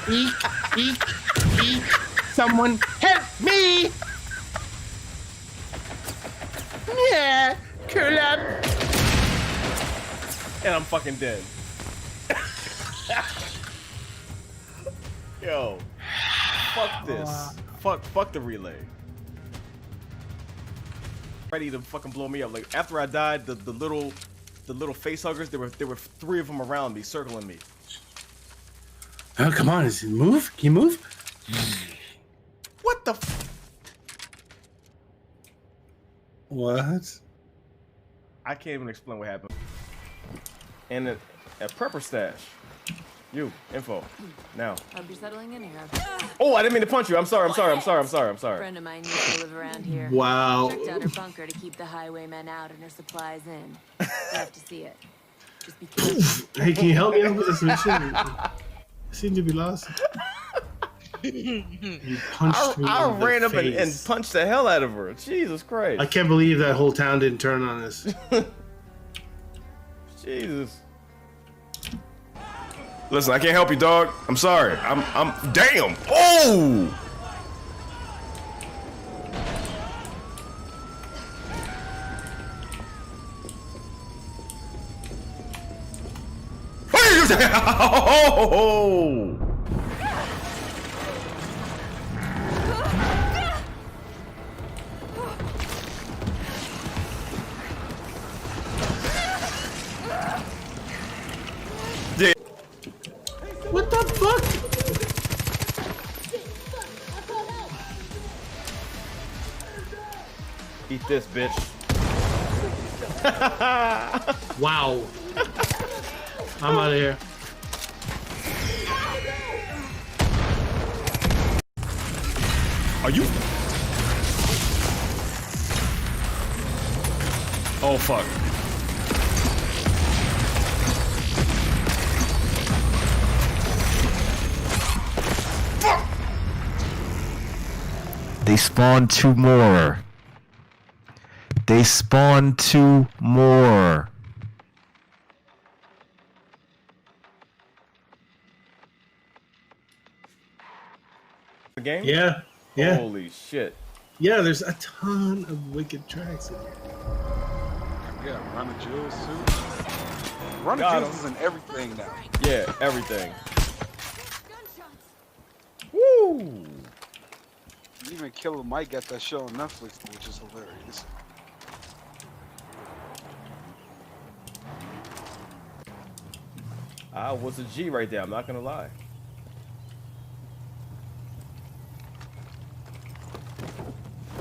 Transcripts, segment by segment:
Eek, eek, eek. Someone help me! Yeah, curl up. And I'm fucking dead. Yo, fuck this. Fuck the relay. Ready to fucking blow me up. Like after I died, the little face huggers, there were 3 of them around me, circling me. Oh, come on, is it move? Can you move? What the What? I can't even explain what happened. And a prepper stash. You, info. Now. Hope you're settling in here. Oh, I didn't mean to punch you. I'm sorry. Friend of mine used to live around here. Wow. Checked out her bunker to keep the highwaymen out and her supplies in. You have to see it. Just be careful. Hey, can you help me out with this mission? I seem to be lost. You punched me I in the ran up and face. punched the hell out of her. Jesus Christ. I can't believe that whole town didn't turn on us. Jesus. Listen, I can't help you, dog. I'm sorry. I'm damn. Oh! Oh! What the fuck? Eat this, bitch. Wow. I'm out of here. Are you? Oh, fuck. They spawned 2 more. They spawned 2 more. The game? Yeah. Yeah. Holy shit. Yeah, there's a ton of wicked tracks in here. Yeah, Run of Jewels too. Run of Jewels is in everything now. Yeah, everything. Woo! Even Killer Mike got that show on Netflix, which is hilarious. I was a G right there, I'm not gonna lie.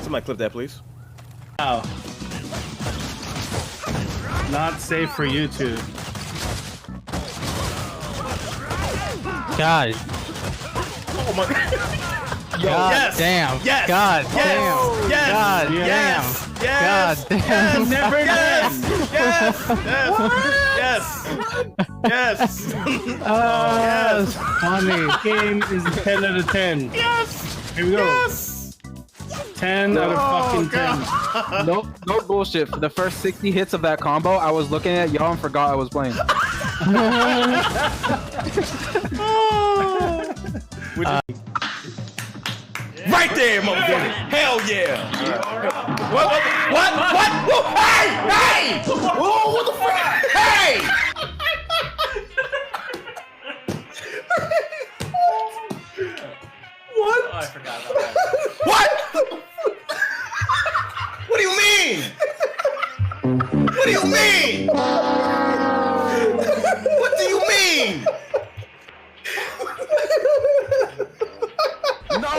Somebody clip that, please. Wow. Not safe for YouTube. God. Oh my god. God Yes. damn. Yes. God Yes. damn. Yes. God Yes. damn. Yes. God damn. Never Yes. again. Yes. Yes. Yes. That's funny. This game is a 10 out of 10. Yes. Here we go. Yes. 10 out of fucking 10. No bullshit. For the first 60 hits of that combo, I was looking at y'all and forgot I was playing. Right there, motherfucker. Hell yeah. What? Whoa, hey! Hey! Whoa, what the fuck? Hey! What? Oh, I forgot about that. What? What do you mean? What do you mean? What do you mean? No.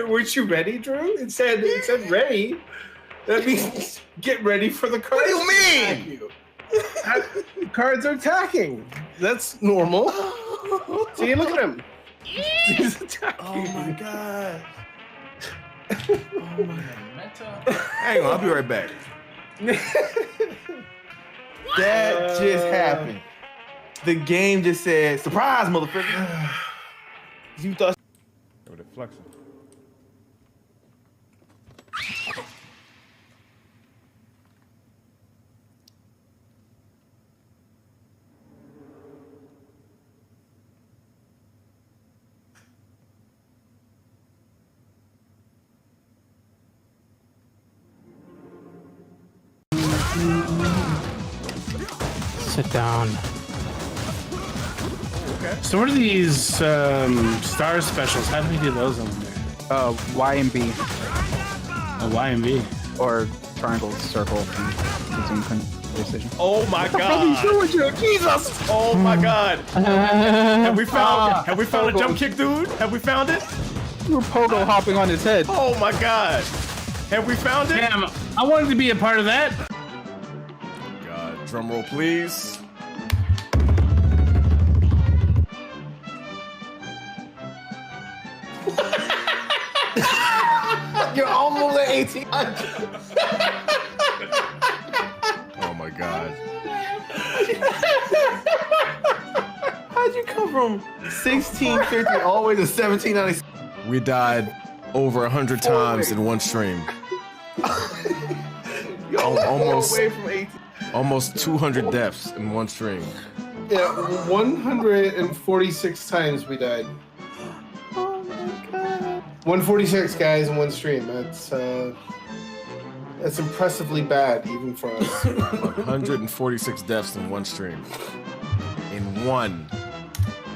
Weren't you ready, Drew? It said ready. That means get ready for the cards. What do you mean? You. Cards are attacking. That's normal. See, look at him. He's attacking. Oh my god. Oh my meta. Hang on, I'll be right back. That just happened. The game just said, surprise, motherfucker. You thought. Oh, they're flexing. Sit down. So what are these star specials? How do we do those on there? Y and B. A Y and B. Or triangle, circle. PlayStation. Oh my god! Jesus! Oh my god! Have we found a jump kick, dude? Have we found it? You were pogo hopping on his head. Oh my god! Have we found it? Damn! I wanted to be a part of that. God, drum roll, please. You're almost at 18. Oh my god. How'd you come from 1650 all the way to 1796? We died over 100 times in one stream. Almost away from 18. Almost 200 deaths in one stream. Yeah, 146 times we died. Oh my god. 146 guys in one stream. That's impressively bad, even for us. 146 deaths in one stream. In one.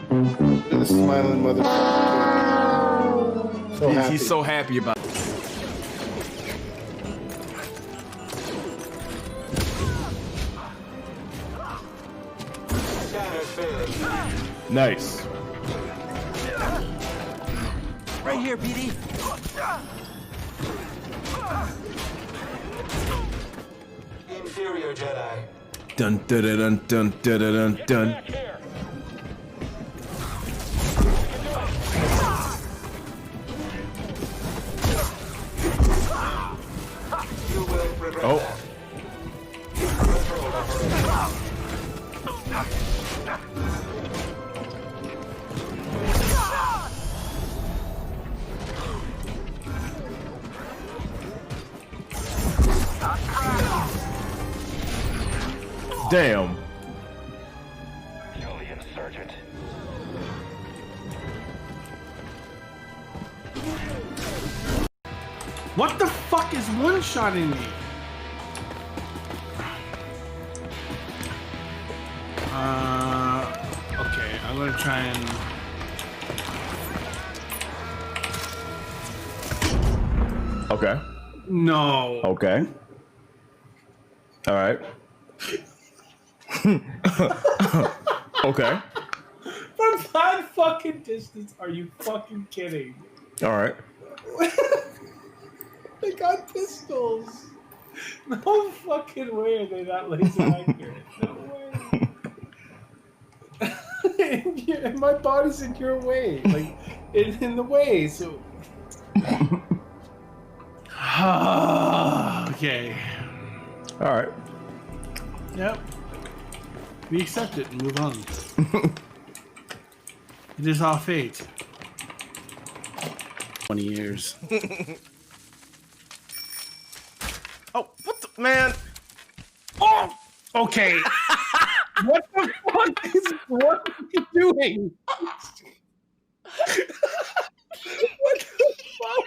Look at the smiling motherfucker. He's so happy about it. Nice. Right here, BD. Inferior Jedi. Dun dun dun dun dun dun dun. Oh. Damn. What the fuck is one-shotting me? Okay, I'm gonna try and... Okay. No. Okay. All right. Okay. From that fucking distance, are you fucking kidding? All right. They got pistols. No fucking way are they not laser accurate. No way. And my body's in your way. Like, in the way, so... Okay. All right. Yep. We accept it and move on. It is our fate. 20 years. Oh, what the man? Oh! Okay. What the fuck what are you doing? What the fuck?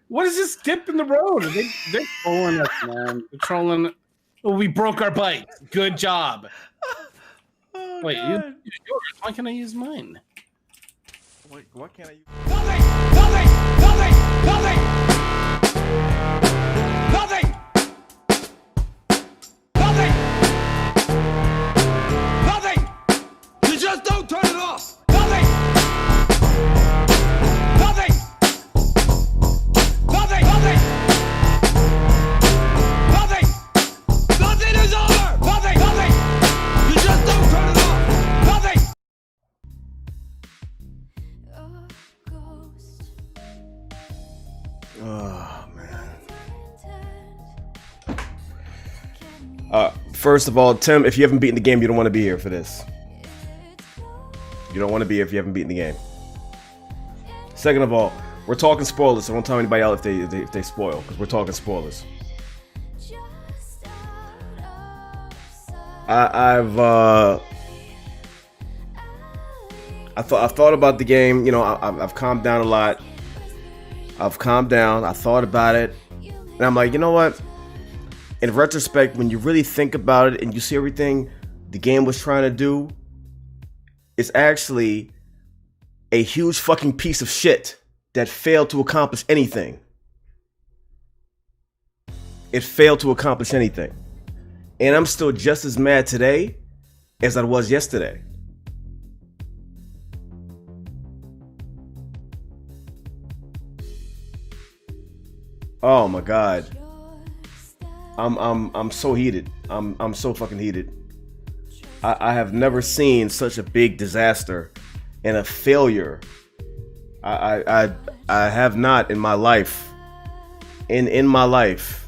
What is this dip in the road? They're trolling us, man. They're trolling. Oh, we broke our bike. Good job. Oh, wait, use yours. Why can't I use mine? Wait, what can't I use? Nothing! Nothing! Nothing! Nothing! Nothing! Nothing! Nothing! You just don't turn it off! Nothing! Nothing! Nothing! Nothing! Nothing! Nothing is over! Nothing! Nothing! You just don't turn it off! Nothing! Oh man. First of all, Tim, if you haven't beaten the game, you don't want to be here for this. You don't want to be here if you haven't beaten the game. Second of all, we're talking spoilers, so don't tell anybody else if they spoil, because we're talking spoilers. I've thought about the game. You know, I've calmed down a lot. I've calmed down. I thought about it, and I'm like, you know what? in retrospect, when you really think about it and you see everything the game was trying to do, it's actually a huge fucking piece of shit that failed to accomplish anything. It failed to accomplish anything. And I'm still just as mad today as I was yesterday. Oh my god. I'm so heated. I'm so fucking heated. I have never seen such a big disaster and a failure. I have not in my life. In my life,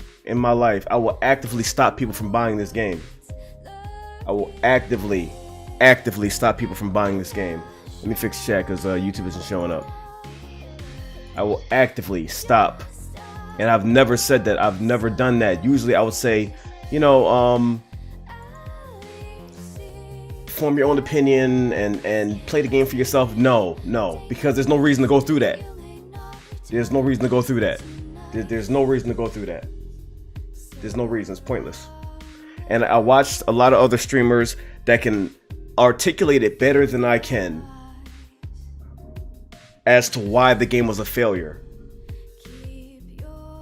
I will actively stop people from buying this game. I will actively stop people from buying this game. Let me fix chat because YouTube isn't showing up. I will actively stop. And I've never said that. I've never done that. Usually I would say, form your own opinion and play the game for yourself. No, because there's no reason to go through that. There's no reason to go through that. There's no reason to go through that. There's no reason. It's pointless. And I watched a lot of other streamers that can articulate it better than I can as to why the game was a failure.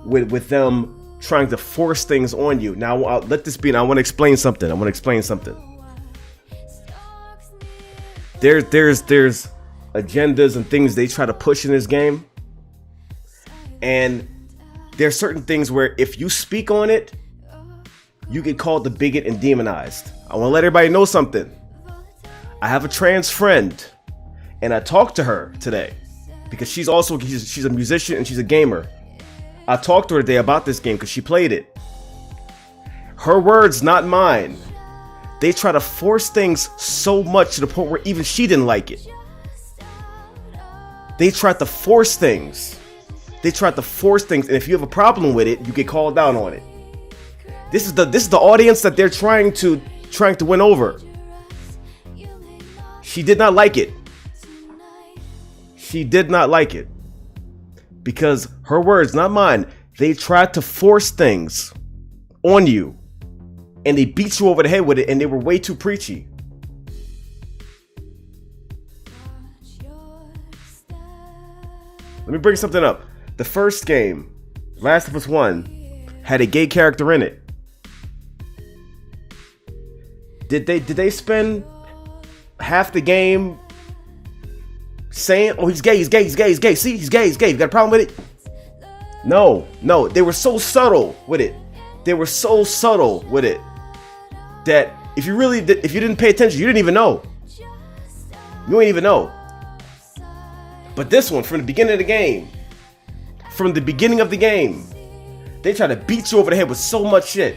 With them trying to force things on you. Now, I'll let this be, and I want to explain something. There's agendas and things they try to push in this game. And there's certain things where if you speak on it, you get called the bigot and demonized. I want to let everybody know something. I have a trans friend, and I talked to her today because she's a musician and she's a gamer. I talked to her today about this game because she played it. Her words, not mine. They try to force things so much to the point where even she didn't like it. They tried to force things. And if you have a problem with it, you get called out on it. This is the audience that they're trying to win over. She did not like it. Because her words, not mine, they tried to force things on you. And they beat you over the head with it, and they were way too preachy. Let me bring something up. The first game, Last of Us 1, had a gay character in it. Did they spend half the game saying, oh, he's gay. See, he's gay. You got a problem with it? No. They were so subtle with it. That if you didn't pay attention, you didn't even know. You ain't even know. But this one, from the beginning of the game, they try to beat you over the head with so much shit.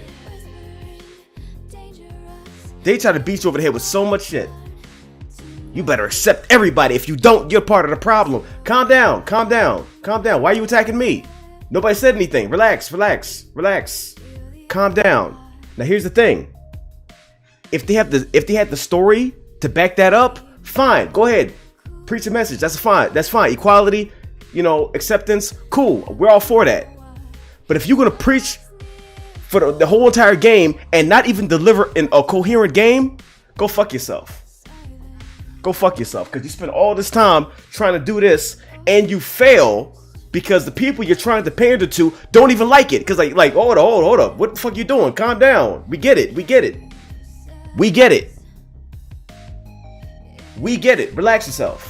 You better accept everybody. If you don't, you're part of the problem. Calm down. Why are you attacking me? Nobody said anything. Relax. Calm down. Now here's the thing. If they had the story to back that up, fine. Go ahead. Preach a message. That's fine. Equality, acceptance, cool. We're all for that. But if you're gonna preach for the whole entire game and not even deliver a coherent game, go fuck yourself. Because you spend all this time trying to do this and you fail because the people you're trying to pander to don't even like it. Because like hold up. What the fuck you doing? Calm down. We get it. Relax yourself.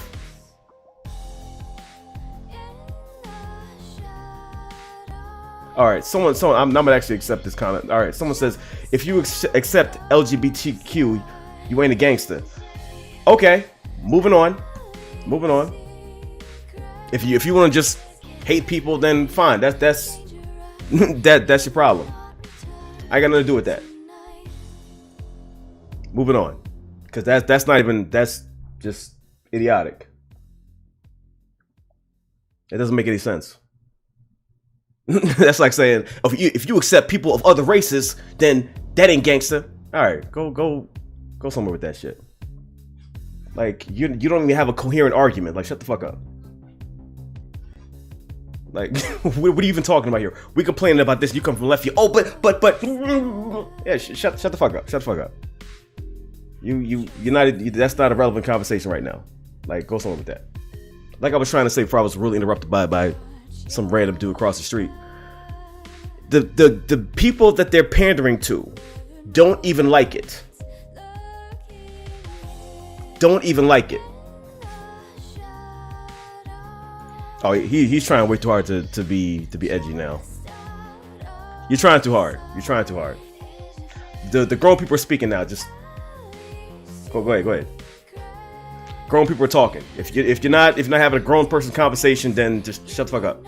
All right, someone, I'm gonna actually accept this comment. All right, someone says, if you accept LGBTQ, you ain't a gangster. Okay, moving on. If you want to just hate people, then fine. That's that's your problem. I got nothing to do with that. Moving on, because that's just idiotic. It doesn't make any sense. That's like saying if you accept people of other races, then that ain't gangster. All right, go somewhere with that shit. Like you don't even have a coherent argument. Like shut the fuck up. Like, what are you even talking about here? We complaining about this. You come from left field. Oh, but. Yeah, shut the fuck up. Shut the fuck up. You're not. That's not a relevant conversation right now. Like, go somewhere with that. Like I was trying to say before I was really interrupted by some random dude across the street. The people that they're pandering to don't even like it. Don't even like it. Oh, he's trying way too hard to be edgy now. You're trying too hard. You're trying too hard. The grown people are speaking now. Just go ahead. Grown people are talking. If you're not having a grown person conversation, then just shut the fuck up.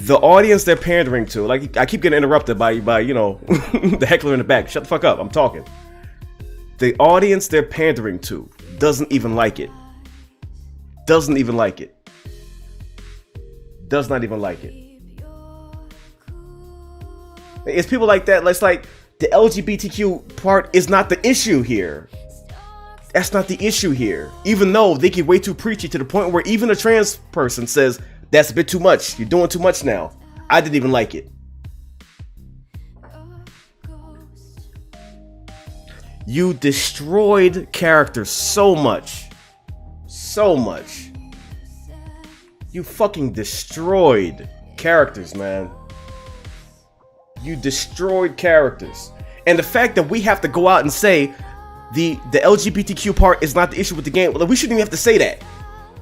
The audience they're pandering to, like, I keep getting interrupted by you know the heckler in the back. Shut the fuck up. I'm talking. The audience they're pandering to doesn't even like it. Doesn't even like it. Does not even like it. It's people like that. It's like the LGBTQ part is not the issue here. That's not the issue here. Even though they get way too preachy to the point where even a trans person says, that's a bit too much. You're doing too much now. I didn't even like it. You destroyed characters so much. So much. You fucking destroyed characters, man. You destroyed characters. And the fact that we have to go out and say the LGBTQ part is not the issue with the game. Well, we shouldn't even have to say that.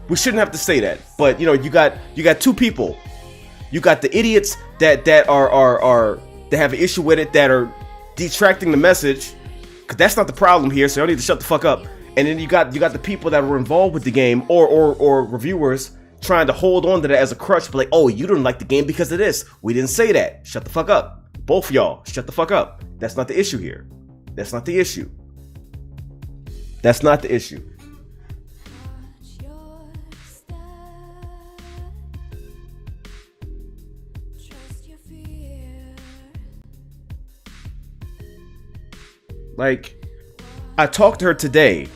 We shouldn't have to say that. But you know, you got two people. You got the idiots that have an issue with it, that are detracting the message. Cause that's not the problem here, so y'all need to shut the fuck up. And then you got the people that were involved with the game or reviewers trying to hold on to that as a crutch, but like, oh, you didn't like the game because of this. We didn't say that. Shut the fuck up. Both of y'all, shut the fuck up. That's not the issue here. That's not the issue. That's not the issue. Like, I talked to her today,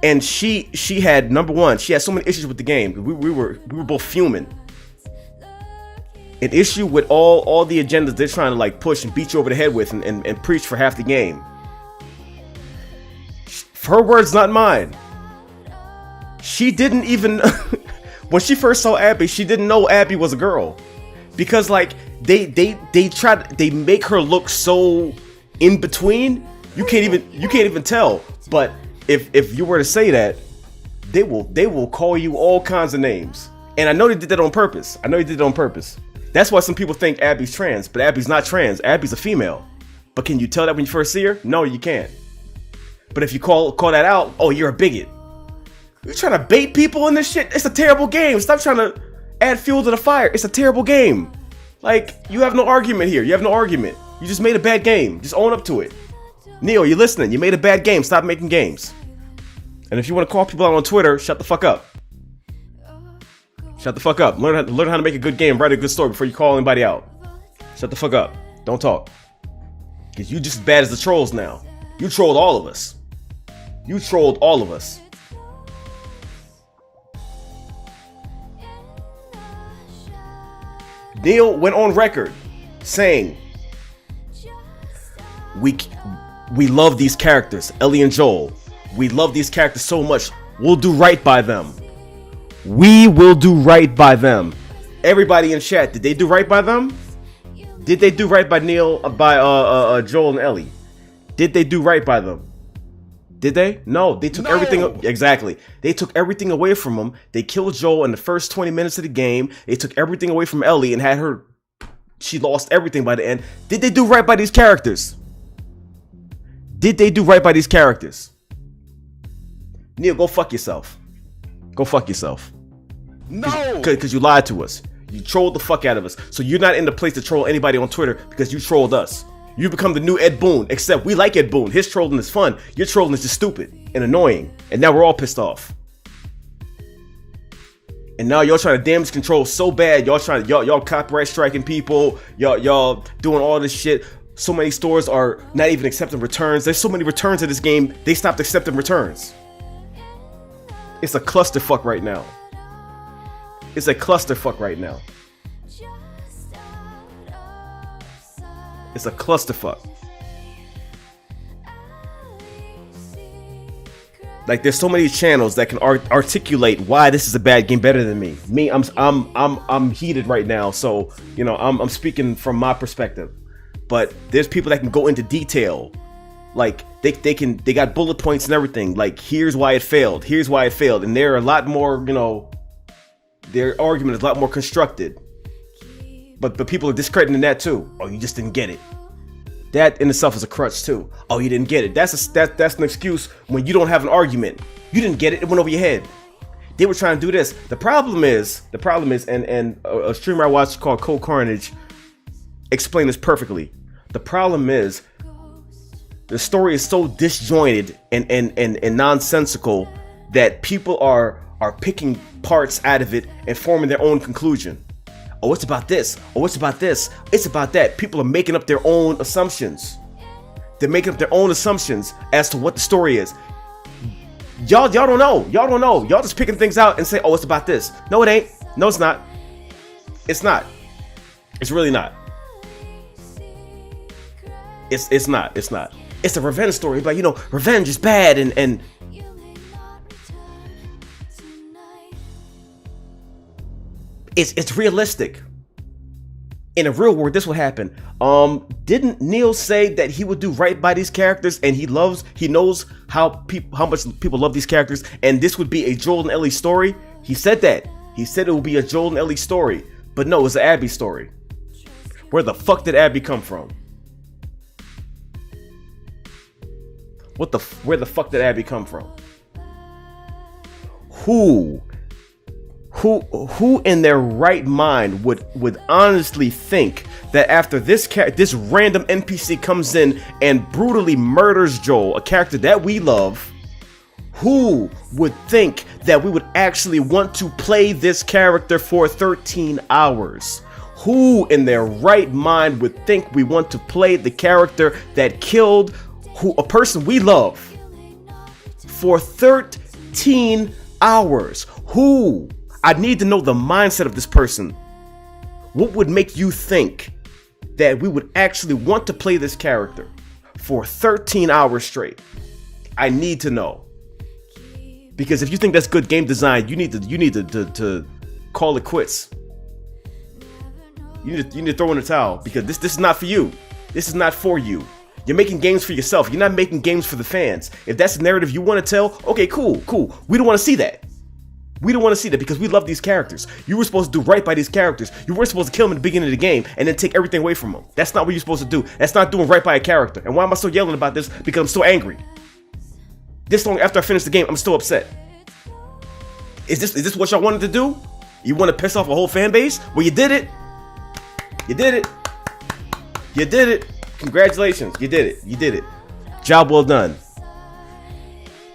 and she had, number one, she had so many issues with the game. We were both fuming. An issue with all the agendas they're trying to like push and beat you over the head with and preach for half the game. Her words, not mine. She didn't even when she first saw Abby, she didn't know Abby was a girl, because like they make her look so in between. You can't even tell. But if you were to say that, they will call you all kinds of names. And I know they did that on purpose. That's why some people think Abby's trans, but Abby's not trans. Abby's a female. But can you tell that when you first see her? No, you can't. But if you call that out, oh, you're a bigot. You're trying to bait people in this shit? It's a terrible game. Stop trying to add fuel to the fire. It's a terrible game. Like, you have no argument here. You have no argument. You just made a bad game. Just own up to it. Neo, you're listening. You made a bad game. Stop making games. And if you want to call people out on Twitter, shut the fuck up. Shut the fuck up. Learn how to make a good game. Write a good story before you call anybody out. Shut the fuck up. Don't talk. Because you just as bad as the trolls now. You trolled all of us. You trolled all of us. Neil went on record saying, we love these characters, Ellie and Joel. We love these characters so much. We'll do right by them. We will do right by them. Everybody in chat, did they do right by them? Did they do right by Neil, by Joel and Ellie? Did they do right by them? Did they? No, they took everything. Exactly. They took everything away from them. They killed Joel in the first 20 minutes of the game. They took everything away from Ellie and had her. She lost everything by the end. Did they do right by these characters? Did they do right by these characters? Neil, go fuck yourself. Go fuck yourself. No! Because you lied to us. You trolled the fuck out of us. So you're not in the place to troll anybody on Twitter because you trolled us. You become the new Ed Boon, except we like Ed Boon. His trolling is fun. Your trolling is just stupid and annoying. And now we're all pissed off. And now y'all trying to damage control so bad. Y'all copyright striking people. Y'all doing all this shit. So many stores are not even accepting returns. There's so many returns in this game. They stopped accepting returns. It's a clusterfuck right now. It's a clusterfuck right now. It's a clusterfuck. Like, there's so many channels that can articulate why this is a bad game better than me. I'm heated right now, so you know I'm speaking from my perspective. But there's people that can go into detail. Like they got bullet points and everything. Like, here's why it failed. Here's why it failed. And they're a lot more, you know, their argument is a lot more constructed. But people are discrediting that too. Oh, you just didn't get it. That in itself is a crutch too. Oh, you didn't get it. That's an excuse when you don't have an argument. You didn't get it. It went over your head. They were trying to do this. The problem is, and a streamer I watched called Cold Carnage explained this perfectly. The problem is, the story is so disjointed and nonsensical that people are picking parts out of it and forming their own conclusion. Oh, it's about this. Oh, it's about this. It's about that. People are making up their own assumptions. They're making up their own assumptions as to what the story is. Y'all don't know. Y'all don't know. Y'all just picking things out and say, oh, it's about this. No, it ain't. No, it's not. It's not. It's really not. It's not. It's not. It's a revenge story. But, you know, revenge is bad and It's realistic. In a real world, this will happen. Didn't Neil say that he would do right by these characters, and he knows how much people love these characters, and this would be a Joel and Ellie story? He said that. He said it would be a Joel and Ellie story, but no, it's an Abby story. Where the fuck did Abby come from? Where the fuck did Abby come from? Who in their right mind would honestly think that after this random NPC comes in and brutally murders Joel, a character that we love, who would think that we would actually want to play this character for 13 hours? Who in their right mind would think we want to play the character that killed a person we love for 13 hours? Who? I need to know the mindset of this person. What would make you think that we would actually want to play this character for 13 hours straight? I need to know. Because if you think that's good game design, you need to call it quits. You need to throw in the towel, because this is not for you. This is not for you. You're making games for yourself. You're not making games for the fans. If that's the narrative you want to tell, okay, cool. We don't want to see that. We don't want to see that because we love these characters. You were supposed to do right by these characters. You weren't supposed to kill them at the beginning of the game and then take everything away from them. That's not what you're supposed to do. That's not doing right by a character. And why am I still yelling about this? Because I'm still angry. This long after I finish the game, I'm still upset. Is this what y'all wanted to do? You want to piss off a whole fan base? Well, you did it. You did it. You did it. Congratulations. You did it. You did it. Job well done.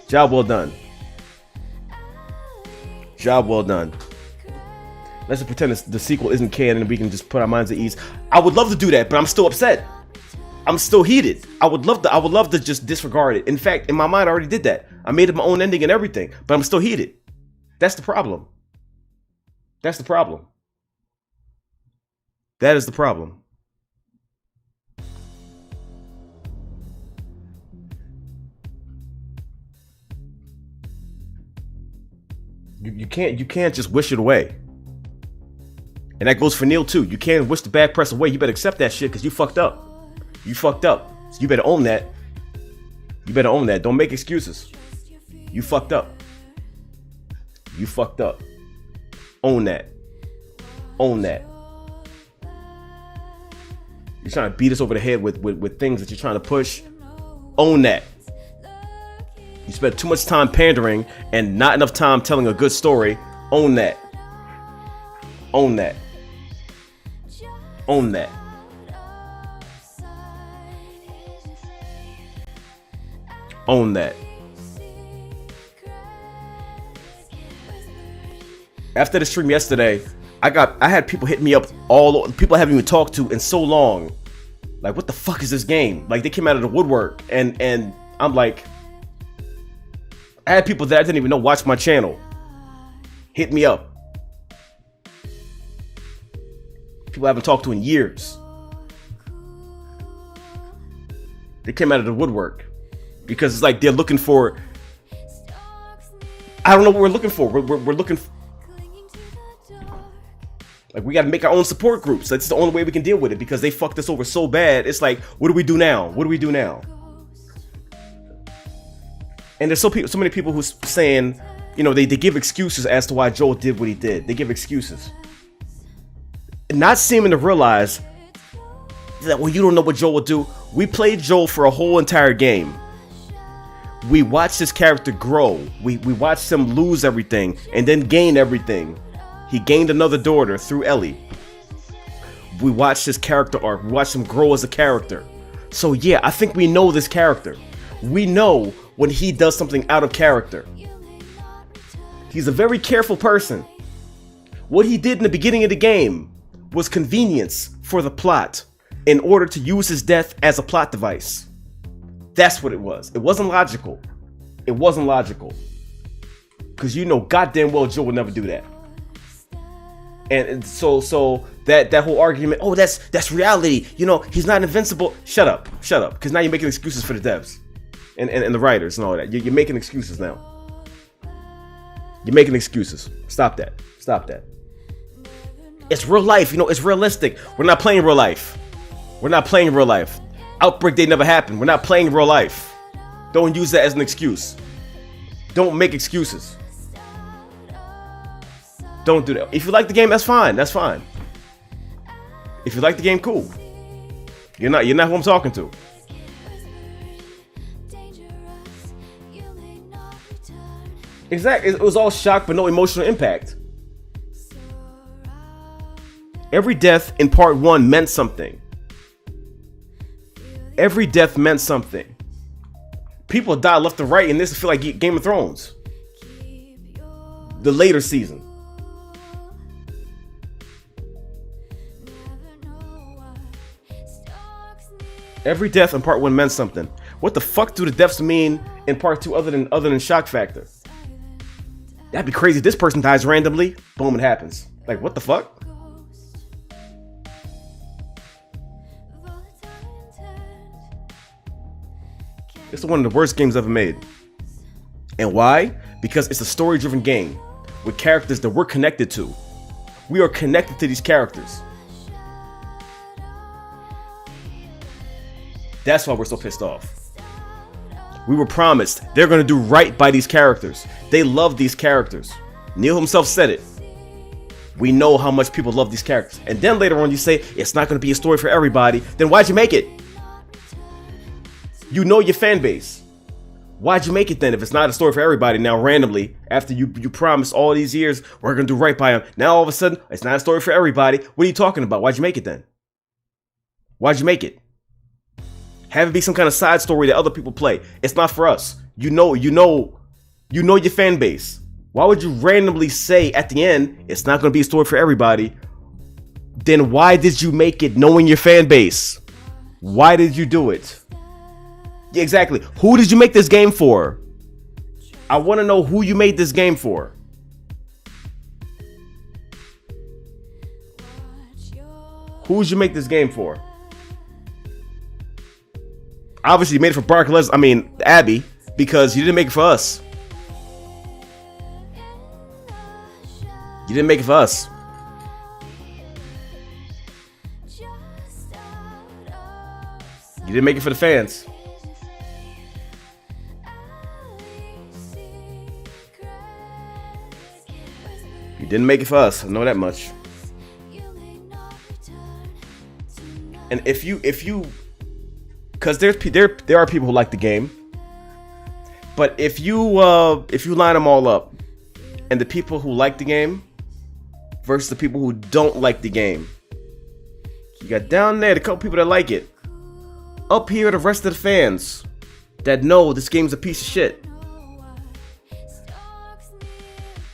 Job well done. Job well done. Let's just pretend the sequel isn't canon and we can just put our minds at ease. I would love to do that, but I'm still upset. I'm still heated. I would love to just disregard it. In fact, in my mind, I already did that. I made it my own ending and everything, but I'm still heated. That's the problem. That's the problem. That is the problem. You can't just wish it away. And that goes for Neil too. You can't wish the bad press away. You better accept that shit because you fucked up. You fucked up. So you better own that. You better own that. Don't make excuses. You fucked up. You fucked up. Own that. Own that. You're trying to beat us over the head with things that you're trying to push. Own that. You spent too much time pandering and not enough time telling a good story. Own that. Own that. Own that. Own that. After the stream yesterday, I had people hit me up people I haven't even talked to in so long. Like, what the fuck is this game? Like, they came out of the woodwork and I'm like, I had people that I didn't even know watch my channel hit me up People I haven't talked to in years. They came out of the woodwork because it's like they're looking for. I don't know what we're looking for. We're looking. Like we got to make our own support groups. That's the only way we can deal with it because they fucked us over so bad. It's like, what do we do now? What do we do now? And there's so many people who's saying, you know, they give excuses as to why Joel did what he did. They give excuses, not seeming to realize that, well, you don't know what Joel would do. We played Joel for a whole entire game. We watched his character grow. We watched him lose everything and then gain everything. He gained another daughter through Ellie. We watched his character arc. We watched him grow as a character. So yeah, I think we know this character. We know when he does something out of character. He's a very careful person. What he did in the beginning of the game was convenience for the plot in order to use his death as a plot device. That's what it was. It wasn't logical. It wasn't logical. Because you know goddamn well Joe would never do that. And so that whole argument, oh, that's reality. You know, he's not invincible. Shut up. Because now you're making excuses for the devs and the writers and all that. You're making excuses now. You're making excuses. Stop that. It's real life. You know, it's realistic. We're not playing real life. Outbreak Day never happened. We're not playing real life. Don't use that as an excuse. Don't make excuses. Don't do that. If you like the game, that's fine. If you like the game, cool. You're not who I'm talking to. Exactly. It was all shock but no emotional impact. Every death in part 1 meant something. Every death meant something. People die left and right in this. I feel like Game of Thrones. The later season. Every death in part 1 meant something. What the fuck do the deaths mean in part 2 other than shock factor? That'd be crazy. This person dies randomly. Boom, it happens. Like, what the fuck? It's one of the worst games ever made. And why? Because it's a story-driven game with characters that we're connected to. We are connected to these characters. That's why we're so pissed off. We were promised they're going to do right by these characters. They love these characters. Neil himself said it. We know how much people love these characters. And then later on you say, it's not going to be a story for everybody. Then why'd you make it? You know your fan base. Why'd you make it then if it's not a story for everybody? Now randomly, after you promised all these years, we're going to do right by them. Now all of a sudden, it's not a story for everybody. What are you talking about? Why'd you make it then? Why'd you make it? Have it be some kind of side story that other people play. It's not for us. You know your fan base. Why would you randomly say at the end, it's not going to be a story for everybody? Then why did you make it knowing your fan base? Why did you do it? Yeah, exactly. Who did you make this game for? I want to know who you made this game for. Who did you make this game for? Obviously, you made it for Abby, because you didn't make it for us. You didn't make it for us. You didn't make it for the fans. You didn't make it for us. I know that much. And if you, because there are people who like the game, but if you line them all up, and the people who like the game versus the people who don't like the game, you got down there the couple people that like it. Up here, the rest of the fans that know this game's a piece of shit.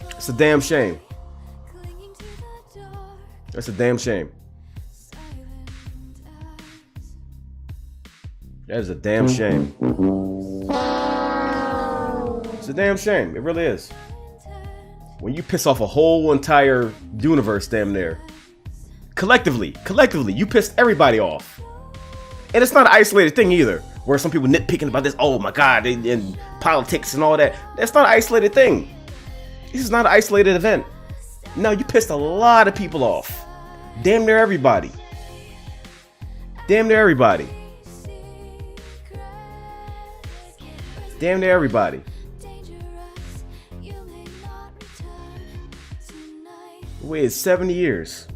It's a damn shame. That's a damn shame. That is a damn shame. It's a damn shame. It really is. When you piss off a whole entire universe, damn near. collectively, you pissed everybody off. And it's not an isolated thing either, where some people nitpicking about this, oh my God, and politics and all that. That's not an isolated thing. This is not an isolated event. No, you pissed a lot of people off. Damn near everybody. Damn near everybody. Damn near everybody. Wait, 70 years.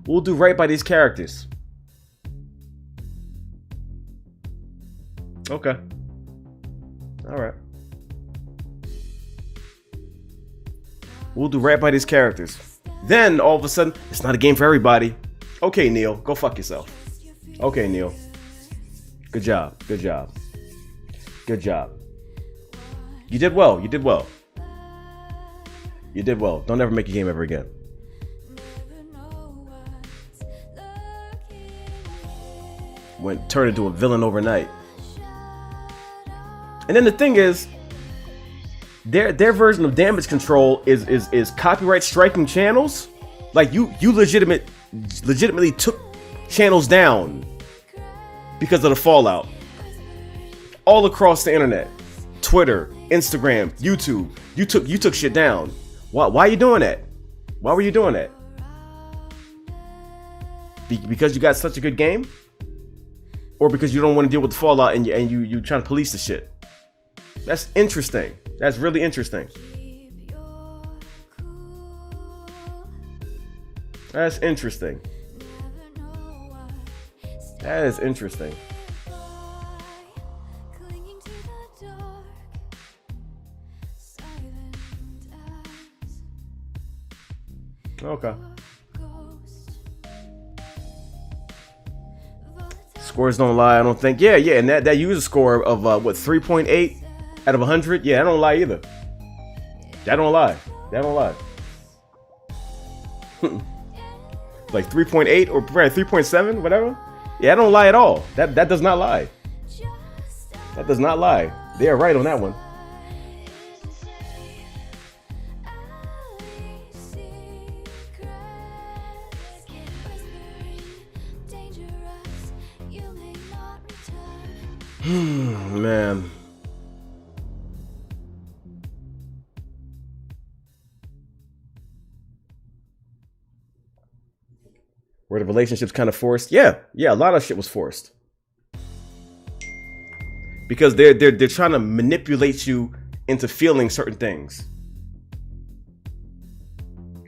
We'll do right by these characters. Okay. Alright. We'll do right by these characters. Then, all of a sudden, it's not a game for everybody. Okay, Neil, go fuck yourself. Okay, Neil. Good job. Good job. Good job. You did well. You did well. You did well. Don't ever make a game ever again. Turned into a villain overnight. And then the thing is, their version of damage control is copyright striking channels. Like you legitimately took channels down because of the fallout. All across the internet, Twitter, Instagram, YouTube, you took shit down. Why are you doing that? Why were you doing that? Because you got such a good game, or because you don't want to deal with the fallout and you trying to police the shit? That's interesting. That's really interesting. That's interesting. That is interesting. Okay. Scores don't lie, I don't think. Yeah, and that user score of what, 3.8 out of 100? Yeah, I don't lie either. That don't lie. That don't lie. Like 3.8 or 3.7, whatever. Yeah, I don't lie at all. That does not lie. That does not lie. They are right on that one. Man. Were the relationships kind of forced? Yeah, a lot of shit was forced. Because they're trying to manipulate you into feeling certain things.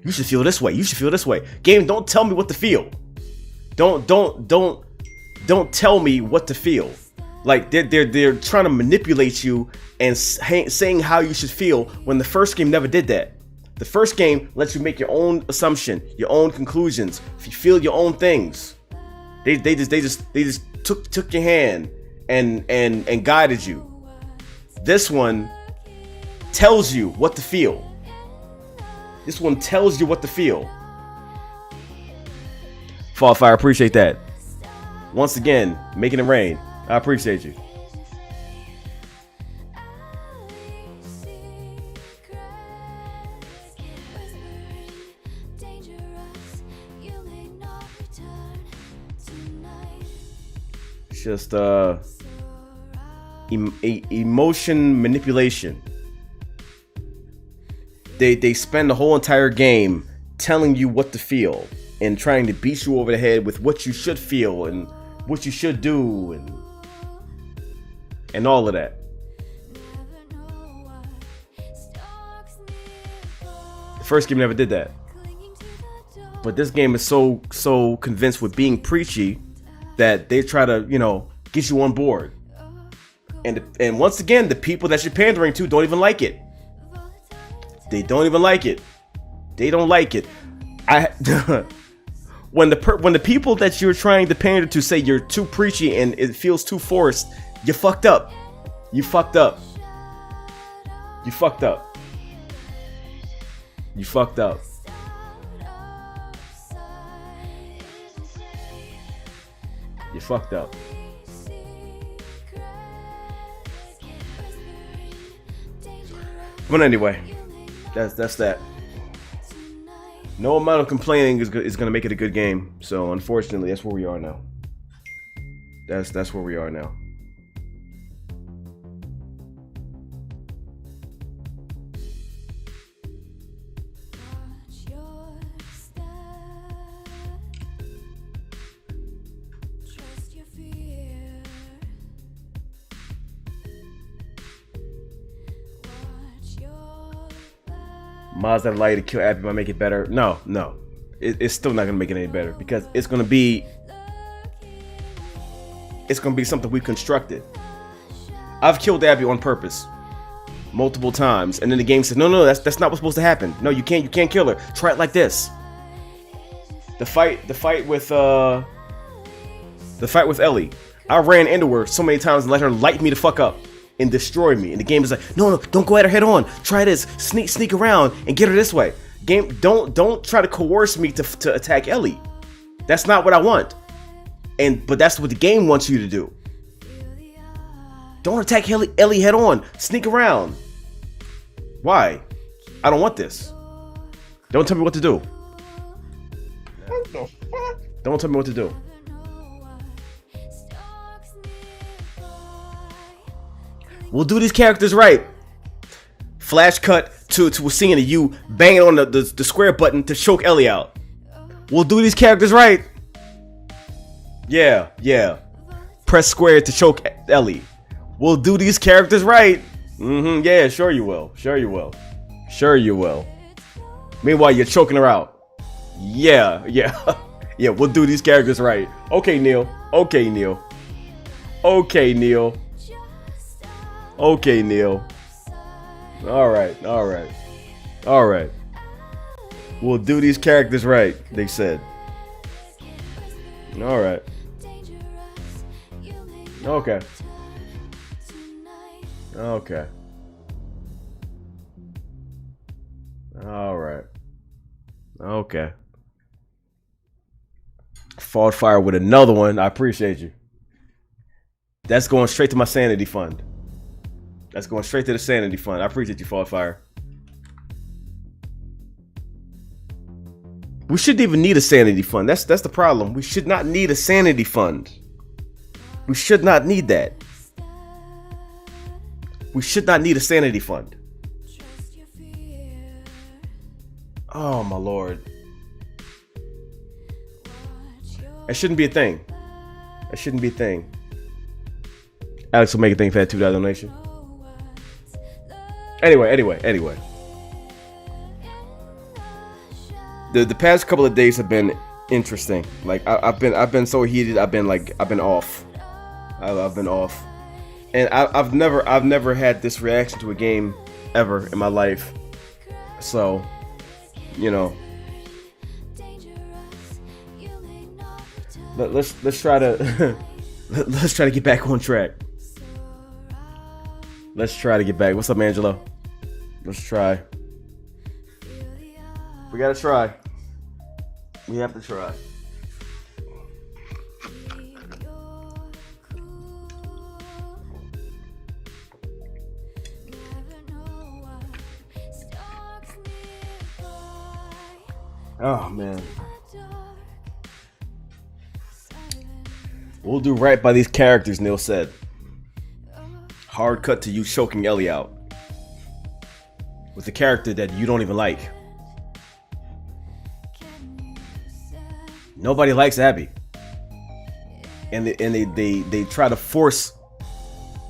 You should feel this way. You should feel this way. Game, don't tell me what to feel. Don't tell me what to feel. Like they're trying to manipulate you and saying how you should feel when the first game never did that. The first game lets you make your own assumption, your own conclusions. If you feel your own things, they just took your hand and guided you. This one tells you what to feel. This one tells you what to feel. Fallfire, I appreciate that. Once again, making it rain. I appreciate you. It's just emotion manipulation. They spend the whole entire game telling you what to feel and trying to beat you over the head with what you should feel and what you should do and all of that. The first game never did that. But this game is so convinced with being preachy that they try to, get you on board. And once again, the people that you're pandering to don't even like it. They don't even like it. They don't like it. When the people that you're trying to pander to say you're too preachy and it feels too forced, you fucked up. You fucked up. You fucked up. You fucked up. You fucked up. But anyway, that's that. No amount of complaining is going to make it a good game. So unfortunately, that's where we are now. That's where we are now. Mods that allow you to kill Abby might make it better. No. It's still not gonna make it any better because it's gonna be something we constructed. I've killed Abby on purpose multiple times, and then the game says, no, that's not what's supposed to happen. No, you can't kill her. Try it like this. The fight with Ellie. I ran into her so many times and let her light me the fuck up and destroy me. And the game is like, no, don't go at her head on. Try this. Sneak around and get her this way. Game, don't try to coerce me to attack Ellie. That's not what I want. But that's what the game wants you to do. Don't attack Ellie head on. Sneak around. Why? I don't want this. Don't tell me what to do. What the fuck? Don't tell me what to do. We'll do these characters right. Flash cut to a scene of you banging on the square button to choke Ellie out. We'll do these characters right. Yeah. Press square to choke Ellie. We'll do these characters right. Yeah, sure you will. Meanwhile, you're choking her out. Yeah, we'll do these characters right. Okay, Neil. All right. We'll do these characters right, they said. All right. Okay. All right. Okay. Fought fire with another one. I appreciate you. That's going straight to my sanity fund. I appreciate you, Fought Fire. We shouldn't even need a sanity fund. That's the problem. We should not need a sanity fund. We should not need that. We should not need a sanity fund. Oh my lord. That shouldn't be a thing. Alex will make a thing for that $2 donation. Anyway. The past couple of days have been interesting. Like I've been so heated. I've been off. I've been off, and I've never had this reaction to a game ever in my life. So, you know, let's try to let's try to get back on track. Let's try to get back. What's up, Angelo? Let's try. We gotta try. We have to try. Oh man. We'll do right by these characters, Neil said. Hard cut to you choking Ellie out. With a character that you don't even like. Nobody likes Abby. And they try to force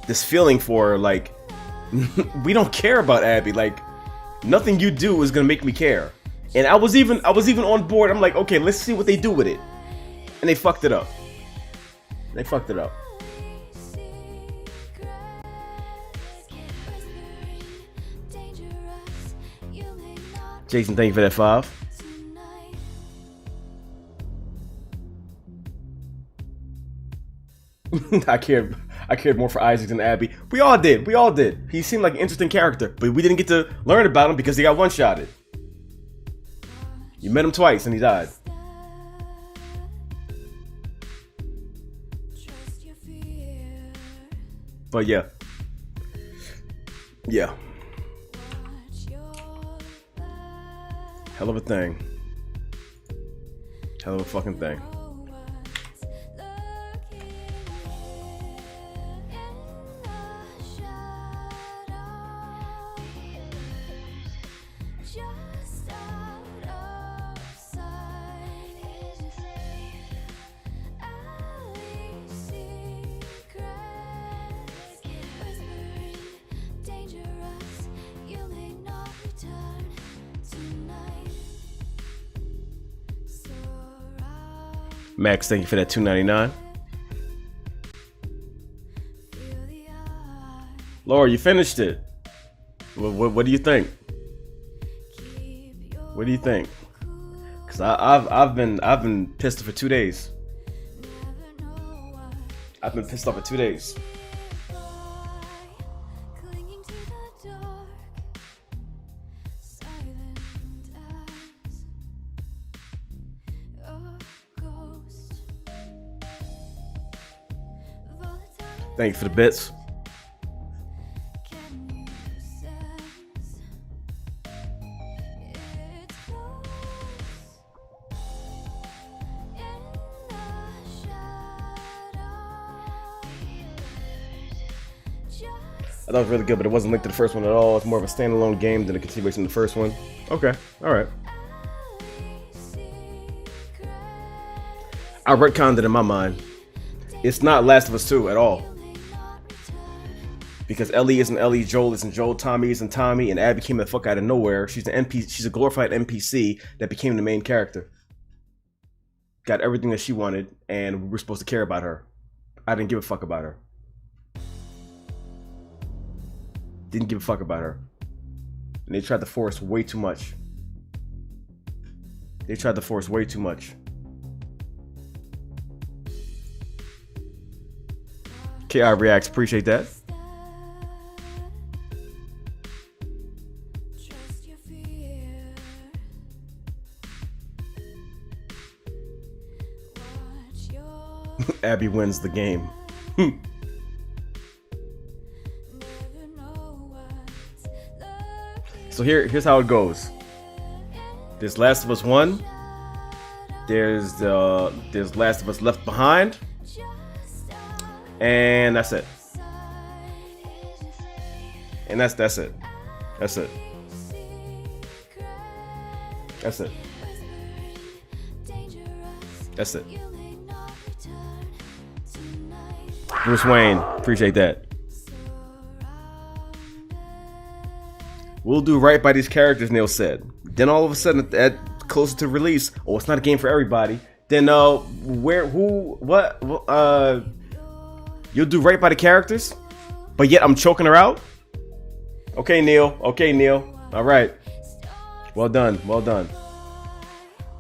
this feeling for her, like, we don't care about Abby. Like, nothing you do is gonna make me care. And I was even on board. I'm like, okay, let's see what they do with it. And they fucked it up. Jason, thank you for that 5. I cared more for Isaac than Abby. We all did. He seemed like an interesting character, but we didn't get to learn about him because he got one-shotted. You met him twice and he died. But yeah. Hell of a thing. Hell of a fucking thing. Max, thank you for that $2.99. Laura, you finished it. What do you think? What do you think? Cause I've been pissed for 2 days. I've been pissed off for 2 days. Thank you for the bits. I thought it was really good, but it wasn't linked to the first one at all. It's more of a standalone game than a continuation of the first one. Okay, alright. I retconned it in my mind. It's not Last of Us 2 at all. Because Ellie isn't Ellie, Joel isn't Joel, Tommy isn't Tommy, and Abby came the fuck out of nowhere. She's an NPC, she's a glorified NPC that became the main character. Got everything that she wanted, and we were supposed to care about her. I didn't give a fuck about her. Didn't give a fuck about her. And they tried to force way too much. They tried to force way too much. KI reacts, appreciate that. Abby wins the game. So here's how it goes. There's Last of Us 1. There's Last of Us Left Behind. And that's it. And that's it. That's it. That's it. That's it. Bruce Wayne, appreciate that. We'll do right by these characters, Neil said. Then all of a sudden, at closer to release, oh, it's not a game for everybody. Then you'll do right by the characters, but yet I'm choking her out? Okay, Neil. Okay, Neil. All right. Well done. Well done.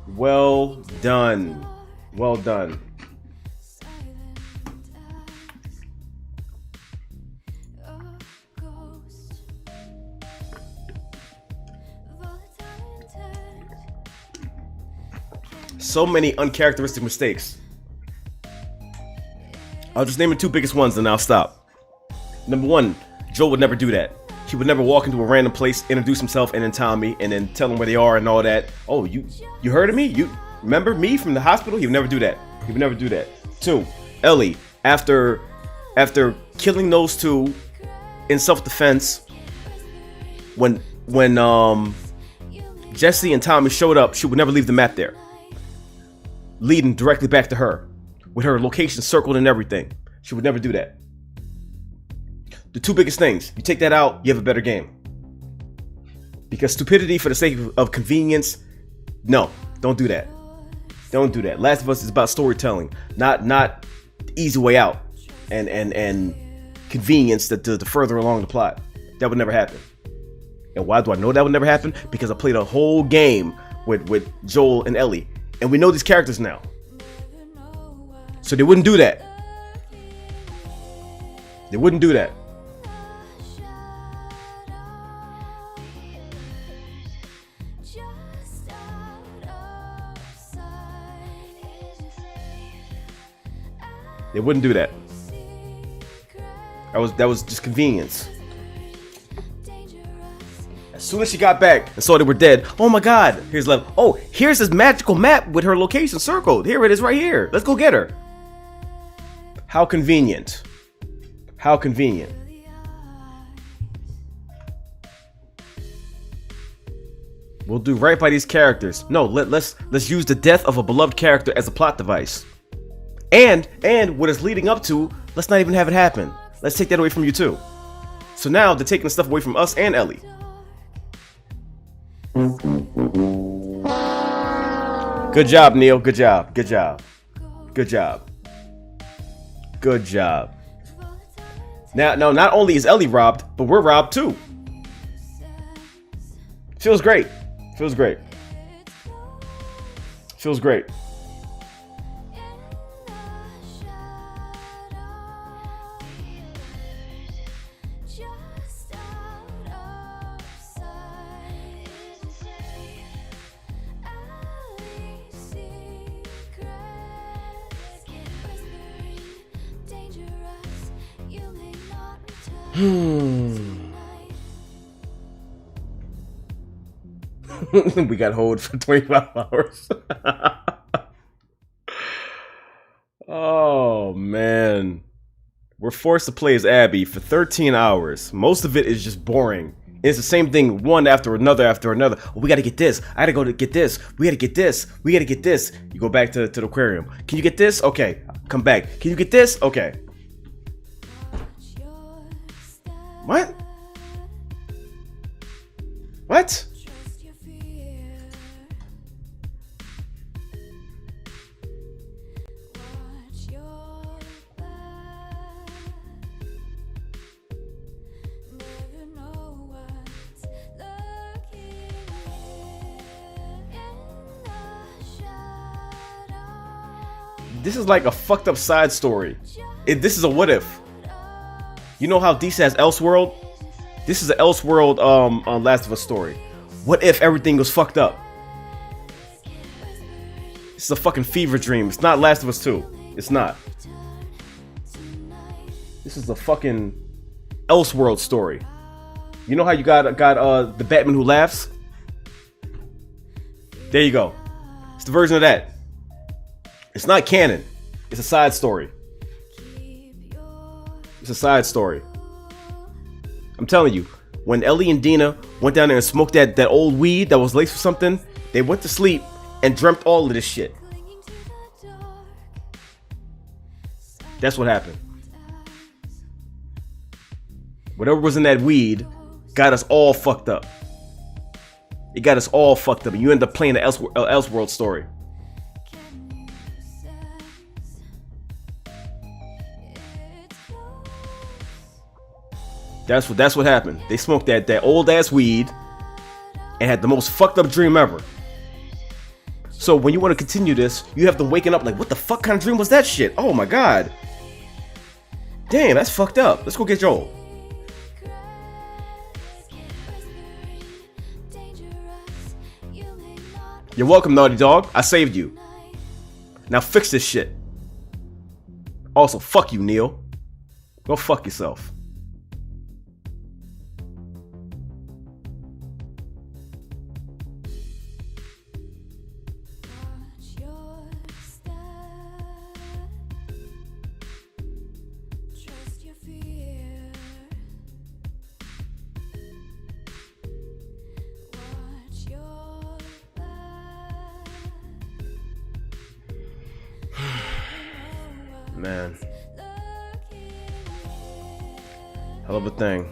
Well done. Well done. So many uncharacteristic mistakes. I'll just name the two biggest ones and I'll stop. Number one, Joel would never do that. He would never walk into a random place, introduce himself and then Tommy, and then tell them where they are and all that. Oh, you heard of me? You remember me from the hospital? He would never do that. He would never do that. Two, Ellie, after killing those two in self-defense, when Jesse and Tommy showed up, she would never leave the map there, leading directly back to her, with her location circled and everything. She would never do that. The two biggest things, you take that out, you have a better game. Because stupidity for the sake of convenience, no, don't do that. Don't do that. Last of Us is about storytelling, not the easy way out and convenience to further along the plot. That would never happen. And why do I know that would never happen? Because I played a whole game with Joel and Ellie, and we know these characters now. So they wouldn't do that. They wouldn't do that. They wouldn't do that. That was just convenience. As soon as she got back and saw they were dead, oh my god, here's love. Oh, here's this magical map with her location circled. Here it is right here. Let's go get her. How convenient. How convenient. We'll do right by these characters. No, let's use the death of a beloved character as a plot device. And what it's leading up to, let's not even have it happen. Let's take that away from you too. So now they're taking the stuff away from us and Ellie. Good job, Neil. Good job. Good job. Good job. Good job. Now, not only is Ellie robbed, but we're robbed too. Feels great. Feels great. Feels great. We got hold for 25 hours. Oh man, we're forced to play as Abby for 13 hours. Most of it is just boring. It's the same thing, one after another after another. Oh, we gotta get this. I gotta go to get this. We gotta get this. We gotta get this. You go back to the aquarium. Can you get this? Okay. Come back. Can you get this? Okay. What? What? This is like a fucked up side story. This is a what if. You know how DC has Elseworld? This is an Elseworld Last of Us story. What if everything was fucked up? This is a fucking fever dream. It's not Last of Us 2. It's not. This is a fucking Elseworld story. You know how you got the Batman Who Laughs? There you go. It's the version of that. It's not canon. It's a side story. It's a side story. I'm telling you, when Ellie and Dina went down there and smoked that old weed that was laced with something, they went to sleep and dreamt all of this shit. That's what happened. Whatever was in that weed got us all fucked up. It got us all fucked up, and you end up playing the Elseworld story. That's what happened. They smoked that old ass weed and had the most fucked up dream ever. So when you want to continue this, you have them waking up like, what the fuck kind of dream was that shit? Oh my god. Damn, that's fucked up. Let's go get Joel. You're welcome, Naughty Dog. I saved you. Now fix this shit. Also, fuck you, Neil. Go fuck yourself. Man, hell of a thing.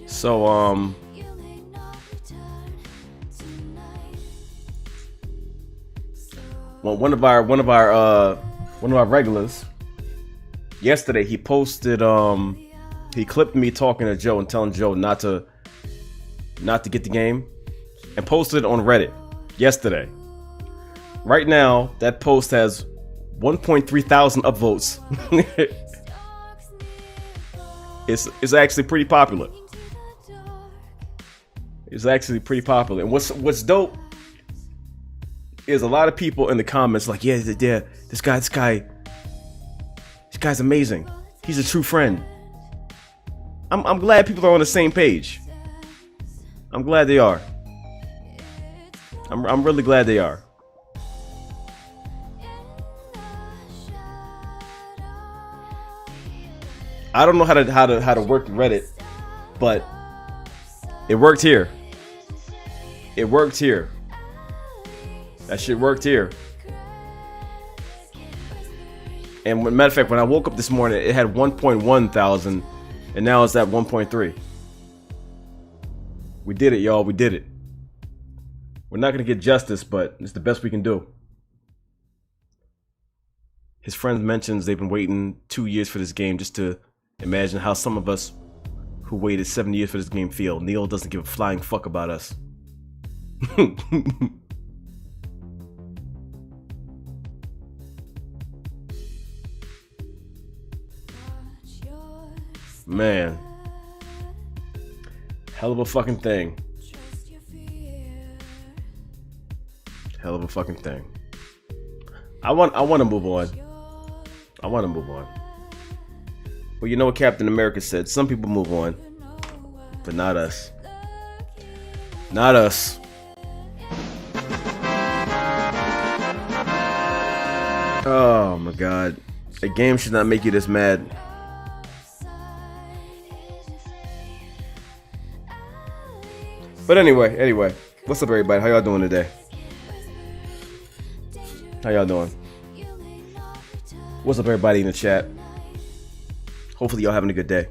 So well, one of our regulars yesterday, he posted he clipped me talking to Joe and telling Joe not to get the game, and posted it on Reddit yesterday. Right now that post has 1.3 thousand upvotes. It's actually pretty popular. It's actually pretty popular. And what's dope is a lot of people in the comments like, yeah, this guy's amazing. He's a true friend. I'm glad people are on the same page. I'm glad they are. I'm really glad they are. I don't know how to work Reddit, but it worked here. It worked here. That shit worked here. And matter of fact, when I woke up this morning, it had 1.1 thousand, and now it's at 1.3. We did it, y'all. We did it. We're not gonna get justice, but it's the best we can do. His friend mentions they've been waiting 2 years for this game. Just to imagine how some of us who waited 7 years for this game feel. Neil doesn't give a flying fuck about us. Man. Hell of a fucking thing. Hell of a fucking thing. I want to move on. I want to move on. Well, you know what Captain America said? Some people move on, but not us. Not us. Oh my god. A game should not make you this mad. But anyway, what's up everybody? How y'all doing today? How y'all doing? What's up everybody in the chat? Hopefully y'all having a good day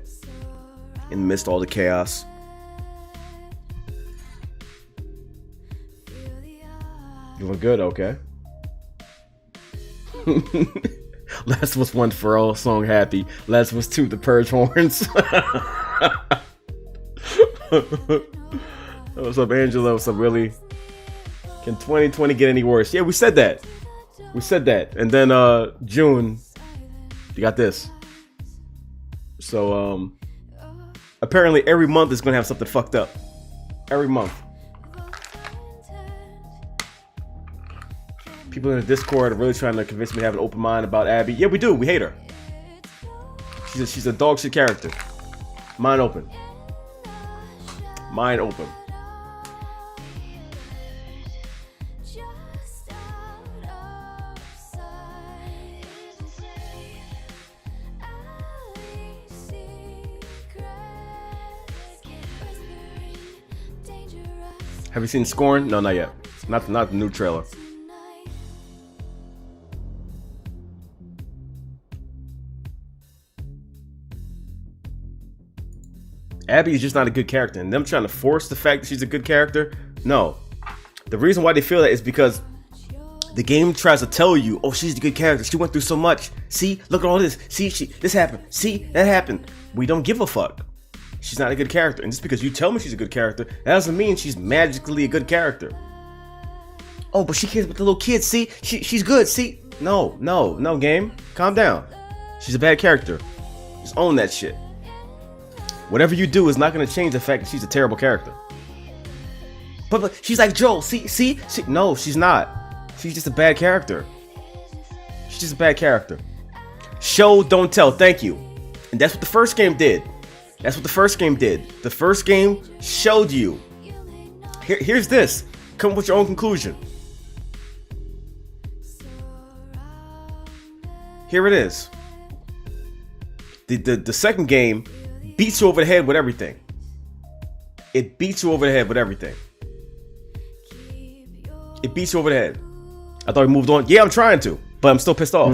in the midst of all the chaos. Doing good, okay. Last was one for all, song happy. Last was two, the purge horns. What's up, Angela? What's up, Willie? Can 2020 get any worse? Yeah, we said that. We said that. And then June, you got this. So apparently every month is gonna have something fucked up. Every month. People in the Discord are really trying to convince me to have an open mind about Abby. Yeah, we do. We hate her. She's a dog shit character. Mind open. Mind open. Have you seen Scorn? No, not yet. Not the new trailer. Abby is just not a good character, and them trying to force the fact that she's a good character. No, the reason why they feel that is because the game tries to tell you, oh, she's a good character. She went through so much. See, look at all this. See, this happened. See, that happened. We don't give a fuck. She's not a good character, and just because you tell me she's a good character, that doesn't mean she's magically a good character. Oh, but she cares about the little kids. See, she's good. See, no, game, calm down. She's a bad character. Just own that shit. Whatever you do is not going to change the fact that she's a terrible character. But she's like Joel. See, no, she's not. She's just a bad character. She's just a bad character. Show, don't tell. Thank you. And that's what the first game did. That's what the first game did. The first game showed you. Here's this. Come up with your own conclusion. Here it is. The second game beats you over the head with everything. It beats you over the head with everything. It beats you over the head. I thought we moved on. Yeah, I'm trying to, but I'm still pissed off.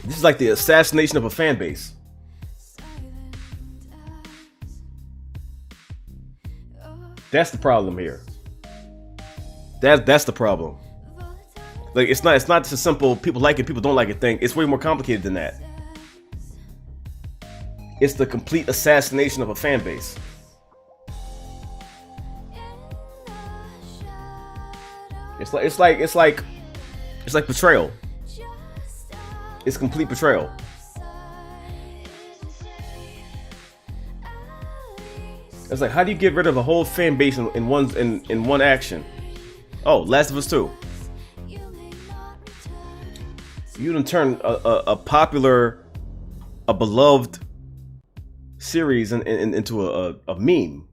This is like the assassination of a fan base. That's the problem here. That's the problem. Like it's not just a simple people like it, people don't like it thing. It's way more complicated than that. It's the complete assassination of a fan base. It's like betrayal. It's complete betrayal. It's like, how do you get rid of a whole fan base in one action? Oh, Last of Us 2. You done turn a popular, a beloved series into a meme.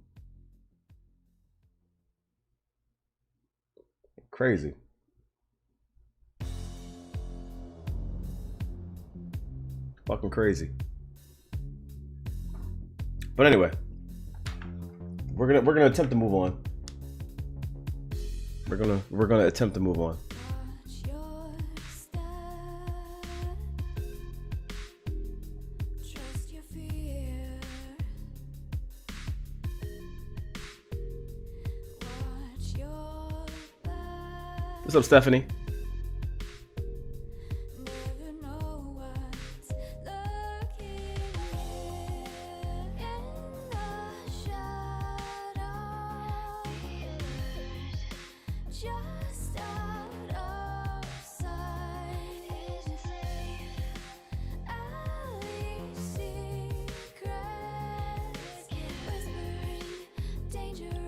Crazy. Fucking crazy. But anyway, we're gonna attempt to move on. We're gonna attempt to move on. What's up, Stephanie?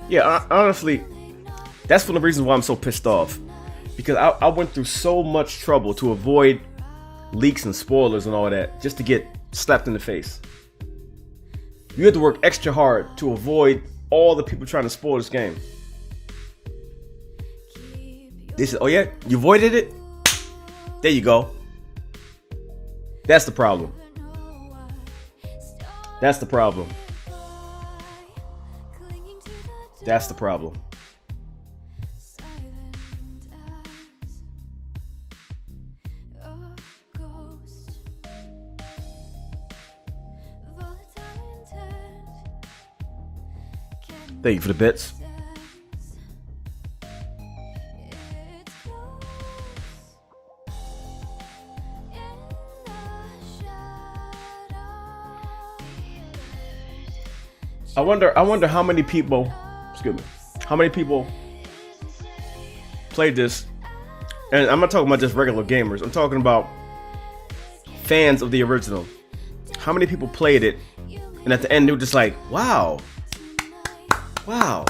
Yeah, honestly, that's one of the reasons why I'm so pissed off. Because I went through so much trouble to avoid leaks and spoilers and all that just to get slapped in the face. You had to work extra hard to avoid all the people trying to spoil this game. They said, oh yeah, you avoided it? There you go. That's the problem. That's the problem. That's the problem. Thank you for the bits. I wonder how many people, excuse me, how many people played this, and I'm not talking about just regular gamers, I'm talking about fans of the original. How many people played it, and at the end they were just like, wow. Wow.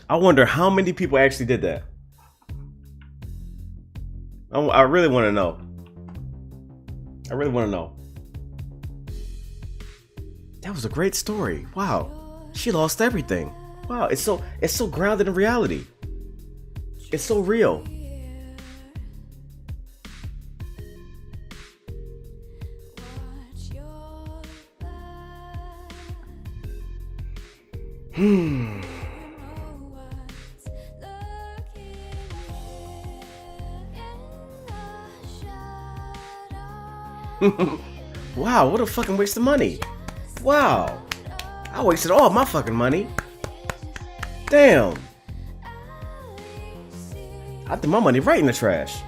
I wonder how many people actually did that. I really want to know. I really want to know. That was a great story. Wow. She lost everything. Wow, it's so grounded in reality. It's so real. Wow, what a fucking waste of money. Wow. I wasted all my fucking money. Damn. I threw my money right in the trash.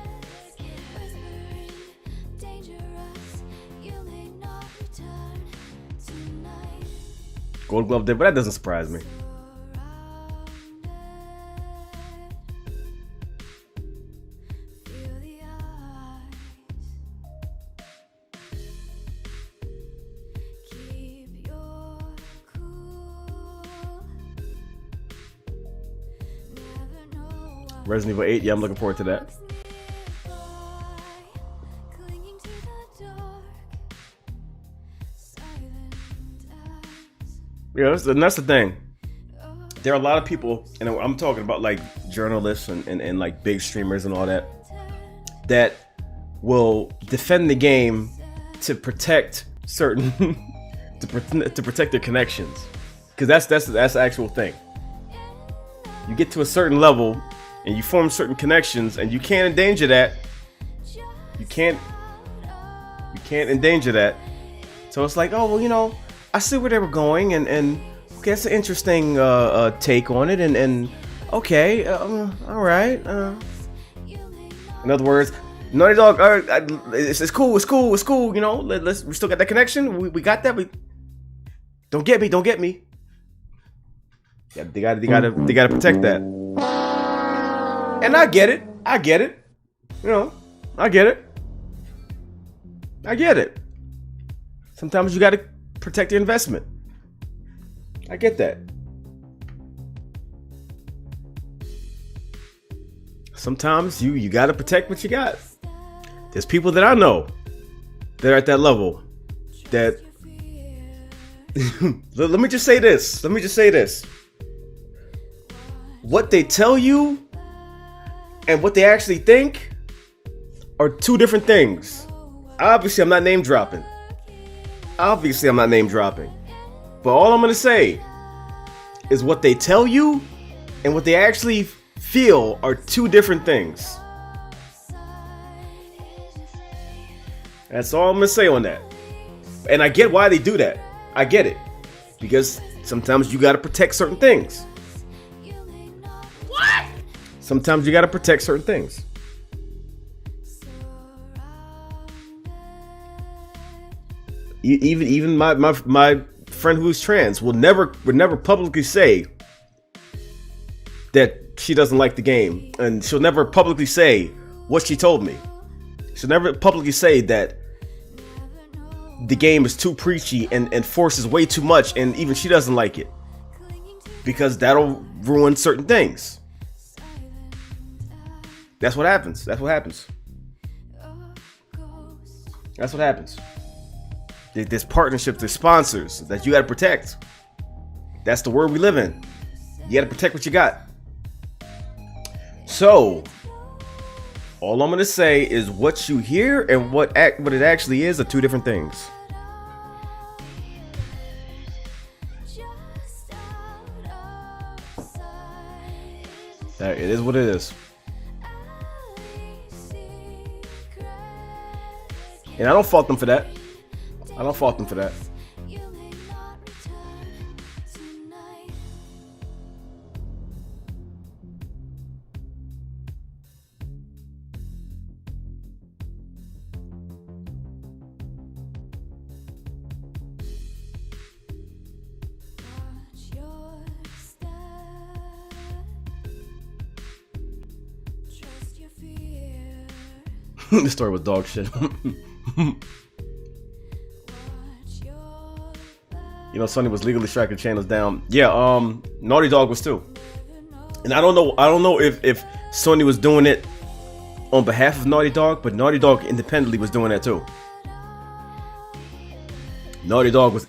Gold Glove did, but that doesn't surprise me. Resident Evil 8, yeah, I'm looking forward to that. Yeah, that's the thing. There are a lot of people, and I'm talking about like journalists and like big streamers and all that, that will defend the game to protect certain to protect their connections, because that's the actual thing. You get to a certain level and you form certain connections, and you can't endanger that. You can't endanger that. So it's like, oh well, you know, I see where they were going, and okay, that's an interesting take on it, and okay, all right. In other words, Naughty Dog, it's cool, you know. We still got that connection. We got that. We don't get me. Yeah, they gotta protect that. And I get it. You know, I get it. Sometimes you gotta protect your investment. I get that. Sometimes you gotta protect what you got. There's people that I know that are at that level that let me just say this. What they tell you and what they actually think are two different things. Obviously, I'm not name dropping. But all I'm gonna say is what they tell you and what they actually feel are two different things. That's all I'm gonna say on that. And I get why they do that. I get it. Because sometimes you gotta protect certain things. What? Sometimes you gotta protect certain things. Even my friend who's trans would never publicly say that she doesn't like the game, and she'll never publicly say what she told me. She'll never publicly say that the game is too preachy and forces way too much, and even she doesn't like it because that'll ruin certain things. That's what happens. There's partnerships, there's sponsors that you gotta protect. That's the world we live in. You gotta protect what you got. So, all I'm gonna say is what you hear and what it actually is are two different things. It is what it is. And I don't fault them for that. This story was dog shit. You know, Sony was legally striking channels down. Yeah, Naughty Dog was too. And I don't know if Sony was doing it on behalf of Naughty Dog, but Naughty Dog independently was doing that too. Naughty Dog was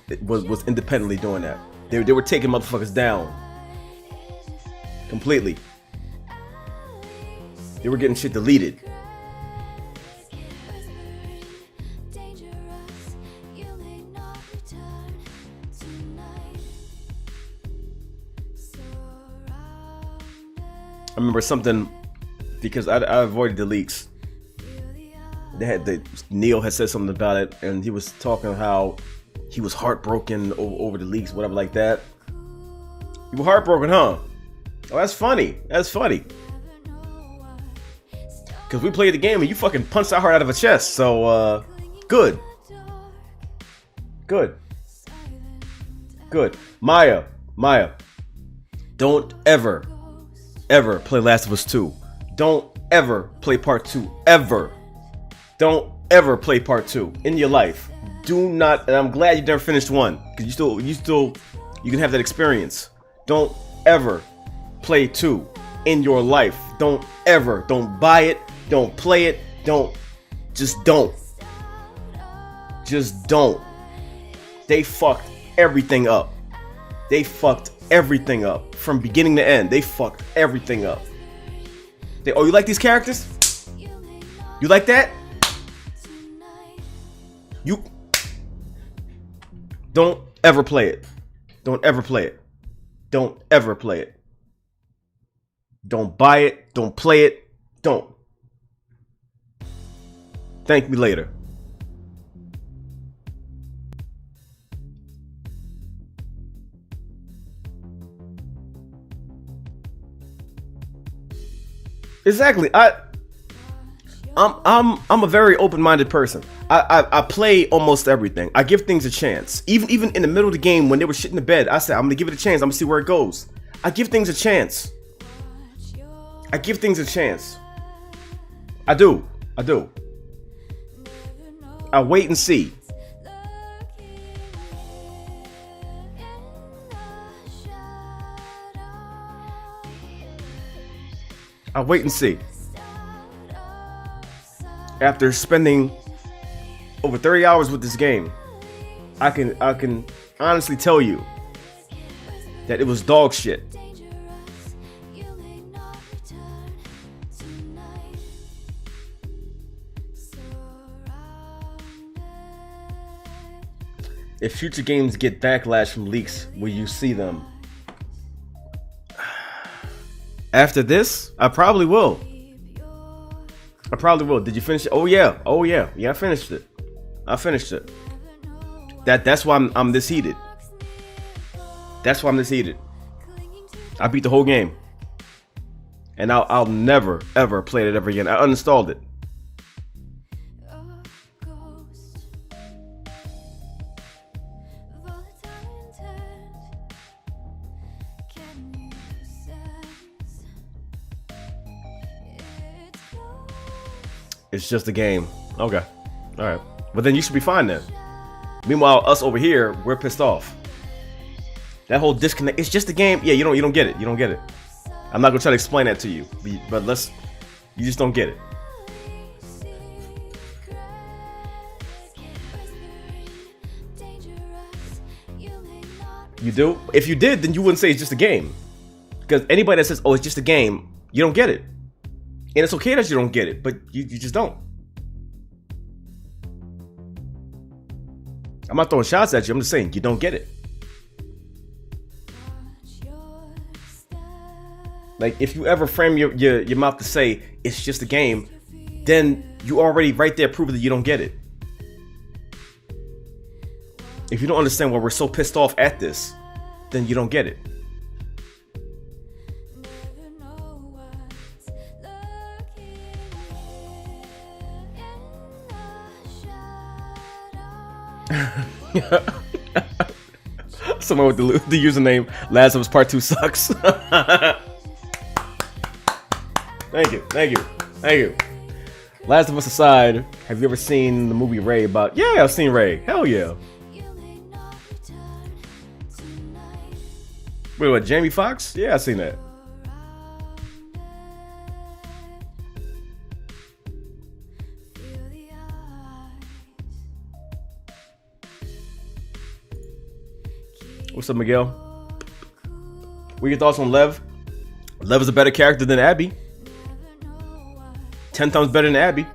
independently doing that. They were taking motherfuckers down completely. They were getting shit deleted. I remember something because I avoided the leaks. Neil had said something about it, and he was talking how he was heartbroken over the leaks, whatever like that. You were heartbroken, huh? Oh, that's funny. Because we played the game and you fucking punched our heart out of a chest. So, good. Maya, don't ever play Last of Us 2. Don't ever play Part 2. Ever. Don't ever play Part 2 in your life. Do not, and I'm glad you never finished 1, because you can have that experience. Don't ever play 2 in your life. Don't buy it, don't play it, just don't. They fucked everything up. From beginning to end. They fucked everything up. Oh, you like these characters? You like that? You don't ever play it. Don't buy it. Don't play it. Don't. Thank me later. Exactly. I'm a very open-minded person. I play almost everything. I give things a chance. Even in the middle of the game when they were shit in the bed, I said I'm gonna give it a chance. I'm gonna see where it goes. I give things a chance. I do. I wait and see. I'll wait and see. After spending over 30 hours with this game, I can honestly tell you that it was dog shit. If future games get backlash from leaks, will you see them? After this, I probably will. I probably will. Did you finish it? Oh yeah. Oh yeah. Yeah, I finished it. I finished it. That's why I'm this heated. That's why I'm this heated. I beat the whole game. And I'll never ever play it ever again. I uninstalled it. It's just a game. Okay. All right. But then you should be fine then. Meanwhile, us over here, we're pissed off. That whole disconnect. It's just a game. Yeah, you don't get it. You don't get it. I'm not gonna try to explain that to you, but you just don't get it. You do? If you did, then you wouldn't say it's just a game. Because anybody that says, "Oh, it's just a game," you don't get it. And it's okay that you don't get it, but you just don't. I'm not throwing shots at you. I'm just saying you don't get it. Like, if you ever frame your mouth to say it's just a game, then you already right there prove that you don't get it. If you don't understand why we're so pissed off at this, then you don't get it. Someone with the username Last of Us Part 2 sucks. Thank you. Last of Us aside, have you ever seen the movie Ray about? Yeah, I've seen Ray. Hell yeah. Wait, what? Jamie Foxx? Yeah, I've seen that. What's up, Miguel? What are your thoughts on Lev? Lev is a better character than Abby. 10 times better than Abby.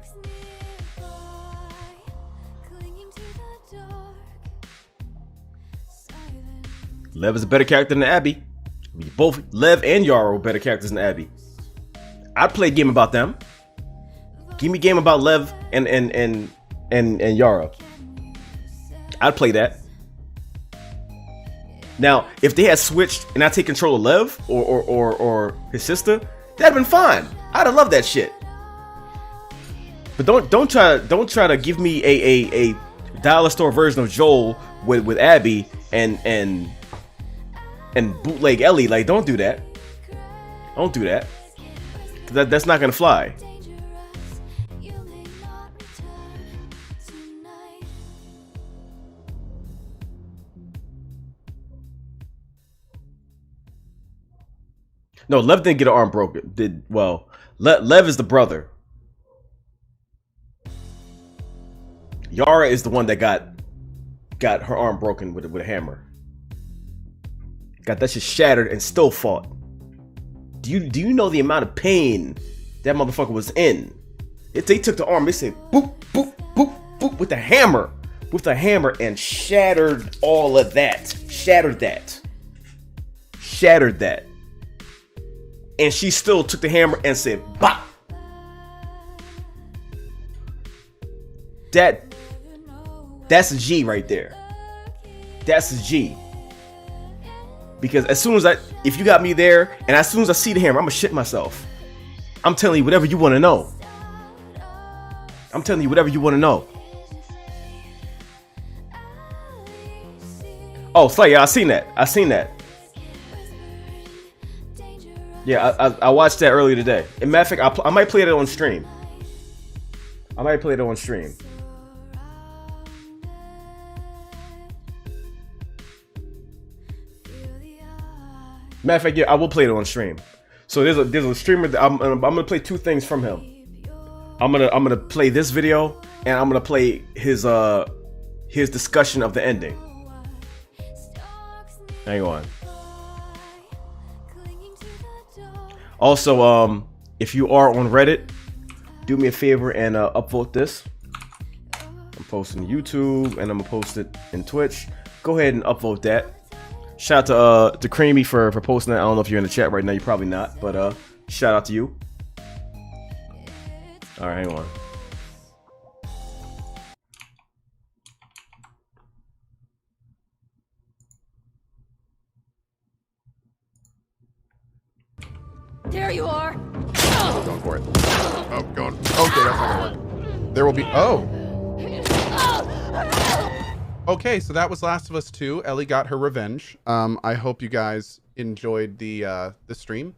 Lev is a better character than Abby. Both Lev and Yara are better characters than Abby. I'd play a game about them. Give me a game about Lev and Yara. I'd play that. Now, if they had switched and I take control of Lev or his sister, that'd have been fine. I'd have loved that shit. But don't try to give me a dollar store version of Joel with Abby and bootleg Ellie. Like, don't do that. Don't do that. That's not gonna fly. No, Lev didn't get an arm broken. Lev is the brother. Yara is the one that got her arm broken with a hammer. Got that shit shattered and still fought. Do you know the amount of pain that motherfucker was in? If they took the arm, they said boop, boop, boop, boop with the hammer. With the hammer and shattered all of that. Shattered that. And she still took the hammer and said, "Bop." That's a G right there. That's a G. Because as soon as if you got me there, and as soon as I see the hammer, I'm gonna shit myself. I'm telling you whatever you want to know. I'm telling you whatever you want to know. Oh, sorry, yeah, I seen that. Yeah, I watched that earlier today. In matter of fact, I might play it on stream. Matter of fact, yeah, I will play it on stream. So there's a streamer that I'm gonna play two things from him. I'm gonna play this video, and I'm gonna play his discussion of the ending. Hang on. Also, if you are on Reddit, do me a favor and upvote this. I'm posting to YouTube, and I'm gonna post it in Twitch. Go ahead and upvote that. Shout out to Creamy for posting that. I don't know if you're in the chat right now. You're probably not, but shout out to you. All right, hang on. There you are. Going for it. Oh, going. Okay, that's not gonna work. There will be. Oh. Okay, so that was Last of Us 2. Ellie got her revenge. I hope you guys enjoyed the stream.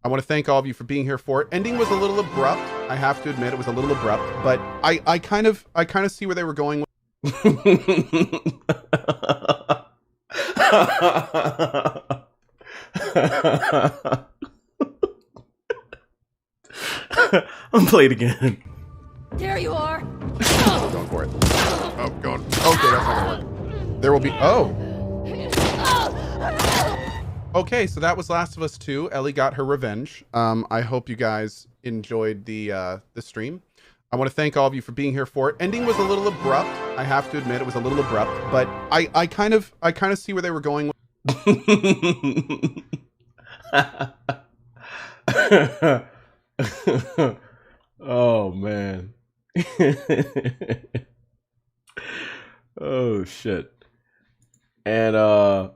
I want to thank all of you for being here for it. Ending was a little abrupt. I have to admit it was a little abrupt, but I kind of see where they were going with. I'm playing again. There you are. Going for it. Oh, going. Okay, that's not gonna work. There will be. Oh. Okay, so that was Last of Us 2. Ellie got her revenge. I hope you guys enjoyed the stream. I want to thank all of you for being here for it. Ending was a little abrupt. I have to admit it was a little abrupt, but I kind of see where they were going with. Oh man. Oh shit. And I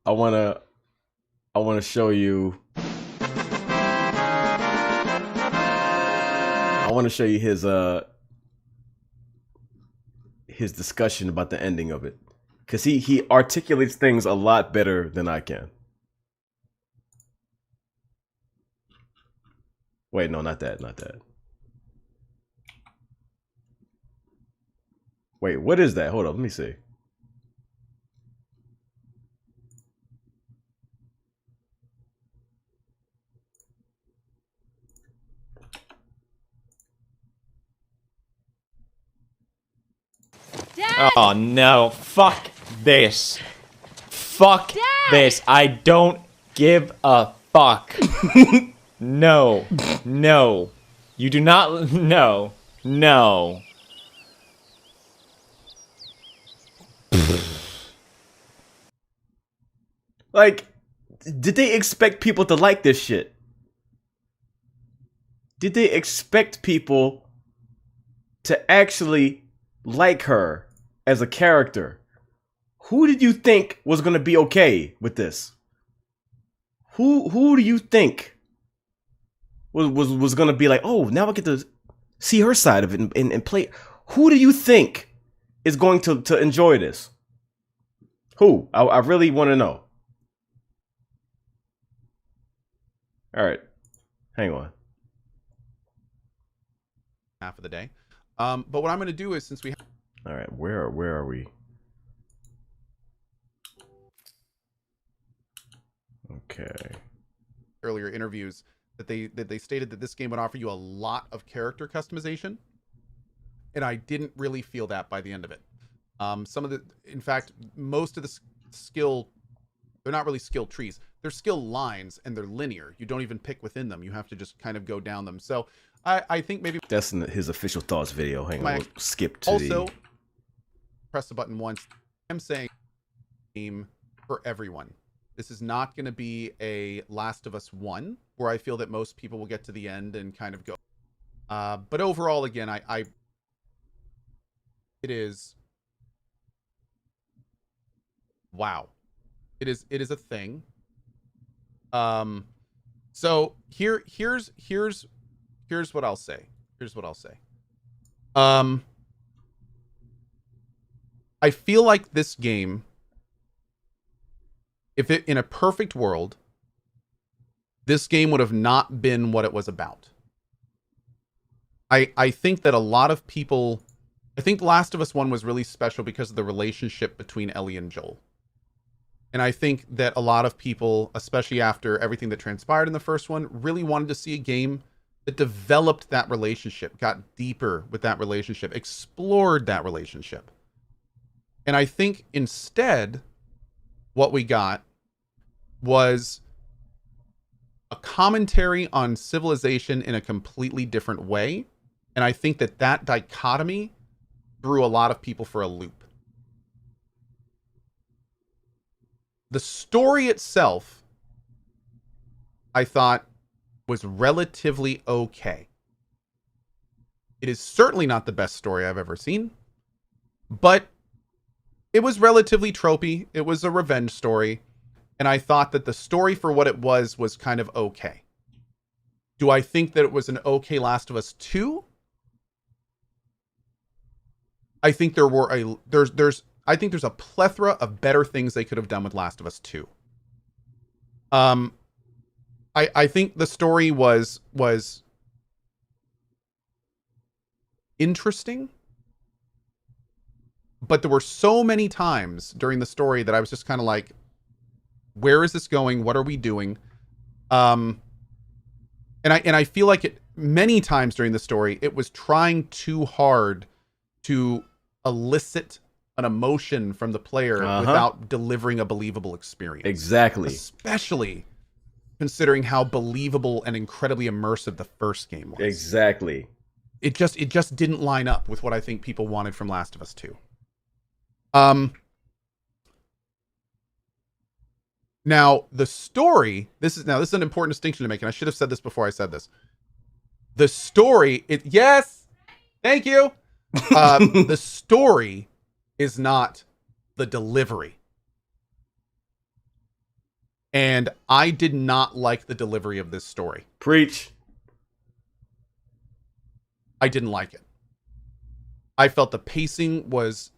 wanna show you his discussion about the ending of it, because he articulates things a lot better than I can. Wait, no, not that. Wait, what is that? Hold up, let me see. Dad! Oh no, fuck this. Fuck this. I don't give a fuck. No. No. You do not. No. No. Like, did they expect people to like this shit? Did they expect people to actually like her as a character? Who did you think was gonna be okay with this? Who do you think was gonna be like, oh, now I get to see her side of it and play? Who do you think is going to enjoy this? Who? I really want to know. All right, hang on. Half of the day. But what I'm going to do is, since we have... All right, where are we? Okay. Earlier interviews that they stated that this game would offer you a lot of character customization, and I didn't really feel that by the end of it. In fact, most of the skill, they're not really skill trees. They're skill lines, and they're linear. You don't even pick within them. You have to just kind of go down them. So I think maybe that's in his official thoughts video. Hang on, we'll skip to also press the button once. I'm saying game for everyone. This is not going to be a Last of Us 1, where I feel that most people will get to the end and kind of go. But overall, again, it is. Wow. It is a thing. So here's what I'll say. I feel like this game, if it in a perfect world, this game would have not been what it was about. I think that a lot of people, I think Last of Us 1 was really special because of the relationship between Ellie and Joel. And I think that a lot of people, especially after everything that transpired in the first one, really wanted to see a game that developed that relationship, got deeper with that relationship, explored that relationship. And I think instead, what we got was a commentary on civilization in a completely different way. And I think that that dichotomy threw a lot of people for a loop. The story itself, I thought, was relatively okay. It is certainly not the best story I've ever seen, but it was relatively tropey. It was a revenge story, and I thought that the story for what it was kind of okay. Do I think that it was an okay Last of Us 2? I think I think there's a plethora of better things they could have done with Last of Us 2. I think the story was interesting, but there were so many times during the story that I was just kind of like, where is this going? What are we doing? And I feel like it many times during the story, it was trying too hard to elicit an emotion from the player without delivering a believable experience. Exactly. Especially considering how believable and incredibly immersive the first game was. Exactly. It just didn't line up with what I think people wanted from Last of Us 2. Now the story, this is an important distinction to make, and I should have said this before I said this. The story, yes, thank you. The story is not the delivery. And I did not like the delivery of this story. Preach. I didn't like it. I felt the pacing was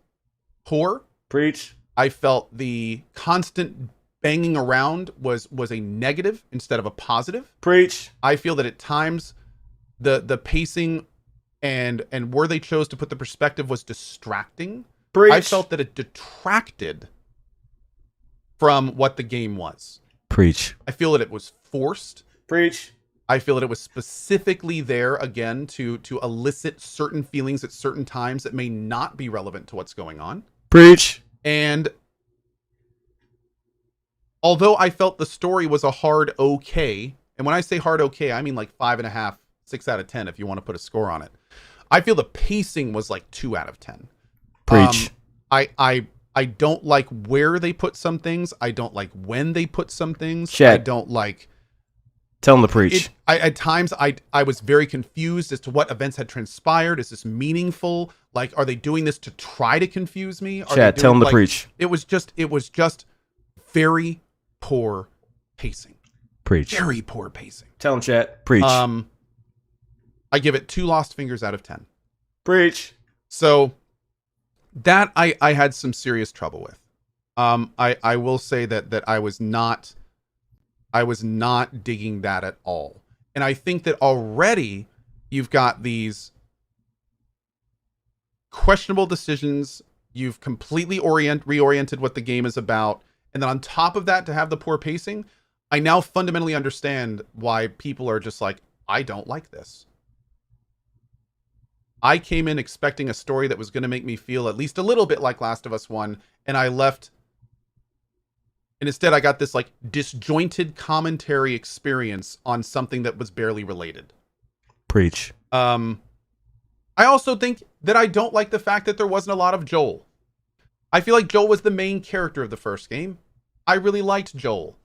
poor. Preach. I felt the constant banging around was a negative instead of a positive. Preach. I feel that at times the pacing and where they chose to put the perspective was distracting. Preach. I felt that it detracted from what the game was. Preach. I feel that it was forced. Preach. I feel that it was specifically there again to elicit certain feelings at certain times that may not be relevant to what's going on. Preach. And although I felt the story was a hard okay, and when I say hard okay, I mean like 5.5, 6 out of 10 if you want to put a score on it. I feel the pacing was like 2 out of 10. Preach. I don't like where they put some things. I don't like when they put some things. Chat. I don't like... Tell them to preach. At times, I was very confused as to what events had transpired. Is this meaningful? Like, are they doing this to try to confuse me? Chat, tell them to preach. It was just very poor pacing. Preach. Very poor pacing. Tell them, chat. Preach. I give it 2 lost fingers out of 10. Preach. So that I had some serious trouble with. I will say that I was not digging that at all. And I think that already you've got these questionable decisions. You've completely reoriented what the game is about. And then on top of that, to have the poor pacing, I now fundamentally understand why people are just like, I don't like this. I came in expecting a story that was going to make me feel at least a little bit like Last of Us 1, and I left, and instead I got this like disjointed commentary experience on something that was barely related. Preach. I also think that I don't like the fact that there wasn't a lot of Joel. I feel like Joel was the main character of the first game. I really liked Joel.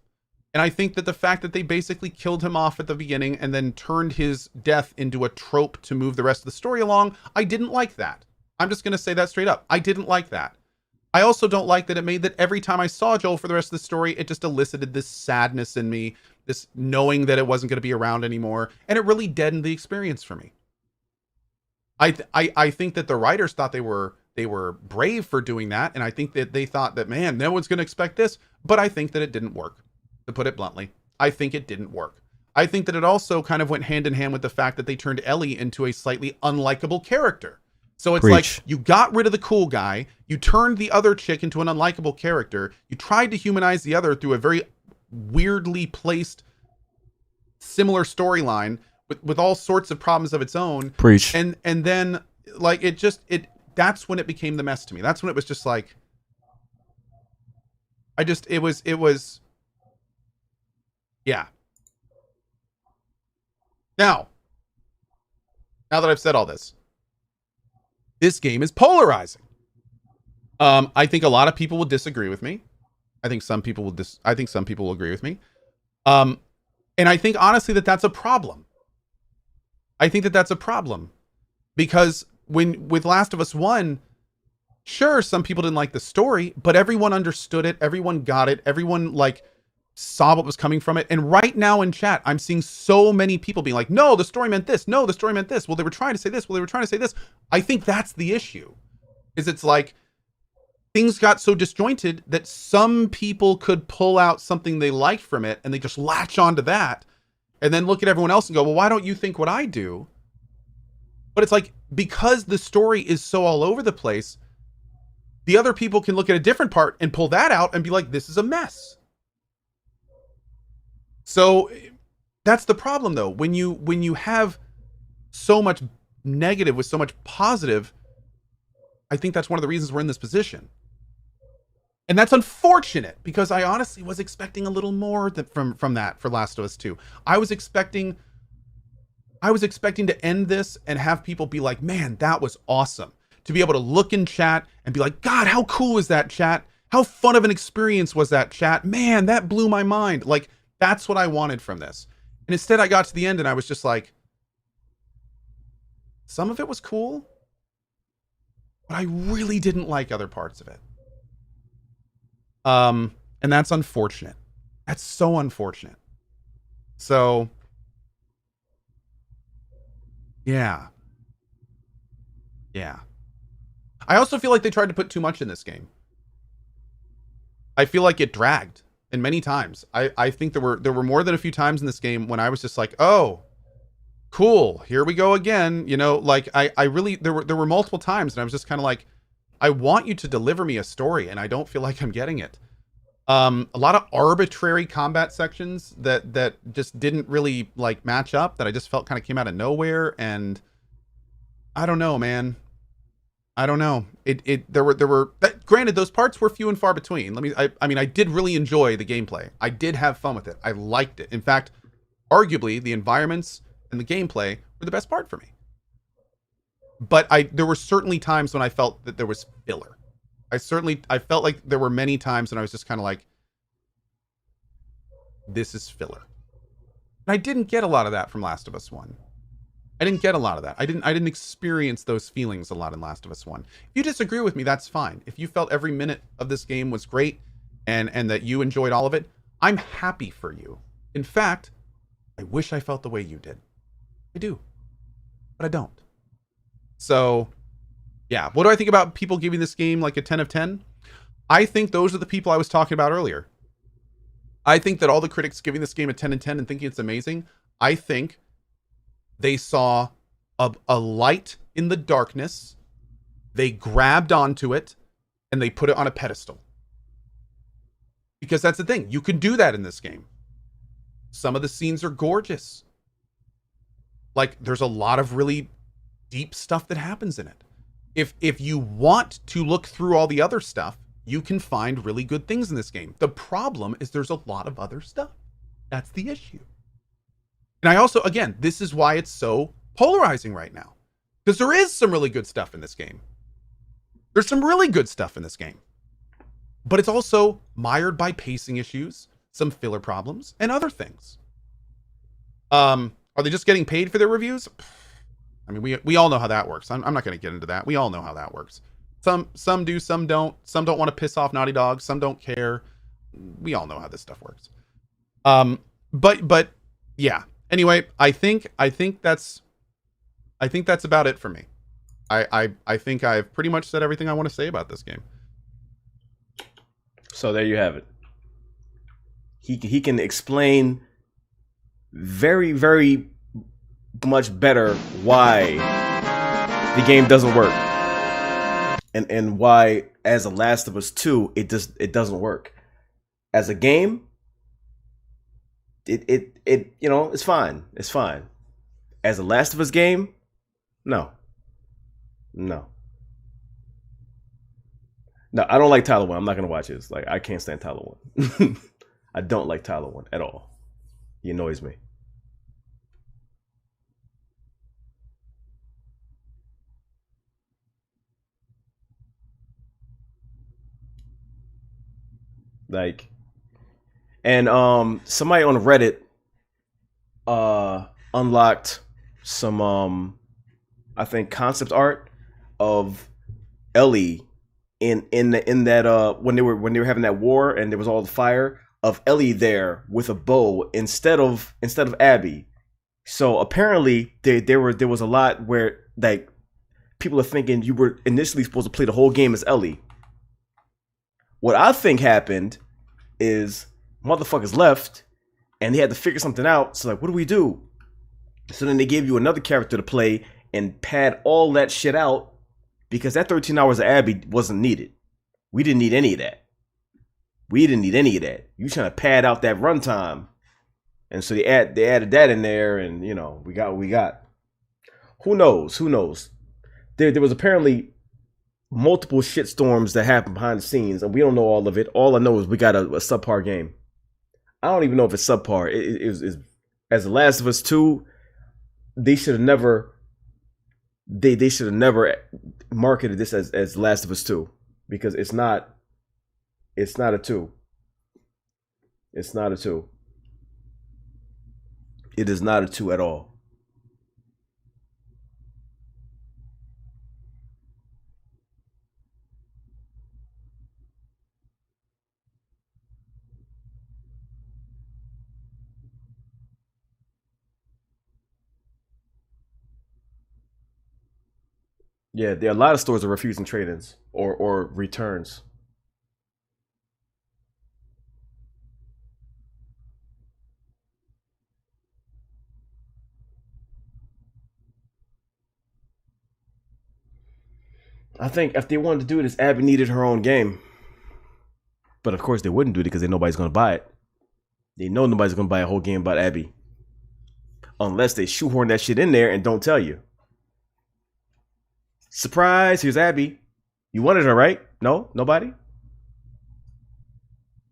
And I think that the fact that they basically killed him off at the beginning and then turned his death into a trope to move the rest of the story along, I didn't like that. I'm just going to say that straight up. I didn't like that. I also don't like that it made that every time I saw Joel for the rest of the story, it just elicited this sadness in me, this knowing that it wasn't going to be around anymore, and it really deadened the experience for me. I think that the writers thought they were brave for doing that, and I think that they thought that, man, no one's going to expect this, but I think that it didn't work. To put it bluntly, I think it didn't work. I think that it also kind of went hand in hand with the fact that they turned Ellie into a slightly unlikable character. So it's Preach. like you got rid of the cool guy, you turned the other chick into an unlikable character, you tried to humanize the other through a very weirdly placed similar storyline with all sorts of problems of its own. Preach. And then like that's when it became the mess to me. That's when it was just like it was yeah. Now that I've said all this game is polarizing. I think a lot of people will disagree with me. I think some people will agree with me. And I think honestly that's a problem. I think that's a problem because with Last of Us 1, sure, some people didn't like the story, but everyone understood it. Everyone got it. Everyone like saw what was coming from it. And right now in chat, I'm seeing so many people being like, no, the story meant this. No, the story meant this. Well, they were trying to say this. Well, they were trying to say this. I think that's the issue. Is it's like things got so disjointed that some people could pull out something they liked from it and they just latch onto that and then look at everyone else and go, well, why don't you think what I do? But it's like, because the story is so all over the place, the other people can look at a different part and pull that out and be like, this is a mess. So that's the problem though. When you have so much negative with so much positive, I think that's one of the reasons we're in this position. And that's unfortunate because I honestly was expecting a little more from that for Last of Us 2. I was expecting to end this and have people be like, man, that was awesome. To be able to look in chat and be like, God, how cool was that chat? How fun of an experience was that chat? Man, that blew my mind. Like, that's what I wanted from this. And instead I got to the end and I was just like, some of it was cool, but I really didn't like other parts of it. And that's unfortunate. That's so unfortunate. So, yeah. Yeah. I also feel like they tried to put too much in this game. I feel like it dragged. And many times. I think there were more than a few times in this game when I was just like, oh, cool, here we go again. You know, like I really there were multiple times and I was just kind of like, I want you to deliver me a story and I don't feel like I'm getting it. A lot of arbitrary combat sections that just didn't really like match up, that I just felt kind of came out of nowhere, and I don't know, man. I don't know. There were granted, those parts were few and far between. I mean, I did really enjoy the gameplay. I did have fun with it. I liked it. In fact, arguably the environments and the gameplay were the best part for me. But there were certainly times when I felt that there was filler. I felt like there were many times when I was just kind of like, this is filler. And I didn't get a lot of that from Last of Us 1. I didn't get a lot of that. I didn't experience those feelings a lot in Last of Us 1. If you disagree with me, that's fine. If you felt every minute of this game was great and that you enjoyed all of it, I'm happy for you. In fact, I wish I felt the way you did. I do. But I don't. So, yeah. What do I think about people giving this game like a 10 of 10? I think those are the people I was talking about earlier. I think that all the critics giving this game a 10 and 10 and thinking it's amazing, I think they saw a light in the darkness, they grabbed onto it, and they put it on a pedestal. Because that's the thing. You can do that in this game. Some of the scenes are gorgeous. Like, there's a lot of really deep stuff that happens in it. If you want to look through all the other stuff, you can find really good things in this game. The problem is there's a lot of other stuff. That's the issue. And I also, again, this is why it's so polarizing right now. Because there is some really good stuff in this game. There's some really good stuff in this game. But it's also mired by pacing issues, some filler problems, and other things. Are they just getting paid for their reviews? I mean, we all know how that works. I'm not going to get into that. We all know how that works. Some do, some don't. Some don't want to piss off Naughty Dog. Some don't care. We all know how this stuff works. But yeah. Anyway, I think that's about it for me. I think I've pretty much said everything I want to say about this game. So there you have it. He can explain very, very much better why the game doesn't work, and why as a Last of Us 2 it doesn't work as a game. It you know, it's fine. It's fine. As a Last of Us game, no. No, I don't like Tyler 1. I'm not gonna watch this. Like, I can't stand Tyler 1. I don't like Tyler 1 at all. He annoys me. Like, and somebody on Reddit unlocked some I think concept art of Ellie in that when they were having that war and there was all the fire, of Ellie there with a bow instead of Abby. So apparently there was a lot where like people are thinking you were initially supposed to play the whole game as Ellie. What I think happened is motherfuckers left and they had to figure something out. So like, what do we do? So then they gave you another character to play and pad all that shit out, because that 13 hours of Abby wasn't needed. We didn't need any of that. You trying to pad out that runtime. And so they added that in there, and you know, we got what we got. Who knows? There was apparently multiple shitstorms that happened behind the scenes, and we don't know all of it. All I know is we got a subpar game. I don't even know if it's subpar. It is as The Last of Us 2, they should have never marketed this as Last of Us 2, because it's not a 2. It's not a 2. It is not a 2 at all. Yeah, there are a lot of stores that are refusing trade-ins or returns. I think if they wanted to do it, Abby needed her own game. But of course they wouldn't do it because they know nobody's going to buy it. They know nobody's going to buy a whole game about Abby. Unless they shoehorn that shit in there and don't tell you. Surprise, here's Abby. You wanted her, right? No? Nobody?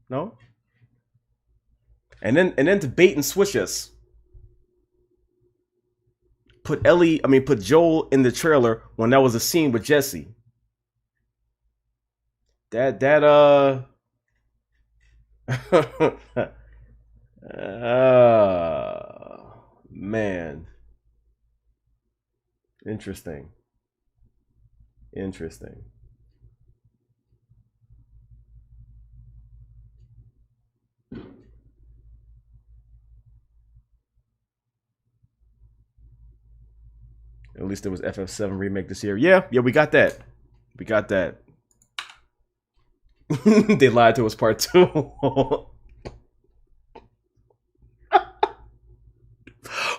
No? And then to bait and switch us. Put Joel in the trailer when that was a scene with Jesse. Man. Interesting. At least there was FF7 remake this year. Yeah, we got that. They lied to us part 2.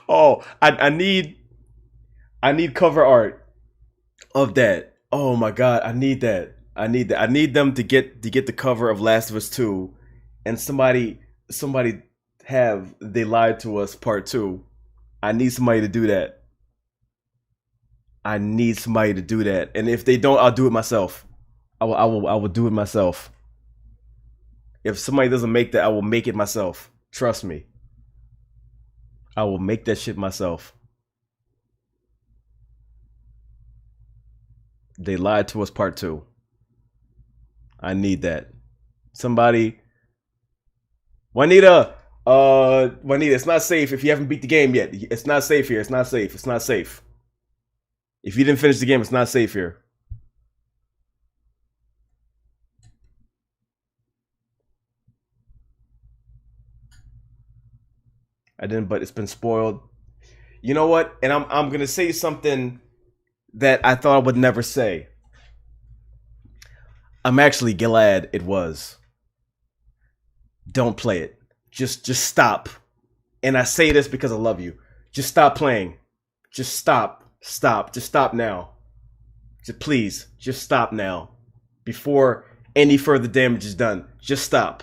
Oh, I need cover art of that. Oh my god, I need that. I need them to get the cover of Last of Us 2, and somebody have They Lied to Us part 2. I need somebody to do that. And if they don't, I'll do it myself. I will do it myself. If somebody doesn't make that, I will make it myself. Trust me. I will make that shit myself. They Lied to Us part 2. I need that. Somebody. Juanita, it's not safe if you haven't beat the game yet. It's not safe here. It's not safe. If you didn't finish the game, it's not safe here. I didn't, but it's been spoiled. You know what? And I'm gonna say something that I thought I would never say. I'm actually glad it was. Don't play it. Just stop. And I say this because I love you. Just stop playing. Just stop. Just stop now. Please, just stop now. Before any further damage is done. Just stop.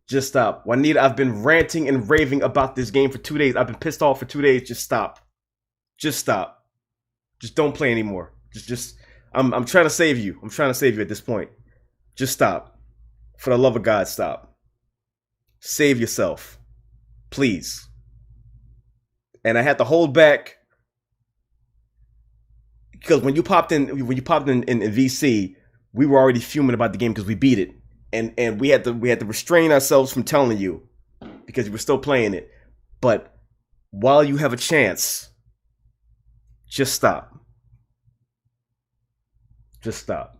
Just stop. Juanita, I've been ranting and raving about this game for 2 days. I've been pissed off for 2 days. Just stop. Just stop. Just don't play anymore. I'm trying to save you. I'm trying to save you at this point. Just stop. For the love of God, stop. Save yourself. Please. And I had to hold back because when you popped in VC, we were already fuming about the game because we beat it. And we had to restrain ourselves from telling you because you were still playing it. But while you have a chance, just stop. Just stop.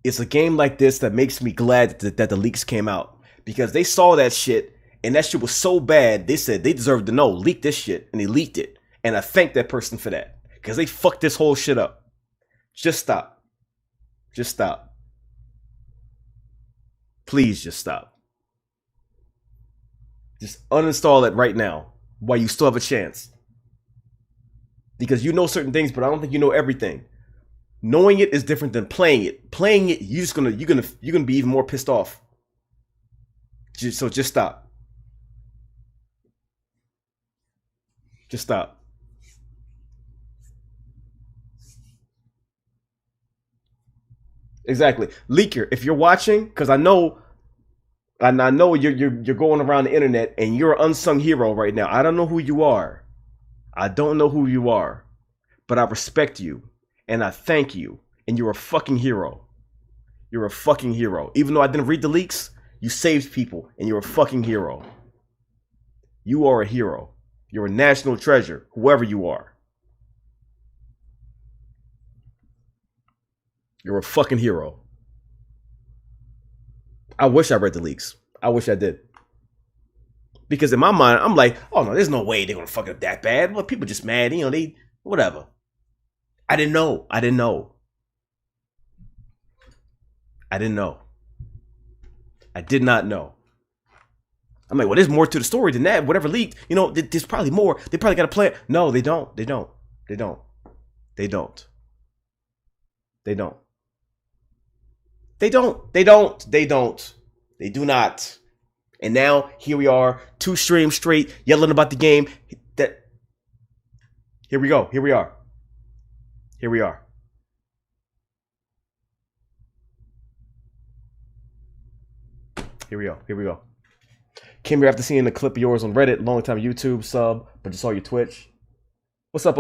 It's a game like this that makes me glad that the leaks came out because they saw that shit and that shit was so bad. They said they deserved to know. Leak this shit, and they leaked it. And I thank that person for that because they fucked this whole shit up. Just stop. Just stop. Please just stop. Just uninstall it right now while you still have a chance. Because you know certain things, but I don't think you know everything. Knowing it is different than playing it. Playing it, you're gonna be even more pissed off. So just stop. Just stop. Exactly. Leaker, if you're watching, because I know you're going around the internet and you're an unsung hero right now. I don't know who you are. I don't know who you are. But I respect you. And I thank you. And you're a fucking hero. You're a fucking hero. Even though I didn't read the leaks, you saved people. And you're a fucking hero. You are a hero. You're a national treasure. Whoever you are. You're a fucking hero. I wish I read the leaks. I wish I did. Because in my mind, I'm like, oh no, there's no way they're gonna fuck it up that bad. Well, people just mad, they whatever. I didn't know. I didn't know. I didn't know. I did not know. I'm like, well, there's more to the story than that. Whatever leaked, there's probably more. They probably got a plan. No, they don't. They don't. They don't. They don't. They don't. They don't. They don't. They don't. They do not. And now here we are, 2 streams straight, yelling about the game. Here we go. Here we are. Here we are. Here we go. Here we go. Came here after seeing the clip of yours on Reddit, long time YouTube sub, but just saw your Twitch. What's up,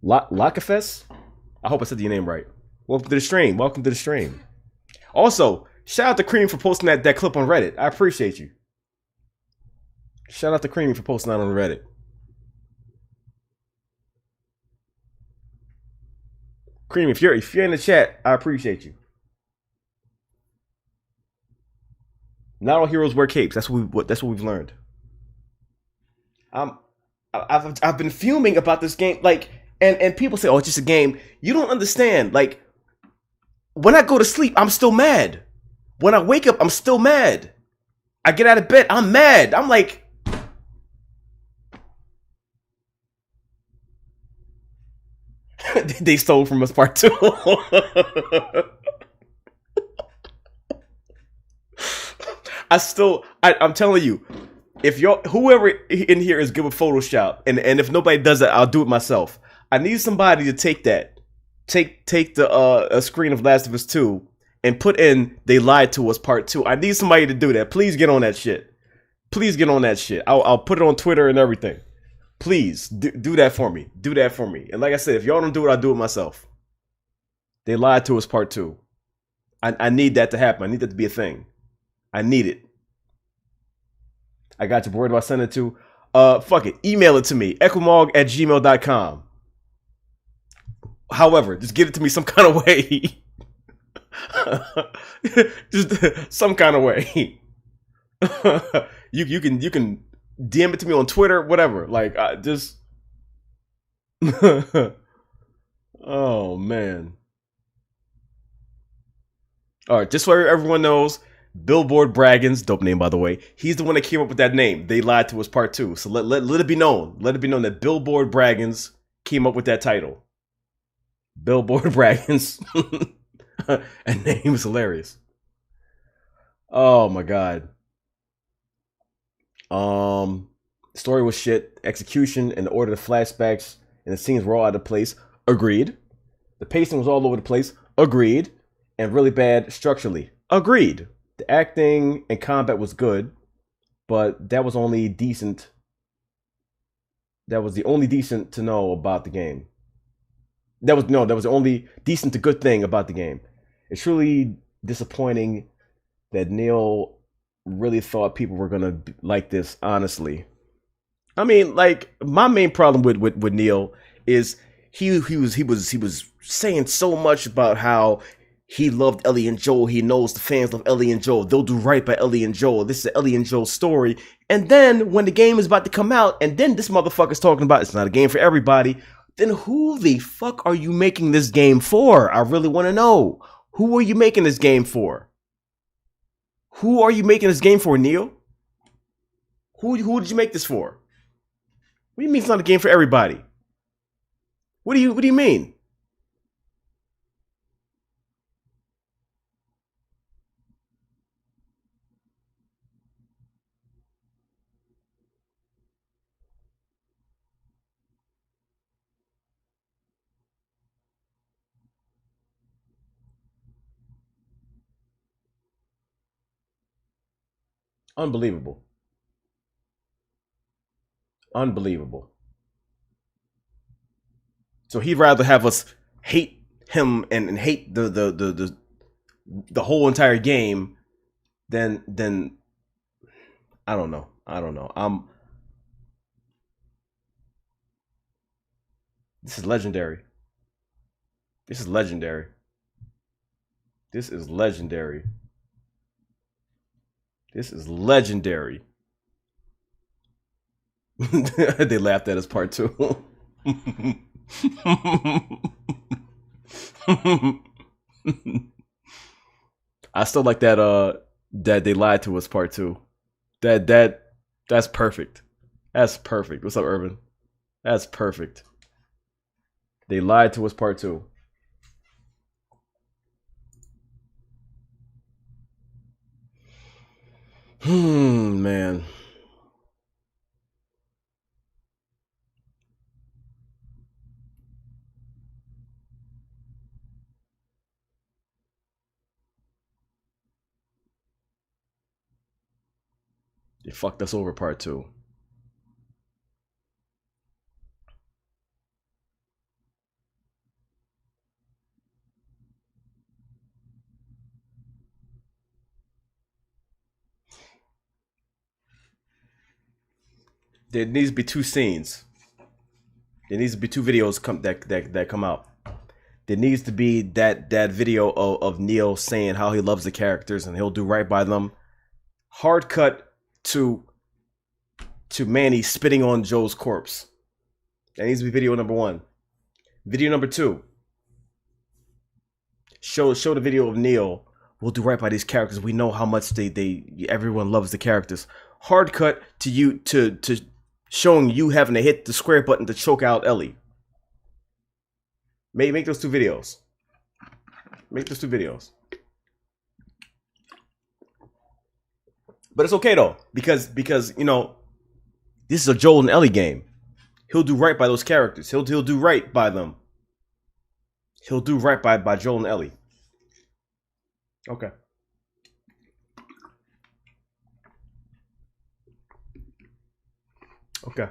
Lakafest? I hope I said your name right. Welcome to the stream. Welcome to the stream. Also, shout out to Cream for posting that clip on Reddit. I appreciate you. Shout out to Cream for posting that on Reddit. Cream, if you're in the chat, I appreciate you. Not all heroes wear capes. That's what we've learned. I've been fuming about this game, and people say, "Oh, it's just a game." You don't understand. When I go to sleep, I'm still mad. When I wake up, I'm still mad. I get out of bed, I'm mad. I'm like, they stole from us part 2. I'm telling you, if whoever in here is good with Photoshop, and if nobody does that, I'll do it myself. I need somebody to take the a screen of Last of Us 2 and put in "They Lied to Us" part 2. I need somebody to do that. Please get on that shit. Please get on that shit. I'll put it on Twitter and everything. Please do that for me. Do that for me. And like I said, if y'all don't do it, I'll do it myself. "They Lied to Us" part 2. I need that to happen. I need that to be a thing. I need it. I got you. Where do I send it to? Fuck it. Email it to me. ECOMOG@gmail.com. However, just get it to me some kind of way. Just some kind of way. you can DM it to me on Twitter, whatever. Just. Oh man. All right, just so everyone knows, Billboard Braggins, dope name by the way. He's the one that came up with that name. "They Lied to Us" part 2. So let it be known. Let it be known that Billboard Braggins came up with that title. Billboard Braggins. And name was hilarious. Oh my god. Story was shit. Execution and the order of the flashbacks and the scenes were all out of place. Agreed. The pacing was all over the place. Agreed. And really bad structurally. Agreed. The acting and combat was good, but that was only decent. That was the only decent to know about the game. That was the only decent to good thing about the game. It's truly disappointing that Neil really thought people were gonna like this, honestly. I mean, like, my main problem with Neil is he was saying so much about how he loved Ellie and Joel. He knows the fans love Ellie and Joel. They'll do right by Ellie and Joel. This is Ellie and Joel story. And then when the game is about to come out, and then this motherfucker's talking about it's not a game for everybody, then who the fuck are you making this game for? I really want to know. Who are you making this game for? Who are you making this game for, Neil? Who did you make this for? What do you mean it's not a game for everybody? What do you mean? Unbelievable. Unbelievable. So he'd rather have us hate him and hate the whole entire game than I don't know. This is legendary. This is legendary. This is legendary. This is legendary. They laughed at us part 2. I still like that that they lied to us part 2. That's perfect. That's perfect. What's up, Urban? That's perfect. They lied to us part 2. Man. They fucked us over part 2. There needs to be 2 scenes. There needs to be 2 videos that come out. There needs to be that video of Neil saying how he loves the characters and he'll do right by them. Hard cut to Manny spitting on Joe's corpse. That needs to be video number 1. Video number 2. Show the video of Neil. We'll do right by these characters. We know how much everyone loves the characters. Hard cut to you to showing you having to hit the square button to choke out Ellie. Make those 2 videos. Make those 2 videos. But it's okay though, because you know, this is a Joel and Ellie game. He'll do right by those characters. He'll do right by them. He'll do right by Joel and Ellie. Okay. Okay.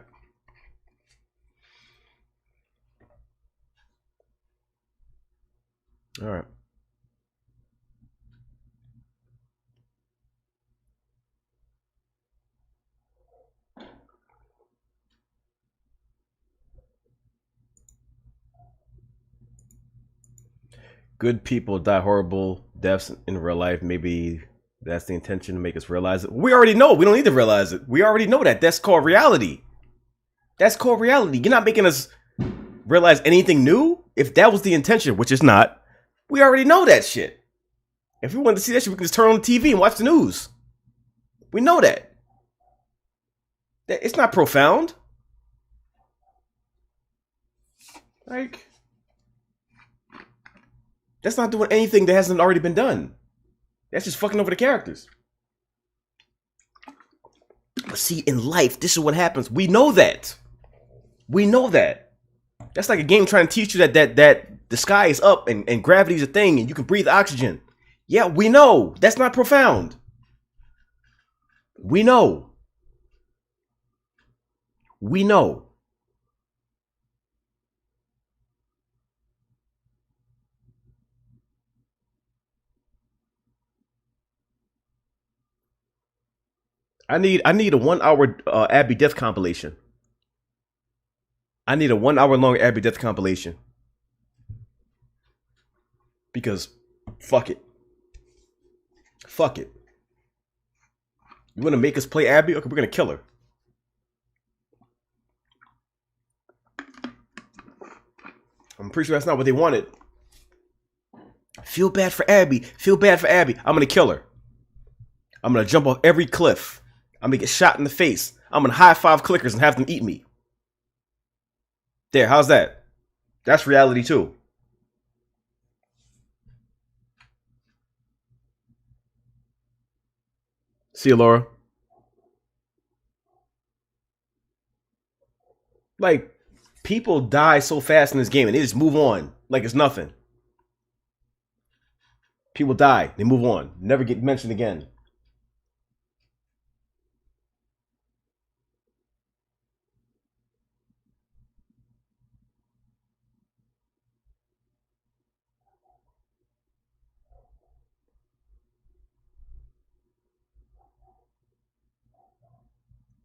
All right. Good people die horrible deaths in real life. Maybe that's the intention to make us realize it. We already know. We don't need to realize it. We already know that. That's called reality. That's called reality. You're not making us realize anything new. If that was the intention, which is not, we already know that shit. If we wanted to see that shit, we can just turn on the TV and watch the news. We know that. It's not profound. Like, that's not doing anything that hasn't already been done. That's just fucking over the characters. But see, in life, this is what happens. We know that. We know that. That's like a game trying to teach you that the sky is up and gravity is a thing and you can breathe oxygen. Yeah, we know. That's not profound. We know. We know. I need a 1 hour Abby Death compilation. I need a 1 hour long Abby Death compilation. Because fuck it. Fuck it. You wanna make us play Abby? Okay, we're gonna kill her. I'm pretty sure that's not what they wanted. Feel bad for Abby. Feel bad for Abby. I'm gonna kill her. I'm gonna jump off every cliff. I'm gonna get shot in the face. I'm gonna high five clickers and have them eat me. There, how's that? That's reality too. See you, Laura. Like, people die so fast in this game and they just move on like it's nothing. People die, they move on, never get mentioned again.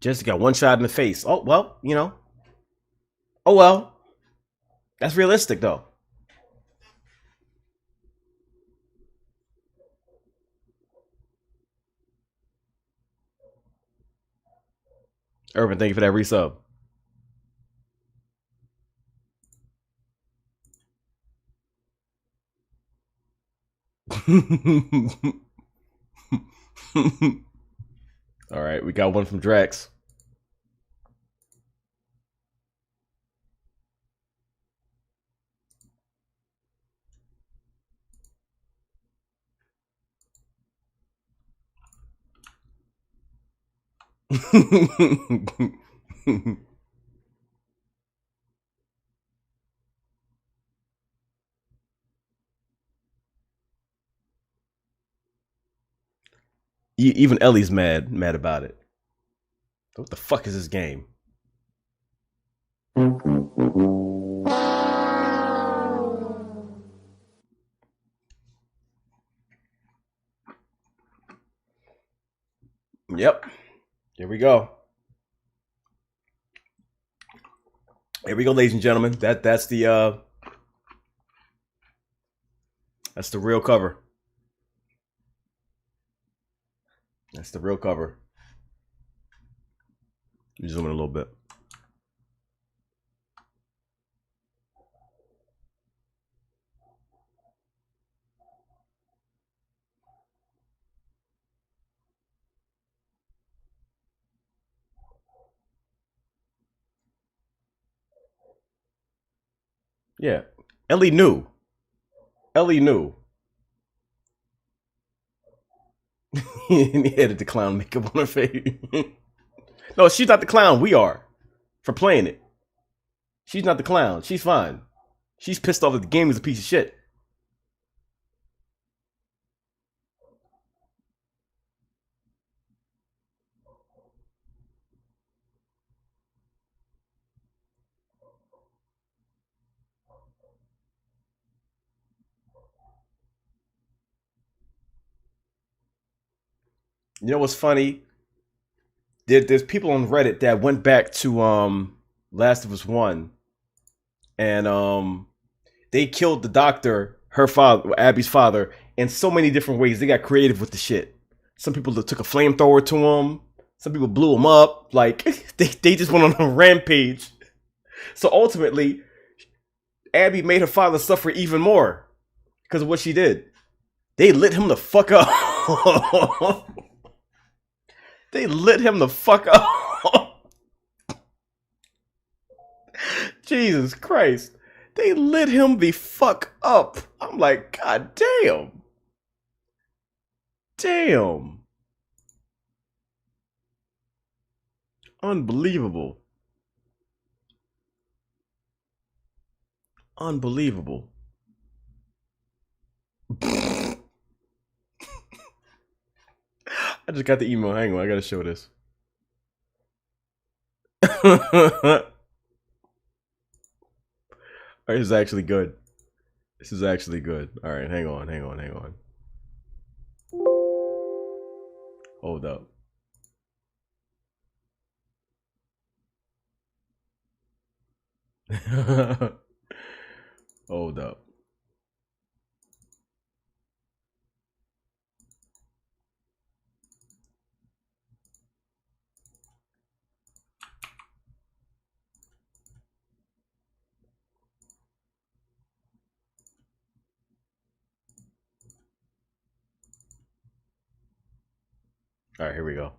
Just got one shot in the face. Oh, well, you know. Oh, well. That's realistic, though. Urban, thank you for that resub. All right, we got one from Drax. Even Ellie's mad about it. What the fuck is this game? Yep. Here we go. Here we go, ladies and gentlemen. That's the real cover. That's the real cover. Let me zoom in a little bit. Yeah. Ellie knew. Ellie knew. He added the clown makeup on her face. No, she's not the clown. We are. For playing it. She's not the clown. She's fine. She's pissed off that the game is a piece of shit. You know what's funny? There's people on Reddit that went back to Last of Us 1 and they killed the doctor, her father, Abby's father, in so many different ways. They got creative with the shit. Some people took a flamethrower to him. Some people blew him up. Like, they just went on a rampage. So ultimately, Abby made her father suffer even more because of what she did. They lit him the fuck up. They lit him the fuck up. Jesus Christ. They lit him the fuck up. I'm like, God damn. Damn. Unbelievable. Unbelievable. I just got the email. Hang on, I gotta show this. This is actually good. This is actually good. All right, hang on. Hold up. Hold up. All right, here we go.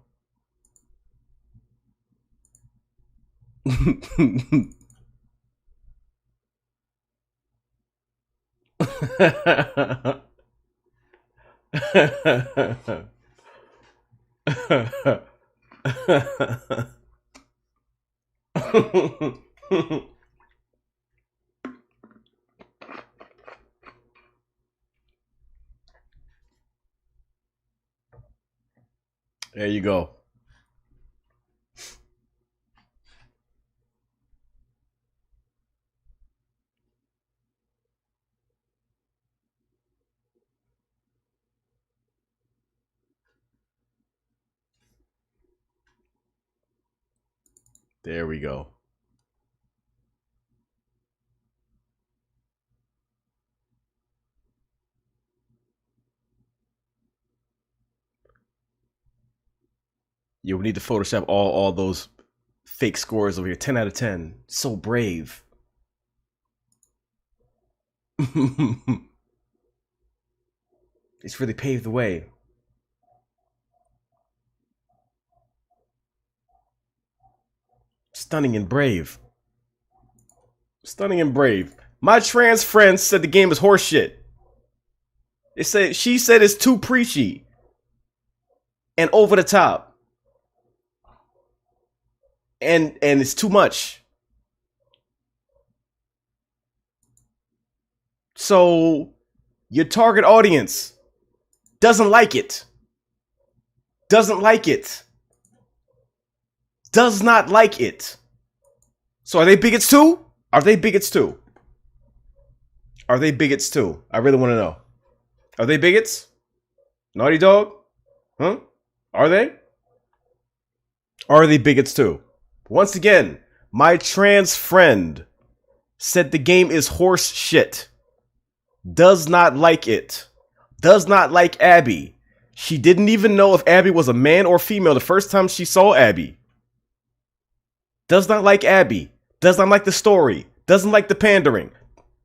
There you go. There we go. Yeah, we need to Photoshop all those fake scores over here. 10 out of 10. So brave. It's really paved the way. Stunning and brave. Stunning and brave. My trans friend said the game is horseshit. She said it's too preachy and over the top. And it's too much. So your target audience doesn't like it. Doesn't like it. Does not like it. So are they bigots too? Are they bigots too? Are they bigots too? I really want to know. Are they bigots? Naughty Dog? Huh? Are they? Are they bigots too? Once again, my trans friend said the game is horse shit. Does not like it. Does not like Abby. She didn't even know if Abby was a man or female the first time she saw Abby. Does not like Abby. Does not like the story. Doesn't like the pandering.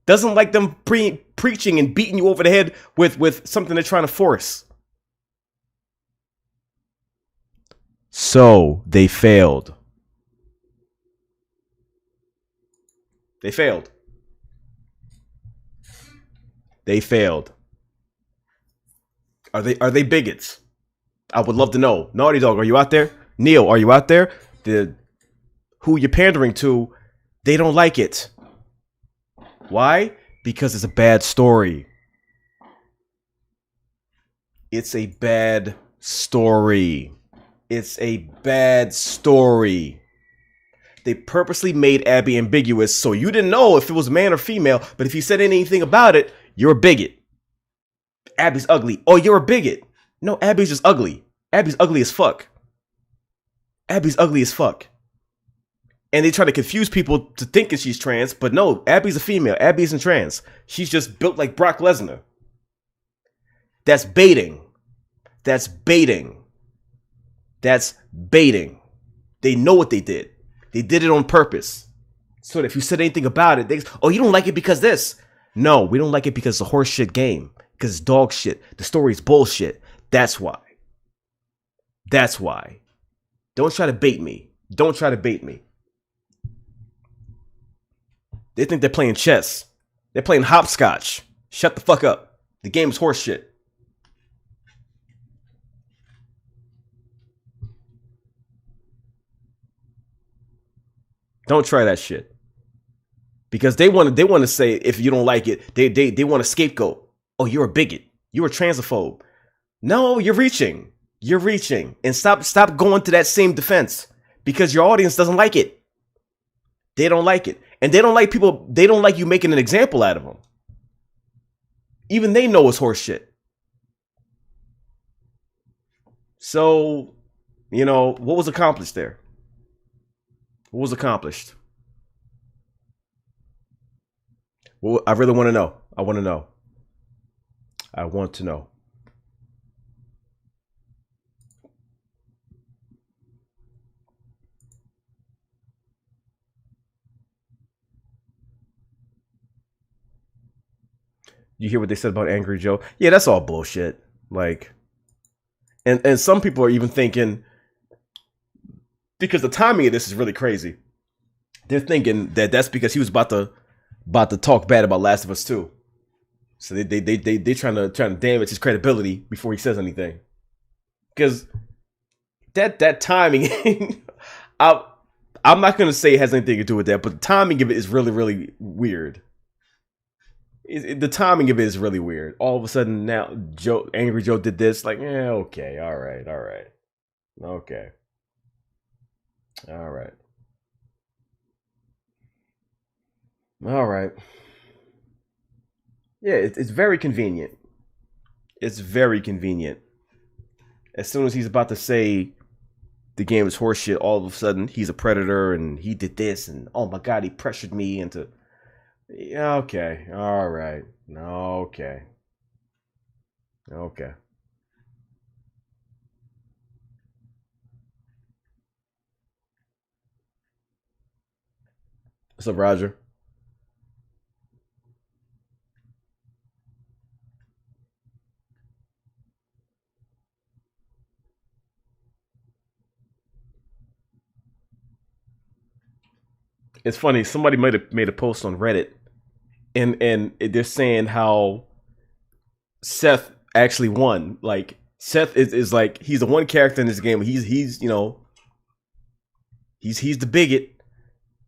Doesn't like them preaching and beating you over the head with something they're trying to force. So they failed. They failed. They failed. Are they bigots? I would love to know. Naughty Dog, are you out there? Neil, are you out there? Who you're pandering to, they don't like it. Why? Because it's a bad story. It's a bad story. It's a bad story. They purposely made Abby ambiguous so you didn't know if it was man or female, but if you said anything about it, you're a bigot. Abby's ugly. Oh, you're a bigot. No, Abby's just ugly. Abby's ugly as fuck. Abby's ugly as fuck. And they try to confuse people to thinking she's trans, but no, Abby's a female. Abby isn't trans. She's just built like Brock Lesnar. That's baiting. That's baiting. That's baiting. They know what they did. They did it on purpose. So that if you said anything about it, they oh, you don't like it because this. No, we don't like it because it's a horse shit game. Because it's dog shit. The story's bullshit. That's why. That's why. Don't try to bait me. Don't try to bait me. They think they're playing chess. They're playing hopscotch. Shut the fuck up. The game's horseshit. Don't try that shit. Because they want to say if you don't like it, they want a scapegoat. Oh, you're a bigot. You're a transphobe. No, you're reaching. You're reaching. And stop going to that same defense because your audience doesn't like it. They don't like it. And they don't like people, they don't like you making an example out of them. Even they know it's horseshit. So, you know, what was accomplished there? What was accomplished? Well, I really want to know. I want to know. I want to know. You hear what they said about Angry Joe? Yeah, that's all bullshit. Like, and some people are even thinking, because the timing of this is really crazy. They're thinking that that's because he was about to talk bad about Last of Us 2. So they trying to damage his credibility before he says anything. Because that timing, I'm not gonna say it has anything to do with that, but the timing of it is really, really weird. The timing of it is really weird. All of a sudden now, Angry Joe did this. Like, yeah, okay, all right, okay, all right. Yeah, it's very convenient. It's very convenient. As soon as he's about to say the game is horseshit, all of a sudden he's a predator and he did this and oh my god, he pressured me into. Yeah, okay, all right, okay. What's up, Roger? It's funny. Somebody might have made a post on Reddit, and they're saying how Seth actually won. Like Seth is like he's the one character in this game. He's you know he's the bigot,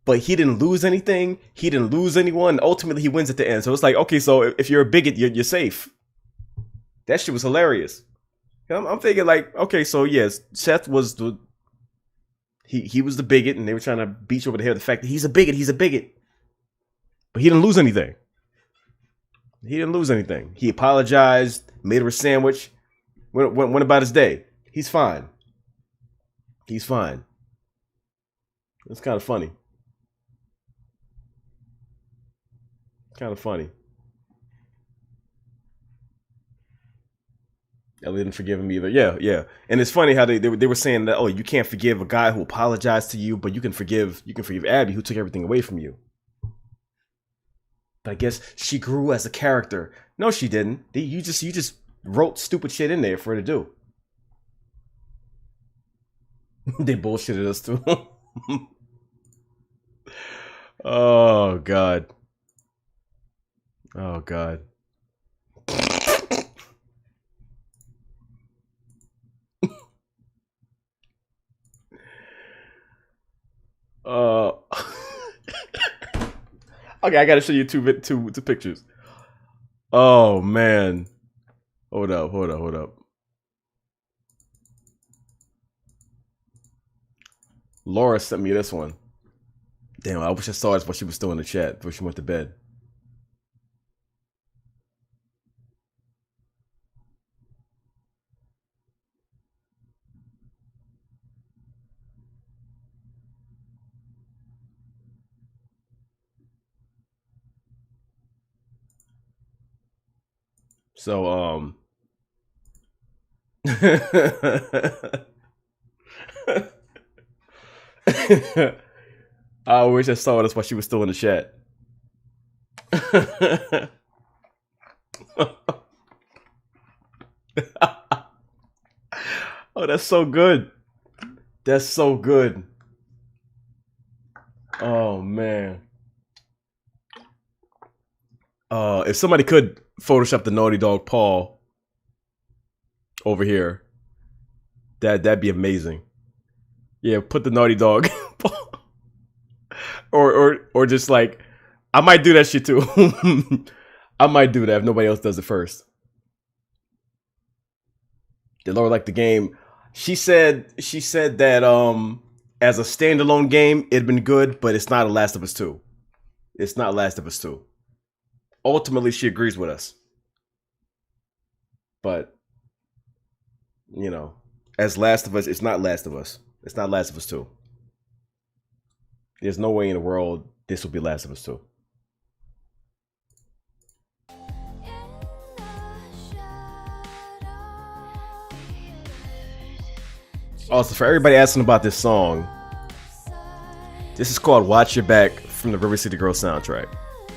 but he didn't lose anything. He didn't lose anyone. Ultimately, he wins at the end. So it's like, okay, so if you're a bigot, you're safe. That shit was hilarious. I'm thinking like, okay, so yes, Seth was the he was the bigot, and they were trying to beat you over the head with the fact that he's a bigot. But he didn't lose anything. He apologized, made her a sandwich, went about his day. He's fine. It's kind of funny. Ellie didn't forgive him either. Yeah. And it's funny how they were saying that, oh, you can't forgive a guy who apologized to you, but you can forgive Abby who took everything away from you. But I guess she grew as a character. No, she didn't. You just wrote stupid shit in there for her to do. They bullshitted us too. Oh God. Okay, I gotta show you two pictures. Oh man, hold up. Laura sent me this one. Damn, I wish I saw this while she was still in the chat before she went to bed. So, I wish I saw this while she was still in the chat. Oh, that's so good. Oh, man. If somebody could Photoshop the Naughty Dog paw over here, that'd be amazing. Yeah, put the Naughty Dog paw. Or just like, I might do that shit too. I might do that if nobody else does it first. Did Laura like the game? She said that as a standalone game, it'd been good, but it's not a Last of Us 2. It's not Last of Us 2. Ultimately, she agrees with us. But, you know, as Last of Us, it's not Last of Us. It's not Last of Us 2. There's no way in the world this will be Last of Us 2. Also, for everybody asking about this song, this is called Watch Your Back from the River City Girls soundtrack.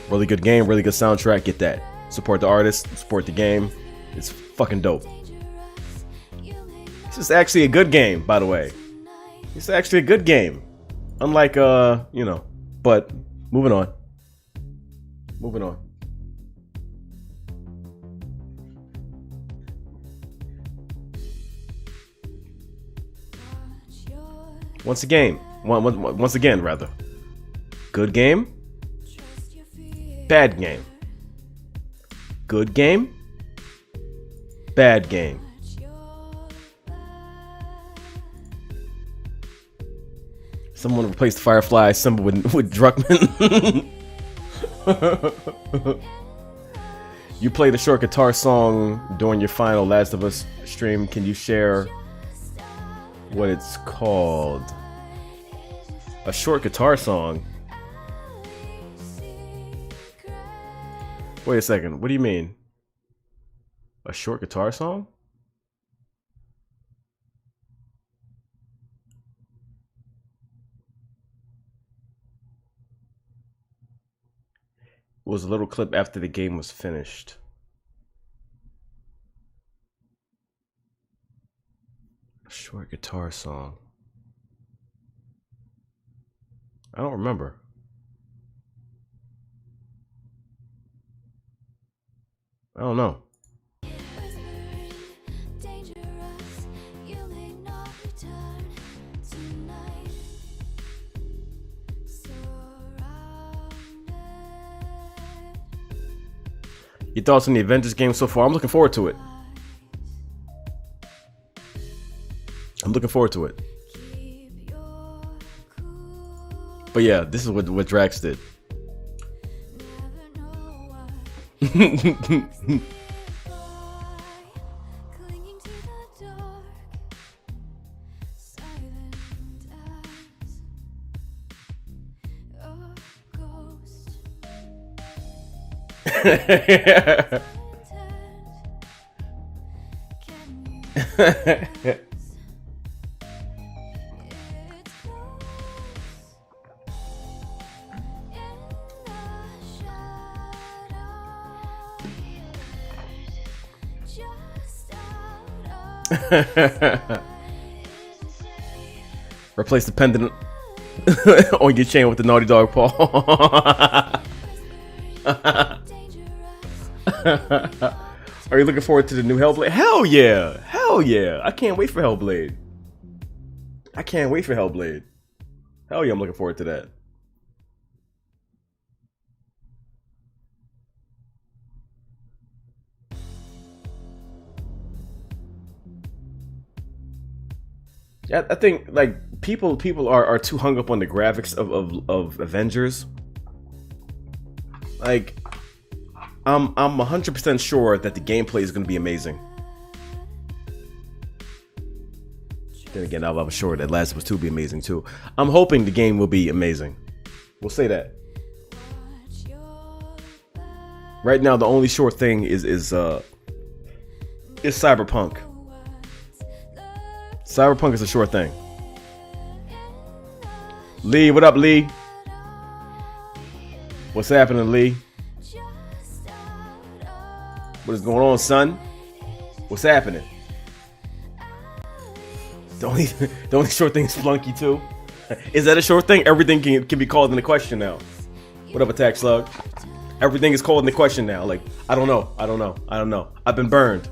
Really good game, really good soundtrack. Get that. Support the artist, support the game. It's fucking dope. This is actually a good game, by the way. It's actually a good game. Unlike, you know, but moving on. Moving on. Once again, rather. Good game. Bad game. Good game. Bad game. Someone replaced the Firefly symbol with Druckmann. You played a short guitar song during your final Last of Us stream. Can you share what it's called? A short guitar song? Wait a second. What do you mean? A short guitar song? It was a little clip after the game was finished. A short guitar song. I don't remember. I don't know. Your thoughts on the Avengers game so far? I'm looking forward to it. I'm looking forward to it. But yeah, this is what Drax did. Replace the pendant on your chain with the Naughty Dog paw. Are you looking forward to the new Hellblade? Hell yeah! Hell yeah! I can't wait for Hellblade. I can't wait for Hellblade. Hell yeah, I'm looking forward to that. Yeah, I think like people are too hung up on the graphics of Avengers. Like, I'm 100% sure that the gameplay is going to be amazing. Then again, I'm sure that Last of Us 2 will be amazing too. I'm hoping the game will be amazing. We'll say that. Right now, the only sure thing is Cyberpunk. Cyberpunk is a sure thing. Lee, what up, Lee? What's happening, Lee? What is going on, son? What's happening? The only short thing is Flunky too. Is that a short thing? Everything can be called into question now. What up, Attack Slug? Everything is called into question now. Like, I don't know. I've been burned.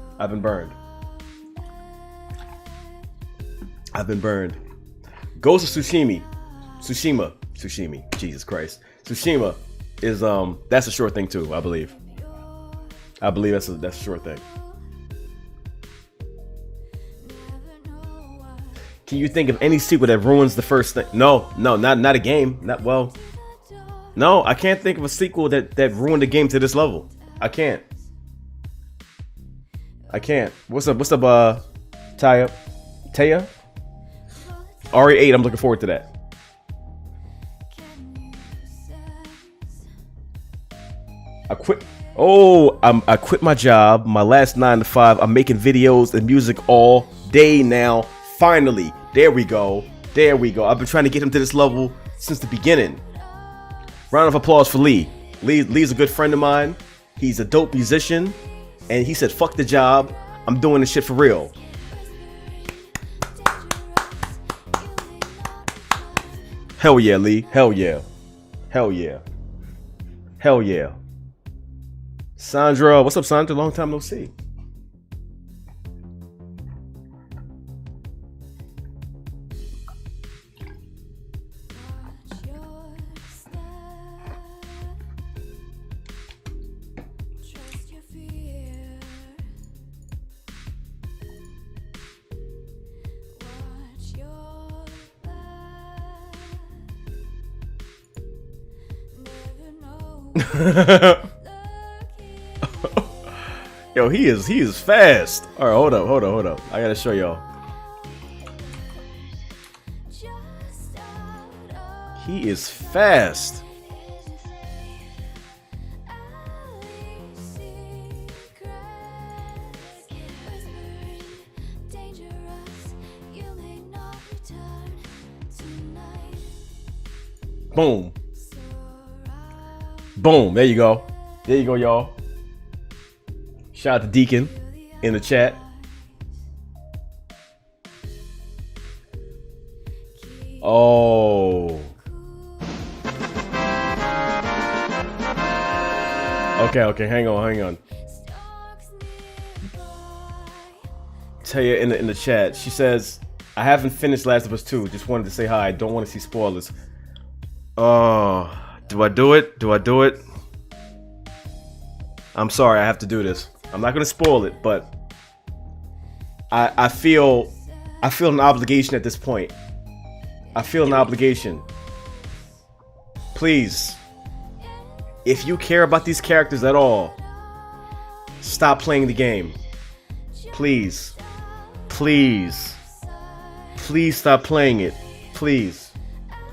Ghost of Tsushima. Jesus Christ. Tsushima is that's a short thing too, I believe. That's a short thing. Can you think of any sequel that ruins the first thing? No, not a game. No, I can't think of a sequel that ruined the game to this level. I can't. What's up, Taya? RE8, I'm looking forward to that. I quit my job, my last 9 to 5. I'm making videos and music all day now. Finally, there we go. I've been trying to get him to this level since the beginning. Round of applause for Lee. Lee's a good friend of mine. He's a dope musician, and he said, "Fuck the job. I'm doing this shit for real." Hell yeah, Lee. Hell yeah. Sandra, what's up, Sandra? Long time no see. Yo, he is fast. All right, hold up. I gotta show y'all. He is fast. Boom. There you go, y'all. Shout out to Deacon in the chat. Oh. Okay, hang on. Taya in the chat, she says, "I haven't finished Last of Us 2. Just wanted to say hi. Don't want to see spoilers." Oh, do I do it? I'm sorry, I have to do this. I'm not gonna spoil it, but I feel an obligation at this point. Please, if you care about these characters at all, stop playing the game. Please stop playing it. Please.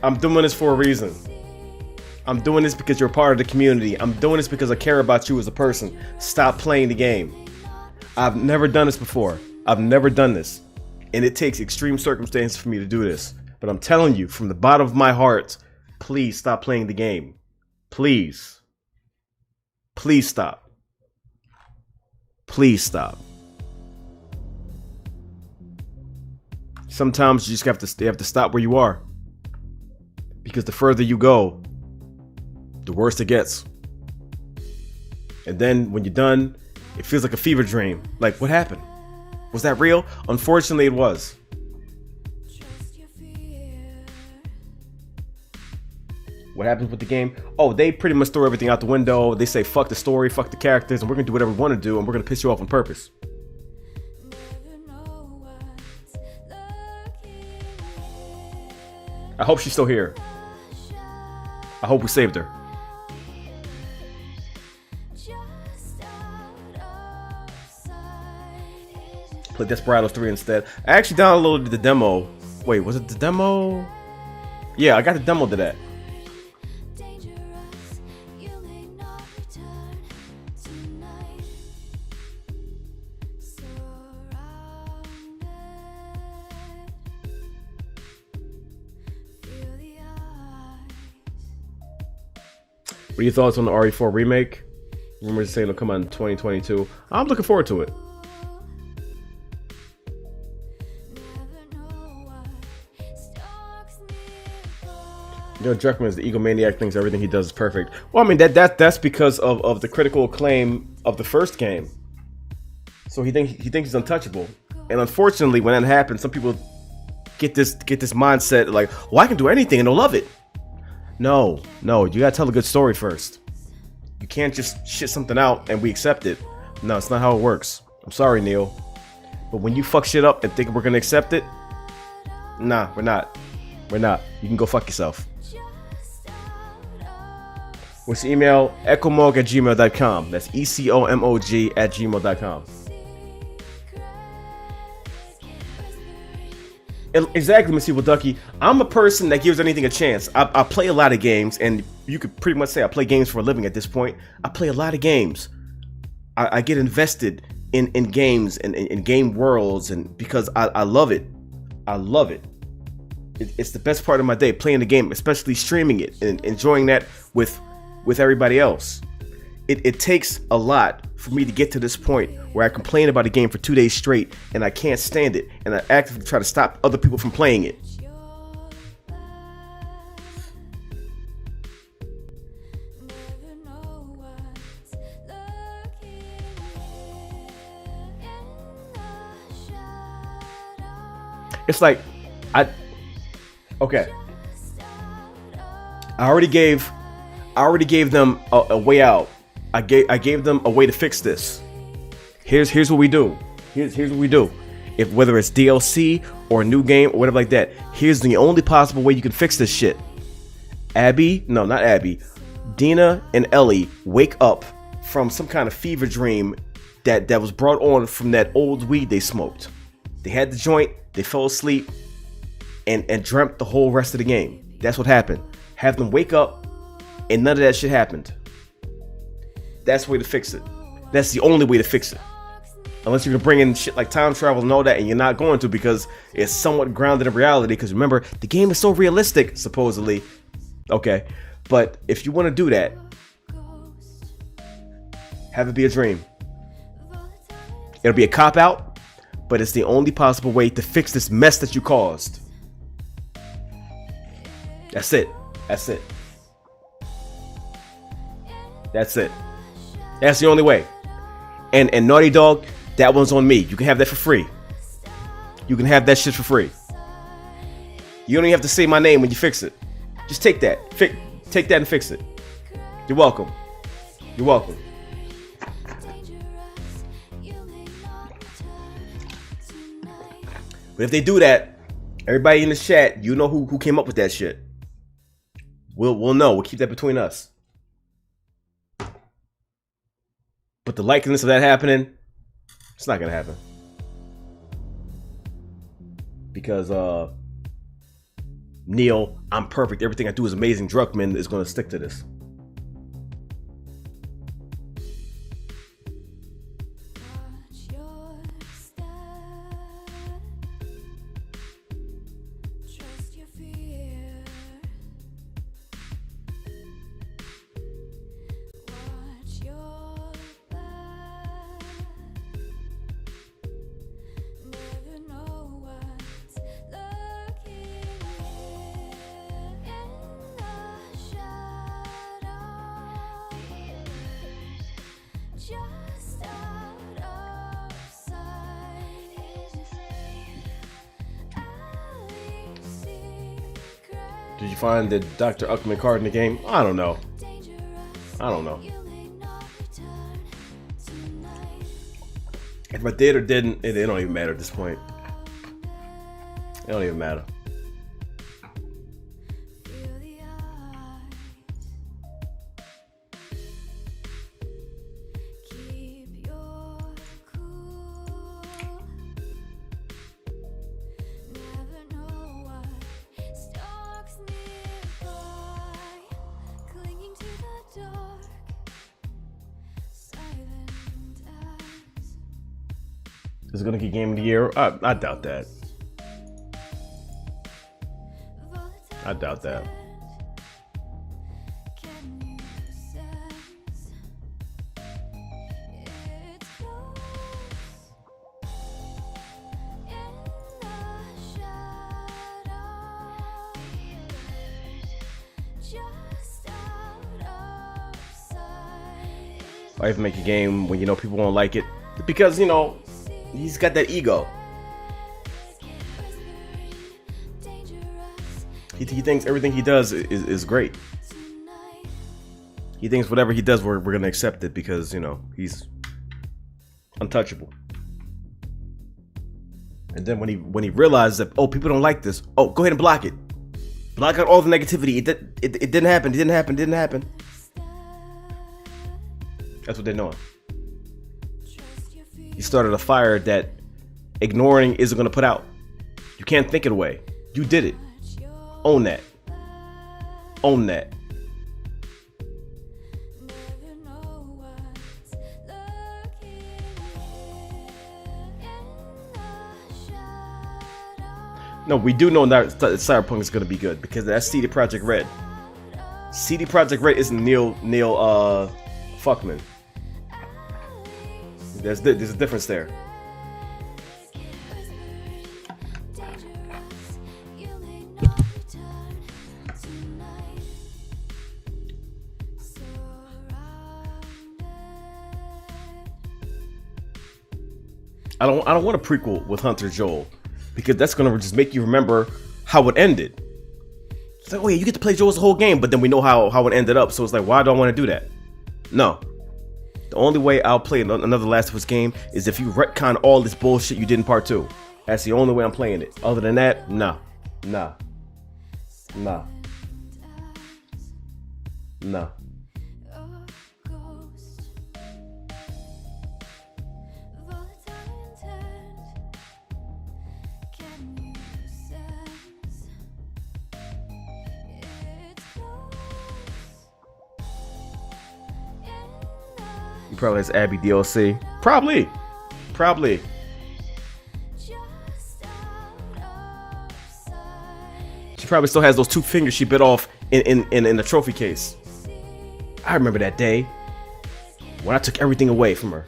I'm doing this for a reason. I'm doing this because you're a part of the community. I'm doing this because I care about you as a person. Stop playing the game. I've never done this before. And it takes extreme circumstances for me to do this. But I'm telling you, from the bottom of my heart, please stop playing the game. Please stop. Sometimes you just have to stop where you are. Because the further you go, the worse it gets. And then when you're done, it feels like a fever dream. Like, what happened? Was that real? Unfortunately, it was. What happens with the game? Oh, they pretty much throw everything out the window. They say, fuck the story, fuck the characters, and we're gonna do whatever we want to do, and we're gonna piss you off on purpose. I hope she's still here. I hope we saved her. Play Desperados 3 instead. I actually downloaded the demo. Wait, was it the demo? Yeah, I got the demo to that. What are your thoughts on the RE4 remake? Rumors saying it'll come out in 2022. I'm looking forward to it. You know, Druckmann is the egomaniac, thinks everything he does is perfect. Well, I mean, that's because of the critical acclaim of the first game. So he thinks he's untouchable. And unfortunately, when that happens, some people get this mindset like, well, I can do anything and they'll love it. No, you gotta tell a good story first. You can't just shit something out and we accept it. No, it's not how it works. I'm sorry, Neil. But when you fuck shit up and think we're gonna accept it, nah, we're not. We're not. You can go fuck yourself. What's your email? ECOMOG@gmail.com. That's ECOMOG@gmail.com. Exactly, Miss Evil Ducky. I'm a person that gives anything a chance. I play a lot of games, and you could pretty much say I play games for a living at this point. I play a lot of games. I get invested in games and in game worlds, and because I love it. I love it. It's the best part of my day, playing the game, especially streaming it and enjoying that with everybody else. It takes a lot for me to get to this point where I complain about a game for 2 days straight and I can't stand it, and I actively try to stop other people from playing it. It's like okay. I already gave them a way out. I gave them a way to fix this. Here's what we do. Here's what we do. If whether it's DLC or a new game or whatever like that, here's the only possible way you can fix this shit. Dina and Ellie wake up from some kind of fever dream that was brought on from that old weed they smoked. They had the joint, they fell asleep, and dreamt the whole rest of the game. That's what happened. Have them wake up, and none of that shit happened. That's the way to fix it. That's the only way to fix it. Unless you're gonna bring in shit like time travel and all that, and you're not going to because it's somewhat grounded in reality. Because remember, the game is so realistic, supposedly. Okay, but if you want to do that, have it be a dream. It'll be a cop-out, but it's the only possible way to fix this mess that you caused. That's it. That's it. That's it. That's the only way. And Naughty Dog, that one's on me. You can have that for free. You can have that shit for free. You don't even have to say my name when you fix it. Just take that. Take that and fix it. You're welcome. You're welcome. But if they do that, everybody in the chat, you know who came up with that shit. We'll know. We'll keep that between us. But the likeliness of that happening, it's not gonna happen. Because Neil, I'm perfect. Everything I do is amazing. Druckmann is gonna stick to this. Did you find the Dr. Uckman card in the game? I don't know. I don't know. If I did or didn't, it don't even matter at this point. It don't even matter. Is it gonna get Game of the Year? I doubt that. I doubt that. Why even make a game when you know people won't like it? Because, you know, he's got that ego. He thinks everything he does is great. He thinks whatever he does, we're gonna accept it because, you know, he's untouchable. And then when he realizes that, oh, people don't like this, oh, go ahead and block it. Block out all the negativity. It didn't happen. It didn't happen. Didn't happen. That's what they're doing. You started a fire that ignoring isn't gonna put out. You can't think it away. You did it. Own that. Own that. No, we do know that Cyberpunk is going to be good because that's CD Projekt Red. CD Projekt Red isn't Neil Fuckman. There's a difference there. I don't want a prequel with Hunter Joel. Because that's gonna just make you remember how it ended. It's like, oh yeah, you get to play Joel's whole game, but then we know how it ended up. So it's like, why do I want to do that? No. The only way I'll play another Last of Us game is if you retcon all this bullshit you did in part 2. That's the only way I'm playing it. Other than that, nah. Nah. Nah. Nah. He probably has Abby DLC. Probably. She probably still has those 2 fingers she bit off in the trophy case. I remember that day when I took everything away from her.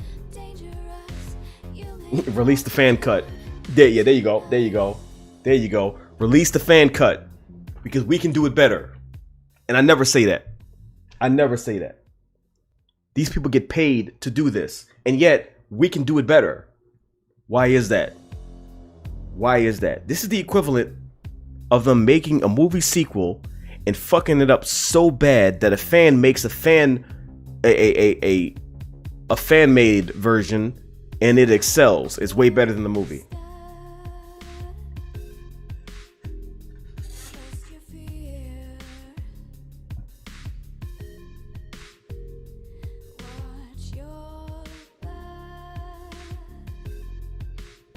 Release the fan cut. There you go. Release the fan cut because we can do it better. And I never say that. These people get paid to do this, and yet we can do it better. Why is that? This is the equivalent of them making a movie sequel and fucking it up so bad that a fan makes a fan-made version and it excels. It's way better than the movie.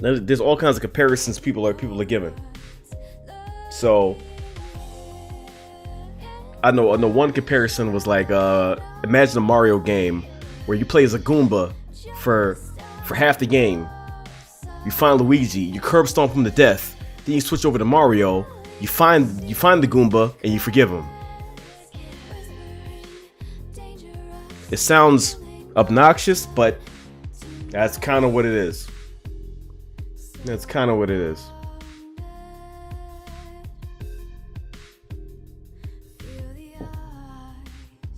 There's all kinds of comparisons people are giving. So I know one comparison was like imagine a Mario game where you play as a Goomba for half the game. You find Luigi, you curb stomp him to death, then you switch over to Mario, you find the Goomba and you forgive him. It sounds obnoxious, but that's kind of what it is.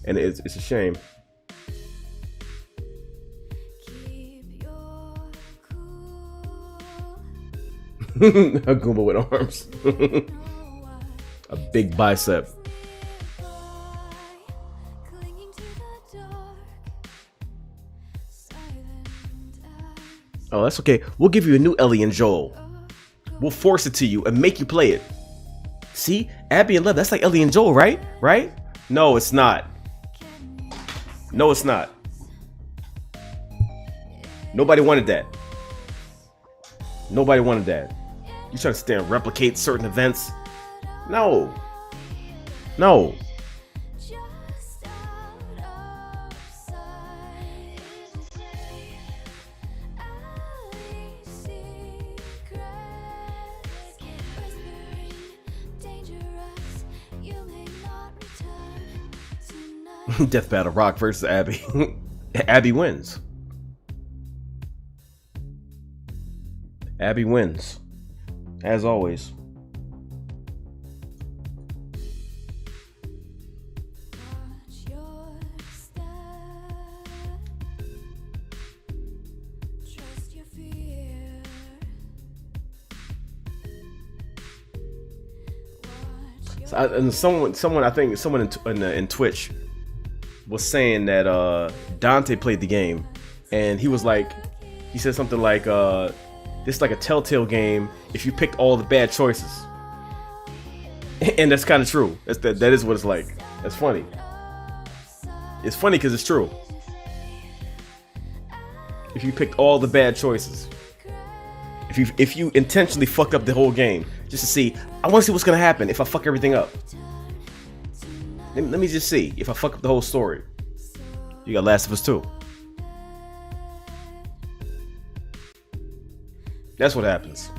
And it's a shame. A Goomba with arms. A big bicep. Oh, that's okay. We'll give you a new Ellie and Joel. We'll force it to you and make you play it. See? Abby and Lev, that's like Ellie and Joel, right? Right? No, it's not. No, it's not. Nobody wanted that. Nobody wanted that. You trying to sit there and replicate certain events? No. No. Death Battle Rock versus Abby. Abby wins. Abby wins. As always. And someone I think someone in Twitch was saying that Dante played the game, and he said something like, "This is like a Telltale game if you picked all the bad choices," and that's kind of true. That is what it's like. That's funny. It's funny because it's true. If you picked all the bad choices, if you intentionally fucked up the whole game just to see, I want to see what's gonna happen if I fuck everything up. Let me just see if I fuck up the whole story. You got Last of Us 2. That's what happens.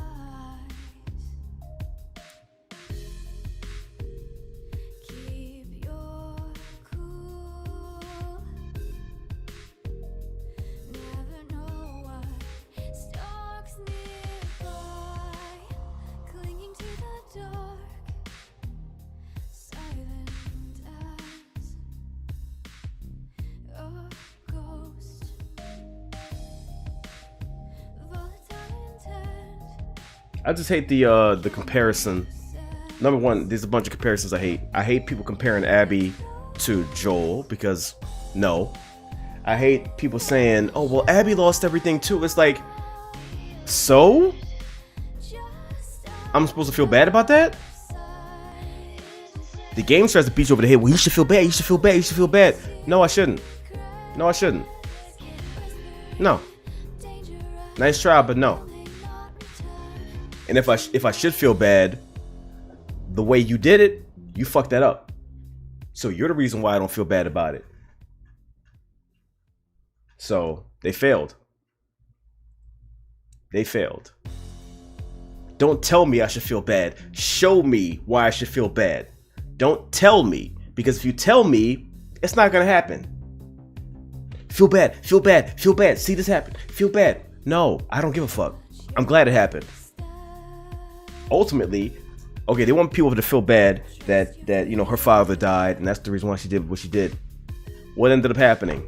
I just hate the comparison. Number one, there's a bunch of comparisons I hate. I hate people comparing Abby to Joel because no. I hate people saying, "Oh well, Abby lost everything too." It's like, so I'm supposed to feel bad about that? The game tries to beat you over the head. Well, you should feel bad. You should feel bad. You should feel bad. No, I shouldn't. No, I shouldn't. No. Nice try, but no. And if I should feel bad, the way you did it, you fucked that up. So you're the reason why I don't feel bad about it. So they failed. They failed. Don't tell me I should feel bad. Show me why I should feel bad. Don't tell me, because if you tell me, it's not gonna happen. Feel bad, feel bad, feel bad. See this happen. Feel bad. No, I don't give a fuck. I'm glad it happened. Ultimately, okay, they want people to feel bad that you know her father died, and that's the reason why she did what she did. What ended up happening?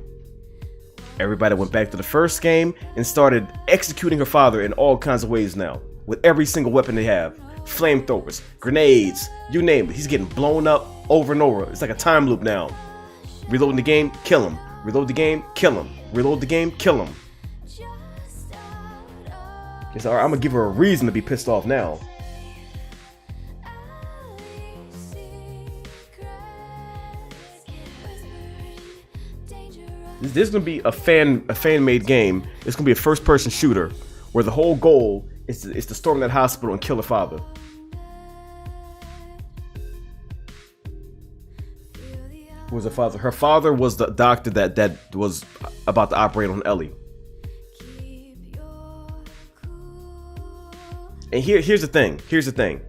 Everybody went back to the first game and started executing her father in all kinds of ways now, with every single weapon they have. Flamethrowers, grenades, you name it. He's getting blown up over and over. It's like a time loop now. Reloading the game, kill him. Reload the game, kill him. Reload the game, kill him. It's alright, I'm gonna give her a reason to be pissed off now. This is gonna be a fan-made game. It's gonna be a first-person shooter where the whole goal is to storm that hospital and kill her father. Who was her father? Her father was the doctor that was about to operate on Ellie. And here's the thing. Here's the thing.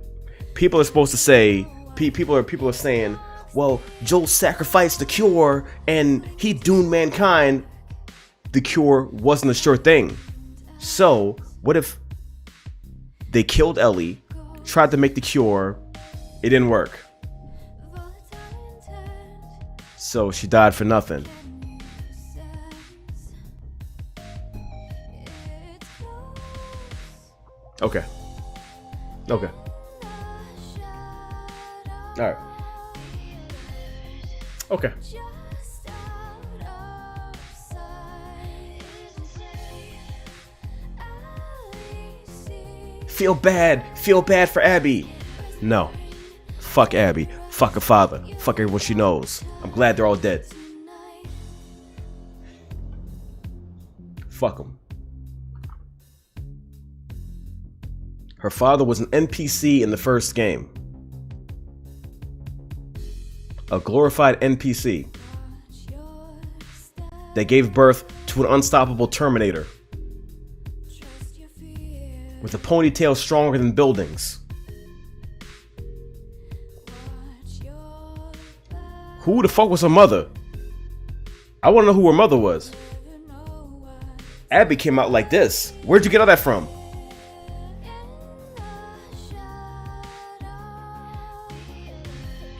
People are supposed to say. People are saying, well, Joel sacrificed the cure and he doomed mankind. The cure wasn't a sure thing. So what if they killed Ellie, tried to make the cure, it didn't work. So she died for nothing. Okay. Okay. Alright. Okay. Feel bad for Abby. No. Fuck Abby. Fuck her father. Fuck everyone she knows. I'm glad they're all dead. Fuck them. Her father was an NPC in the first game. A glorified NPC that gave birth to an unstoppable Terminator with a ponytail stronger than buildings. Who the fuck was her mother? I want to know who her mother was. Abby came out like this. Where'd you get all that from?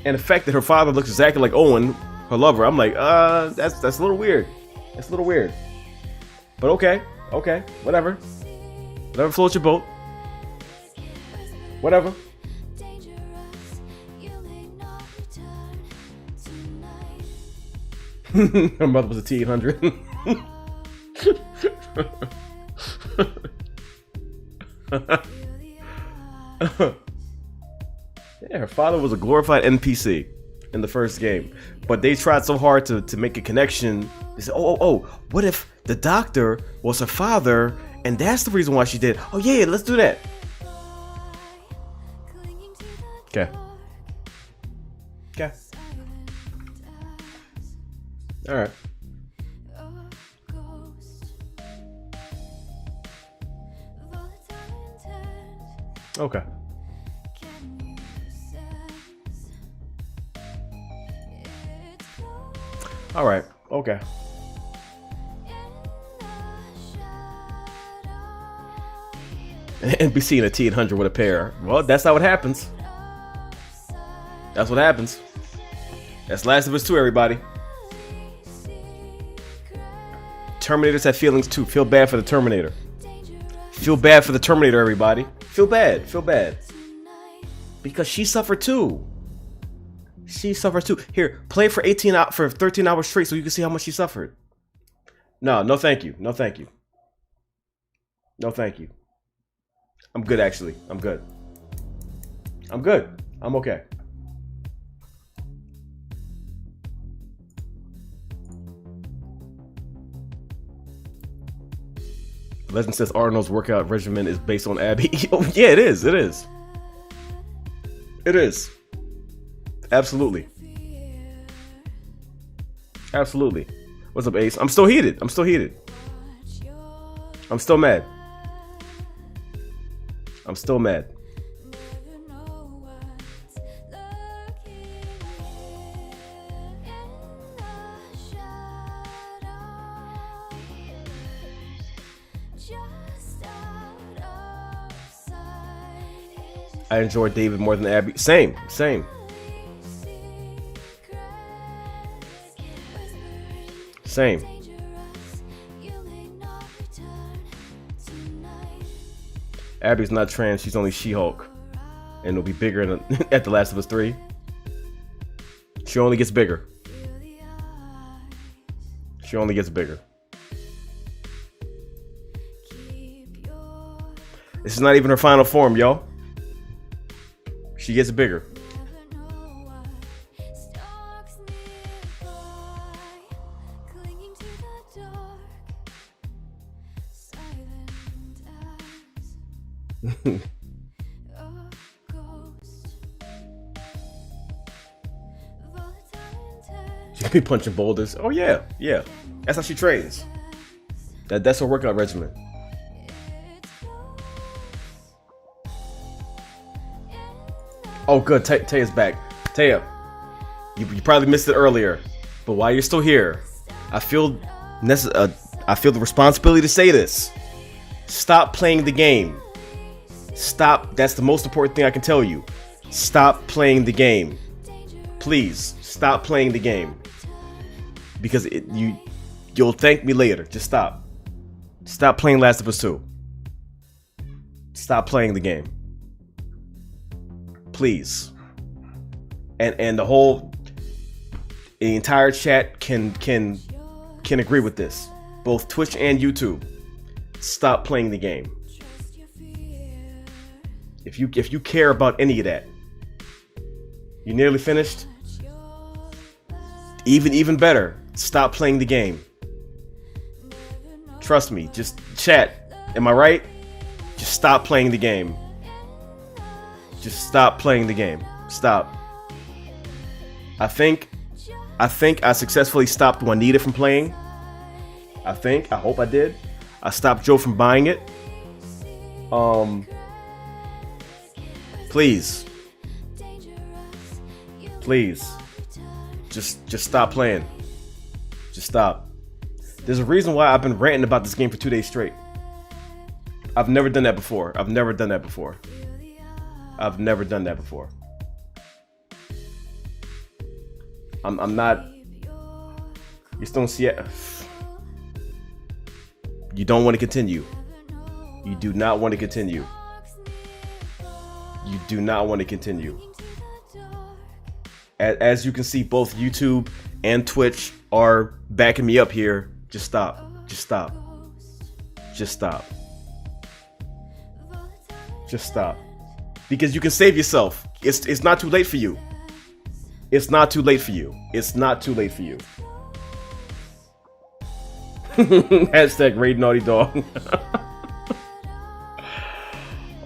And the fact that her father looks exactly like Owen, her lover, I'm like, that's a little weird. That's a little weird. But okay, whatever. Whatever floats your boat. Whatever. Her mother was a T-800. Yeah, her father was a glorified NPC in the first game, but they tried so hard to make a connection. They said, oh, what if the doctor was her father, and that's the reason why she did? Oh yeah, let's do that. Okay. Okay. All right. Okay. All right. Okay. NPC and a T-800 with a pair. Well, that's how it happens. That's what happens. That's Last of Us 2, everybody. Terminators have feelings too. Feel bad for the Terminator. Feel bad for the Terminator, everybody. Feel bad. Feel bad. Because she suffered too. She suffered too. Here, play for 13 hours straight so you can see how much she suffered. No thank you. No thank you. No thank you. I'm good, actually. I'm good. I'm good. I'm okay. Legend says Arnold's workout regimen is based on Abby. Oh, yeah, it is. It is. It is. Absolutely. Absolutely. What's up, Ace? I'm still heated. I'm still heated. I'm still mad. I'm still mad. I enjoy David more than Abby. Same. Same. Abby's not trans, she's only She-Hulk. And it'll be bigger at The Last of Us 3. She only gets bigger. She only gets bigger. This is not even her final form, yo. She gets bigger. She be punching boulders. Oh yeah, yeah. That's how she trains. That's her workout regimen. Oh good, Taya's back. Taya, you probably missed it earlier, but while you're still here, I feel the responsibility to say this. Stop playing the game. Stop. That's the most important thing I can tell you. Stop playing the game. Please, stop playing the game. Because you'll thank me later. Just stop. Stop playing Last of Us 2. Stop playing the game. Please. And the entire chat can agree with this. Both Twitch and YouTube. Stop playing the game. If you care about any of that. You nearly finished? Even better. Stop playing the game. Trust me. Just chat. Am I right? Just stop playing the game. Just stop playing the game. Stop. I think I successfully stopped Juanita from playing. I hope I did. I stopped Joe from buying it. Please. Please. Just stop playing. Just stop. There's a reason why I've been ranting about this game for 2 days straight. I've never done that before. I've never done that before. I'm not. You still don't see it. You don't want to continue. You do not want to continue. You do not want to continue. As you can see, both YouTube and Twitch are backing me up here, just stop. Just stop. Just stop. Just stop. Because you can save yourself. It's not too late for you. It's not too late for you. It's not too late for you. Hashtag raid naughty dog.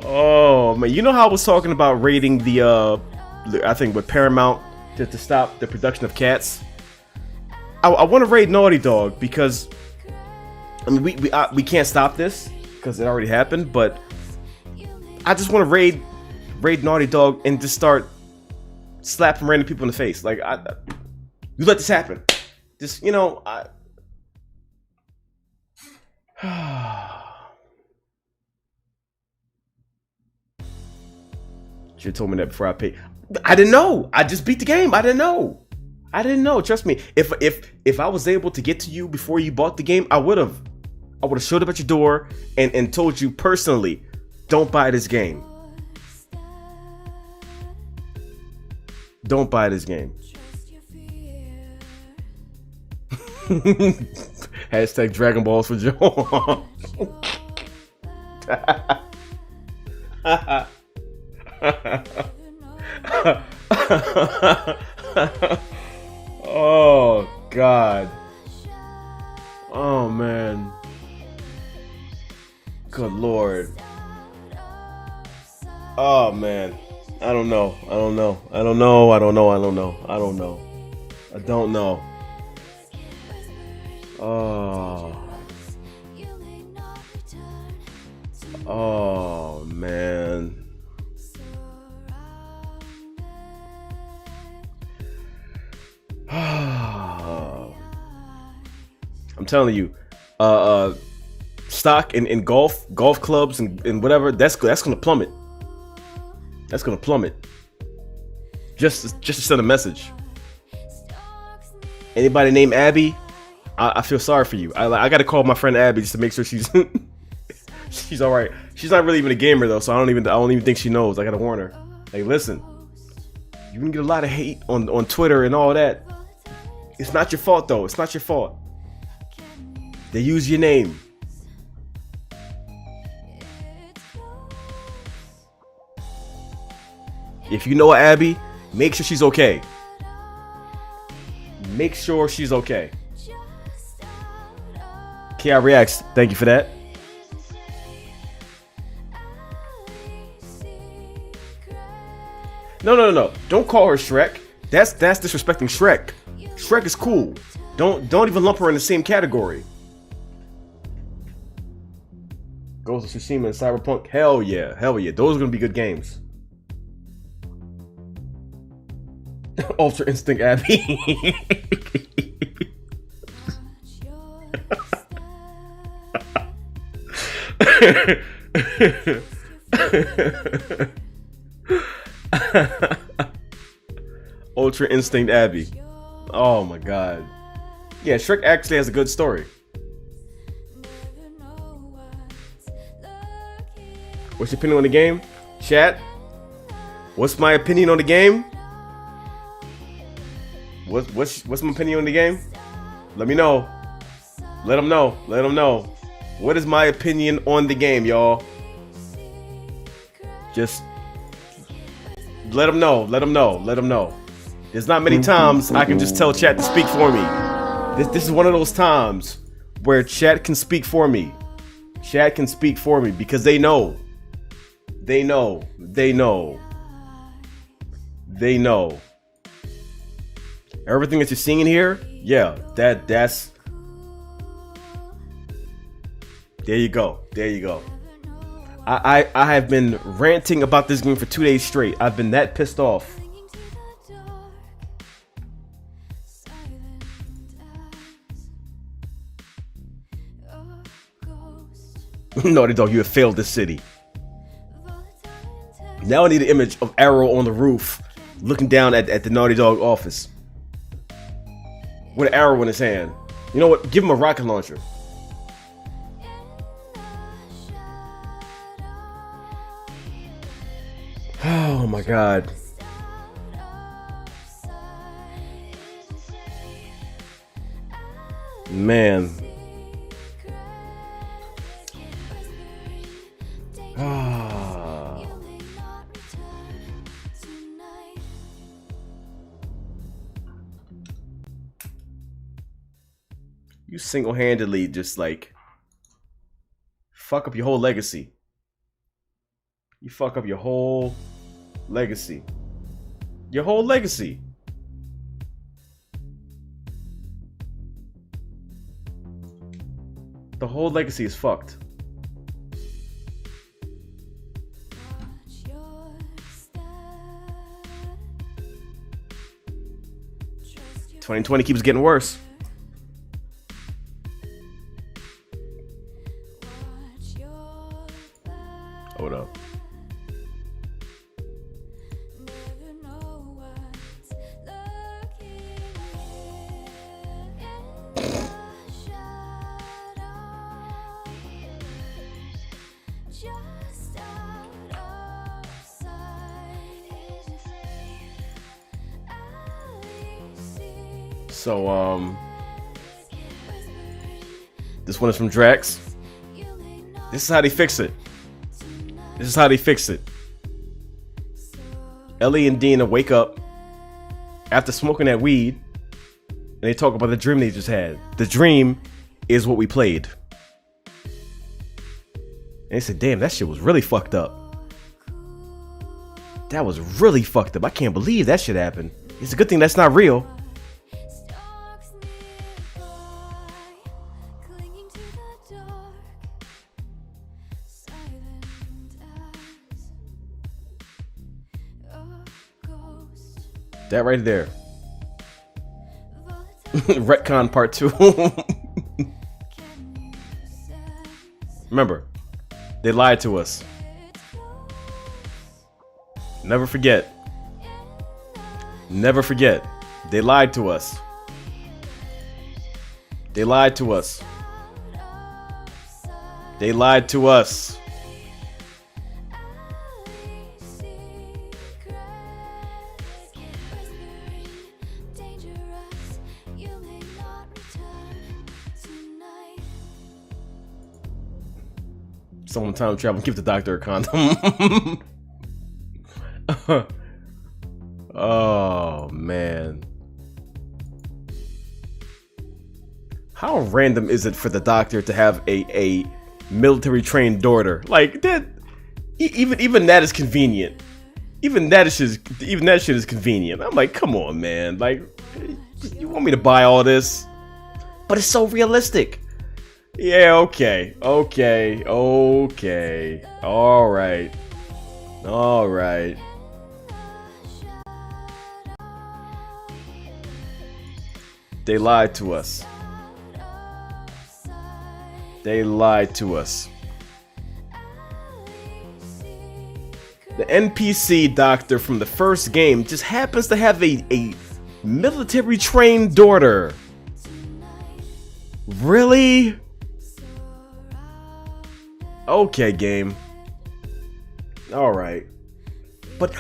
Oh man, you know how I was talking about raiding the I think with Paramount to stop the production of cats. I want to raid Naughty Dog because I mean we can't stop this because it already happened, but I just want to raid Naughty Dog and just start slapping random people in the face. Like you let this happen. Just Should have told me that before I paid. I didn't know. I just beat the game. I didn't know. Trust me. If I was able to get to you before you bought the game, I would have showed up at your door and told you personally, don't buy this game. Don't buy this game. Hashtag Dragon Balls for Joe. Oh God. Oh man. Good Lord. Oh man. I don't know. Oh man. I'm telling you, stock in golf clubs and whatever, that's gonna plummet. That's gonna plummet. Just to send a message. Anybody named Abby, I feel sorry for you. I gotta call my friend Abby just to make sure she's she's all right. She's not really even a gamer though, so I don't even think she knows. I gotta warn her. Like, listen, you're gonna get a lot of hate on Twitter and all that. It's not your fault though. It's not your fault. They use your name. If you know Abby, make sure she's okay. Make sure she's okay. Ki Reacts, thank you for that. No. Don't call her Shrek. That's disrespecting Shrek. Shrek is cool. Don't even lump her in the same category. Ghost of Tsushima and Cyberpunk. Hell yeah. Those are gonna be good games. Ultra Instinct Abby. Ultra Instinct Abby. Oh my god. Yeah, Shrek actually has a good story. What's your opinion on the game? Chat? What's my opinion on the game? What's my opinion on the game? Let me know. Let them know. What is my opinion on the game, y'all? Just let them know. There's not many times I can just tell chat to speak for me. This is one of those times where chat can speak for me. Chat can speak for me because they know. They know. Everything that you're seeing in here, yeah, that's. There you go. I have been ranting about this game for 2 days straight. I've been that pissed off. Naughty Dog, you have failed this city. Now I need an image of Arrow on the roof looking down at the Naughty Dog office with an arrow in his hand. You know what? Give him a rocket launcher. Oh my god. Man. Ah. You single-handedly just like fuck up your whole legacy. You fuck up your whole legacy. Your whole legacy. The whole legacy is fucked. "2020 keeps getting worse." Hold up. So, this one is from Drax. This is how they fix it. This is how they fix it. Ellie and Dina wake up after smoking that weed, and they talk about the dream they just had. The dream is what we played. And they said, damn, that shit was really fucked up. That was really fucked up. I can't believe that shit happened. It's a good thing that's not real. That right there. Retcon part 2. Remember, they lied to us. Never forget. Never forget. They lied to us. They lied to us. They lied to us. Someone time travel, give the doctor a condom. Oh man. How random is it for the doctor to have a military trained daughter? Like that, even that is convenient. Even that shit is convenient. I'm like, come on, man. Like, you want me to buy all this? But it's so realistic. Yeah, okay. All right. They lied to us. They lied to us. The NPC doctor from the first game just happens to have a military trained daughter. Really? Okay, game. All right. But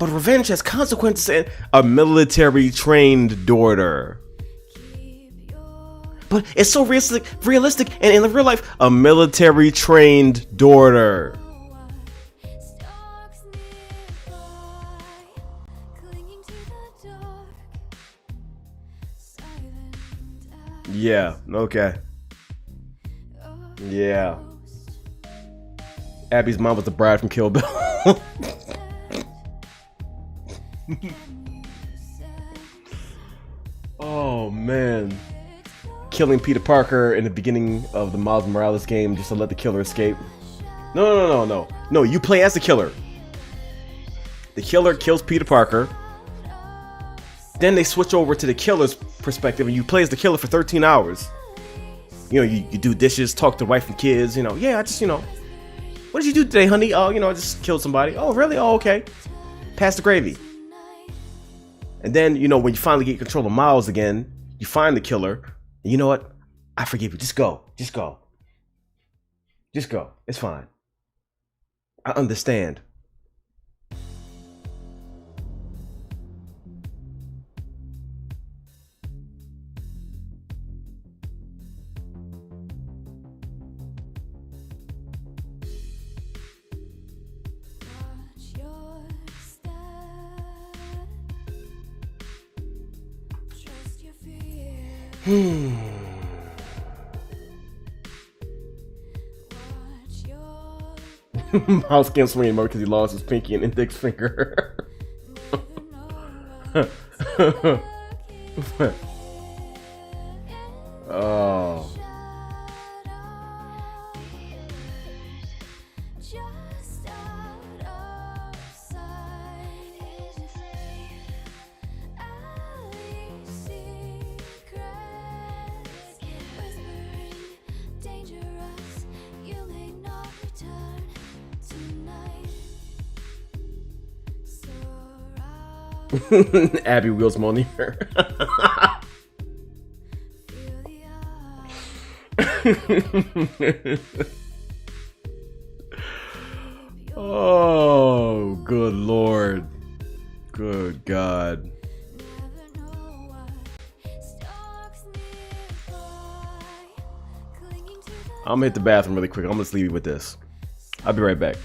revenge has consequences and a military trained daughter. But it's so realistic and in real life, a military trained daughter. Yeah, okay. Yeah. Abby's mom was the bride from Kill Bill. Oh man. Killing Peter Parker in the beginning of the Miles Morales game just to let the killer escape. No, you play as the killer. The killer kills Peter Parker. Then they switch over to the killer's perspective and you play as the killer for 13 hours. You know, you do dishes, talk to wife and kids, yeah, I just, what did you do today, honey? Oh, I just killed somebody. Oh, really? Oh, okay. Pass the gravy. And then, when you finally get control of Miles again, you find the killer. And you know what? I forgive you. Just go. Just go. Just go. It's fine. I understand. Miles can't swing anymore because he lost his pinky and index finger. Oh. Abby Wheels Monier. Oh, good lord. Good God. I'm gonna hit the bathroom really quick. I'm gonna just leave you with this. I'll be right back.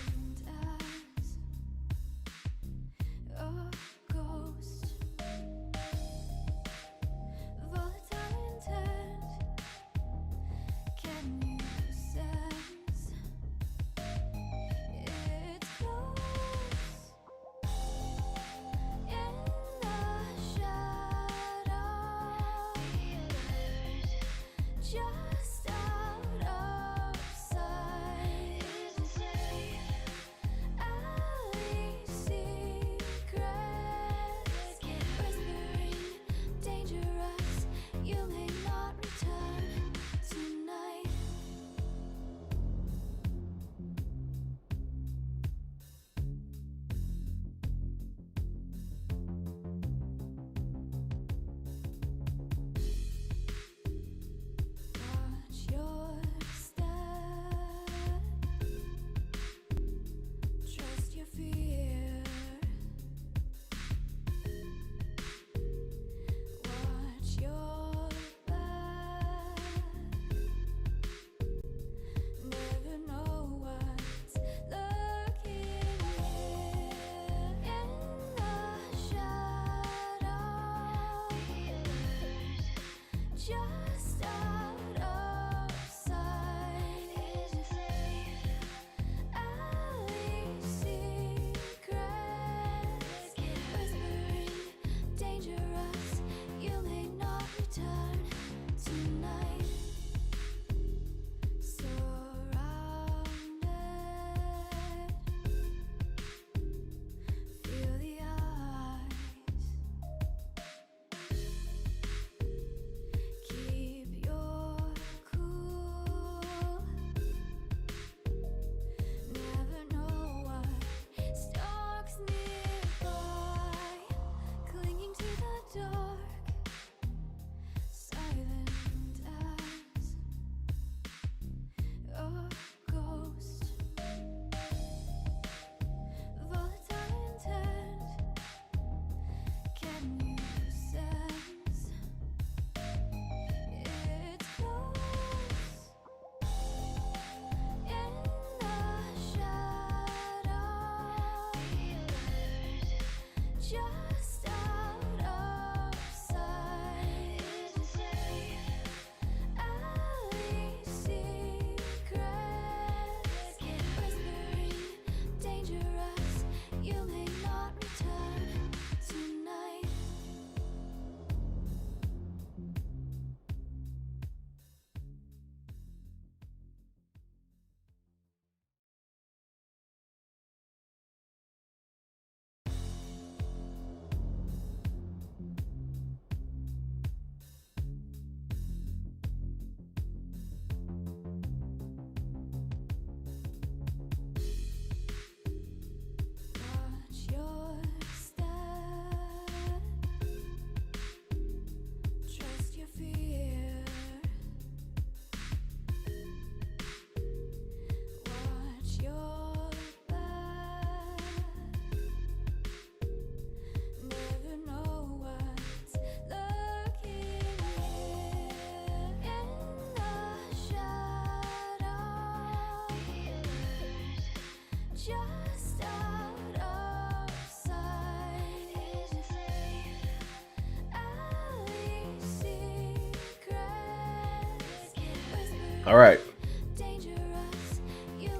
All right.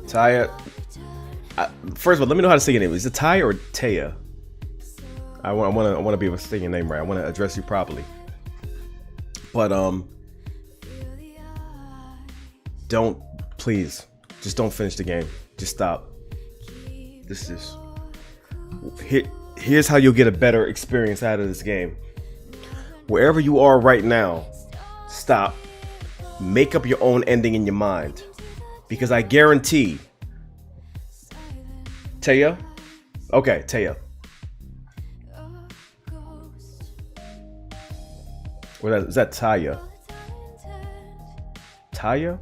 Taya. First of all, let me know how to say your name. Is it Taya or Taya? I want to be able to say your name right. I want to address you properly. But please, just don't finish the game. Just stop. Here's how you'll get a better experience out of this game. Wherever you are right now, stop. Make up your own ending in your mind, because I guarantee. Taya? Okay, Taya. Is that Taya? Taya?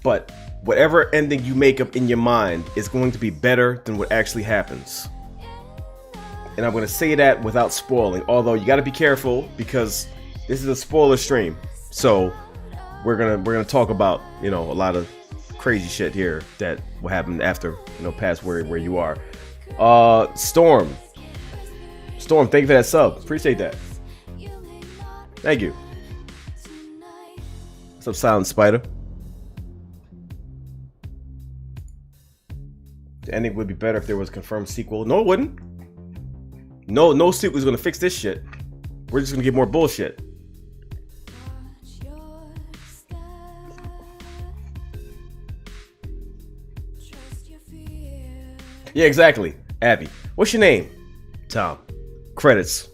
But whatever ending you make up in your mind is going to be better than what actually happens. And I'm going to say that without spoiling, although you got to be careful because this is a spoiler stream. So we're going to talk about, a lot of crazy shit here that will happen after, past where you are. Storm, thank you for that sub. Appreciate that. Thank you. What's up, Silent Spider? The ending would be better if there was a confirmed sequel. No, it wouldn't. No sequel is gonna fix this shit. We're just gonna get more bullshit. Yeah, exactly. Abby. What's your name? Tom. Credits.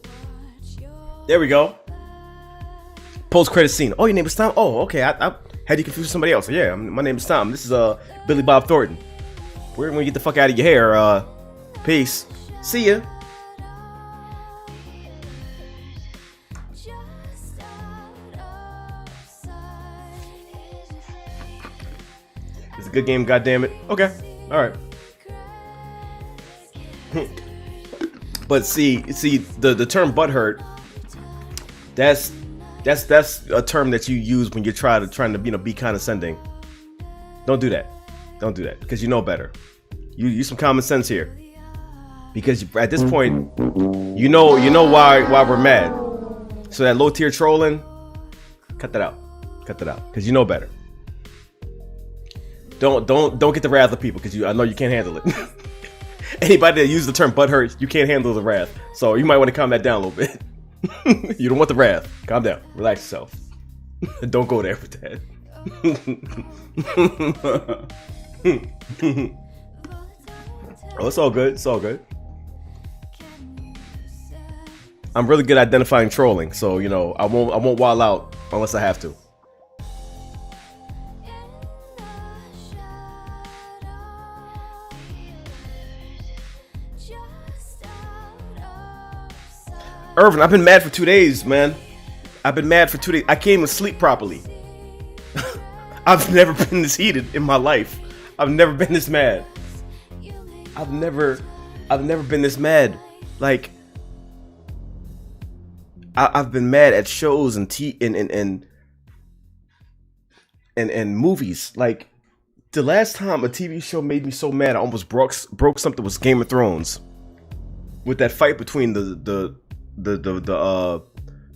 There we go. Post-credit scene. Oh, your name is Tom? Oh, okay. I had you confused with somebody else. Yeah, my name is Tom. This is Billy Bob Thornton. We're gonna get the fuck out of your hair. Peace. See ya. It's a good game, goddammit. Okay. Alright. But see the term butthurt, that's a term that you use when you're trying to be condescending. Don't do that. Don't do that, because you know better. You use some common sense here, because at this point, you know why we're mad. So that low tier trolling, cut that out, because you know better. Don't get the wrath of people, because I know you can't handle it. Anybody that uses the term butthurt, you can't handle the wrath. So you might want to calm that down a little bit. You don't want the wrath. Calm down. Relax yourself. Don't go there with that. Oh, it's all good. It's all good. I'm really good at identifying trolling, so I won't wild out unless I have to. Irvin, I've been mad for 2 days, man. I've been mad for 2 days. I can't even sleep properly. I've never been this heated in my life. I've never been this mad. I've never been this mad. Like, I've been mad at shows and movies. Like, the last time a TV show made me so mad I almost broke something was Game of Thrones. With that fight between the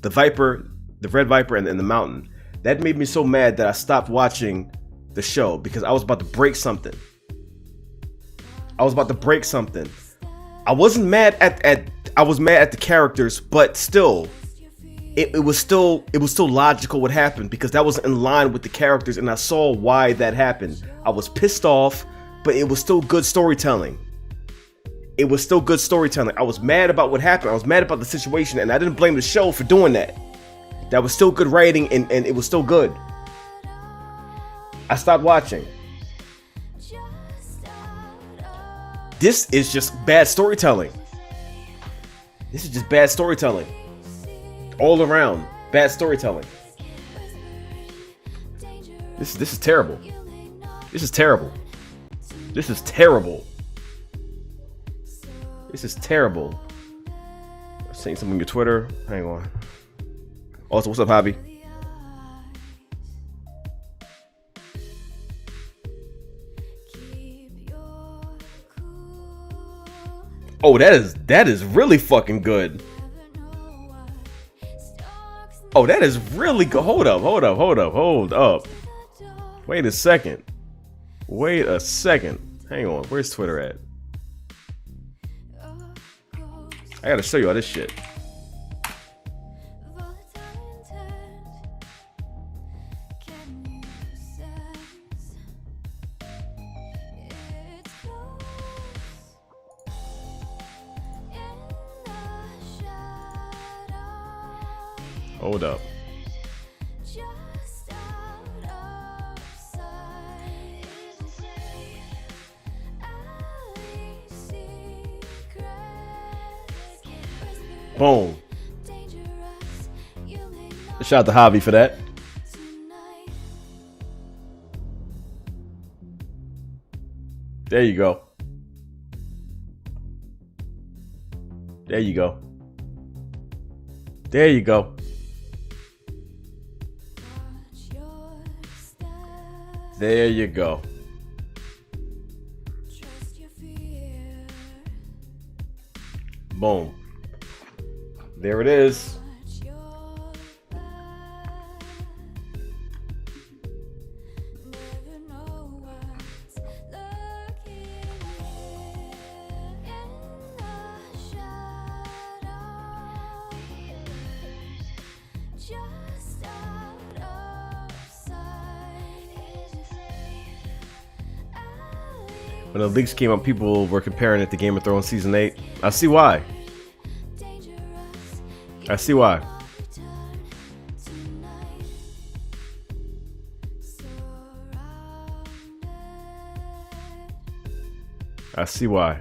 Viper, the Red Viper, and the Mountain. That made me so mad that I stopped watching the show because I was about to break something. I wasn't mad I was mad at the characters, but still, it was still logical what happened because that was in line with the characters, and I saw why that happened. I was pissed off, but it was still good storytelling. I was mad about what happened. I was mad about the situation, and I didn't blame the show for doing that. That was still good writing, and it was still good. I stopped watching. This is just bad storytelling. All around, bad storytelling. This is terrible. This is terrible. I'm saying something on your Twitter. Hang on. Also, what's up, Hobby? Oh, that is really fucking good. Oh, that is really good. Hold up. Wait a second. Hang on. Where's Twitter at? I gotta show you all this shit. Hold up. Boom. Shout out to Hobby for that. There you go. There you go. There you go. There you go. Boom. There it is. When the leaks came up, people were comparing it to Game of Thrones Season 8. I see why. I see why. I see why.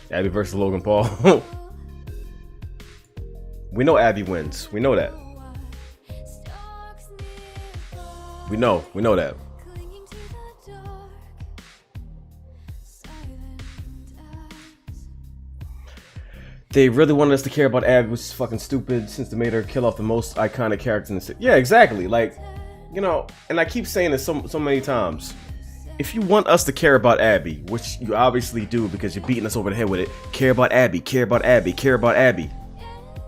Abby versus Logan Paul. We know Abby wins. We know that. We know that. They really wanted us to care about Abby, which is fucking stupid since they made her kill off the most iconic character in the city. Yeah, exactly. Like, you know, and I keep saying this so many times. If you want us to care about Abby, which you obviously do because you're beating us over the head with it, care about Abby, care about Abby, care about Abby.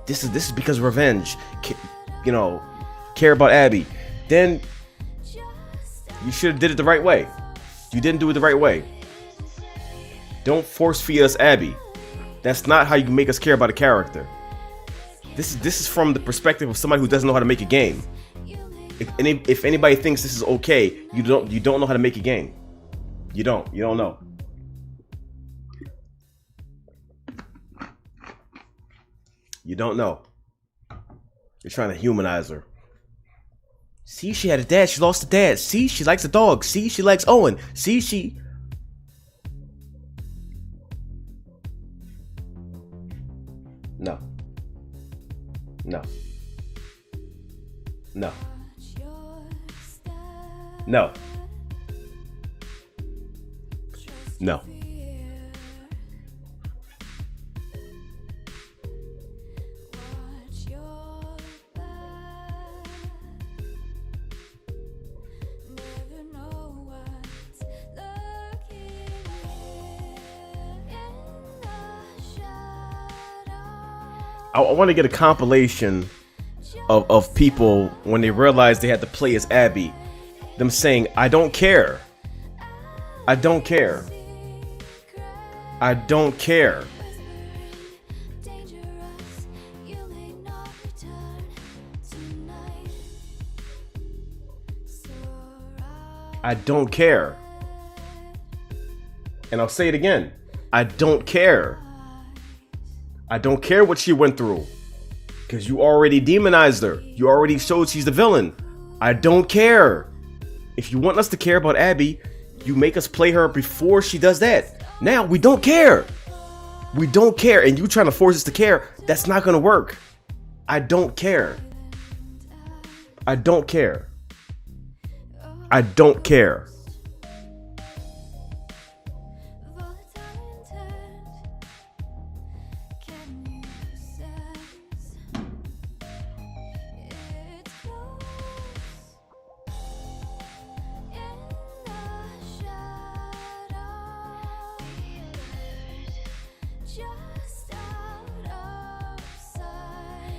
This is because of revenge. You know, care about Abby. Then you should have did it the right way. You didn't do it the right way. Don't force feed us Abby. That's not how you make us care about a character. This is from the perspective of somebody who doesn't know how to make a game. If anybody thinks this is okay, you don't know how to make a game. You don't know. You don't know. You're trying to humanize her. See, she had a dad. She lost a dad. See, she likes a dog. See, she likes Owen. See, she... No. No. No. No. No. I want to get a compilation of people when they realized they had to play as Abby, them saying, I don't care. I don't care. I don't care. I don't care. And I'll say it again. I don't care. I don't care what she went through. Because you already demonized her. You already showed she's the villain. I don't care. If you want us to care about Abby, you make us play her before she does that. Now, we don't care. We don't care. And you trying to force us to care, that's not going to work. I don't care. I don't care. I don't care.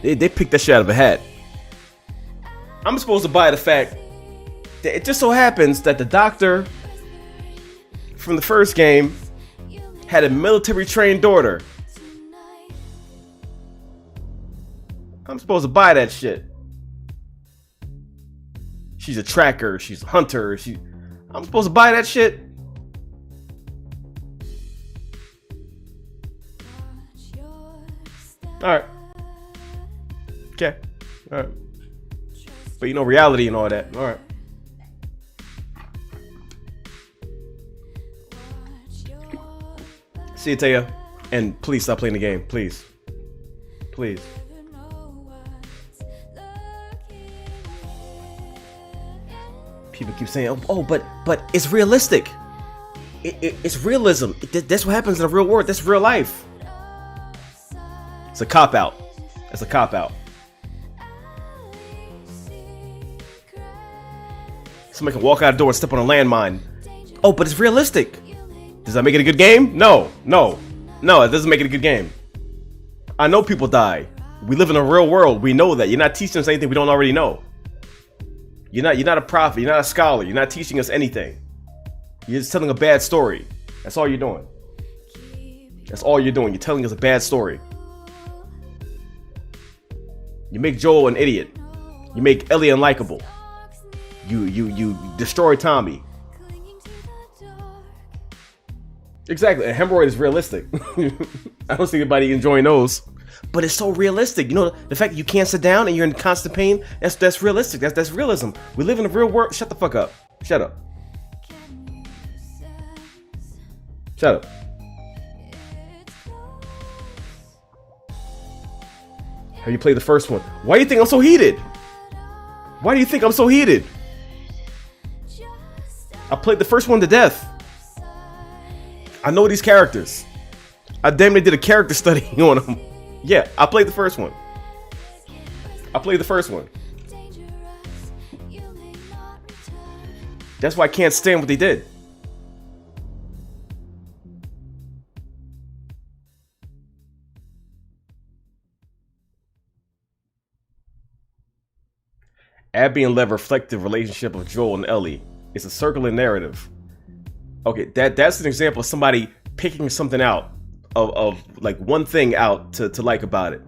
They picked that shit out of a hat. I'm supposed to buy the fact that it just so happens that the doctor from the first game had a military trained daughter. I'm supposed to buy that shit. She's a tracker, she's a hunter, I'm supposed to buy that shit. Alright. Okay. Alright. But you know, reality and all that. Alright. See you, Taya. And please stop playing the game. Please. Please. People keep saying, oh, but it's realistic. It's realism. That's what happens in the real world. That's real life. It's a cop-out. It's a cop-out. Somebody can walk out the door and step on a landmine. Oh, but it's realistic. Does that make it a good game? No, it doesn't make it a good game. I know people die. We live in a real world. We know that. You're not teaching us anything we don't already know. You're not a prophet. You're not a scholar. You're not teaching us anything. You're just telling a bad story. That's all you're doing. That's all you're doing. You're telling us a bad story. You make Joel an idiot. You make Ellie unlikable. You destroy Tommy. Exactly. A hemorrhoid is realistic. I don't see anybody enjoying those. But it's so realistic. You know, the fact that you can't sit down and you're in constant pain, that's realistic. That's realism. We live in a real world. Shut the fuck up. Shut up. Shut up. Have you played the first one? Why do you think I'm so heated? Why do you think I'm so heated? I played the first one to death. I know these characters. I damn near did a character study on them. Yeah, I played the first one. That's why I can't stand what they did. Abby and Lev reflect the relationship of Joel and Ellie. It's a circular narrative. Okay, that's an example of somebody picking something out of like one thing out to like about it.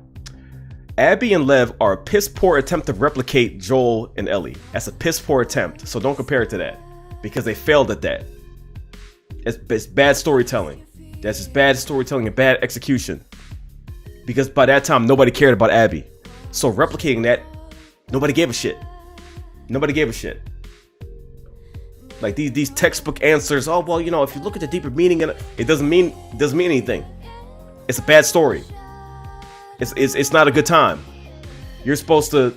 Abby and Lev are a piss poor attempt to replicate Joel and Ellie. That's a piss poor attempt, so don't compare it to that because they failed at that. It's bad storytelling. That's just bad storytelling and bad execution. Because by that time nobody cared about Abby, so replicating that, nobody gave a shit. Nobody gave a shit. Like these textbook answers. Oh well, you know, if you look at the deeper meaning in it, it doesn't mean anything. It's a bad story. It's not a good time. You're supposed to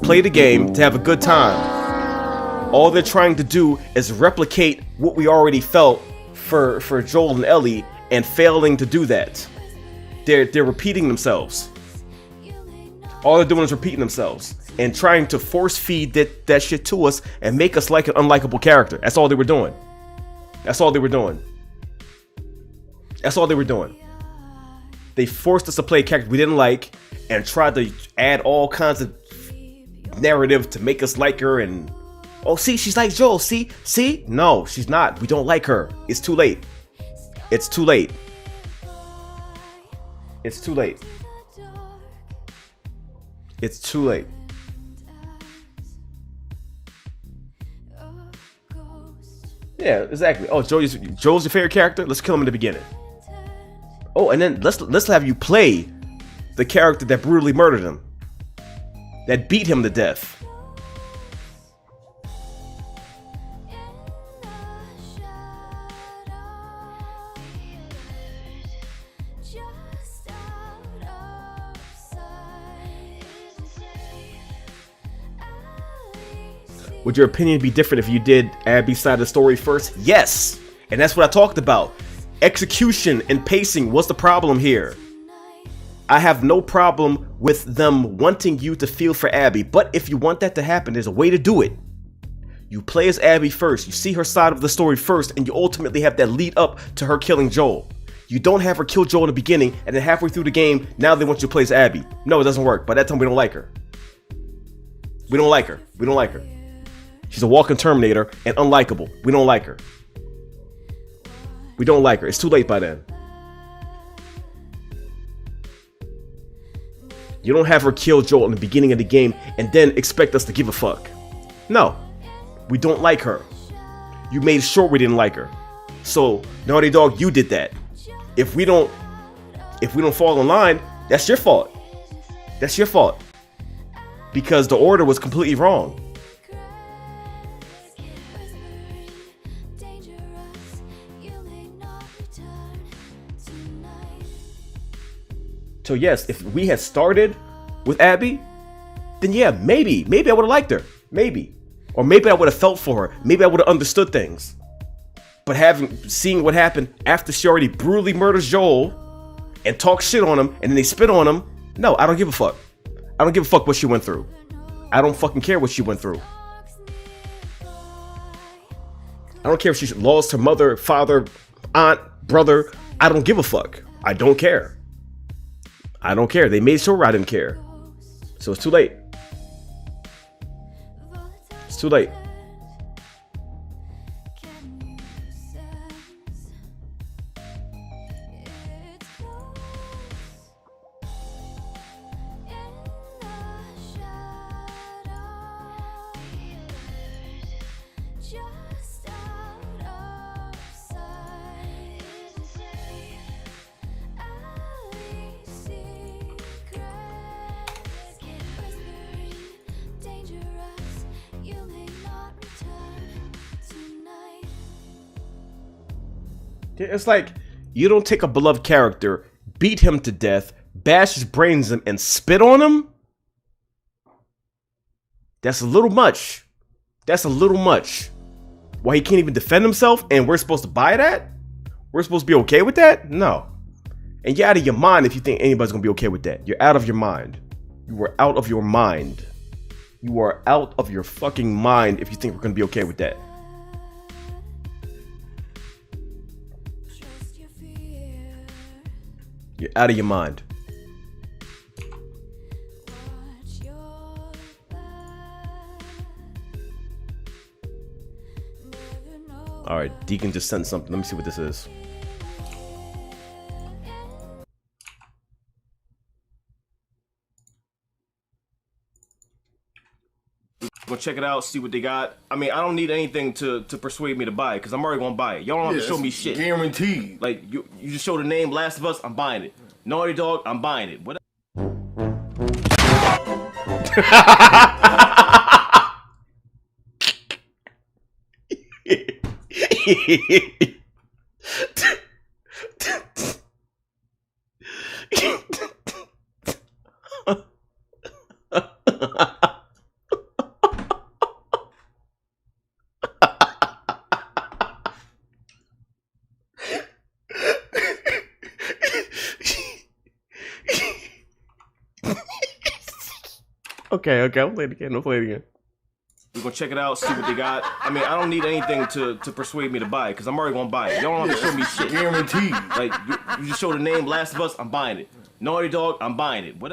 play the game to have a good time. All they're trying to do is replicate what we already felt for Joel and Ellie, and failing to do that. They're repeating themselves. All they're doing is repeating themselves and trying to force feed that shit to us and make us like an unlikable character. That's all they were doing. They forced us to play a character we didn't like and tried to add all kinds of narrative to make us like her. And oh, see, she's like Joel. See, no, she's not. We don't like her. It's too late. Yeah, exactly. Oh, Joel's your favorite character? Let's kill him in the beginning. Oh, and then let's have you play the character that brutally murdered him, that beat him to death. Would your opinion be different if you did Abby's side of the story first? Yes! And that's what I talked about. Execution and pacing was the problem here. I have no problem with them wanting you to feel for Abby, but if you want that to happen, there's a way to do it. You play as Abby first, you see her side of the story first, and you ultimately have that lead up to her killing Joel. You don't have her kill Joel in the beginning, and then halfway through the game, now they want you to play as Abby. No, it doesn't work. By that time, we don't like her. We don't like her. We don't like her. She's a walking Terminator and unlikable. We don't like her. We don't like her. It's too late by then. You don't have her kill Joel in the beginning of the game and then expect us to give a fuck. No. We don't like her. You made sure we didn't like her. So, Naughty Dog, you did that. If we don't fall in line, that's your fault. That's your fault. Because the order was completely wrong. So yes, if we had started with Abby, then yeah, maybe I would have liked her. Maybe. Or maybe I would have felt for her. Maybe I would have understood things. But seeing what happened after she already brutally murders Joel and talks shit on him and then they spit on him, no, I don't give a fuck. I don't give a fuck what she went through. I don't fucking care what she went through. I don't care if she lost her mother, father, aunt, brother. I don't give a fuck. I don't care. I don't care. They made sure I didn't care. So it's too late. It's too late. It's like you don't take a beloved character, beat him to death, bash his brains in, and spit on him. That's a little much. That's a little much. Why he can't even defend himself, and we're supposed to buy that? We're supposed to be okay with that? No. And you're out of your mind if you think anybody's gonna be okay with that. You're out of your mind. You are out of your mind. You are out of your fucking mind if you think we're gonna be okay with that. You're out of your mind. All right, Deacon just sent something. Let me see what this is. Go check it out, see what they got. I mean, I don't need anything to persuade me to buy it, because I'm already gonna buy it. Y'all don't have to show me shit. Guaranteed. Like, you just show the name Last of Us, I'm buying it. Naughty Dog, I'm buying it. What? Okay, I'll play it again. We're gonna check it out, see what they got. I mean, I don't need anything to persuade me to buy it, because I'm already gonna buy it. Y'all don't have to show me shit. Guaranteed. Like, you just show the name Last of Us, I'm buying it. Naughty Dog, I'm buying it. What?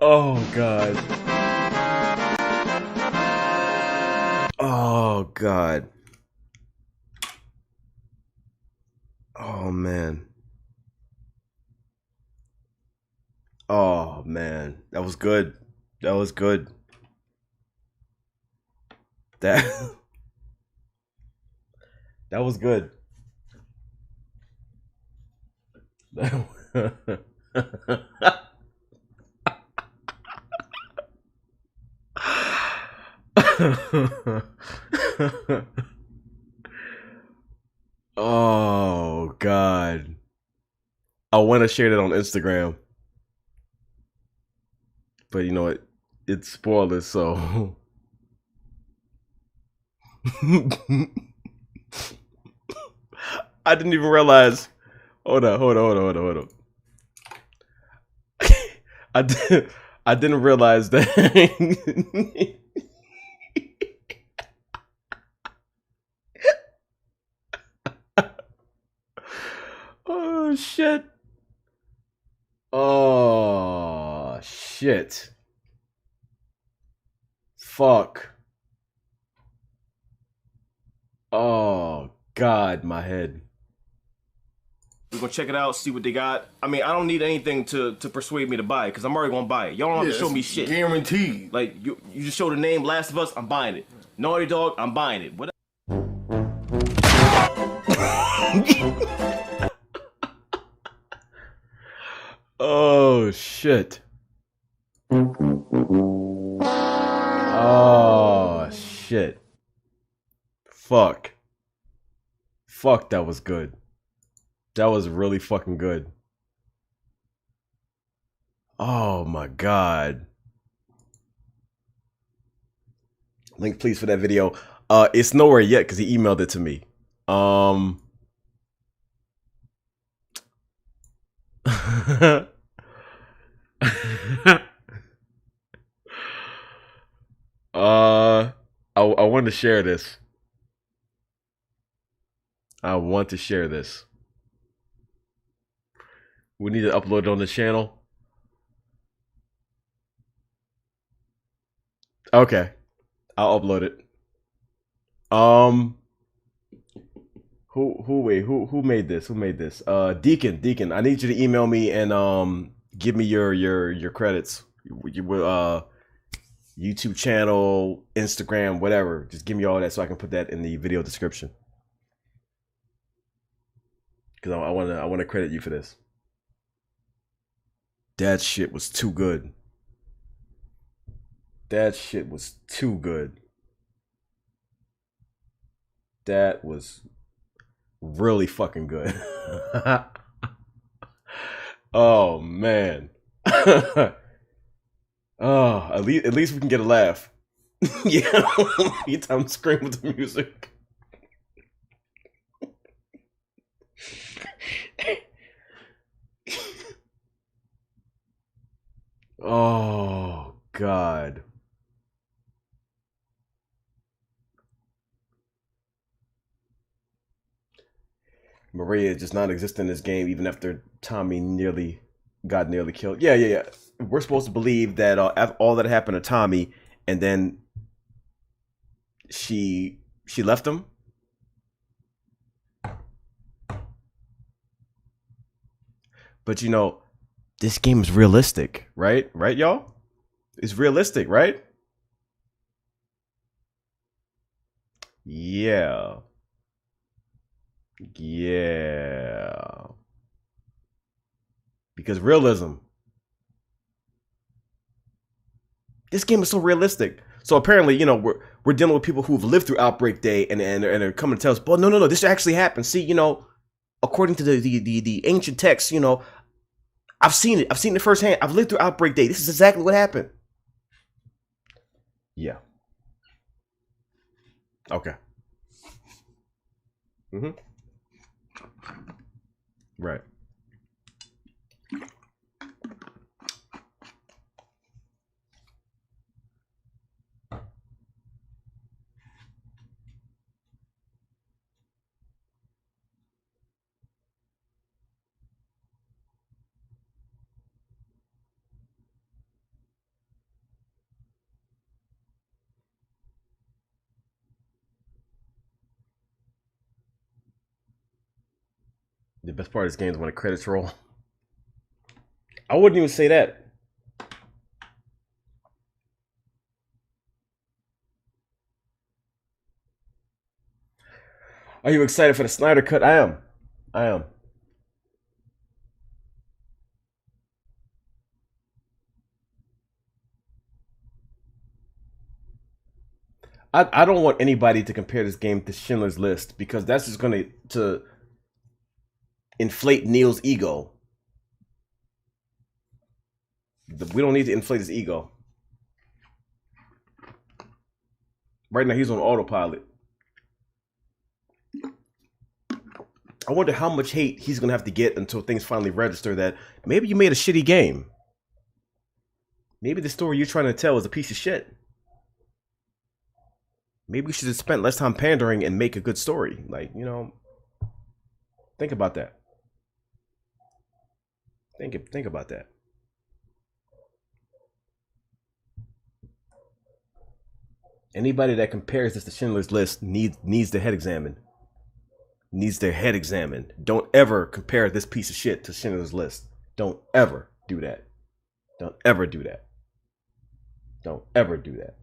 Oh God. Oh God. Oh man. Oh man. That was good. That was good. That was good. Oh God. I want to share that on Instagram. But you know what? It's spoilers, so I didn't even realize. Hold on. I didn't realize that. Oh shit. Oh shit. Fuck. Oh God, my head. We're gonna check it out, see what they got. I mean, I don't need anything to persuade me to buy it, because I'm already gonna buy it. Y'all don't have to show me shit. Guaranteed. Like, you just show the name Last of Us, I'm buying it. Naughty Dog, I'm buying it. What? Oh, shit. Oh, shit. Fuck. Fuck, that was good. That was really fucking good. Oh my God. Link please for that video. It's nowhere yet because he emailed it to me. I want to share this. I want to share this. We need to upload it on the channel. Okay. I'll upload it. Who made this? Who made this? Deacon, I need you to email me and give me your credits. Your YouTube channel, Instagram, whatever. Just give me all that so I can put that in the video description. Cuz I want to credit you for this. That shit was too good. That shit was too good. That was really fucking good. Oh man. Oh, at least we can get a laugh. Yeah, anytime scream with the music. Oh God. Maria just not exist in this game even after Tommy got nearly killed. Yeah. We're supposed to believe that all that happened to Tommy, and then she left him. But you know, this game is realistic, right? Right, y'all? It's realistic, right? Yeah. Because realism. This game is so realistic. So apparently, you know, we're dealing with people who've lived through Outbreak Day and are coming to tell us, but no, this actually happened. See, you know, according to the ancient texts, you know, I've seen it firsthand. I've lived through Outbreak Day. This is exactly what happened. Yeah. Okay. Right. The best part of this game is when the credits roll. I wouldn't even say that. Are you excited for the Snyder Cut? I am. I don't want anybody to compare this game to Schindler's List because that's just going to inflate Neil's ego. We don't need to inflate his ego. Right now he's on autopilot. I wonder how much hate he's gonna have to get until things finally register that maybe you made a shitty game. Maybe the story you're trying to tell is a piece of shit. Maybe we should have spent less time pandering and make a good story. Like, you know, think about that. Think about that. Anybody that compares this to Schindler's List needs their head examined. Needs their head examined. Don't ever compare this piece of shit to Schindler's List. Don't ever do that. Don't ever do that. Don't ever do that.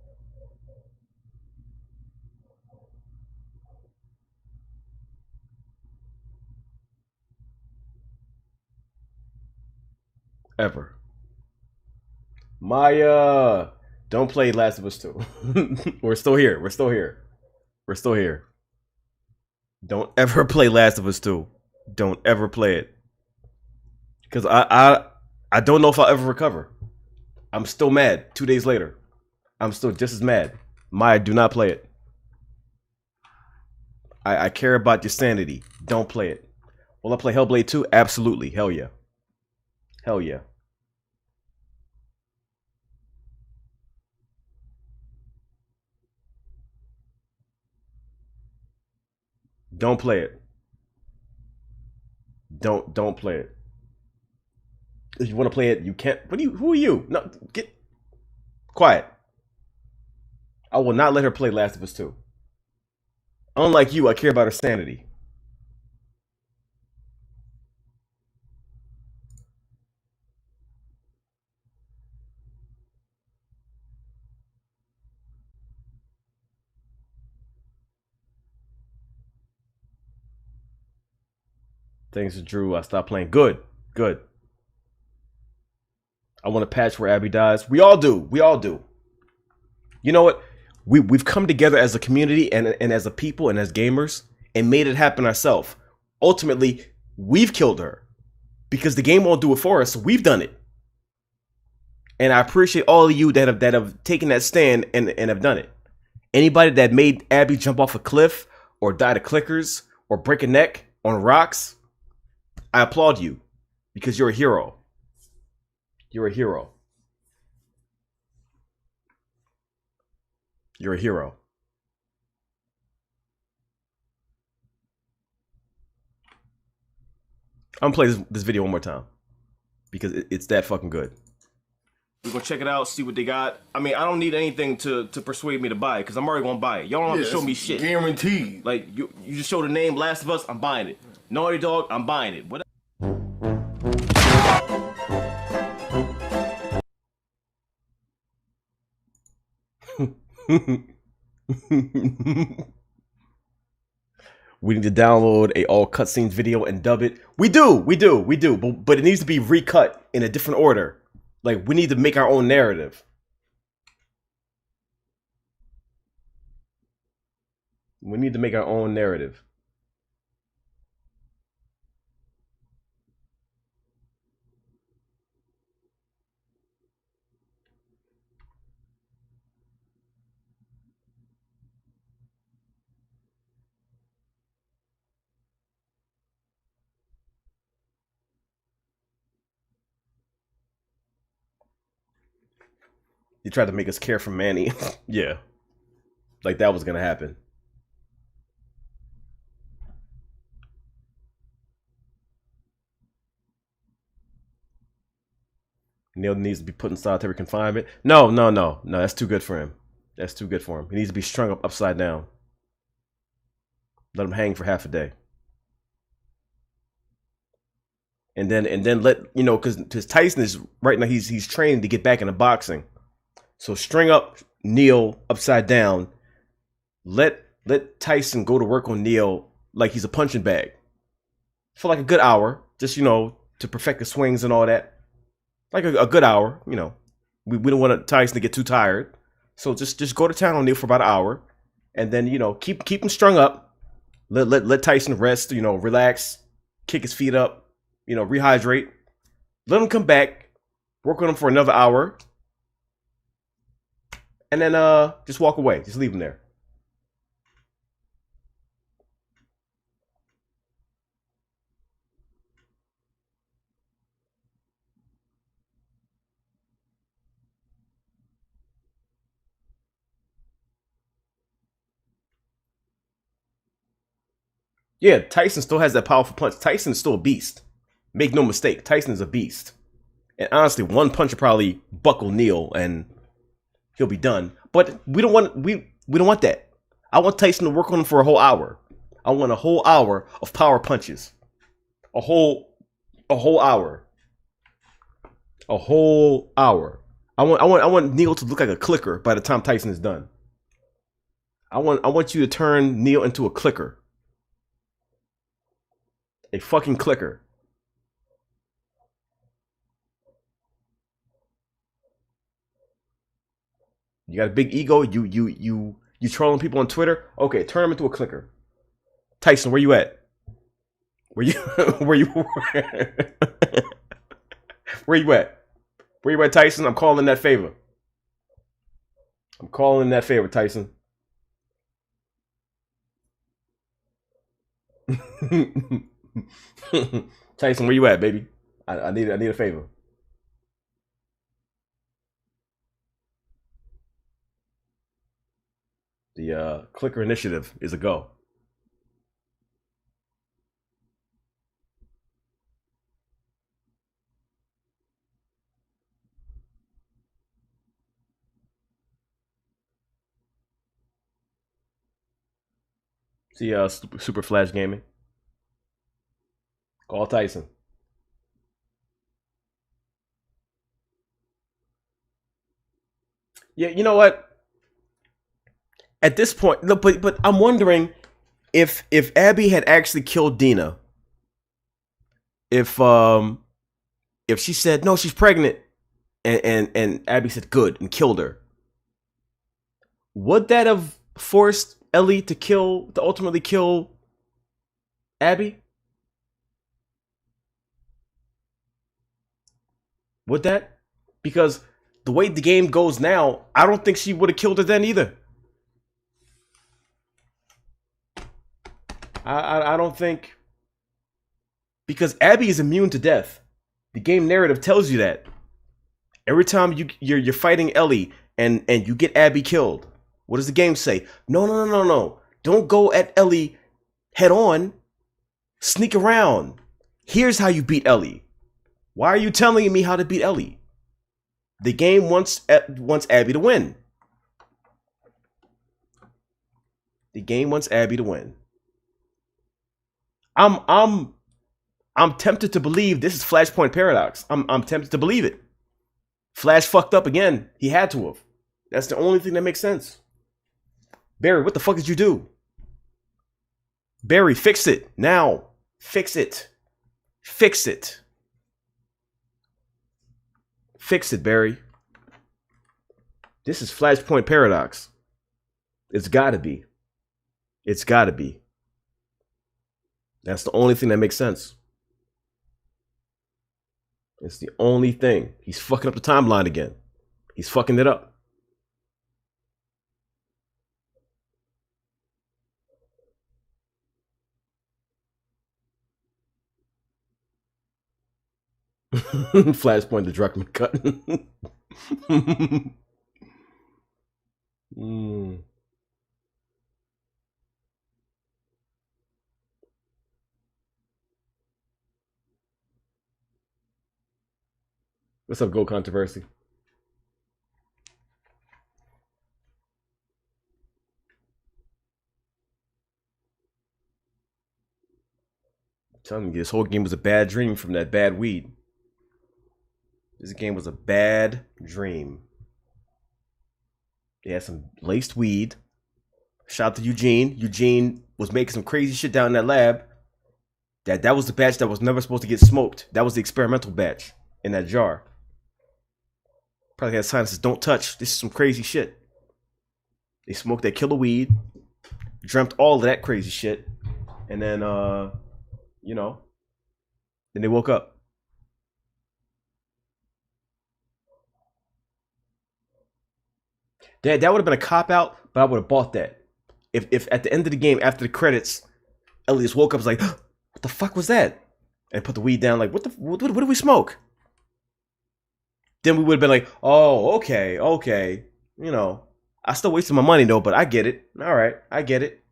Ever. Maya, don't play Last of Us 2. We're still here. We're still here. We're still here. Don't ever play Last of Us 2. Don't ever play it. Because I don't know if I'll ever recover. I'm still mad 2 days later. I'm still just as mad. Maya, do not play it. I care about your sanity. Don't play it. Will I play Hellblade 2? Absolutely. Hell yeah. Hell yeah. Don't play it. Don't play it. If you want to play it, you can't. Who are you? No, get quiet. I will not let her play Last of Us 2. Unlike you, I care about her sanity. Thanks to Drew, I stopped playing. Good. I want a patch where Abby dies. We all do. You know what? We've come together as a community and as a people and as gamers and made it happen ourselves. Ultimately, we've killed her because the game won't do it for us. So we've done it. And I appreciate all of you that have taken that stand and have done it. Anybody that made Abby jump off a cliff or die to clickers or break a neck on rocks, I applaud you because you're a hero. You're a hero. You're a hero. I'm gonna play this video one more time because it's that fucking good. We're gonna check it out, see what they got. I mean, I don't need anything to persuade me to buy it because I'm already gonna buy it. Y'all don't have to show me shit. Guaranteed. Like you just show the name Last of Us, I'm buying it. Naughty Dog, I'm buying it. What? We need to download a all cutscenes video and dub it. We do. But it needs to be recut in a different order. Like, we need to make our own narrative. We need to make our own narrative. You tried to make us care for Manny. Yeah. Like that was gonna happen. Neil needs to be put in solitary confinement. No. That's too good for him. That's too good for him. He needs to be strung up upside down. Let him hang for half a day. And then let, you know, because Tyson is right now, he's training to get back into boxing. So string up Neil upside down. Let Tyson go to work on Neil like he's a punching bag for like a good hour, just, you know, to perfect the swings and all that. Like a good hour, you know. We don't want Tyson to get too tired, so just go to town on Neil for about an hour, and then, you know, keep him strung up. Let Tyson rest, you know, relax, kick his feet up, you know, rehydrate. Let him come back, work on him for another hour. And then just walk away. Just leave him there. Yeah, Tyson still has that powerful punch. Tyson is still a beast. Make no mistake, Tyson is a beast. And honestly, one punch will probably buckle Neil and he'll be done. But we don't want that. I want Tyson to work on him for a whole hour. I want a whole hour of power punches. A whole hour. A whole hour. I want Neil to look like a clicker by the time Tyson is done. I want you to turn Neil into a clicker. A fucking clicker. You got a big ego. You trolling people on Twitter. Okay, turn him into a clicker. Tyson, where you at? Where you where you at? Where you at, Tyson? I'm calling that favor. I'm calling that favor, Tyson. Tyson, where you at, baby? I need a favor. The clicker initiative is a go. See Super Flash Gaming. Call Tyson. Yeah, you know what? At this point, no, but I'm wondering if Abby had actually killed Dina. If she said no, she's pregnant, and Abby said good and killed her, would that have forced Ellie to ultimately kill Abby? Would that? Because the way the game goes now, I don't think she would have killed her then either. I don't think, because Abby is immune to death. The game narrative tells you that. Every time you're fighting Ellie and you get Abby killed, what does the game say? No. Don't go at Ellie head on. Sneak around. Here's how you beat Ellie. Why are you telling me how to beat Ellie? The game wants Abby to win. The game wants Abby to win. I'm tempted to believe this is Flashpoint Paradox. I'm tempted to believe it. Flash fucked up again. He had to have. That's the only thing that makes sense. Barry, what the fuck did you do? Barry, fix it now. Fix it. Fix it. Fix it, Barry. This is Flashpoint Paradox. It's gotta be. It's gotta be. That's the only thing that makes sense. It's the only thing. He's fucking up the timeline again. He's fucking it up. Flashpoint the Druckmann cut. What's up, Go Controversy? I'm telling you, this whole game was a bad dream from that bad weed. This game was a bad dream. They had some laced weed. Shout out to Eugene. Eugene was making some crazy shit down in that lab. That was the batch that was never supposed to get smoked. That was the experimental batch in that jar. Probably had signs that says, don't touch. This is some crazy shit. They smoked that killer weed. Dreamt all of that crazy shit. And then, then they woke up. That would have been a cop-out, but I would have bought that. If at the end of the game, after the credits, Elias woke up and was like, what the fuck was that? And put the weed down like, what did we smoke? Then we would have been like, oh, okay. I still wasted my money though, but I get it. All right, I get it.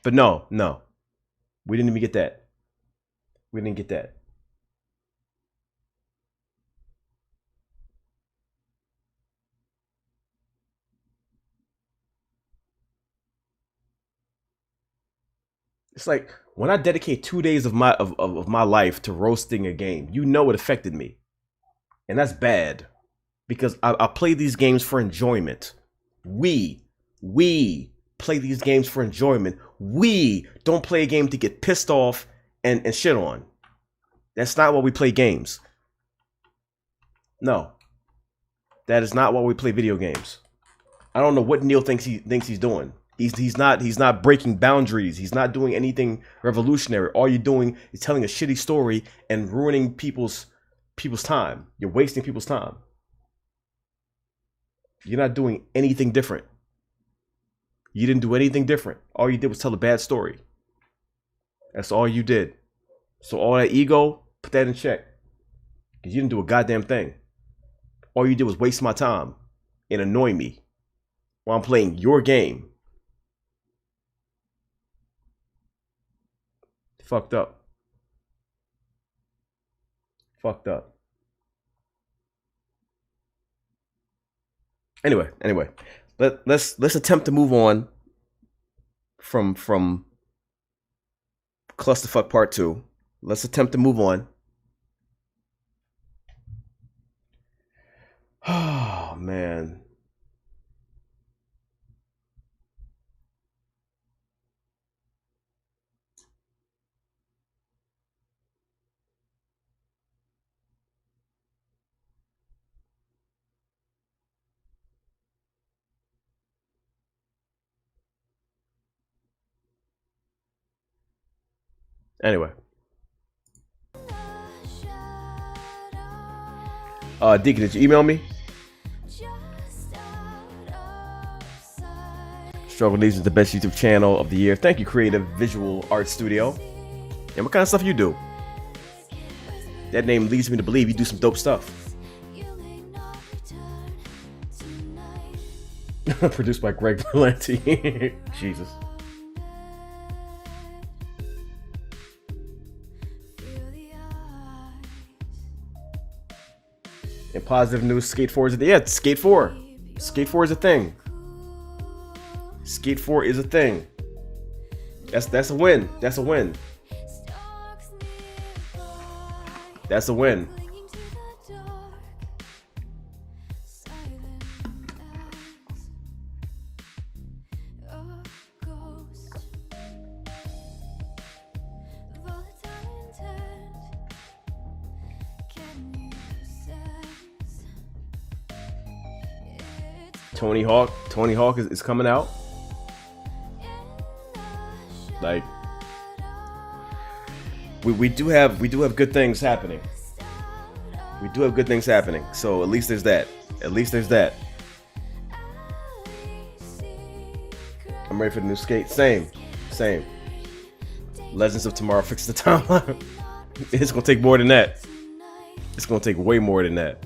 But no. We didn't even get that. We didn't get that. It's like when I dedicate 2 days of my life to roasting a game, you know it affected me. And that's bad. Because I play these games for enjoyment. We play these games for enjoyment. We don't play a game to get pissed off and shit on. That's not why we play games. No. That is not why we play video games. I don't know what Neil thinks he's doing. He's not breaking boundaries. He's not doing anything revolutionary. All you're doing is telling a shitty story and ruining people's time. You're wasting people's time. You're not doing anything different. You didn't do anything different. All you did was tell a bad story. That's all you did. So all that ego, put that in check. Because you didn't do a goddamn thing. All you did was waste my time and annoy me while I'm playing your game. Fucked up. Fucked up. Anyway, let's attempt to move on from Clusterfuck Part 2. Let's attempt to move on. Oh man. Anyway. Deacon, did you email me? Struggle Needs is the best YouTube channel of the year. Thank you, Creative Visual Art Studio. And what kind of stuff you do? That name leads me to believe you do some dope stuff. Produced by Greg Berlanti. Jesus. And positive news, Skate 4 is a thing. Yeah, Skate 4. Skate 4 is a thing. Skate 4 is a thing. That's a win. That's a win. That's a win. Tony Hawk is coming out. Like we do have good things happening. We do have good things happening. So at least there's that. At least there's that. I'm ready for the new Skate. Same. Legends of Tomorrow fix the timeline. It's gonna take more than that. It's gonna take way more than that.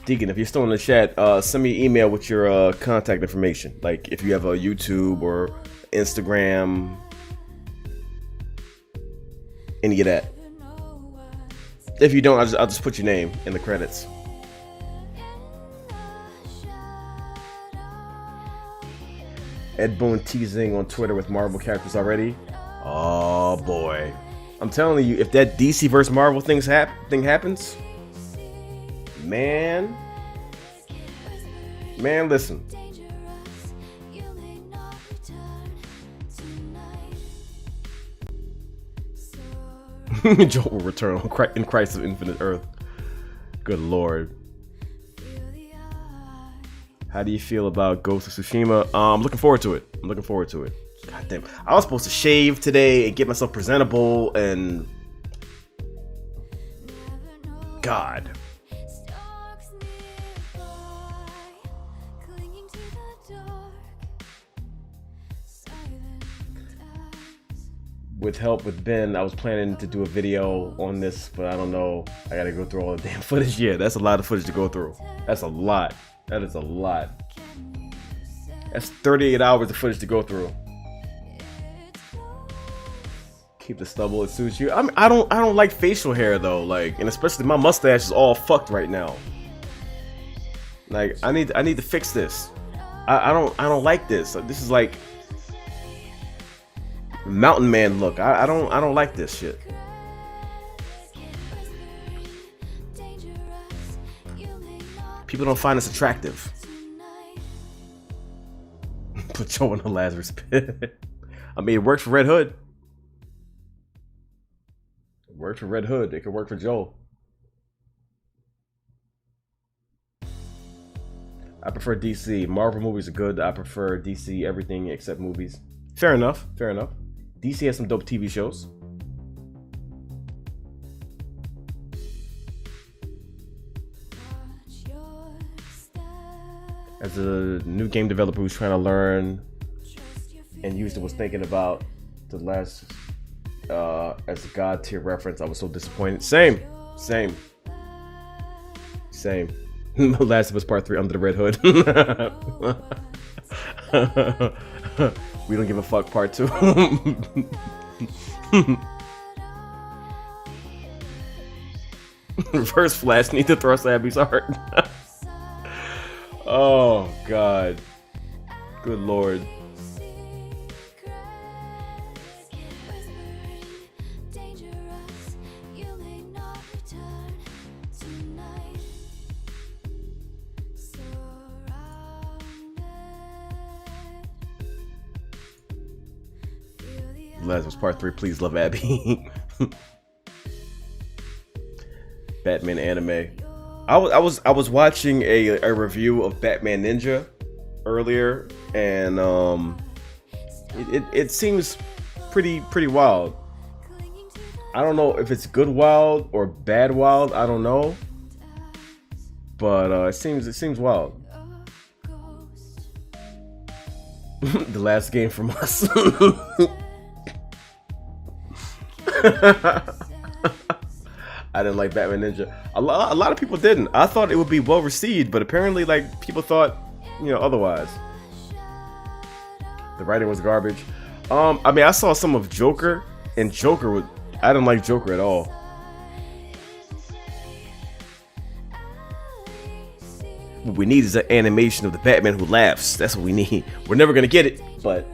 Deacon, if you're still in the chat, send me an email with your contact information. Like if you have a YouTube or Instagram, any of that. If you don't, I'll just put your name in the credits. Ed Boon teasing on Twitter with Marvel characters already. Oh boy, I'm telling you, if that DC versus Marvel thing happens. Man, listen. Joel will return in Christ of Infinite Earth. Good Lord. How do you feel about Ghost of Tsushima? I'm looking forward to it. God damn. I was supposed to shave today and get myself presentable and... God. with help with Ben, I was planning to do a video on this, but I don't know. I gotta go through all the damn footage. Yeah, that's a lot of footage to go through. That's a lot. That is a lot. That's 38 hours of footage to go through. Keep the stubble, it suits you. I don't like facial hair though, like, and especially my mustache is all fucked right now. Like, I need to fix this. I don't like this. This is like mountain man look. I don't like this shit. People don't find us attractive. Put Joe in the Lazarus pit. I mean, it worked for Red Hood. It worked for Red Hood. It could work for Joel. I prefer DC. Marvel movies are good. I prefer DC everything except movies. Fair enough. Fair enough. DC has some dope TV shows. As a new game developer who's trying to learn and was thinking about the last as a god tier reference, I was so disappointed. Same. Last of Us Part 3 Under the Red Hood. We don't give a fuck Part 2. Reverse Flash need to thrust Abby's heart. Oh god. Good lord. Last was Part 3, please love Abby. Batman anime. I was watching a review of Batman Ninja earlier, and it seems pretty wild. I don't know if it's good wild or bad wild. I don't know, but it seems wild. The last game from us. I didn't like Batman Ninja. A lot of people didn't. I thought it would be well received, but apparently, like, people thought, otherwise. The writing was garbage. I mean, I saw some of Joker, and I didn't like Joker at all. What we need is an animation of the Batman who laughs. That's what we need. We're never gonna get it, but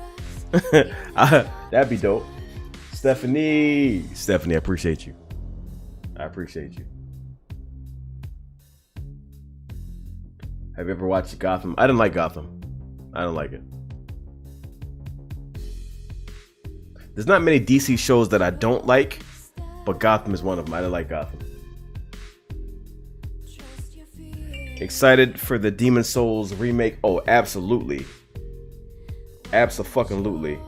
that'd be dope. Stephanie, I appreciate you. Have you ever watched Gotham? I didn't like Gotham. I don't like it. There's not many DC shows that I don't like, but Gotham is one of them. I didn't like Gotham. Excited for the Demon Souls remake? Oh, absolutely. Abso-fucking-lutely.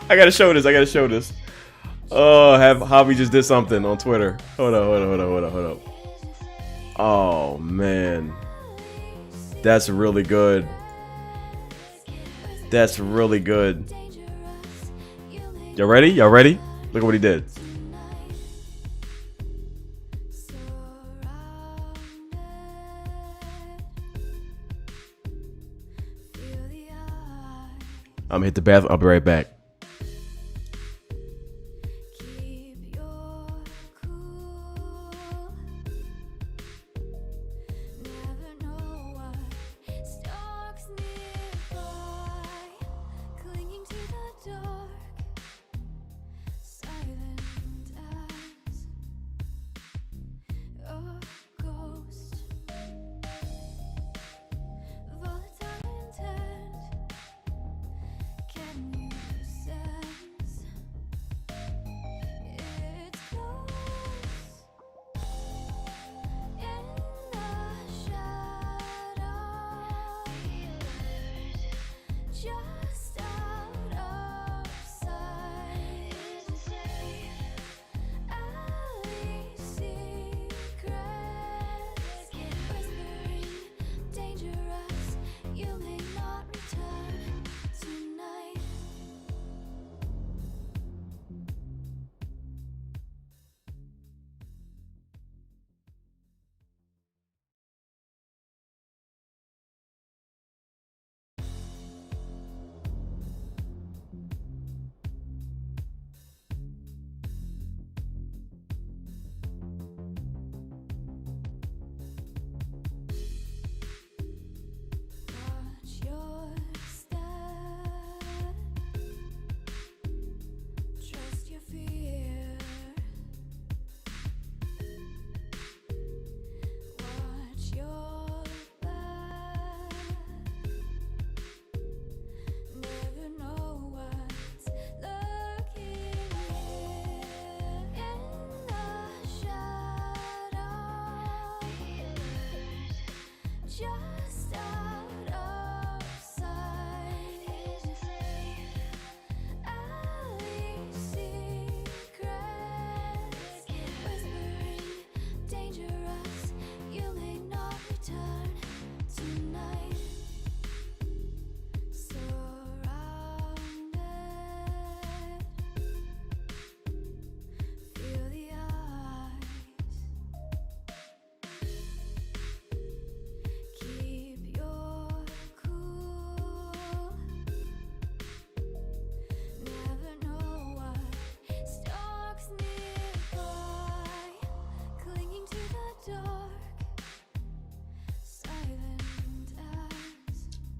I gotta show this. Oh, Javi just did something on Twitter. Hold up. Oh man, that's really good. Y'all ready? Look at what he did. I'm gonna hit the bathroom. I'll be right back.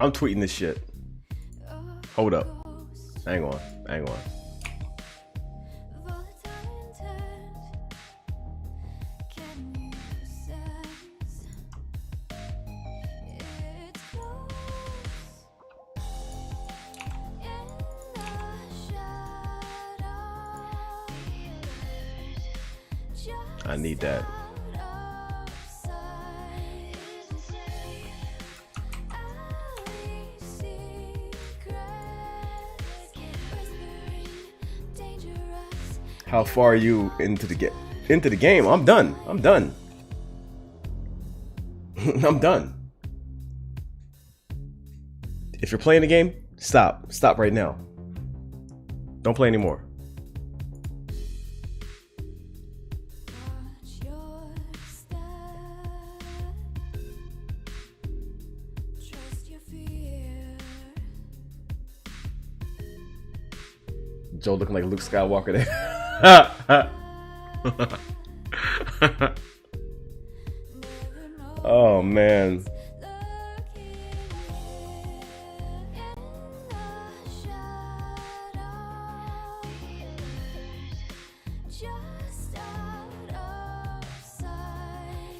I'm tweeting this shit. Hold up. Hang on. Hang on. I need that. How far are you into the game? I'm done. I'm done. I'm done. If you're playing the game, stop. Stop right now. Don't play anymore. Joe looking like Luke Skywalker there. Oh man.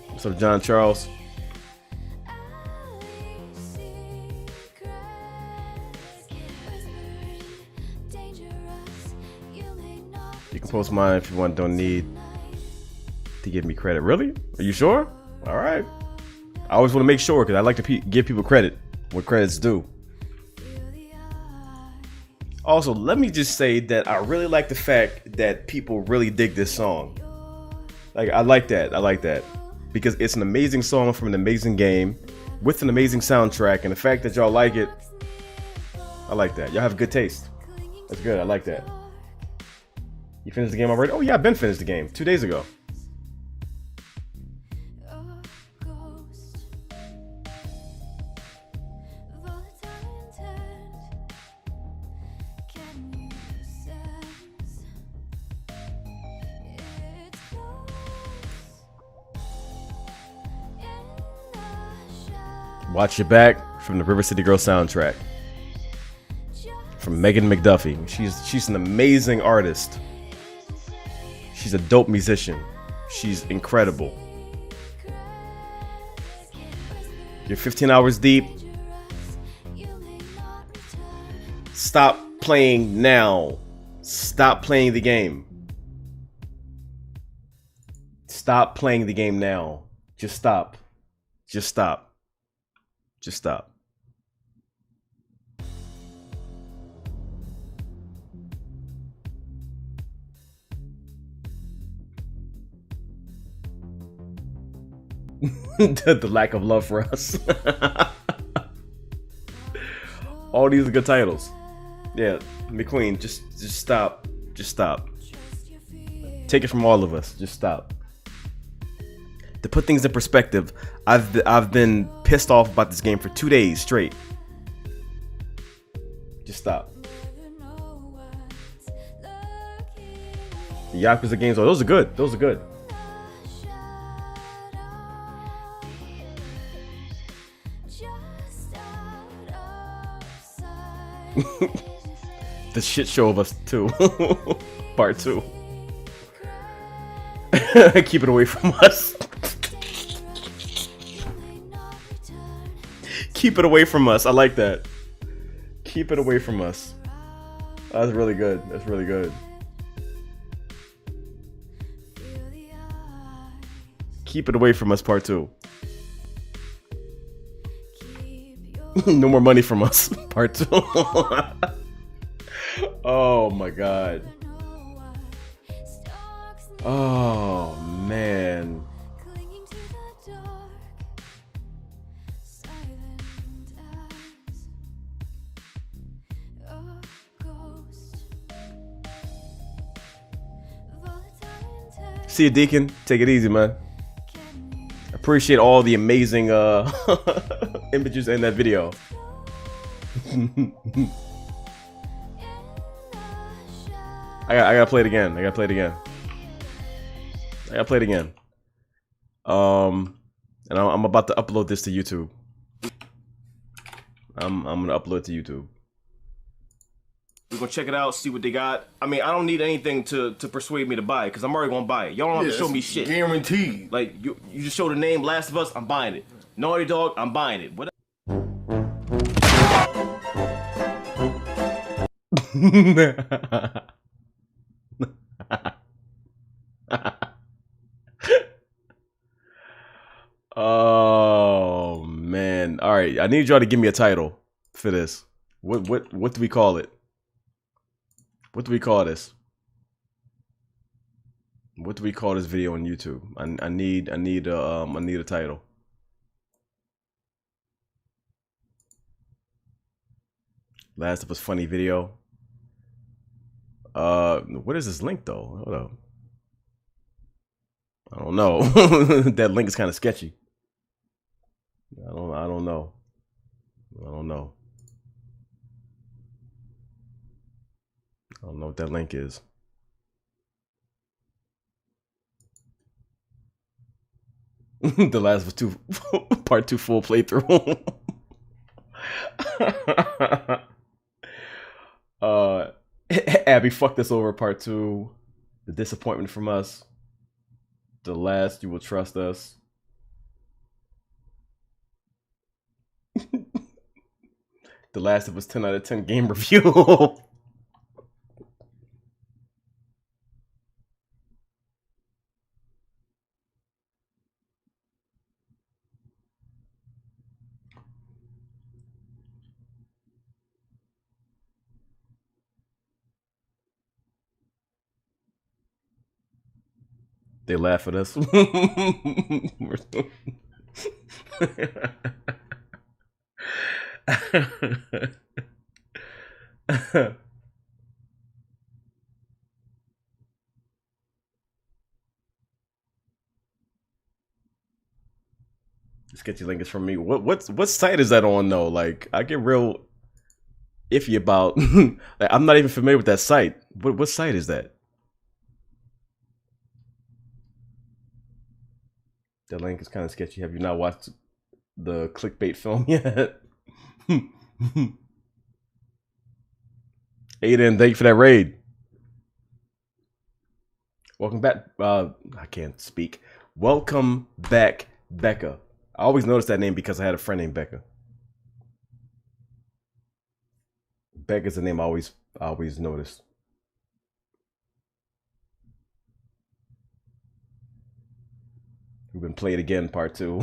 What's up, John Charles? You can post mine if you want. Don't need to give me credit. Really? Are you sure? All right. I always want to make sure because I like to give people credit when credit's due. Also, let me just say that I really like the fact that people really dig this song. Like, I like that. I like that because it's an amazing song from an amazing game with an amazing soundtrack, and the fact that y'all like it, I like that. Y'all have good taste. That's good. I like that. You finished the game already? Oh yeah, I've been finished the game 2 days ago. Watch Your Back from the River City Girl soundtrack. From Megan McDuffie. She's an amazing artist. She's a dope musician. She's incredible. You're 15 hours deep. Stop playing now. Stop playing the game. Stop playing the game now. Just stop. Just stop. Just stop. The lack of love for us. All these are good titles. Yeah, McQueen, just stop. Just stop. Take it from all of us. Just stop. To put things in perspective, I've been pissed off about this game for 2 days straight. Just stop. The Yakuza games, oh, those are good. Those are good. The shit show of us too. Part 2. Keep it away from us. Keep it away from us. I like that. Keep it away from us. That's really good. That's really good. Keep it away from us, part 2. No more money from us, part 2. Oh my god. Oh man. See you, Deacon. Take it easy, man. Appreciate all the amazing images in that video. I gotta play it again. I gotta play it again. And I'm about to upload this to YouTube. I'm gonna upload it to YouTube. We're gonna check it out, see what they got. I mean, I don't need anything to persuade me to buy it, because I'm already gonna buy it. Y'all don't have to show me shit. Guaranteed. Like, you just show the name Last of Us, I'm buying it. Naughty Dog, I'm buying it. What? Oh man! All right, I need y'all to give me a title for this. What do we call it? What do we call this? What do we call this video on YouTube? I need a title. Last of Us funny video. What is this link though? Hold up. I don't know. That link is kind of sketchy. I don't know. I don't know what that link is. The Last of Us 2 Part 2 full playthrough. Abby fucked us over Part 2. The disappointment from us. The last you will trust us. The Last of Us 10 out of 10 game review. They laugh at us. Sketchy link is from me. What site is that on though? Like, I get real iffy about. Like, I'm not even familiar with that site. What site is that? The link is kind of sketchy. Have you not watched the clickbait film yet? Aiden, thank you for that raid. Welcome back. I can't speak. Welcome back, Becca. I always noticed that name because I had a friend named Becca. Becca's the name I always noticed. We've been played again, Part 2.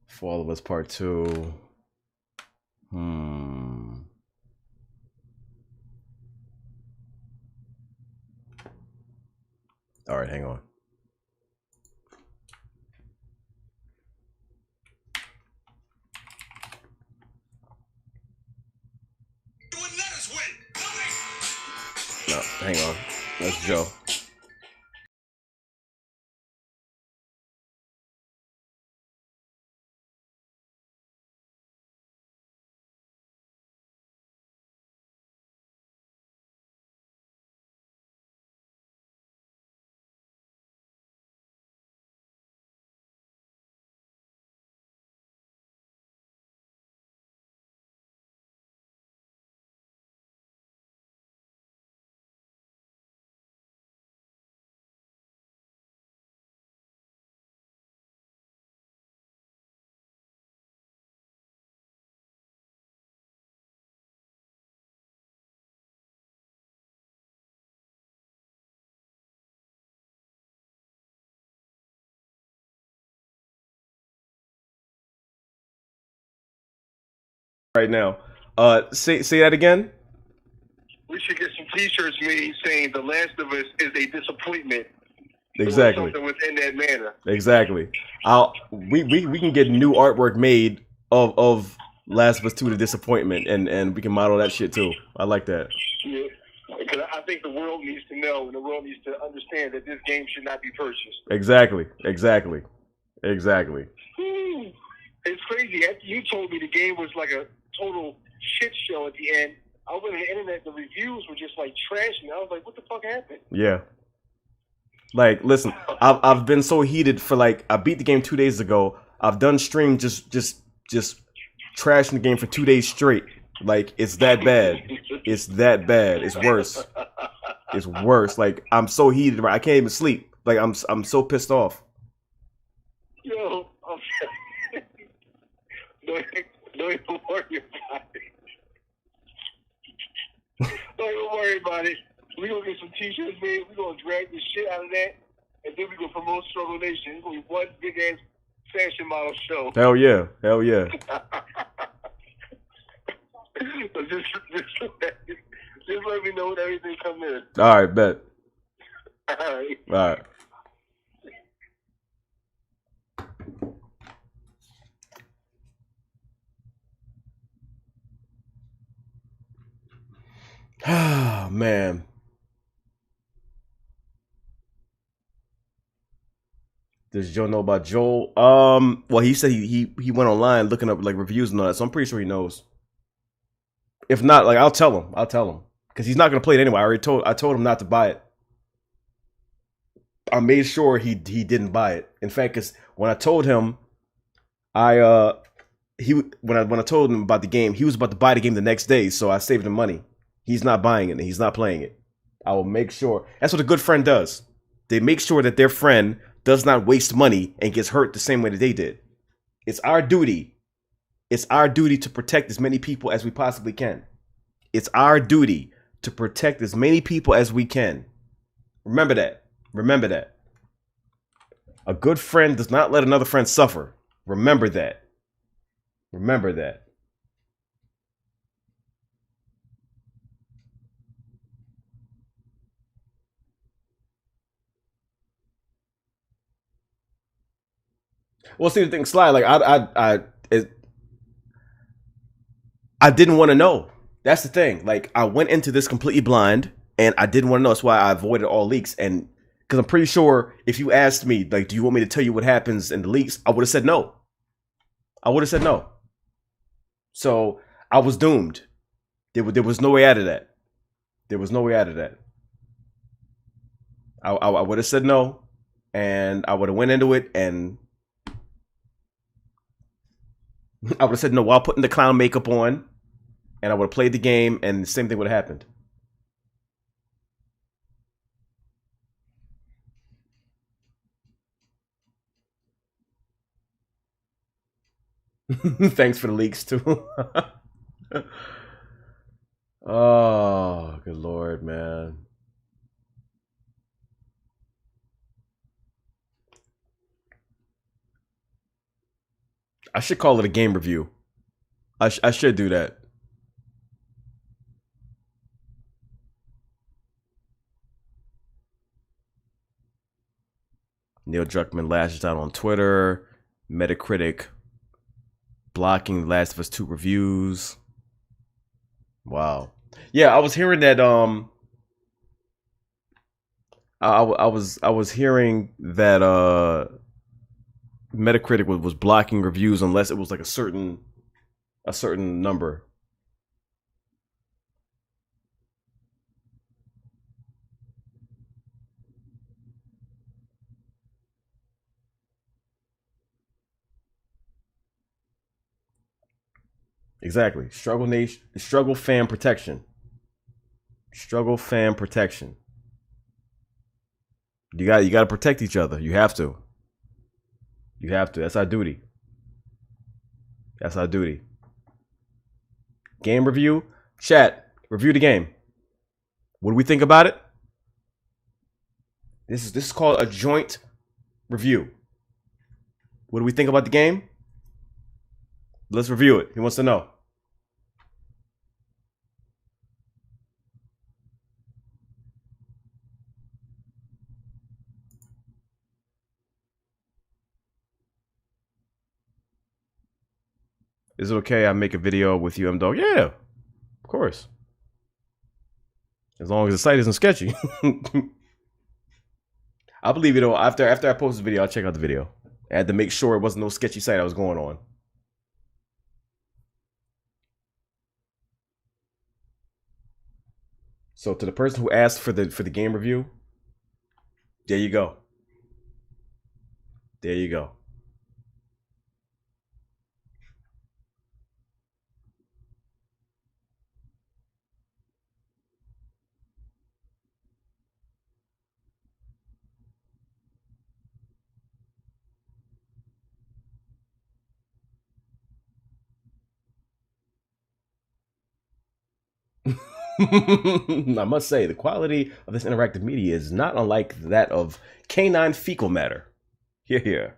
For All of Us Part 2. All right, hang on. No, hang on. That's Joe. Right now. Say that again. We should get some T-shirts made saying "The Last of Us is a disappointment." Exactly. Or something within that manner. Exactly. We can get new artwork made of Last of Us 2 The Disappointment, and we can model that shit too. I like that. Yeah, because I think the world needs to know, and the world needs to understand that this game should not be purchased. Exactly. It's crazy. You told me the game was like a total shit show at the end. I went on the internet, the reviews were just like trashing. I was like, what the fuck happened? Yeah. Like, listen, I've been so heated for like, I beat the game 2 days ago. I've done stream just trashing the game for 2 days straight. Like, it's that bad. It's that bad. It's worse. It's worse. Like, I'm so heated. I can't even sleep. Like, I'm so pissed off. Yo, don't even worry about it. Don't even worry about it. We're going to get some t-shirts made. We're going to drag the shit out of that. And then we're going to promote Struggle Nation. It's going to be one big-ass fashion model show. Hell yeah. Hell yeah. So just let me know when everything comes in. All right, bet. All right. All right. Ah, man. Does Joe know about Joel? Well, he said he went online looking up like reviews and all that, so I'm pretty sure he knows. If not, like I'll tell him. Because he's not gonna play it anyway. I told him not to buy it. I made sure he didn't buy it. In fact, because when I told him, when I told him about the game, he was about to buy the game the next day, so I saved him money. He's not buying it and he's not playing it. I will make sure. That's what a good friend does. They make sure that their friend does not waste money and gets hurt the same way that they did. It's our duty. It's our duty to protect as many people as we possibly can. It's our duty to protect as many people as we can. Remember that. Remember that. A good friend does not let another friend suffer. Remember that. Remember that. Well, see the thing, Sly. Like I didn't want to know. That's the thing. Like I went into this completely blind, and I didn't want to know. That's why I avoided all leaks. And because I'm pretty sure if you asked me, like, do you want me to tell you what happens in the leaks? I would have said no. I would have said no. So I was doomed. There was no way out of that. There was no way out of that. I would have said no, and I would have went into it and. I would have said no while putting the clown makeup on, and I would have played the game, and the same thing would have happened. Thanks for the leaks, too. Oh, good Lord, man. I should call it a game review. I should do that. Neil Druckmann lashes out on Twitter. Metacritic blocking Last of Us 2 reviews. Wow. Yeah, I was hearing that. I was hearing that. Metacritic was blocking reviews unless it was like a certain number. Exactly. Struggle fan protection. Struggle fan protection. You got to protect each other. You have to. You have to. That's our duty. That's our duty. Game review. Chat. Review the game. What do we think about it? This is called a joint review. What do we think about the game? Let's review it. He wants to know. Is it okay I make a video with you, M-DOGG? Yeah, of course. As long as the site isn't sketchy. I believe it all. After I post the video, I'll check out the video. I had to make sure it wasn't no sketchy site I was going on. So to the person who asked for the game review, there you go. There you go. I must say, the quality of this interactive media is not unlike that of canine fecal matter. Here, here.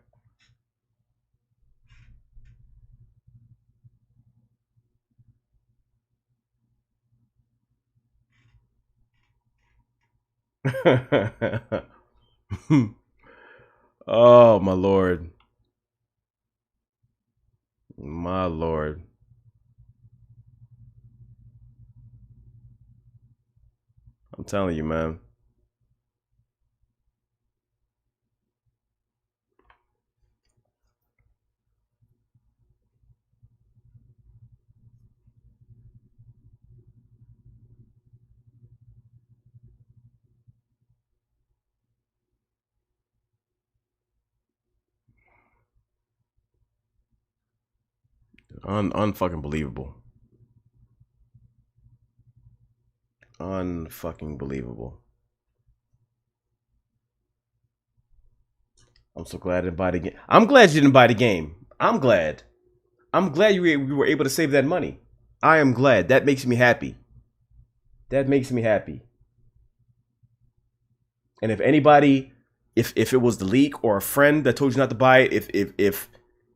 Oh, my lord. My lord. I'm telling you, man. Unfucking believable. Unfucking believable. I'm so glad I didn't buy the game. I'm glad you didn't buy the game. I'm glad. I'm glad you were able to save that money. I am glad. That makes me happy. That makes me happy. And if anybody, if it was the leak or a friend that told you not to buy it,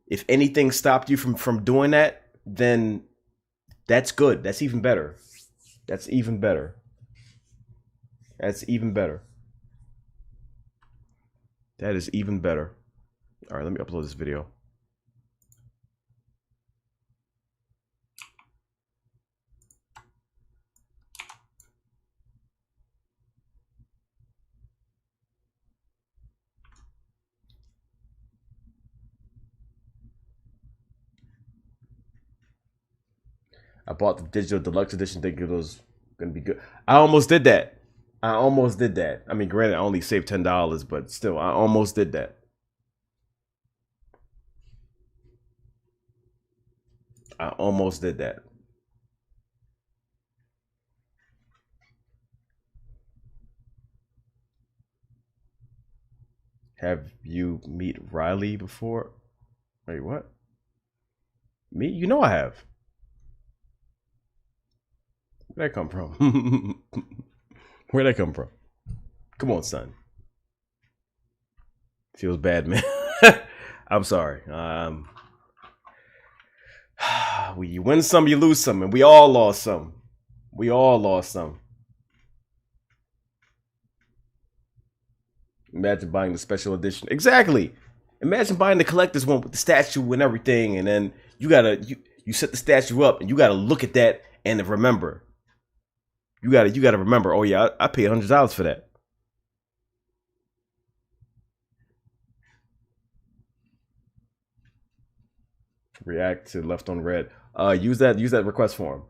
if anything stopped you from doing that, then that's good. That's even better. That's even better. That's even better. That is even better. All right, let me upload this video. I bought the digital deluxe edition thinking it was gonna be good. I almost did that. I almost did that. I mean, granted, I only saved $10, but still, I almost did that. I almost did that. Have you meet Riley before? Wait, what? Me? You know I have. Where'd that come from? Where'd that come from? Come on, son. Feels bad, man. I'm sorry. You win some, you lose some, and we all lost some. We all lost some. Imagine buying the special edition. Exactly. Imagine buying the collector's one with the statue and everything, and then you set the statue up, and you gotta look at that and remember. You gotta remember. Oh yeah, I paid $100 for that. React to left on red. Use that request form.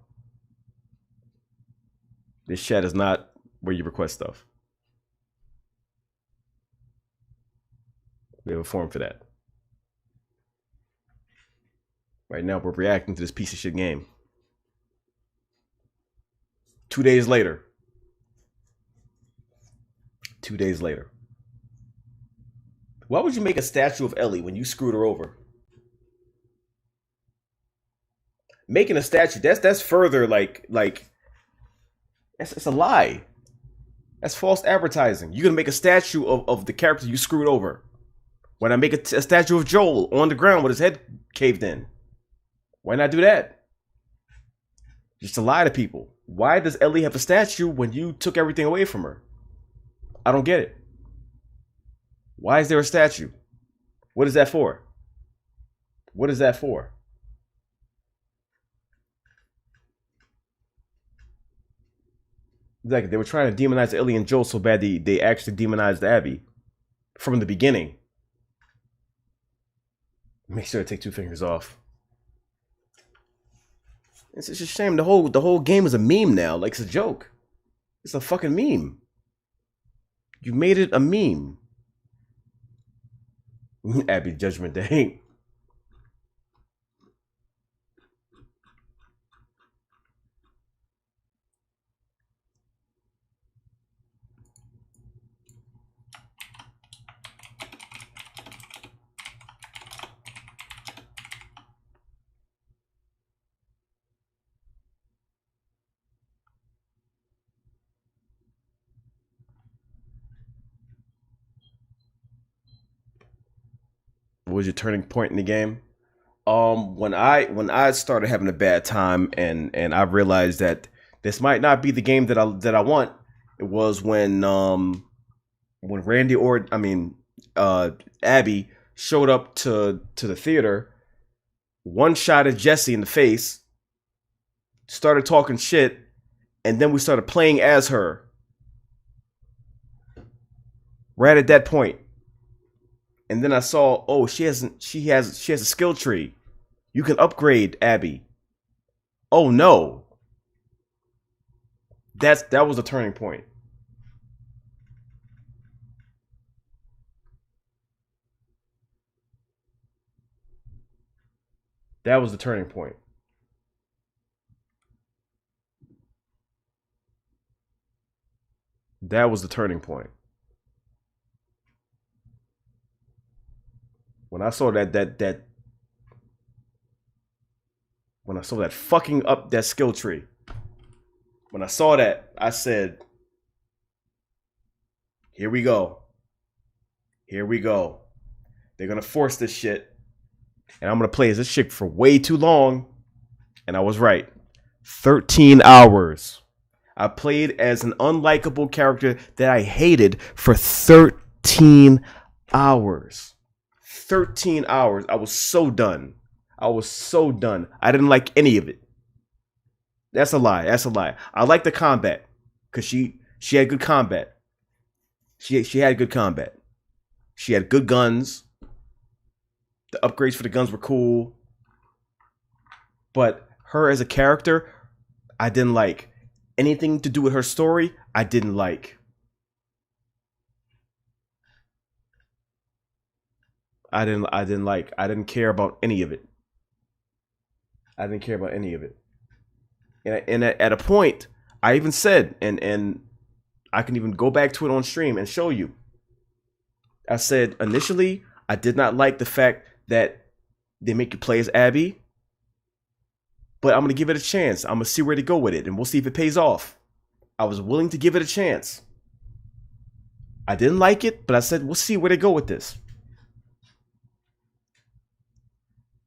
This chat is not where you request stuff. We have a form for that. Right now, we're reacting to this piece of shit game. 2 days later. 2 days later. Why would you make a statue of Ellie when you screwed her over? Making a statue, that's further like it's a lie. That's false advertising. You're gonna make a statue of the character you screwed over. Why not make a statue of Joel on the ground with his head caved in? Why not do that? Just to lie to people. Why does Ellie have a statue when you took everything away from her? I don't get it. Why is there a statue? What is that for? What is that for? Like they were trying to demonize Ellie and Joel so bad they actually demonized Abby from the beginning. Make sure to take 2 fingers off. It's just a shame. The whole game is a meme now. Like it's a joke. It's a fucking meme. You made it a meme. Abby Judgment Day. What was your turning point in the game? When I started having a bad time and I realized that this might not be the game that I want. It was when Abby showed up to the theater, one shot at Jesse in the face, started talking shit, and then we started playing as her. Right at that point. And then I saw, oh, she has a skill tree. You can upgrade Abby. Oh no. That was a turning point. That was the turning point. That was the turning point. When I saw that when I saw that fucking up that skill tree, when I saw that, I said, here we go. Here we go. They're gonna force this shit. And I'm gonna play as this chick for way too long. And I was right. 13 hours. I played as an unlikable character that I hated for 13 hours. 13 hours. I was so done. I was so done. I didn't like any of it. That's a lie. That's a lie. I like the combat because she had good combat. She had good combat. She had good guns. The upgrades for the guns were cool. But her as a character, I didn't like. Anything to do with her story, I didn't like. I didn't care about any of it. I didn't care about any of it. And at a point, I even said, and I can even go back to it on stream and show you. I said, initially, I did not like the fact that they make you play as Abby. But I'm going to give it a chance. I'm going to see where to go with it, and we'll see if it pays off. I was willing to give it a chance. I didn't like it, but I said, we'll see where they go with this.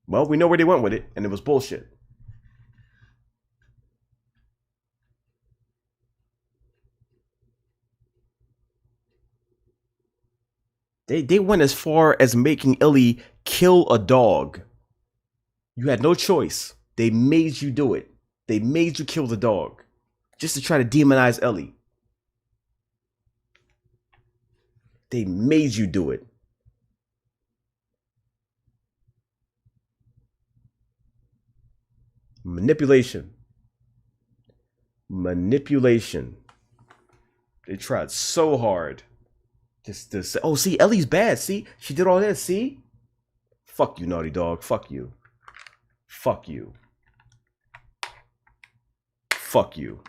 Well, we know where they went with it, and it was bullshit. They went as far as making Ellie kill a dog. You had no choice. They made you do it. They made you kill the dog. Just to try to demonize Ellie. They made you do it. Manipulation. Manipulation. They tried so hard. Just to say, oh, see, Ellie's bad. See, she did all that. See? Fuck you, Naughty Dog. Fuck you. Fuck you. Fuck you.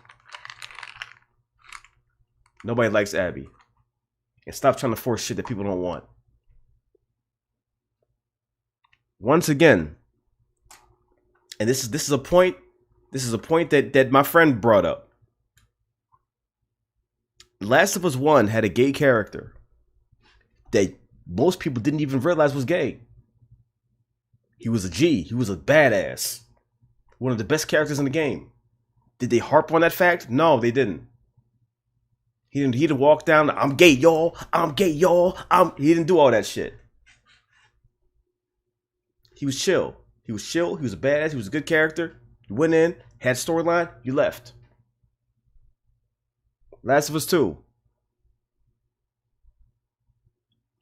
Nobody likes Abby. And stop trying to force shit that people don't want. Once again, and this is a point that my friend brought up. Last of Us 1 had a gay character that most people didn't even realize was gay. He was a G. He was a badass. One of the best characters in the game. Did they harp on that fact? No, they didn't. He didn't walk down, I'm gay, y'all. I'm gay, y'all. He didn't do all that shit. He was chill. He was chill. He was a badass. He was a good character. You went in, had storyline, you left. Last of Us 2.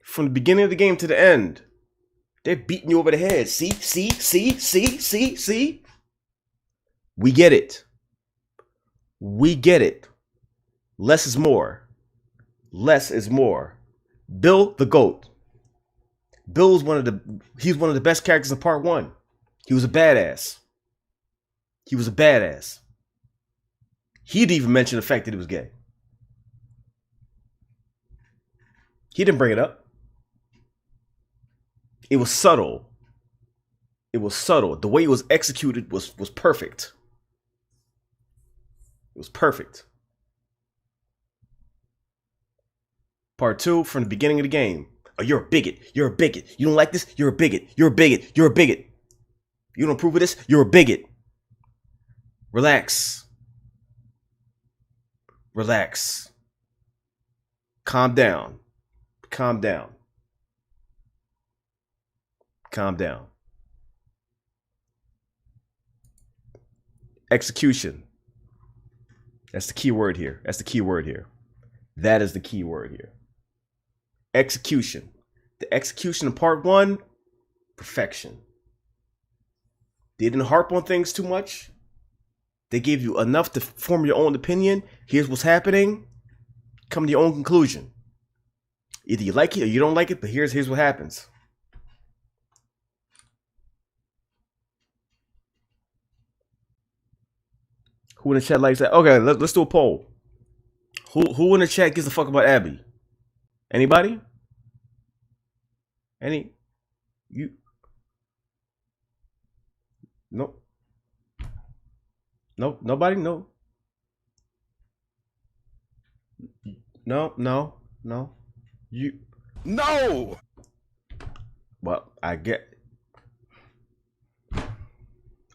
From the beginning of the game to the end, they're beating you over the head. See? We get it. We get it. Less is more. Less is more. Bill the GOAT. Bill's he's one of the best characters in part 1. He was a badass. He was a badass. He didn't even mention the fact that he was gay. He didn't bring it up. It was subtle. It was subtle. The way it was executed was perfect. It was perfect. Part 2, from the beginning of the game. Oh, you're a bigot. You're a bigot. You don't like this? You're a bigot. You're a bigot. You're a bigot. You don't approve of this? You're a bigot. Relax. Relax. Calm down. Calm down. Calm down. Execution. That's the key word here. That's the key word here. That is the key word here. Execution. The execution in part 1, perfection. They didn't harp on things too much. They gave you enough to form your own opinion. Here's what's happening. Come to your own conclusion. Either you like it or you don't like it, but here's what happens. Who in the chat likes that? Okay, let's do a poll. Who in the chat gives a fuck about Abby? Anybody? Any? You? Nope. Nope. Nobody? No. No. You? No! Well, I get.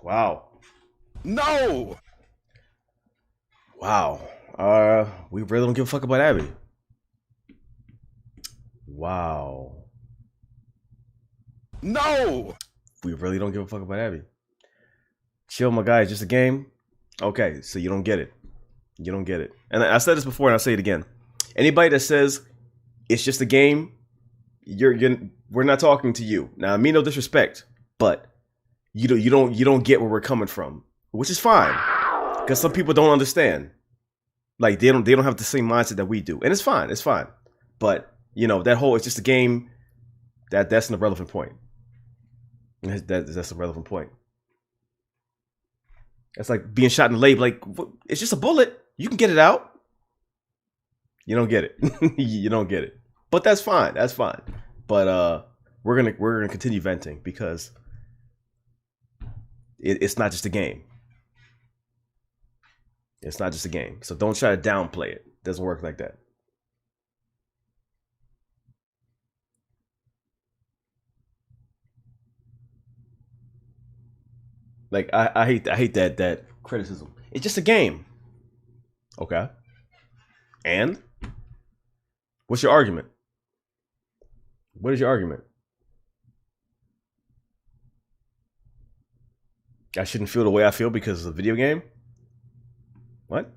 Wow. No! Wow. We really don't give a fuck about Abby. Wow. No! We really don't give a fuck about Abby. Chill, my guy. It's just a game. Okay, so you don't get it. You don't get it. And I said this before, and I'll say it again. Anybody that says it's just a game, we're not talking to you. Now, I mean no disrespect, but you don't get where we're coming from, which is fine, because some people don't understand. Like they don't have the same mindset that we do, and it's fine. It's fine. But that whole it's just a game. That's an irrelevant point. That's a relevant point. That's like being shot in the leg. Like it's just a bullet. You can get it out. You don't get it. You don't get it. But that's fine. That's fine. But we're gonna continue venting because it's not just a game. It's not just a game. So don't try to downplay it. It doesn't work like that. Like I hate that criticism. It's just a game. Okay. And what's your argument? What is your argument? I shouldn't feel the way I feel because it's a video game? What?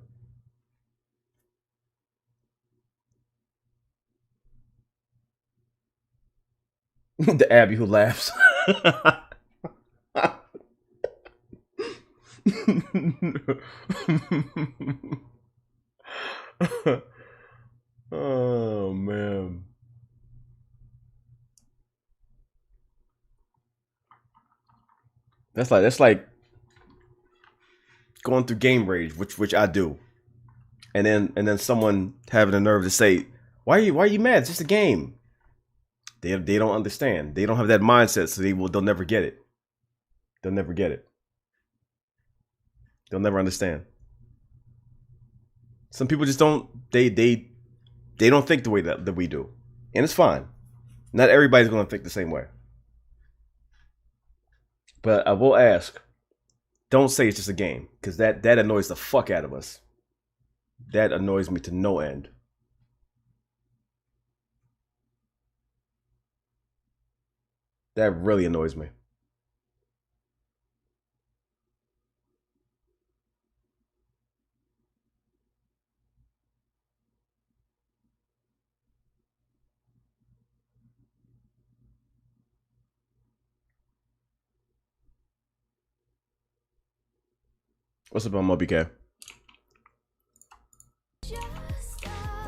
The Abby who laughs. Oh man. That's like going through game rage, which I do. And then someone having the nerve to say, why are you mad? It's just a game. They don't understand. They don't have that mindset, so they'll never get it. They'll never get it. They'll never understand. Some people just don't they don't think the way that we do. And it's fine. Not everybody's gonna think the same way. But I will ask, don't say it's just a game, because that annoys the fuck out of us. That annoys me to no end. That really annoys me. What's up, Moby K?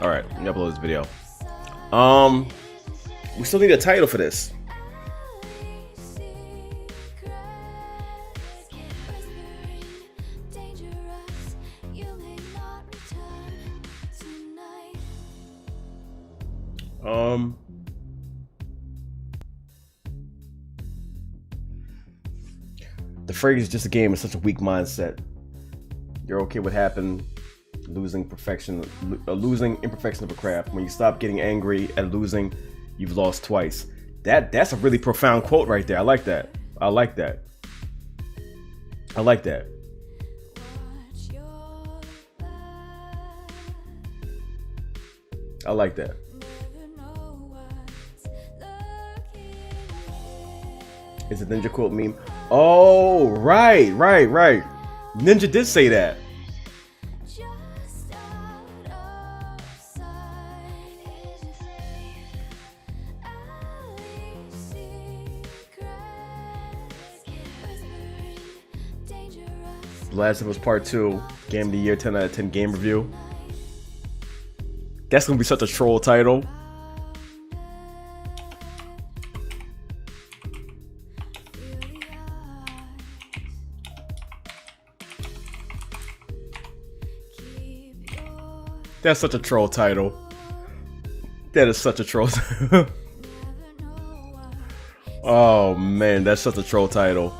All right, let me upload this video. We still need a title for this. The phrase "just a game" is such a weak mindset. You're okay with happened, losing imperfection of a craft. When you stop getting angry at losing, you've lost twice. That's a really profound quote right there. I like that. I like that. I like that. I like that. It's a Ninja quote meme. Oh, right. Ninja did say that. The Last of Us Part 2, Game of the Year 10 out of 10 game review. That's gonna be such a troll title. That's such a troll title. That is such a troll. Oh man, that's such a troll title.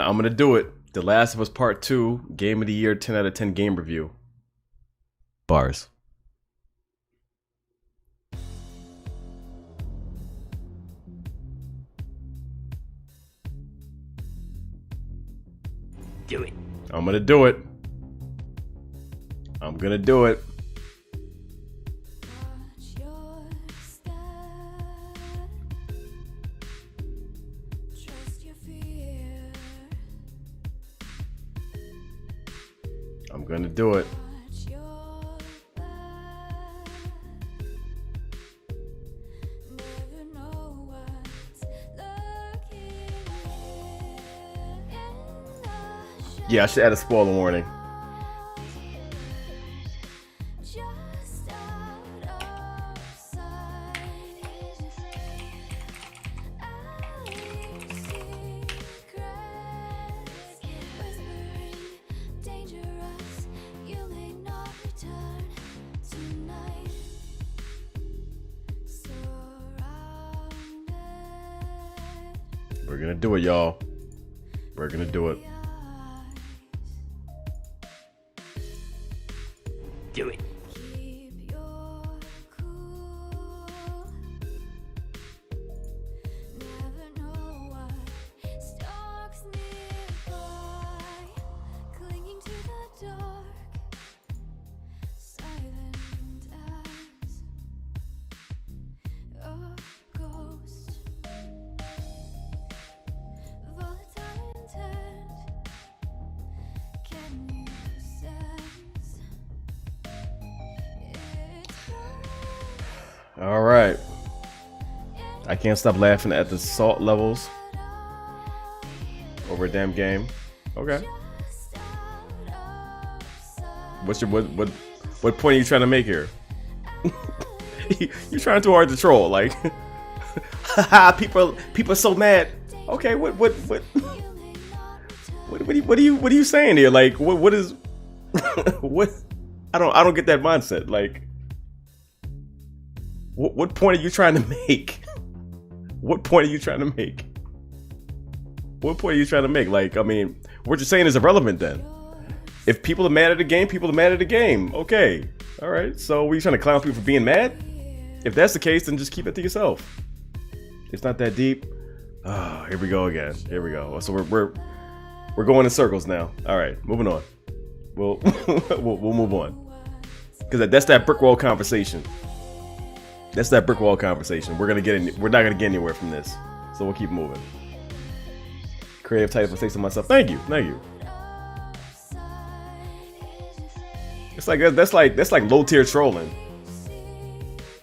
I'm gonna do it. The Last of Us Part 2, Game of the Year 10 out of 10 game review. Bars. Do it. I'm gonna do it. I'm gonna do it. I'm gonna do it. Yeah, I should add a spoiler warning. We're gonna do it, y'all. We're gonna do it. Do it. All right. I can't stop laughing at the salt levels over a damn game. Okay. What's your what point are you trying to make here? You're trying too hard to troll, like haha, people are so mad. Okay, what are you saying here? Like what is what I don't get that mindset. Like what point are you trying to make? What point are you trying to make? What point are you trying to make? Like, I mean, what you're saying is irrelevant then. If people are mad at the game, people are mad at the game. Okay. All right. So we trying to clown people for being mad? If that's the case, then just keep it to yourself. It's not that deep. Oh, here we go again. Here we go. So we're going in circles now. All right, moving on. We'll we'll move on. Because that's that brick wall conversation. That's that brick wall conversation. We're not gonna get anywhere from this. So we'll keep moving. Creative type of say to myself. Thank you. It's like that's like low tier trolling.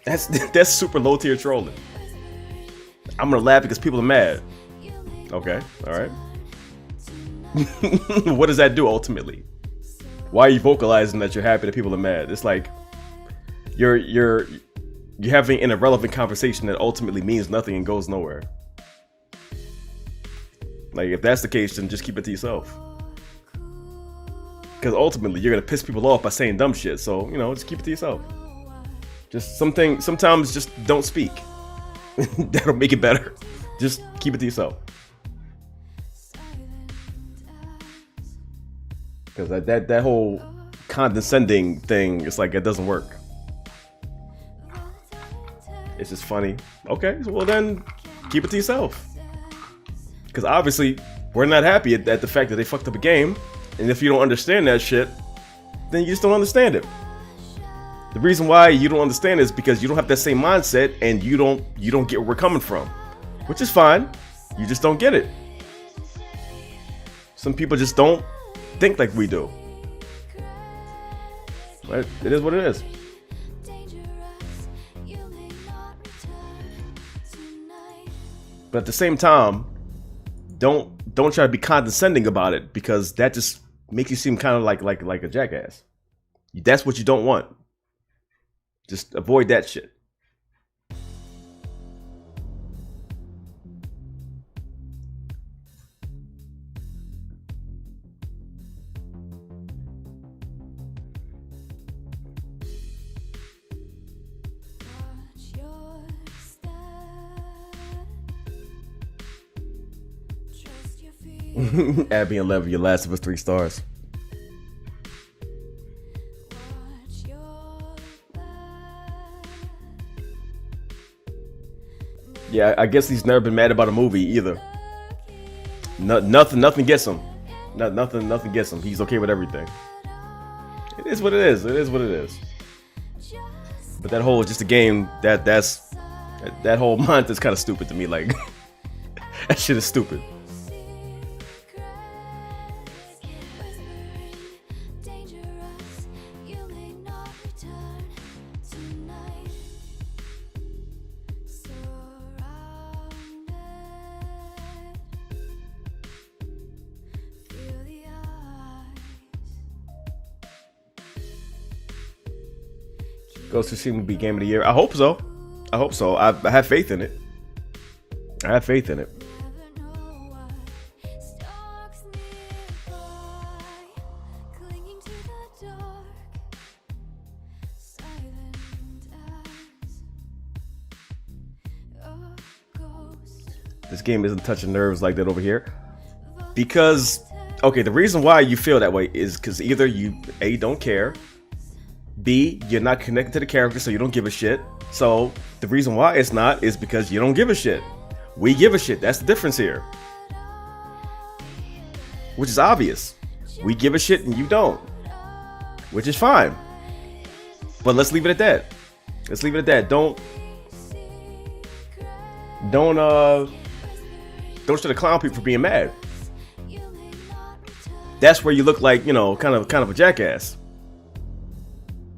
That's super low tier trolling. I'm gonna laugh because people are mad. Okay, all right. What does that do ultimately? Why are you vocalizing that you're happy that people are mad? It's like you're having an irrelevant conversation that ultimately means nothing and goes nowhere. Like if that's the case, then just keep it to yourself. Because ultimately you're gonna piss people off by saying dumb shit. So just keep it to yourself. Just sometimes just don't speak. That'll make it better. Just keep it to yourself. Because that whole condescending thing, it's like it doesn't work. It's just funny. Okay, well then keep it to yourself. Because obviously we're not happy at the fact that they fucked up a game. And if you don't understand that shit, then you just don't understand it. The reason why you don't understand is because you don't have that same mindset and you don't get where we're coming from. Which is fine. You just don't get it. Some people just don't think like we do. Right? It is what it is. But at the same time, don't try to be condescending about it because that just makes you seem kind of like a jackass. That's what you don't want. Just avoid that shit. Abby and Lev, your Last of Us 3 stars. Yeah, I guess he's never been mad about a movie either. Nothing gets him. Nothing gets him. He's okay with everything. It is what it is. It is what it is. But that whole just a game that whole mindset's kind of stupid to me. Like that shit is stupid. Ghost of Tsushima will be Game of the Year. I hope so. I hope so. I have faith in it. I have faith in it. This game isn't touching nerves like that over here. Because, okay, the reason why you feel that way is because either you, A, don't care, B, you're not connected to the character, so you don't give a shit. So the reason why it's not is because you don't give a shit. We give a shit. That's the difference here. Which is obvious. We give a shit and you don't. Which is fine. But let's leave it at that. Let's leave it at that. Don't try to clown people for being mad. That's where you look like, kind of a jackass.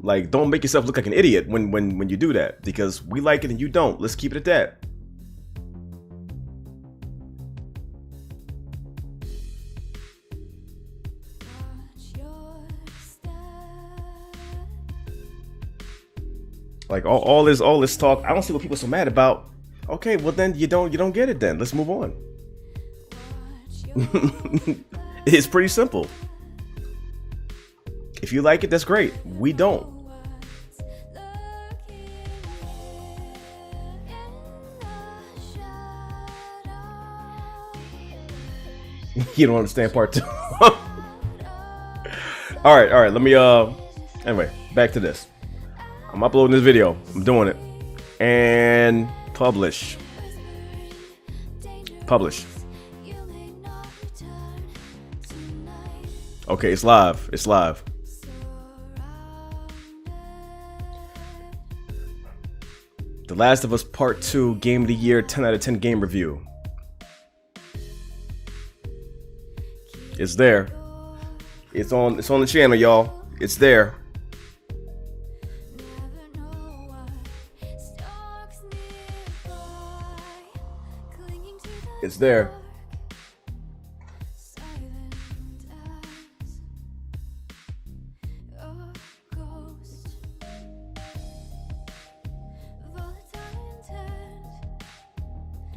Like, don't make yourself look like an idiot when you do that, because we like it and you don't. Let's keep it at that. Like all this talk, I don't see what people are so mad about. Okay, well then you don't get it then. Let's move on. It's pretty simple. If you like it, that's great. We don't. You don't understand part 2. All right. Let me anyway, back to this. I'm uploading this video. I'm doing it. And publish. Okay, it's live. The Last of Us Part 2 Game of the Year 10 out of 10 game review. It's there. It's on the channel, y'all. It's there. It's there.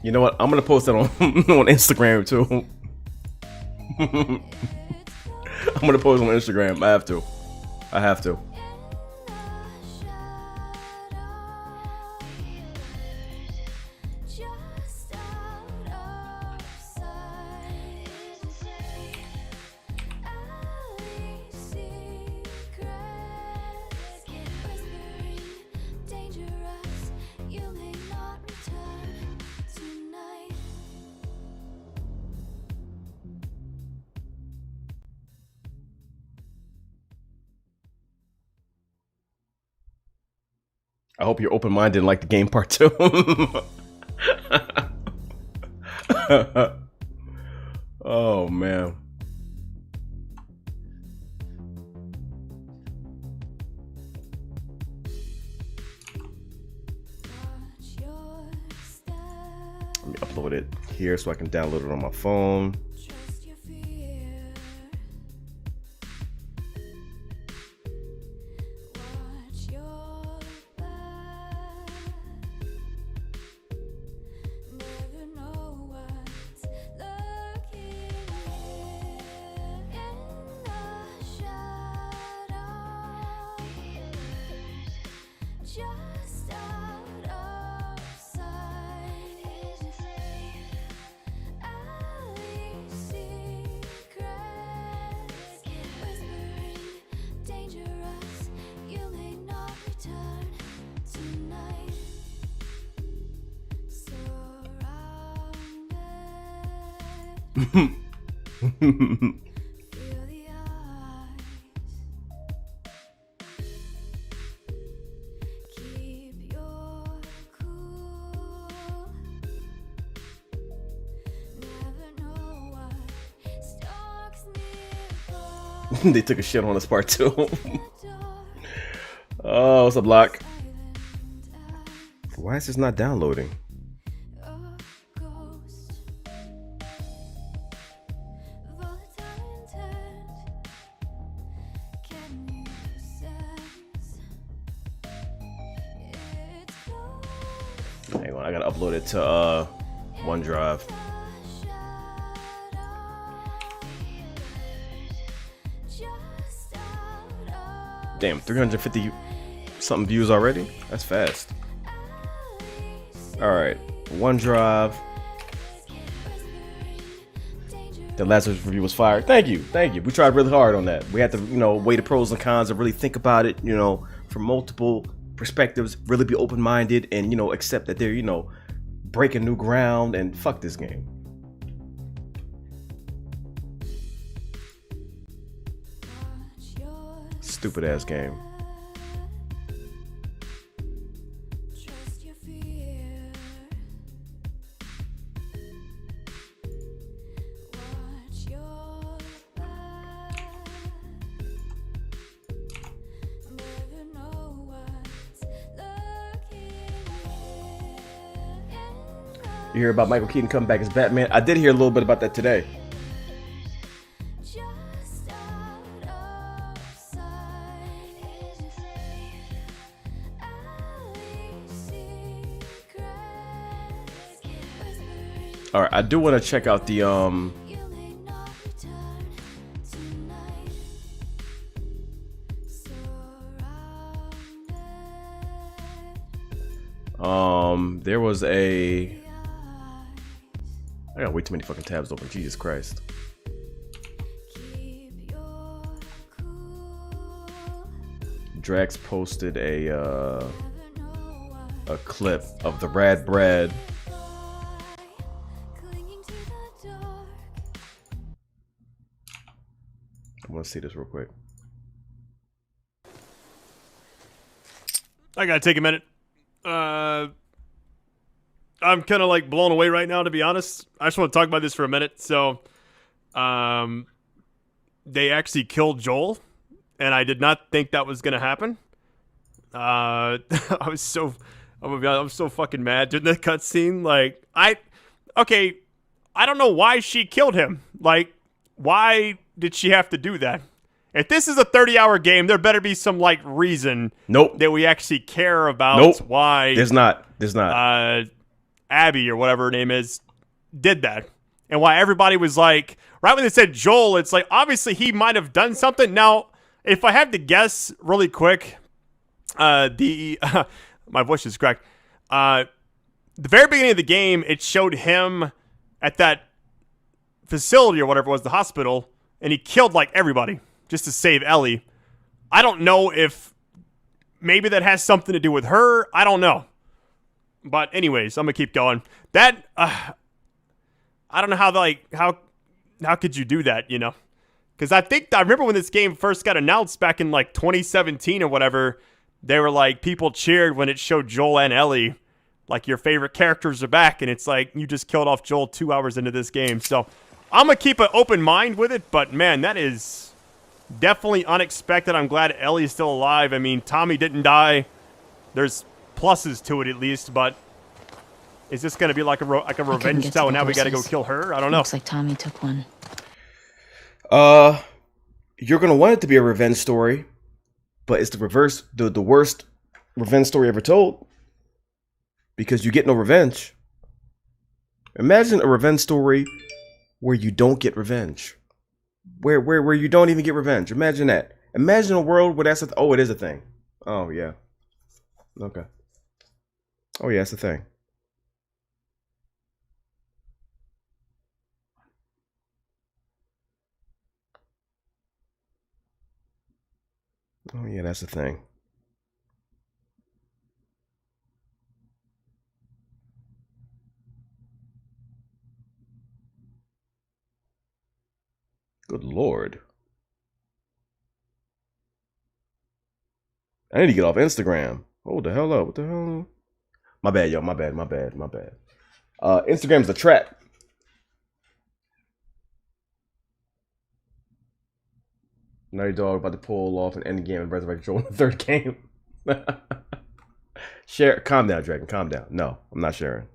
You know what? I'm gonna post that on on Instagram too. I'm gonna post on Instagram. I have to. I hope you're open-minded and like the game part 2. Oh man. Let me upload it here so I can download it on my phone. They took a shit on us part 2. Oh, what's up, Lock? Why is this not downloading? Hang on, I gotta upload it to OneDrive. Damn, 350 something views already? That's fast. Alright, OneDrive. The Last of Us review was fire. Thank you. We tried really hard on that. We had to, weigh the pros and cons and really think about it, from multiple perspectives, really be open-minded and, accept that they're, breaking new ground and fuck this game. Stupid ass game. You hear about Michael Keaton coming back as Batman? I did hear a little bit about that today. All right, I do want to check out the there was a, I got way too many fucking tabs open, Jesus Christ. Drax posted a clip of the Rad Bread. I want to see this real quick. I gotta take a minute. I'm kind of like blown away right now, to be honest. I just want to talk about this for a minute. So, they actually killed Joel, and I did not think that was gonna happen. I'm so fucking mad during the cutscene. Like, I don't know why she killed him. Like, why did she have to do that? If this is a 30-hour game, there better be some like reason. Nope. That we actually care about. Nope. Why? There's not. Abby or whatever her name is did that, and why everybody was like, right when they said Joel, it's like obviously he might have done something. Now, if I have to guess really quick, my voice is cracked. The very beginning of the game, it showed him at that facility or whatever it was, the hospital, and he killed like everybody just to save Ellie. I don't know if maybe that has something to do with her. I don't know. But anyways, I'm gonna keep going. That I don't know how could you do that, you know? Because I remember when this game first got announced back in like 2017 or whatever, they were like, people cheered when it showed Joel and Ellie, like your favorite characters are back, and it's like you just killed off Joel 2 hours into this game. So I'm gonna keep an open mind with it, but man, that is definitely unexpected. I'm glad Ellie is still alive. I mean, Tommy didn't die. There's pluses to it at least, but is this going to be like a revenge style? Now we got to go kill her? I don't know. Looks like Tommy took one. You're going to want it to be a revenge story, but it's the worst revenge story ever told, because you get no revenge. Imagine a revenge story where you don't get revenge. Where you don't even get revenge. Imagine that. Imagine a world where that's it is a thing. Oh yeah. Okay. Oh yeah, it's a thing. Oh yeah, that's a thing. Good Lord. I need to get off Instagram. Hold the hell up. What the hell? My bad, y'all. My bad. Instagram's a trap. Naughty Dog about to pull off an ending game and resurrect Joel in the third game. Share. Calm down, Dragon. Calm down. No, I'm not sharing.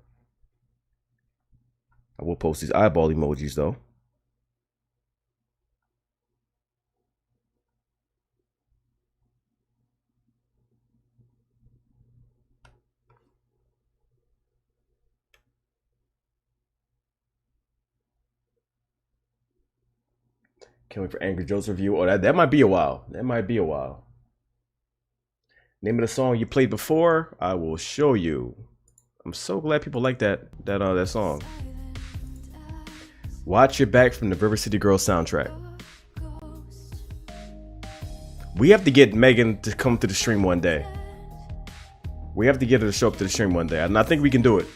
I will post these eyeball emojis, though. Can't wait for Angry Joe's review. Oh, that might be a while. Name of the song you played before? I will show you. I'm so glad people like that song. Watch Your Back from the River City Girls soundtrack. We have to get Megan to come to the stream one day. We have to get her to show up to the stream one day. And I think we can do it.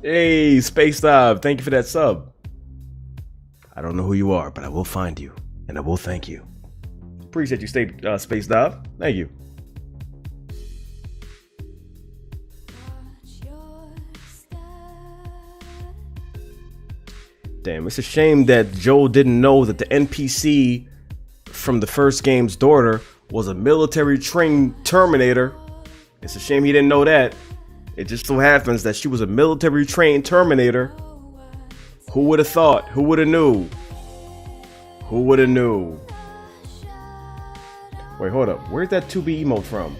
Hey, Space Dive, thank you for that sub. I don't know who you are, but I will find you, and I will thank you. Appreciate you, Space Dive. Thank you. Damn, it's a shame that Joel didn't know that the NPC from the first game's daughter was a military trained Terminator. It's a shame he didn't know that. It just so happens that she was a military trained Terminator. Who would have thought? Who would have knew? Who would have knew? Wait, hold up. Where's that 2B emote from?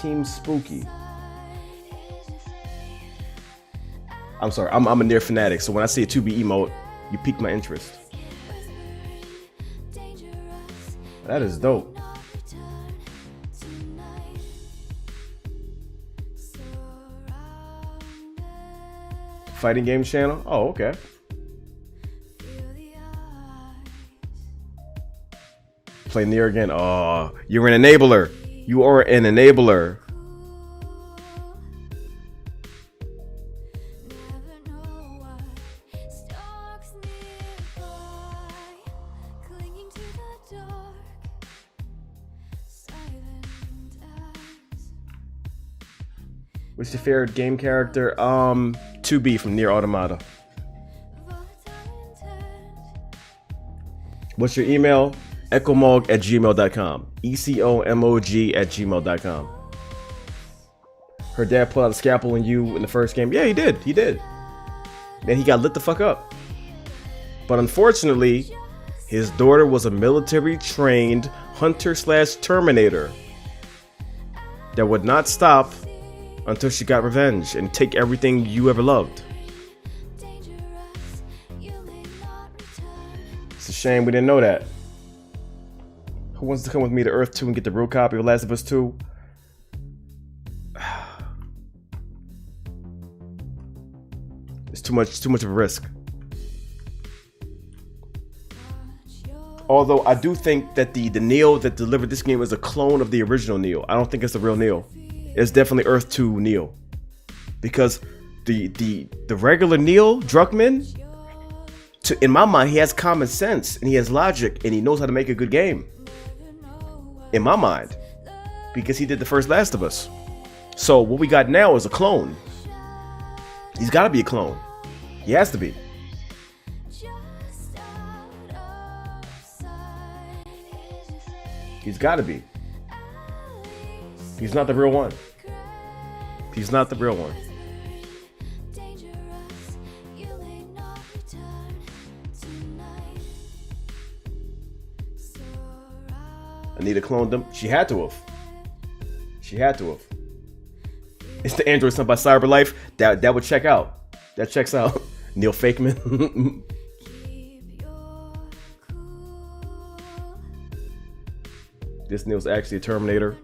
Team Spooky. I'm sorry, I'm a near fanatic, so when I see a 2B emote, you pique my interest. That is dope. Fighting game channel? Oh, okay. Play Nier again. Oh, you're an enabler. You are an enabler. What's your favorite game character? 2B from Nier Automata. What's your email? ECOMOG@gmail.com. ECOMOG@gmail.com. Her dad pulled out a scalpel on you in the first game. Yeah, he did. He did. Then he got lit the fuck up. But unfortunately, his daughter was a military trained hunter/Terminator that would not stop until she got revenge and take everything you ever loved. It's a shame we didn't know that. Who wants to come with me to Earth 2 and get the real copy of Last of Us 2? It's too much of a risk. Although I do think that the Neo that delivered this game is a clone of the original Neo. I don't think it's the real Neo. It's definitely Earth 2 Neo. Because the regular Neo, Druckmann, in my mind, he has common sense and he has logic and he knows how to make a good game. In my mind. Because he did the first Last of Us. So what we got now is a clone. He's got to be a clone. He has to be. He's got to be. He's not the real one. He's not the real one. Anita cloned him. She had to have. She had to have. It's the android sent by Cyberlife. That would check out. That checks out. Neil Fakeman. This Neil's actually a Terminator.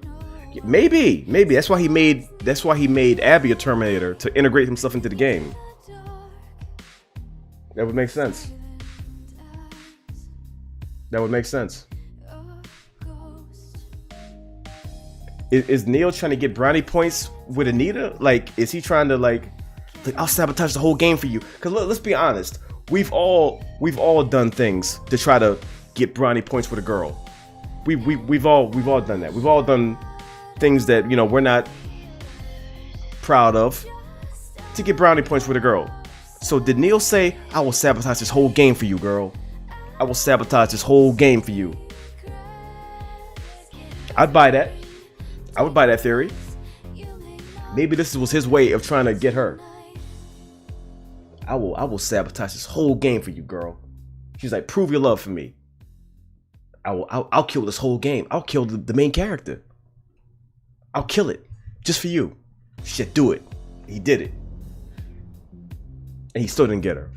Maybe that's why he made Abby a Terminator, to integrate himself into the game. That would make sense. That would make sense. Is Neil trying to get brownie points with Anita? Like, is he trying to like I'll sabotage the whole game for you? Because let's be honest, we've all done things to try to get brownie points with a girl. We've all done that. We've all done things that, you know, we're not proud of to get brownie points with a girl. So did Neil say, I will sabotage this whole game for you, girl? I will sabotage this whole game for you. I'd buy that. I would buy that theory. Maybe this was his way of trying to get her. I will sabotage this whole game for you, girl. She's like, prove your love for me. I'll kill this whole game. I'll kill the main character. I'll kill it just for you. Shit, do it. He did it. And he still didn't get her.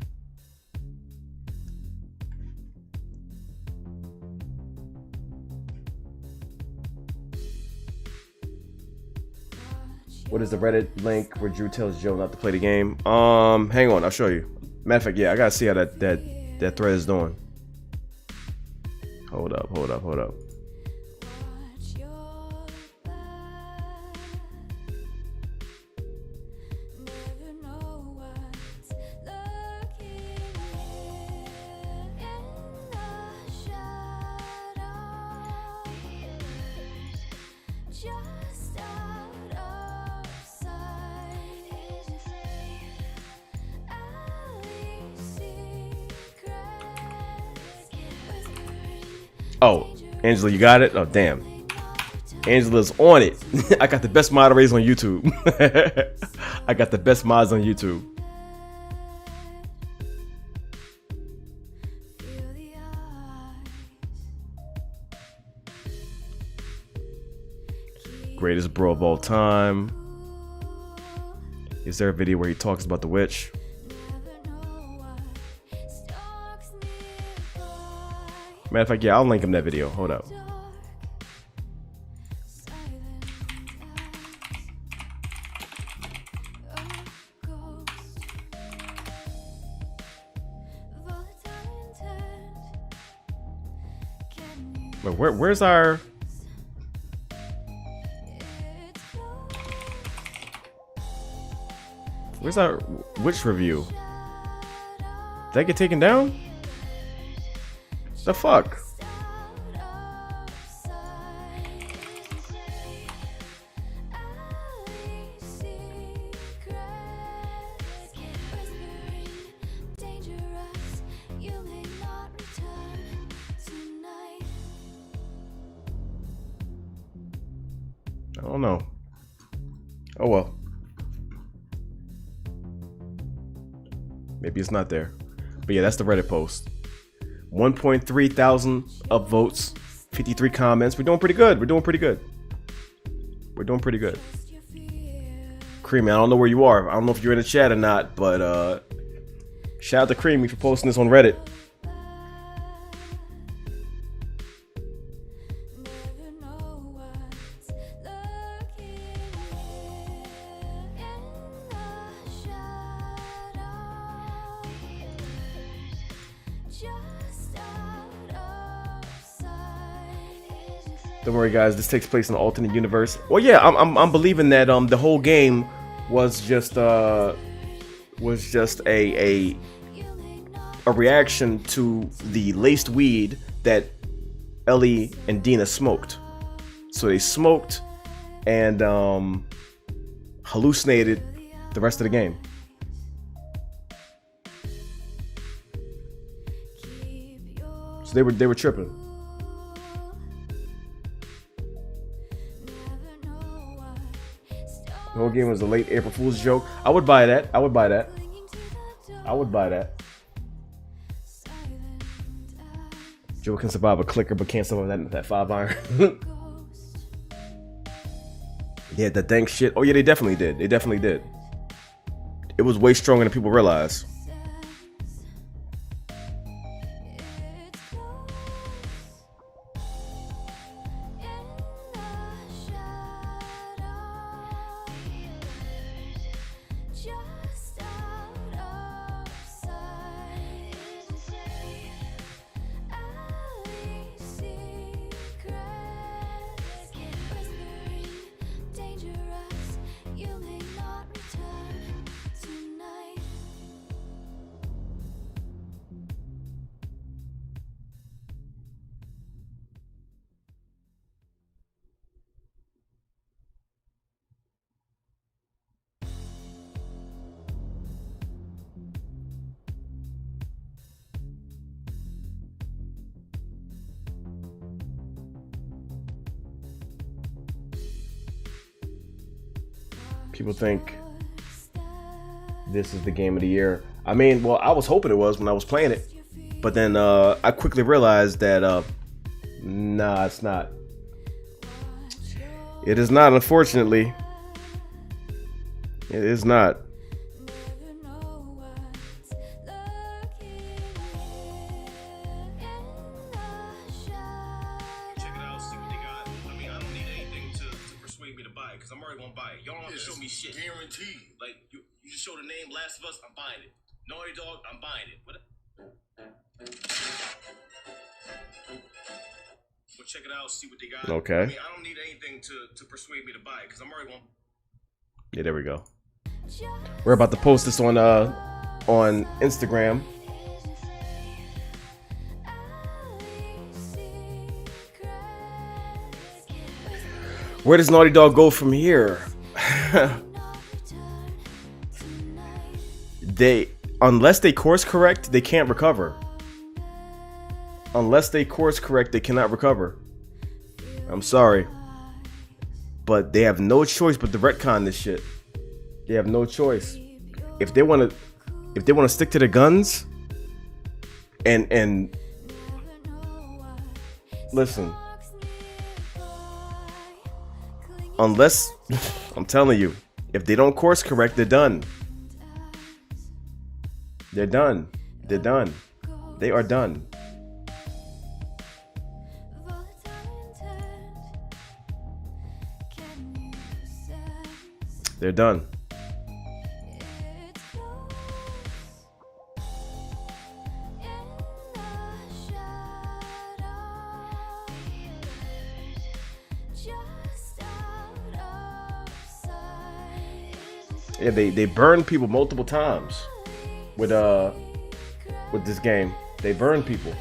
What is the Reddit link where Drew tells Joe not to play the game? Hang on, I'll show you. Matter of fact, yeah, I gotta see how that thread is doing. Hold up. Oh, Angela, you got it? Oh, damn. Angela's on it. I got the best moderators on YouTube. I got the best mods on YouTube. Greatest bro of all time. Is there a video where he talks about the witch? Matter of fact, yeah, I'll link him that video. Hold up. Wait, where's our... Where's our witch review? Did that get taken down? The fuck? I don't know. Oh well. Maybe it's not there. But yeah, that's the Reddit post. 1.3 thousand upvotes, 53 comments. We're doing pretty good. We're doing pretty good. We're doing pretty good. Creamy, I don't know where you are. I don't know if you're in the chat or not, but shout out to Creamy for posting this on Reddit. Don't worry, guys. This takes place in an alternate universe. Well, yeah, I'm believing that the whole game was just a reaction to the laced weed that Ellie and Dina smoked. So they smoked and hallucinated the rest of the game. So they were tripping. The whole game was a late April Fool's joke. I would buy that. I would buy that. I would buy that. Joe can survive a clicker, but can't survive that 5-iron. Yeah, that dank shit. Oh yeah, they definitely did. They definitely did. It was way stronger than people realize. People think this is the game of the year. I mean, well, I was hoping it was when I was playing it, but then I quickly realized that nah, it's not. It is not, unfortunately. It is not. M-DOGG, I'm buying it. What? We'll check it out, see what they got. Okay. I mean, I don't need anything to persuade me to buy it because I'm already one. Yeah, there we go. We're about to post this on Instagram. Where does Naughty Dog go from here? Unless they course correct, they can't recover. Unless they course correct, they cannot recover. I'm sorry. but they have no choice but to retcon this shit. They have no choice. If they want to stick to their guns and listen, unless I'm telling you, if they don't course correct, they're done. They're done. They're done. They are done. They're done. Yeah, they burn people multiple times with this game. They burn people.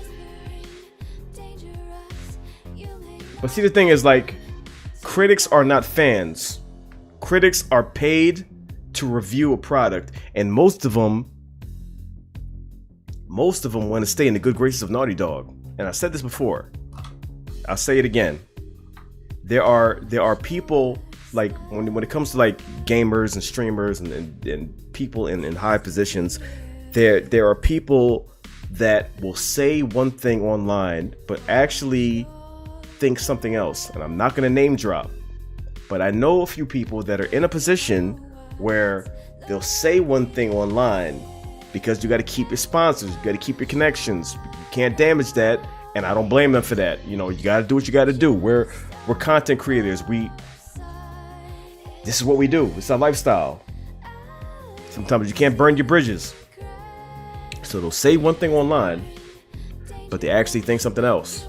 But see, the thing is, like, critics are not fans. Critics are paid to review a product, and most of them want to stay in the good graces of Naughty Dog. And I said this before. I'll say it again. There are people, like, when it comes to like gamers and streamers and people in high positions, there are people that will say one thing online but actually think something else. And I'm not going to name drop, but I know a few people that are in a position where they'll say one thing online because you got to keep your sponsors, you got to keep your connections. You can't damage that, and I don't blame them for that. You know, you got to do what you got to do. We're content creators. This is what we do. It's our lifestyle. Sometimes you can't burn your bridges. So they'll say one thing online, but they actually think something else.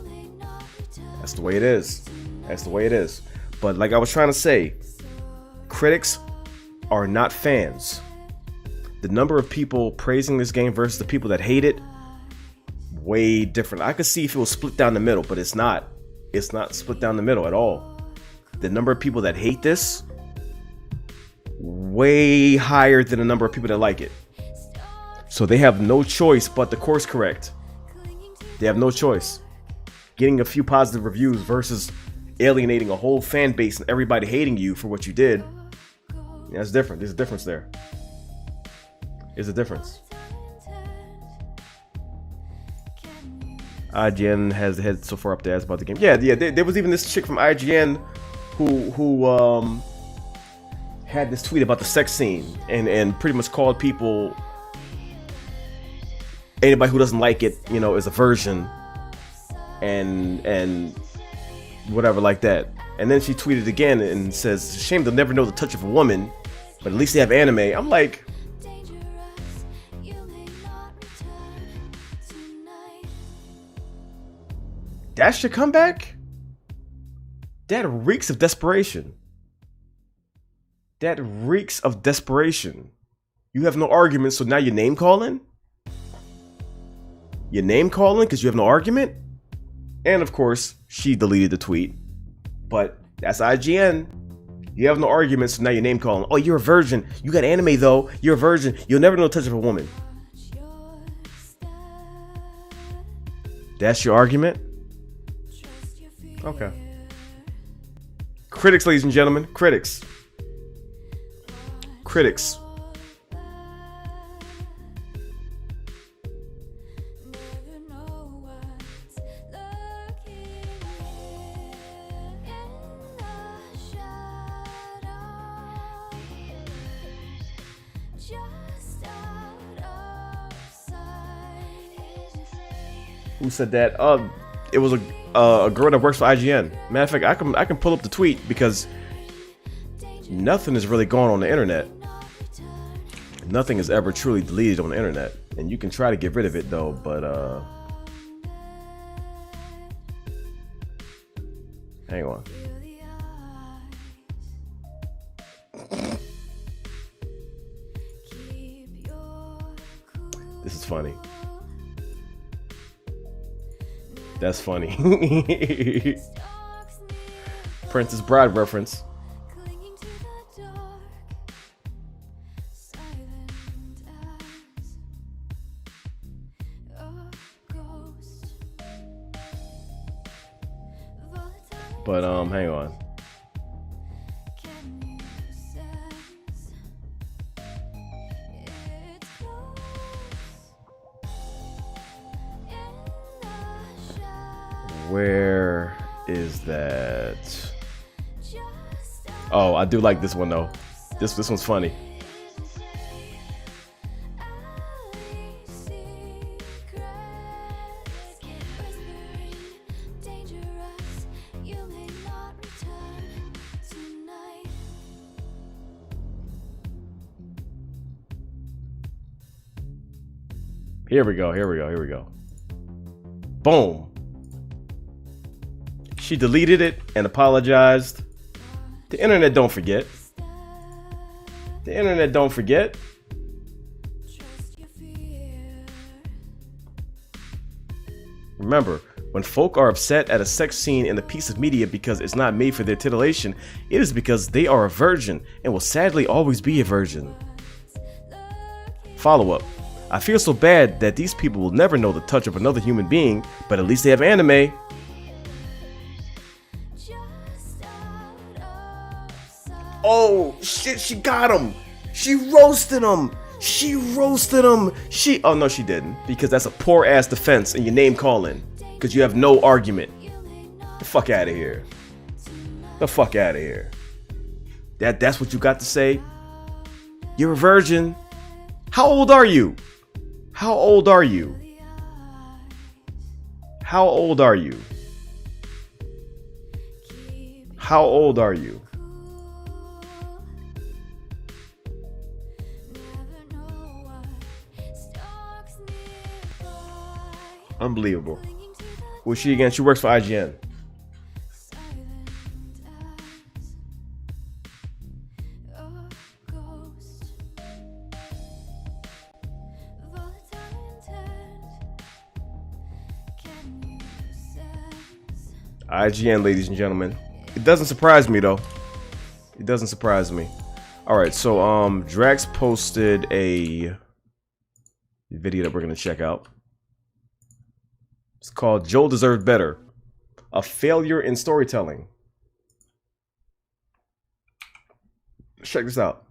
That's the way it is. That's the way it is. But like I was trying to say, critics are not fans. The number of people praising this game versus the people that hate it, way different. I could see if it was split down the middle, but it's not. It's not split down the middle at all. The number of people that hate this, way higher than the number of people that like it. So they have no choice but to course correct. They have no choice. Getting a few positive reviews versus alienating a whole fan base and everybody hating you for what you did. Yeah, it's different. There's a difference there. There's a difference. IGN has the head so far up there as about the game. Yeah. There was even this chick from IGN who had this tweet about the sex scene and pretty much called people, anybody who doesn't like it, you know, is a virgin and whatever like that. And then she tweeted again and says, "It's a shame they'll never know the touch of a woman, but at least they have anime." I'm like, that's your comeback? That reeks of desperation. That reeks of desperation. You have no argument, so now you're name calling? You're name calling because you have no argument? And of course, she deleted the tweet. But that's IGN. You have no argument, so now you're name calling. Oh, you're a virgin. You got anime though. You're a virgin. You'll never know the touch of a woman. That's your argument? Okay. Critics, ladies and gentlemen. Critics. Critics. Who said that? It was a girl that works for IGN. Matter of fact, I can pull up the tweet because nothing is really going on the internet. Nothing is ever truly deleted on the internet, and you can try to get rid of it though. But hang on. This is funny. That's funny. Princess Bride reference. But hang on. Where is that? Oh, I do like this one though. This one's funny. Here we go. Boom. She deleted it and apologized. The internet don't forget. The internet don't forget. Remember, when folk are upset at a sex scene in a piece of media because it's not made for their titillation, it is because they are a virgin and will sadly always be a virgin. Follow up. I feel so bad that these people will never know the touch of another human being, but at least they have anime. Oh shit, she got him. She roasted him. Oh no, she didn't, because that's a poor ass defense in your name calling, because you have no argument. The fuck out of here. That's what you got to say? You're a virgin. How old are you? How old are you? Unbelievable. Who's she again? She works for IGN. IGN, ladies and gentlemen. It doesn't surprise me though. It doesn't surprise me. Alright, so Drax posted a video that we're gonna check out. It's called Joel Deserved Better. A failure in storytelling. Let's check this out.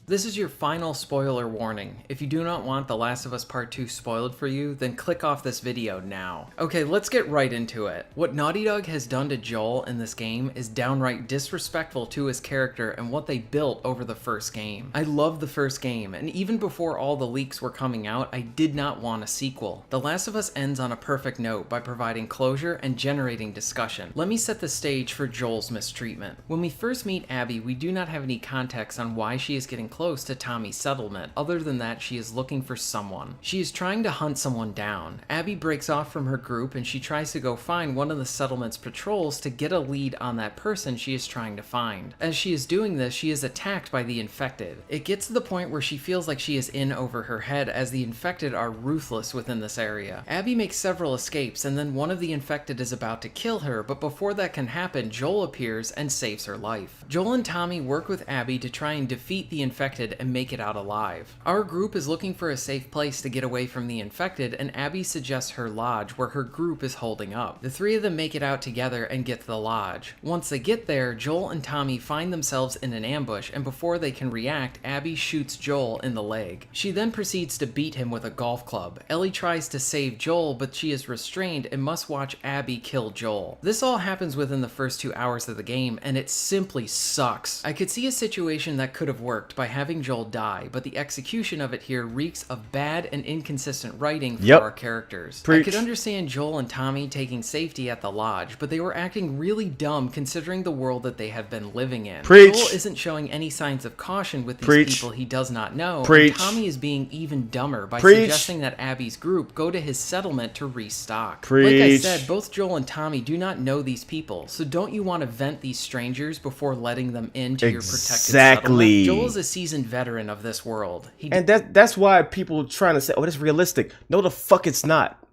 This is your final spoiler warning. If you do not want The Last of Us Part 2 spoiled for you, then click off this video now. Okay, let's get right into it. What Naughty Dog has done to Joel in this game is downright disrespectful to his character and what they built over the first game. I love the first game, and even before all the leaks were coming out, I did not want a sequel. The Last of Us ends on a perfect note by providing closure and generating discussion. Let me set the stage for Joel's mistreatment. When we first meet Abby, we do not have any context on why she is getting close to Tommy's settlement, other than that she is looking for someone. She is trying to hunt someone down. Abby breaks off from her group and she tries to go find one of the settlement's patrols to get a lead on that person she is trying to find. As she is doing this, she is attacked by the infected. It gets to the point where she feels like she is in over her head, as the infected are ruthless within this area. Abby makes several escapes, and then one of the infected is about to kill her, but before that can happen, Joel appears and saves her life. Joel and Tommy work with Abby to try and defeat the infected and make it out alive. Our group is looking for a safe place to get away from the infected, and Abby suggests her lodge where her group is holding up. The three of them make it out together and get to the lodge. Once they get there, Joel and Tommy find themselves in an ambush, and before they can react, Abby shoots Joel in the leg. She then proceeds to beat him with a golf club. Ellie tries to save Joel, but she is restrained and must watch Abby kill Joel. This all happens within the first 2 hours of the game, and it simply sucks. I could see a situation that could have worked by having Joel die, but the execution of it here reeks of bad and inconsistent writing for our characters. I could understand Joel and Tommy taking safety at the lodge, but they were acting really dumb considering the world that they have been living in. Joel isn't showing any signs of caution with these people he does not know, and Tommy is being even dumber by suggesting that Abby's group go to his settlement to restock. Like I said, both Joel and Tommy do not know these people, so don't you want to vent these strangers before letting them into your protected settlement? Joel is a seasoned veteran of this world. And that's why people trying to say, oh, that's realistic. No, the fuck it's not.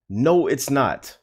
No, it's not.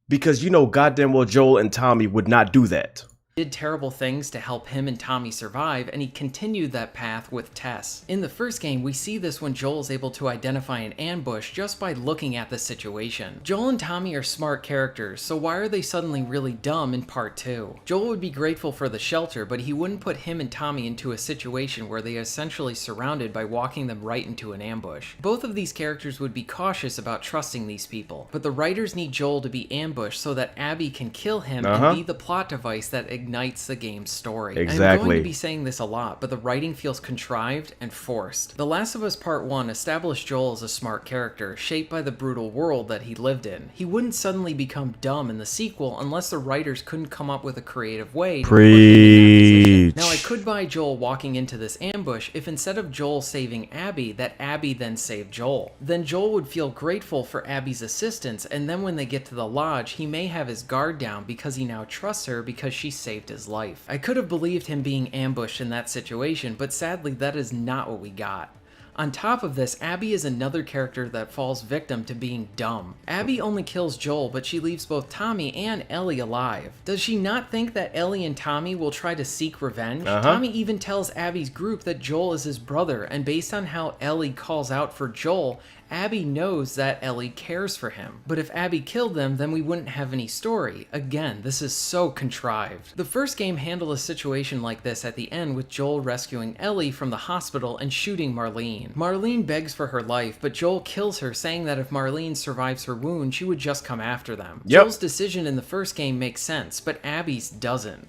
Because you know goddamn well Joel and Tommy would not do that. did terrible things to help him and Tommy survive, and he continued that path with Tess. In the first game, we see this when Joel is able to identify an ambush just by looking at the situation. Joel and Tommy are smart characters, so why are they suddenly really dumb in part 2? Joel would be grateful for the shelter, but he wouldn't put him and Tommy into a situation where they are essentially surrounded by walking them right into an ambush. Both of these characters would be cautious about trusting these people, but the writers need Joel to be ambushed so that Abby can kill him and be the plot device that ignites the game's story. Exactly. I'm going to be saying this a lot, but the writing feels contrived and forced. The Last of Us Part 1 established Joel as a smart character, shaped by the brutal world that he lived in. He wouldn't suddenly become dumb in the sequel unless the writers couldn't come up with a creative way to put him in that position. Now, I could buy Joel walking into this ambush if instead of Joel saving Abby, that Abby then saved Joel. Then Joel would feel grateful for Abby's assistance, and then when they get to the lodge, he may have his guard down because he now trusts her because she saved his life. I could have believed him being ambushed in that situation, but sadly that is not what we got. On top of this, Abby is another character that falls victim to being dumb. Abby only kills Joel, but she leaves both Tommy and Ellie alive. Does she not think that Ellie and Tommy will try to seek revenge? Tommy even tells Abby's group that Joel is his brother, and based on how Ellie calls out for Joel, Abby knows that Ellie cares for him. But if Abby killed them, then we wouldn't have any story. Again, this is so contrived. The first game handled a situation like this at the end with Joel rescuing Ellie from the hospital and shooting Marlene. Marlene begs for her life, but Joel kills her, saying that if Marlene survives her wound, she would just come after them. Joel's decision in the first game makes sense, but Abby's doesn't.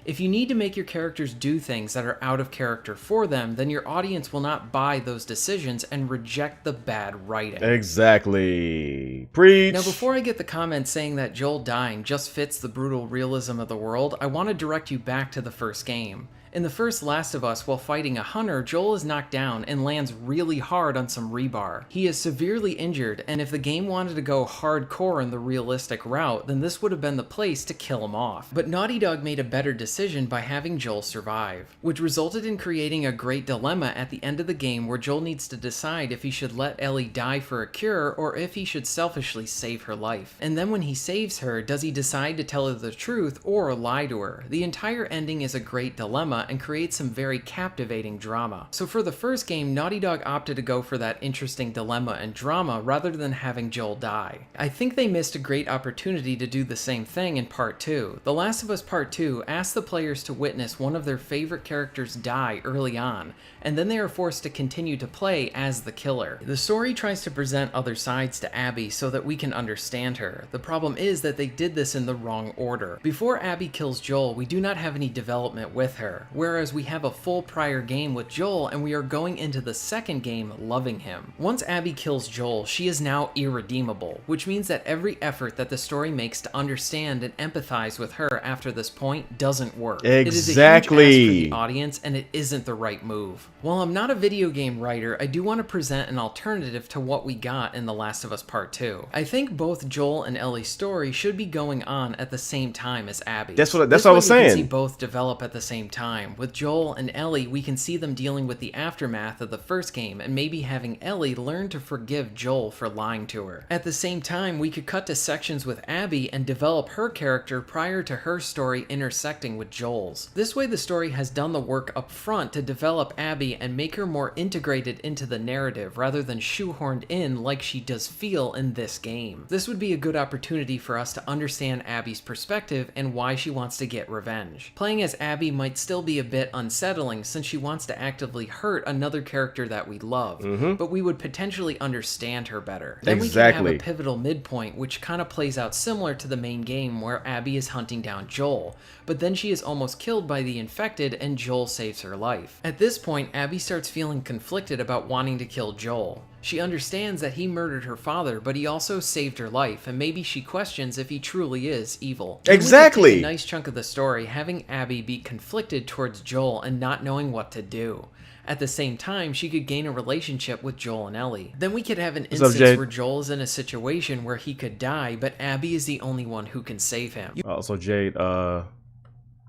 If you need to make your characters do things that are out of character for them, then your audience will not buy those decisions and reject the bad writing. Exactly. Preach. Now, before I get the comments saying that Joel dying just fits the brutal realism of the world, I want to direct you back to the first game. In the first Last of Us, while fighting a hunter, Joel is knocked down and lands really hard on some rebar. He is severely injured, and if the game wanted to go hardcore in the realistic route, then this would have been the place to kill him off. But Naughty Dog made a better decision by having Joel survive, which resulted in creating a great dilemma at the end of the game where Joel needs to decide if he should let Ellie die for a cure or if he should selfishly save her life. And then when he saves her, does he decide to tell her the truth or lie to her? The entire ending is a great dilemma and creates some very captivating drama. So for the first game, Naughty Dog opted to go for that interesting dilemma and drama rather than having Joel die. I think they missed a great opportunity to do the same thing in Part 2. The Last of Us Part 2 asks the players to witness one of their favorite characters die early on, and then they are forced to continue to play as the killer. The story tries to present other sides to Abby so that we can understand her. The problem is that they did this in the wrong order. Before Abby kills Joel, we do not have any development with her, whereas we have a full prior game with Joel and we are going into the second game loving him. Once Abby kills Joel, she is now irredeemable, which means that every effort that the story makes to understand and empathize with her after this point doesn't work. Exactly. It is a huge ask for the audience and it isn't the right move. While I'm not a video game writer, I do want to present an alternative to what we got in The Last of Us Part 2. I think both Joel and Ellie's story should be going on at the same time as Abby. That's what I was saying. We can see both develop at the same time. With Joel and Ellie, we can see them dealing with the aftermath of the first game and maybe having Ellie learn to forgive Joel for lying to her. At the same time, we could cut to sections with Abby and develop her character prior to her story intersecting with Joel's. This way the story has done the work up front to develop Abby and make her more integrated into the narrative rather than shoehorned in like she does feel in this game. This would be a good opportunity for us to understand Abby's perspective and why she wants to get revenge. Playing as Abby might still be a bit unsettling since she wants to actively hurt another character that we love, but we would potentially understand her better. Then we can have a pivotal midpoint which kind of plays out similar to the main game where Abby is hunting down Joel, but then she is almost killed by the infected and Joel saves her life. At this point, Abby starts feeling conflicted about wanting to kill Joel. She understands that he murdered her father, but he also saved her life, and maybe she questions if he truly is evil. Exactly. A nice chunk of the story having Abby be conflicted towards Joel and not knowing what to do. At the same time, she could gain a relationship with Joel and Ellie. Then we could have an instance where Joel is in a situation where he could die, but Abby is the only one who can save him. So Jade, why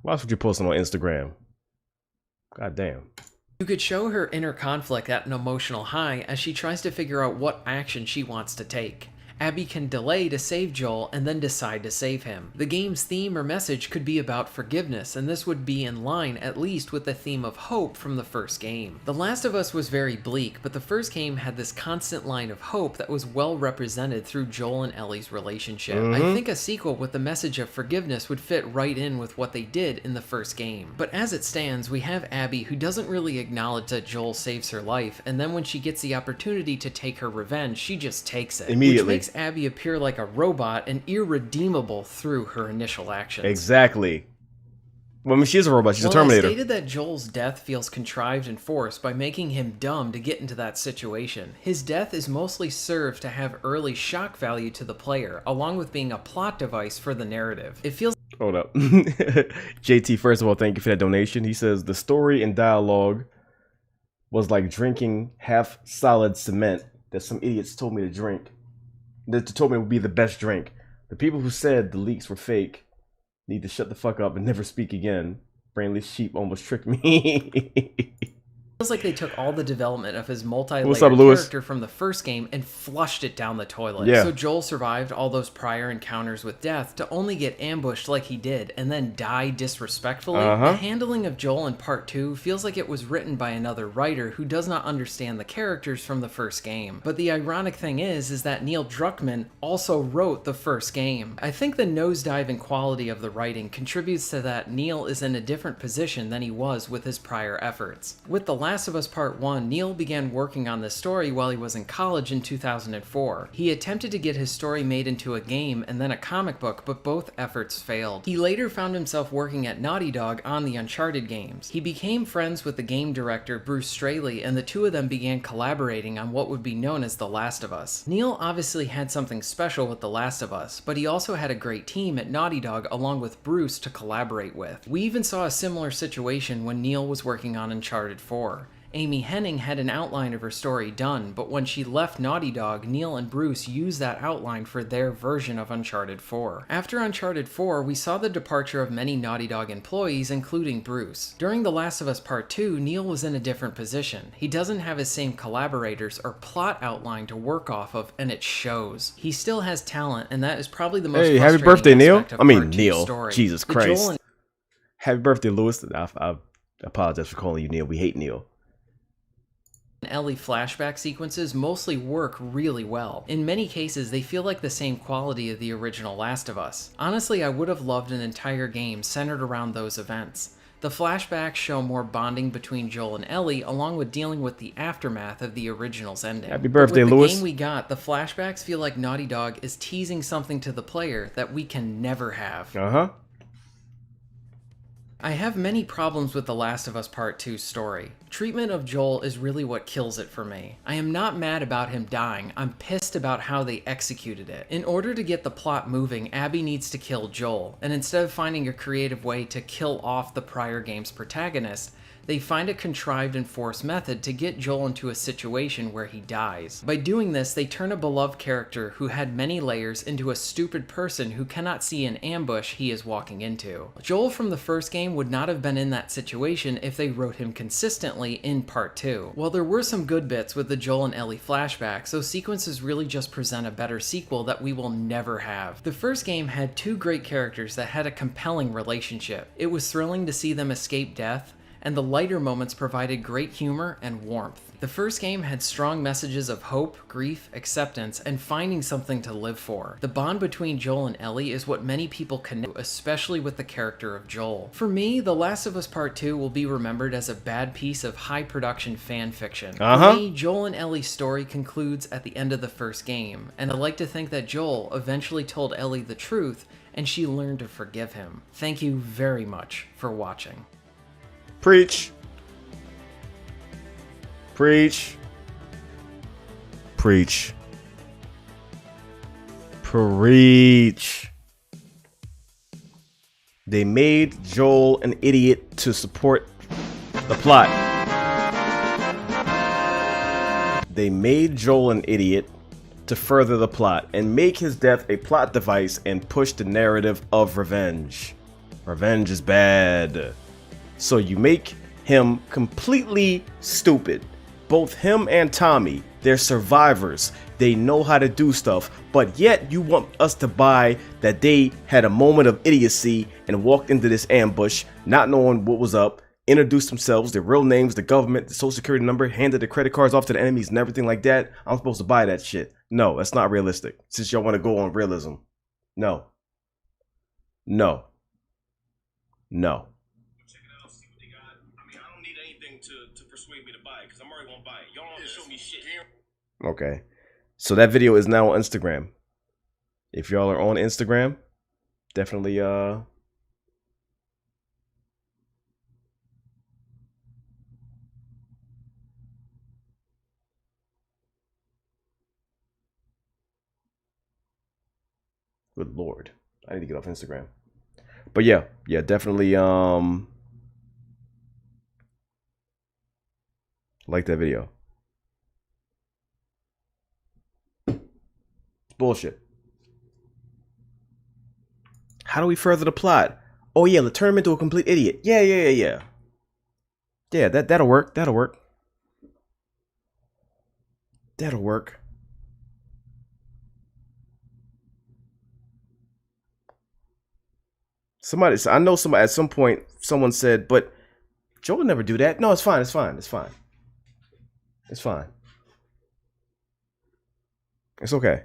else would you post on Instagram? God damn. You could show her inner conflict at an emotional high as she tries to figure out what action she wants to take. Abby can delay to save Joel and then decide to save him. The game's theme or message could be about forgiveness, and this would be in line at least with the theme of hope from the first game. The Last of Us was very bleak, but the first game had this constant line of hope that was well represented through Joel and Ellie's relationship. I think a sequel with the message of forgiveness would fit right in with what they did in the first game. But as it stands, we have Abby who doesn't really acknowledge that Joel saves her life, and then when she gets the opportunity to take her revenge, she just takes it. Immediately. Which makes Abby appear like a robot and irredeemable through her initial actions. Exactly. Well, I mean, she is a robot. She's a Terminator. I stated that Joel's death feels contrived and forced by making him dumb to get into that situation. His death is mostly served to have early shock value to the player, along with being a plot device for the narrative. It feels... Hold up. JT, first of all, thank you for that donation. He says, the story and dialogue was like drinking half solid cement that some idiots told me to drink. That told me it would be the best drink. The people who said the leaks were fake need to shut the fuck up and never speak again. Brainless sheep almost tricked me. feels like they took all the development of his multi-layered What's up, Lewis? character from the first game and flushed it down the toilet. Yeah. So Joel survived all those prior encounters with death to only get ambushed like he did and then die disrespectfully. The handling of Joel in Part 2 feels like it was written by another writer who does not understand the characters from the first game. But the ironic thing is that Neil Druckmann also wrote the first game. I think the nosedive in quality of the writing contributes to that Neil is in a different position than he was with his prior efforts. With The Last of Us Part 1, Neil began working on this story while he was in college in 2004. He attempted to get his story made into a game and then a comic book, but both efforts failed. He later found himself working at Naughty Dog on the Uncharted games. He became friends with the game director Bruce Straley, and the two of them began collaborating on what would be known as The Last of Us. Neil obviously had something special with The Last of Us, but he also had a great team at Naughty Dog along with Bruce to collaborate with. We even saw a similar situation when Neil was working on Uncharted 4. Amy Hennig had an outline of her story done, but when she left Naughty Dog, Neil and Bruce used that outline for their version of Uncharted 4. After Uncharted 4, we saw the departure of many Naughty Dog employees, including Bruce. During The Last of Us Part 2, Neil was in a different position. He doesn't have his same collaborators or plot outline to work off of, and it shows. He still has talent, and that is probably the most Hey, happy birthday, Neil. I mean, Neil. Jesus Christ. Happy birthday, Lewis. I apologize for calling you Neil. We hate Neil. Ellie flashback sequences mostly work really well. In many cases, they feel like the same quality of the original Last of Us. Honestly, I would have loved an entire game centered around those events. The flashbacks show more bonding between Joel and Ellie, along with dealing with the aftermath of the original's ending. Happy birthday, with the Lewis. game we got, the flashbacks feel like Naughty Dog is teasing something to the player that we can never have. I have many problems with The Last of Us Part 2's story. Treatment of Joel is really what kills it for me. I am not mad about him dying, I'm pissed about how they executed it. In order to get the plot moving, Abby needs to kill Joel, and instead of finding a creative way to kill off the prior game's protagonist, they find a contrived and forced method to get Joel into a situation where he dies. By doing this, they turn a beloved character who had many layers into a stupid person who cannot see an ambush he is walking into. Joel from the first game would not have been in that situation if they wrote him consistently in Part 2. While there were some good bits with the Joel and Ellie flashbacks, those sequences really just present a better sequel that we will never have. The first game had two great characters that had a compelling relationship. It was thrilling to see them escape death, and the lighter moments provided great humor and warmth. The first game had strong messages of hope, grief, acceptance, and finding something to live for. The bond between Joel and Ellie is what many people connect to, especially with the character of Joel. For me, The Last of Us Part 2 will be remembered as a bad piece of high-production fan fiction. For me, Joel and Ellie's story concludes at the end of the first game, and I like to think that Joel eventually told Ellie the truth, and she learned to forgive him. Thank you very much for watching. Preach. Preach. Preach. Preach. They made Joel an idiot to support the plot. They made Joel an idiot to further the plot and make his death a plot device and push the narrative of revenge. Revenge is bad. So you make him completely stupid. Both him and Tommy They're survivors. They know how to do stuff, but yet you want us to buy that they had a moment of idiocy and walked into this ambush, not knowing what was up, introduced themselves, their real names, the government, the social security number, handed the credit cards off to the enemies and everything like that. I'm supposed to buy that shit. No, that's not realistic. Since y'all want to go on realism. No. No. No. Check it out, see what they got. I mean, I don't need anything to persuade me to buy it, because I'm already gonna buy it. Y'all don't have to show me shit. Okay. So that video is now on Instagram. If y'all are on Instagram, definitely good lord. I need to get off Instagram. But yeah, definitely like that video. It's bullshit. How do we further the plot? Oh yeah, let's turn him into a complete idiot. Yeah. Yeah, that'll work. That'll work. That'll work. I know somebody at some point, someone said, but Joe would never do that. No, it's fine. It's fine. It's fine. It's fine. It's okay.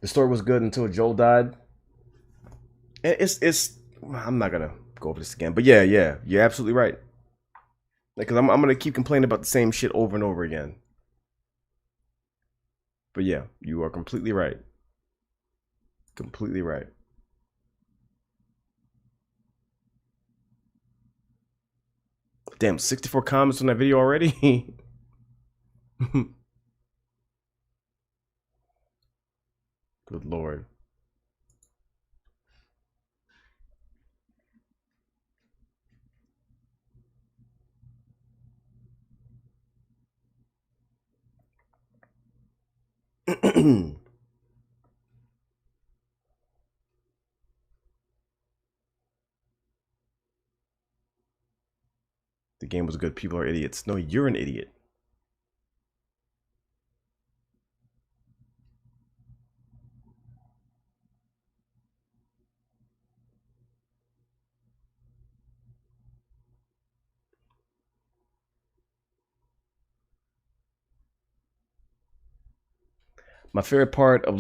The story was good until Joel died. It's I'm not gonna go over this again, but yeah, you're absolutely right. Like, cause I'm gonna keep complaining about the same shit over and over again. But yeah, you are completely right. Completely right. Damn, 64 comments on that video already. Good lord. The game was good. People are idiots. No, you're an idiot. My favorite part of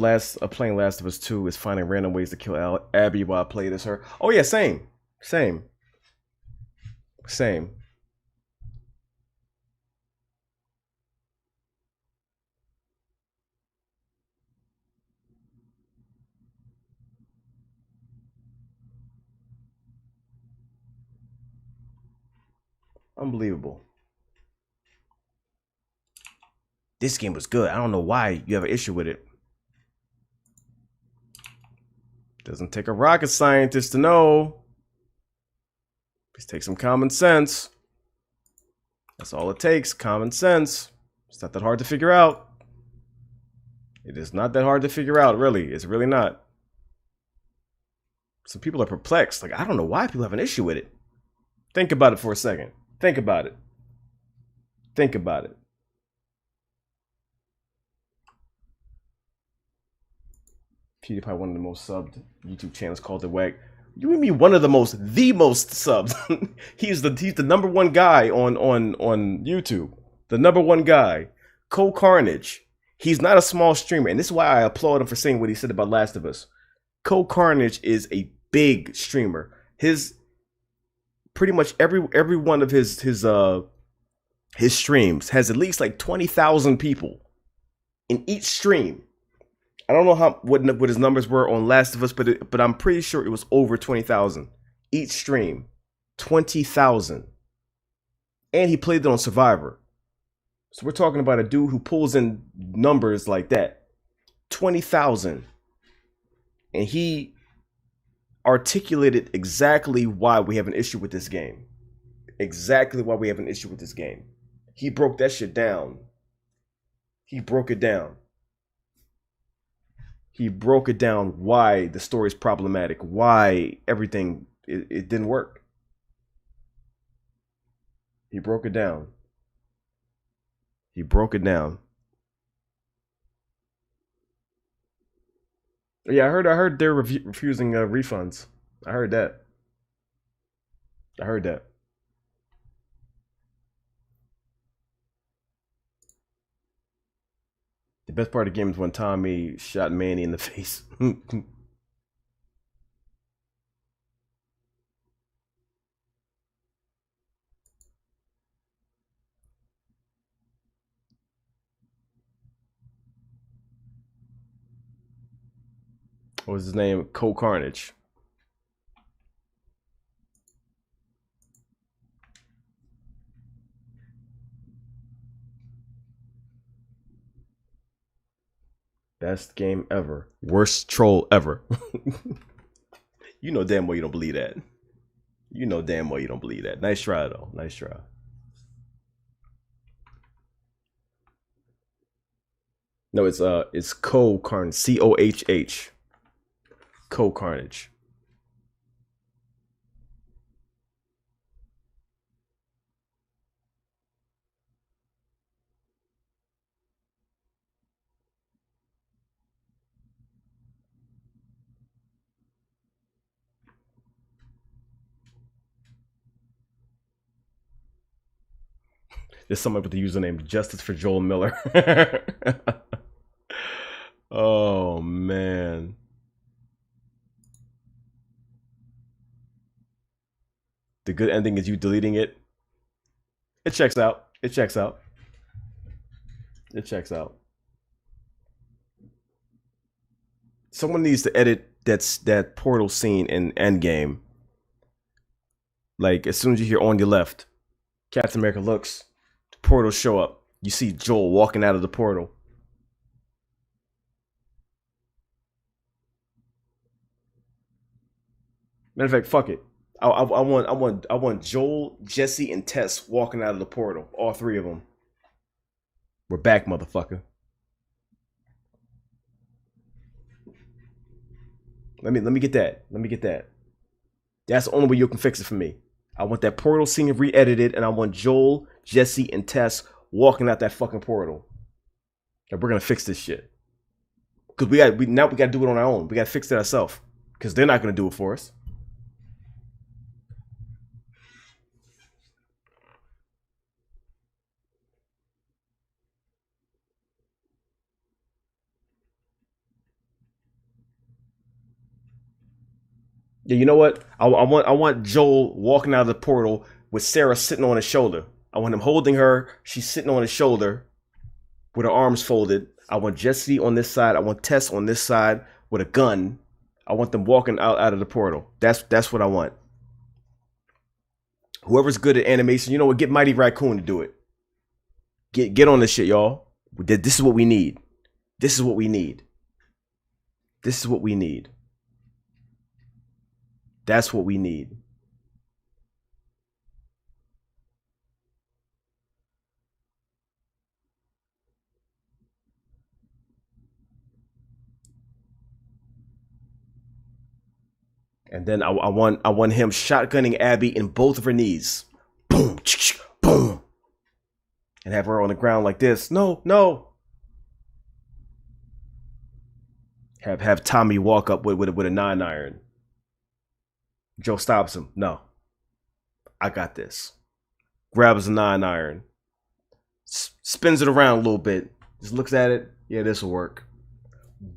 playing Last of Us 2 is finding random ways to kill Abby while I played as her. Oh yeah, same. Unbelievable. This game was good. I don't know why you have an issue with it. Doesn't take a rocket scientist to know. Just take some common sense. That's all it takes, common sense. It's not that hard to figure out. It is not that hard to figure out, really. It's really not. Some people are perplexed. Like, I don't know why people have an issue with it. Think about it for a second. Think about it. Think about it. PewDiePie, one of the most subbed YouTube channels, called it whack. You and me, one of the most subbed. he's the #1 guy on YouTube. The #1 guy. Carnage. He's not a small streamer, and this is why I applaud him for saying what he said about Last of Us. Carnage is a big streamer. His pretty much every one of his streams has at least like 20,000 people in each stream. I don't know what his numbers were on Last of Us, but I'm pretty sure it was over 20,000 each stream. 20,000, and he played it on Survivor. So we're talking about a dude who pulls in numbers like that, 20,000, and he articulated exactly why we have an issue with this game. Exactly why we have an issue with this game. He broke that shit down. He broke it down. He broke it down why the story's problematic, why everything, it didn't work. He broke it down. He broke it down. Yeah, I heard they're refusing refunds. I heard that. I heard that. The best part of the game is when Tommy shot Manny in the face. What was his name? Carnage. Best game ever. Worst troll ever. You know damn well you don't believe that. You know damn well you don't believe that. Nice try though. Nice try. No, it's Carnage. COHH. Carnage. There's somebody with the username Justice for Joel Miller. Oh man. The good ending is you deleting it. It checks out. It checks out. It checks out. Someone needs to edit that portal scene in Endgame. Like as soon as you hear on your left, Captain America looks, the portals show up. You see Joel walking out of the portal. Matter of fact, fuck it. I want Joel, Jesse, and Tess walking out of the portal. All three of them. We're back, motherfucker. Let me get that. Let me get that. That's the only way you can fix it for me. I want that portal scene re-edited, and I want Joel, Jesse, and Tess walking out that fucking portal. And we're gonna fix this shit. Cause we gotta do it on our own. We gotta fix it ourselves. Cause they're not gonna do it for us. Yeah, you know what? I want Joel walking out of the portal with Sarah sitting on his shoulder. I want him holding her. She's sitting on his shoulder with her arms folded. I want Jesse on this side. I want Tess on this side with a gun. I want them walking out of the portal. That's what I want. Whoever's good at animation, you know what? Get Mighty Raccoon to do it. Get on this shit, y'all. This is what we need. This is what we need. This is what we need. That's what we need. And then I want him shotgunning Abby in both of her knees. Boom, boom. And have her on the ground like this. No, no. Have Tommy walk up with a 9-iron. Joe stops him. No. I got this. Grabs a 9-iron. Spins it around a little bit. Just looks at it. Yeah, this will work.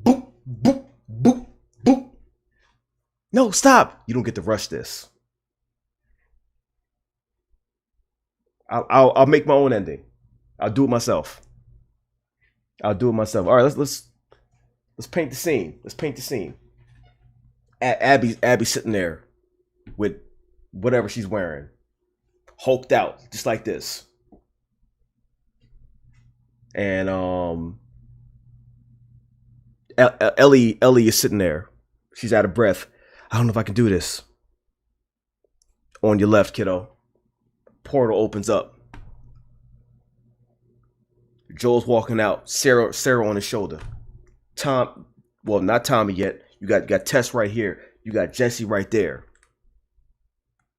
Boop, boop, boop, boop. No, stop. You don't get to rush this. I'll make my own ending. I'll do it myself. I'll do it myself. All right, let's paint the scene. Let's paint the scene. Abby's sitting there with whatever she's wearing, hulked out, just like this. And Ellie is sitting there. She's out of breath. I don't know if I can do this. On your left, kiddo. Portal opens up. Joel's walking out. Sarah on his shoulder. Well, not Tommy yet. You got Tess right here. You got Jesse right there.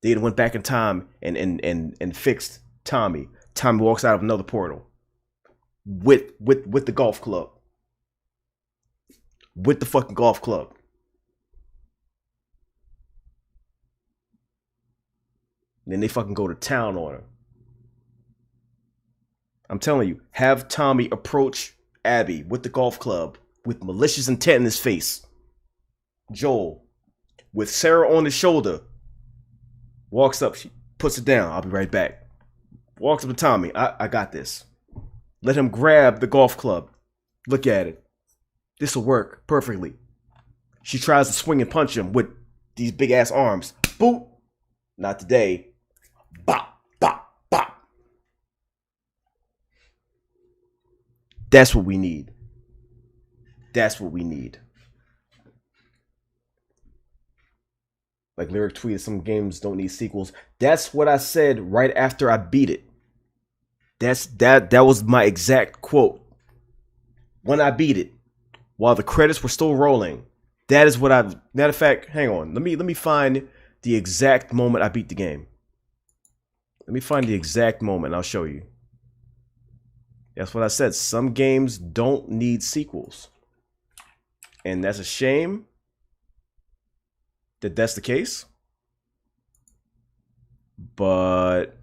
They went back in time and fixed Tommy. Tommy walks out of another portal with the golf club. With the fucking golf club. And then they fucking go to town on her. I'm telling you, have Tommy approach Abby with the golf club with malicious intent in his face. Joel, with Sarah on his shoulder, walks up, she puts it down. I'll be right back. Walks up to Tommy. I got this. Let him grab the golf club. Look at it. This will work perfectly. She tries to swing and punch him with these big ass arms. Boop. Not today. Bop, bop, bop. That's what we need. That's what we need. Like Lyric tweeted, some games don't need sequels. That's what I said right after I beat it. That was my exact quote. When I beat it, while the credits were still rolling, that is what I. Matter of fact, hang on. Let me find the exact moment I beat the game. Let me find the exact moment and I'll show you. That's what I said. Some games don't need sequels. And that's a shame that that's the case. But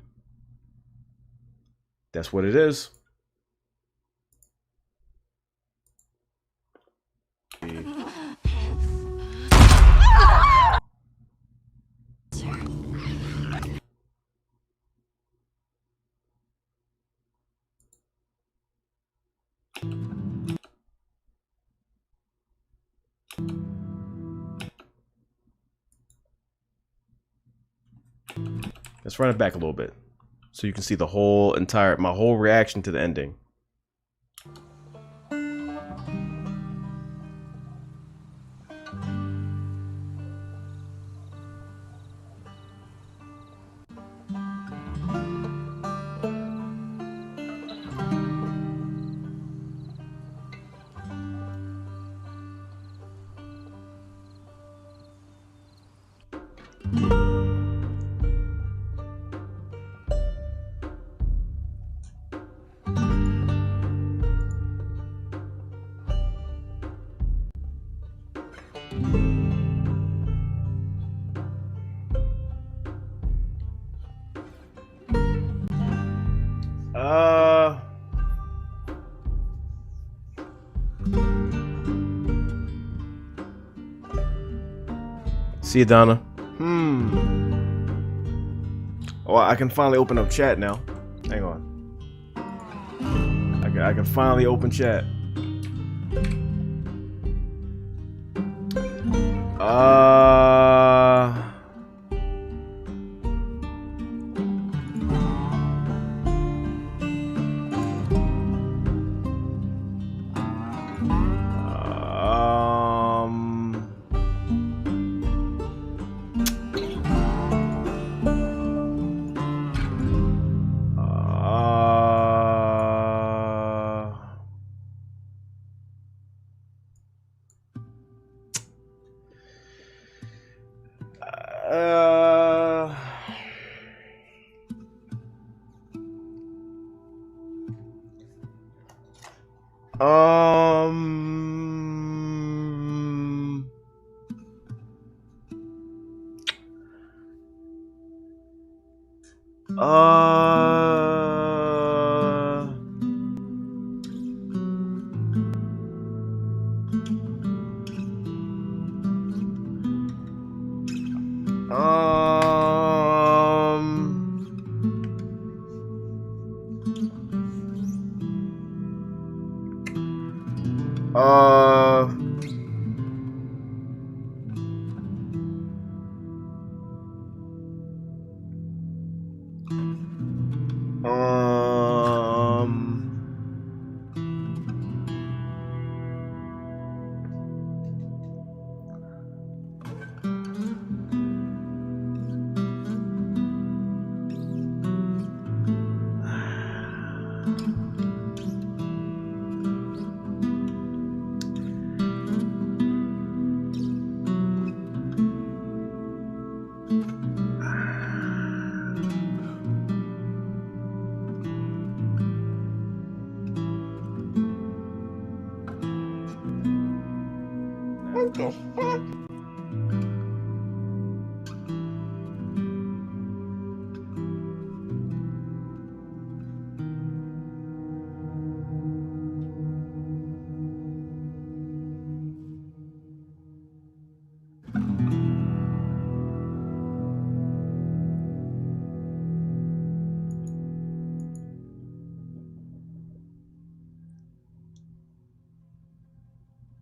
that's what it is. Let's run it back a little bit so you can see the whole my whole reaction to the ending. See you, Donna. Oh, I can finally open up chat now. Hang on. I can finally open chat. the fuck?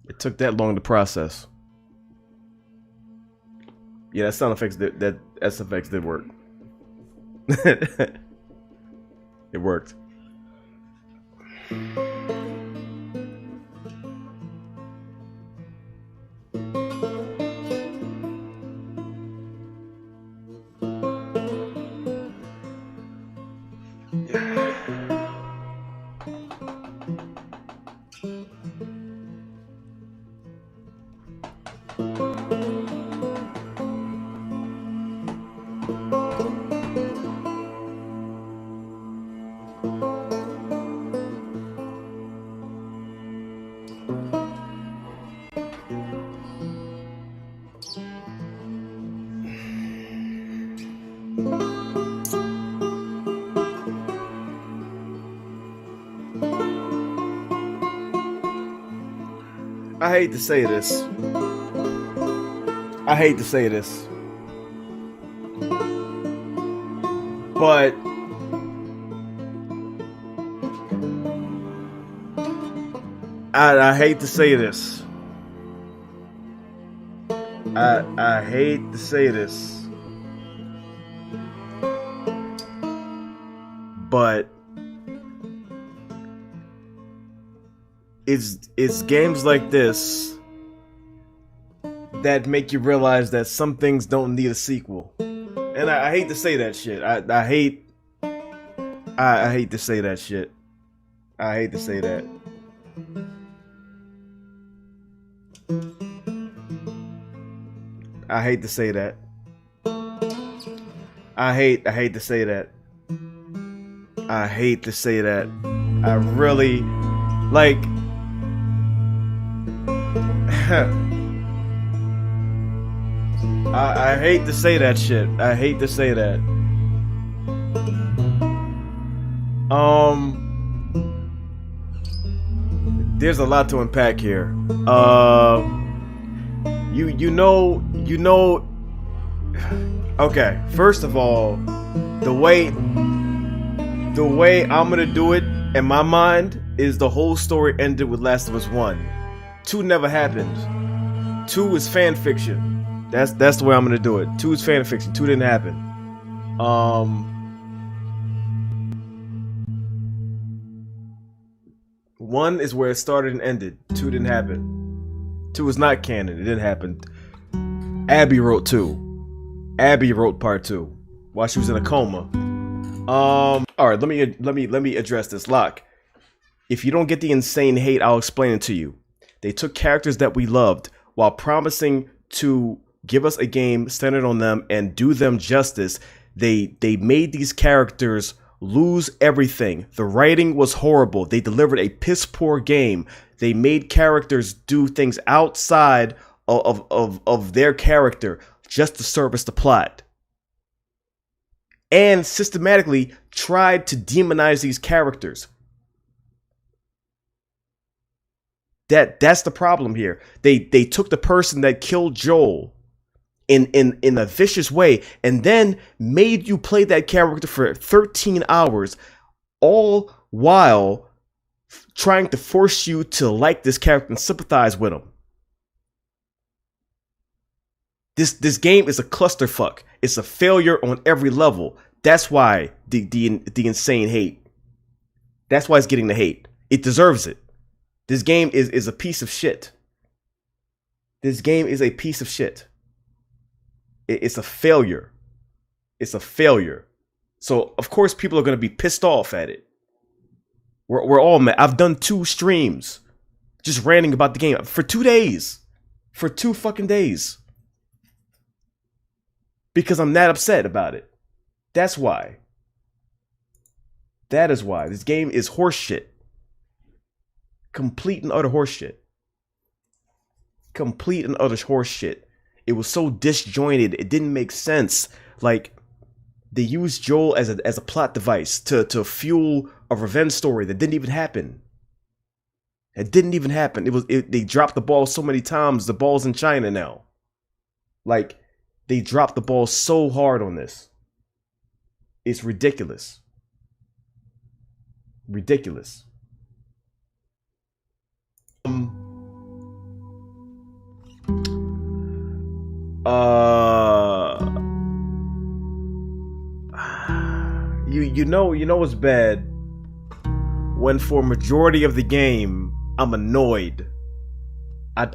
It took that long to process. Yeah, that sound effects did, that SFX did work. It worked. I hate to say this. I hate to say this. But I hate to say this. I hate to say this. But it's games like this that make you realize that some things don't need a sequel. And I hate to say that shit. I hate to say that shit. I hate to say that. I hate to say that. I hate to say that. I hate to say that. I really like I hate to say that shit. I hate to say that. There's a lot to unpack here. You know. Okay, first of all, the way I'm gonna do it in my mind is the whole story ended with Last of Us 1. 2 never happened. 2 is fan fiction. That's the way I'm gonna do it. 2 is fan fiction. 2 didn't happen. 1 is where it started and ended. 2 didn't happen. 2 is not canon. It didn't happen. Abby wrote 2. Abby wrote part 2 while she was in a coma. All right. Let me address this. Locke, if you don't get the insane hate, I'll explain it to you. They took characters that we loved while promising to give us a game centered on them and do them justice. They made these characters lose everything. The writing was horrible. They delivered a piss poor game. They made characters do things outside of their character just to service the plot. And systematically tried to demonize these characters. That's the problem here. They took the person that killed Joel in a vicious way and then made you play that character for 13 hours, all while trying to force you to like this character and sympathize with him. This game is a clusterfuck. It's a failure on every level. That's why the insane hate. That's why it's getting the hate. It deserves it. This game is a piece of shit. This game is a piece of shit. It's a failure. It's a failure. So of course people are going to be pissed off at it. We're all mad. I've done 2 streams just ranting about the game for 2 days. For 2 fucking days. Because I'm that upset about it. That's why. That is why. This game is horseshit. Complete and utter horseshit. complete and utter horse shit. It was so disjointed. It didn't make sense. Like, they used Joel as a plot device to fuel a revenge story that didn't even happen. It didn't even happen. They dropped the ball so many times. The ball's in China now. Like, they dropped the ball so hard on this. It's ridiculous. Ridiculous. You know what's bad? When for a majority of the game, I'm annoyed. I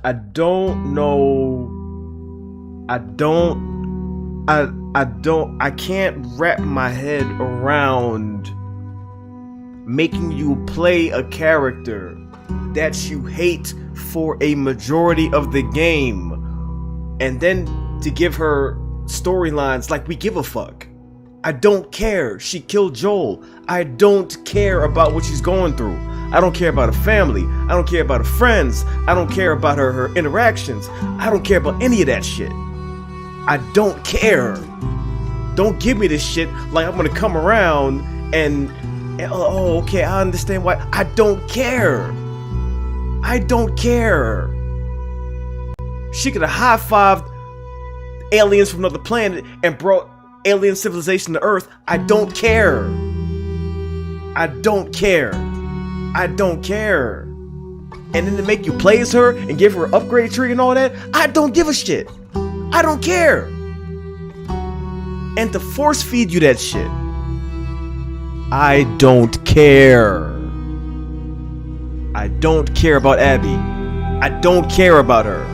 can't wrap my head around making you play a character that you hate for a majority of the game, and then to give her storylines like we give a fuck. I don't care. She killed Joel. I don't care about what she's going through. I don't care about her family. I don't care about her friends. I don't care about her interactions. I don't care about any of that shit. I don't care. Don't give me this shit like I'm gonna come around and oh, okay, I understand why. I don't care. I don't care. She could have high-fived aliens from another planet and brought alien civilization to Earth. I don't care. I don't care. I don't care. And then to make you play as her and give her an upgrade tree and all that, I don't give a shit. I don't care. And to force feed you that shit, I don't care. I don't care about Abby. I don't care about her.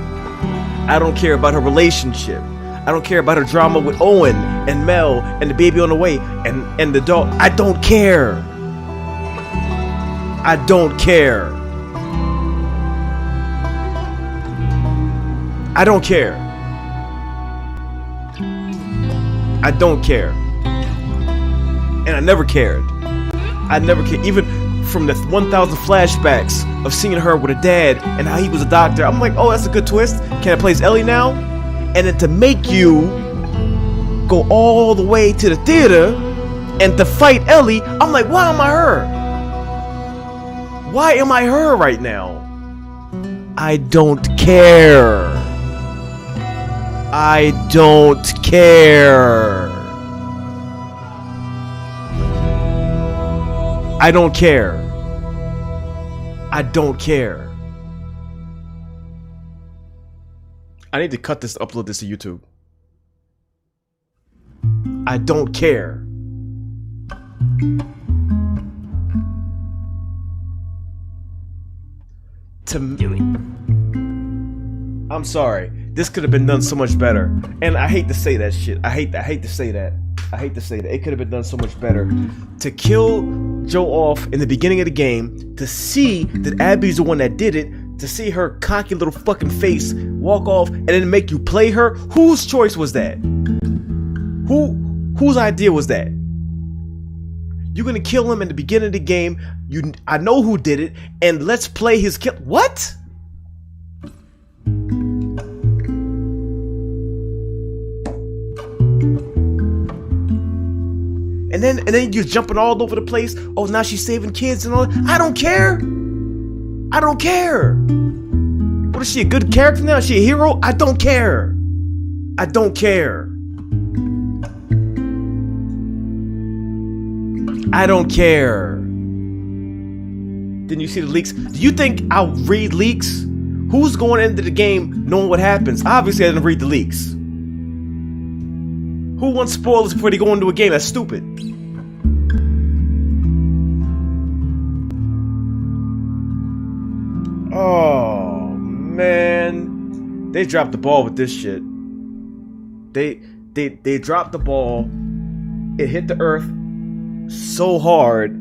I don't care about her relationship. I don't care about her drama with Owen and Mel and the baby on the way and the dog. I don't care. I don't care. I don't care. I don't care. And I never cared. I never cared. Even from the 1,000 flashbacks of seeing her with her dad and how he was a doctor, I'm like, oh, that's a good twist. Can I play as Ellie now? And then to make you go all the way to the theater and to fight Ellie, I'm like, why am I her? Why am I her right now? I don't care. I don't care. I don't care. I don't care. I need to cut this, upload this to YouTube. I don't care. I'm sorry. This could have been done so much better. And I hate to say that shit. I hate to say that. It could have been done so much better. To kill Joe off in the beginning of the game, to see that Abby's the one that did it, to see her cocky little fucking face walk off and then make you play her. Whose choice was that? Whose idea was that? You're gonna kill him in the beginning of the game. I know who did it, and let's play his kill. What? And then you're jumping all over the place. Oh, now she's saving kids and all that. I don't care. I don't care. What is she, a good character now? Is she a hero? I don't care. I don't care. I don't care. Didn't you see the leaks? Do you think I'll read leaks? Who's going into the game knowing what happens? Obviously, I didn't read the leaks. Who wants spoilers before they go into a game? That's stupid. Oh, man. They dropped the ball with this shit. They dropped the ball. It hit the earth so hard,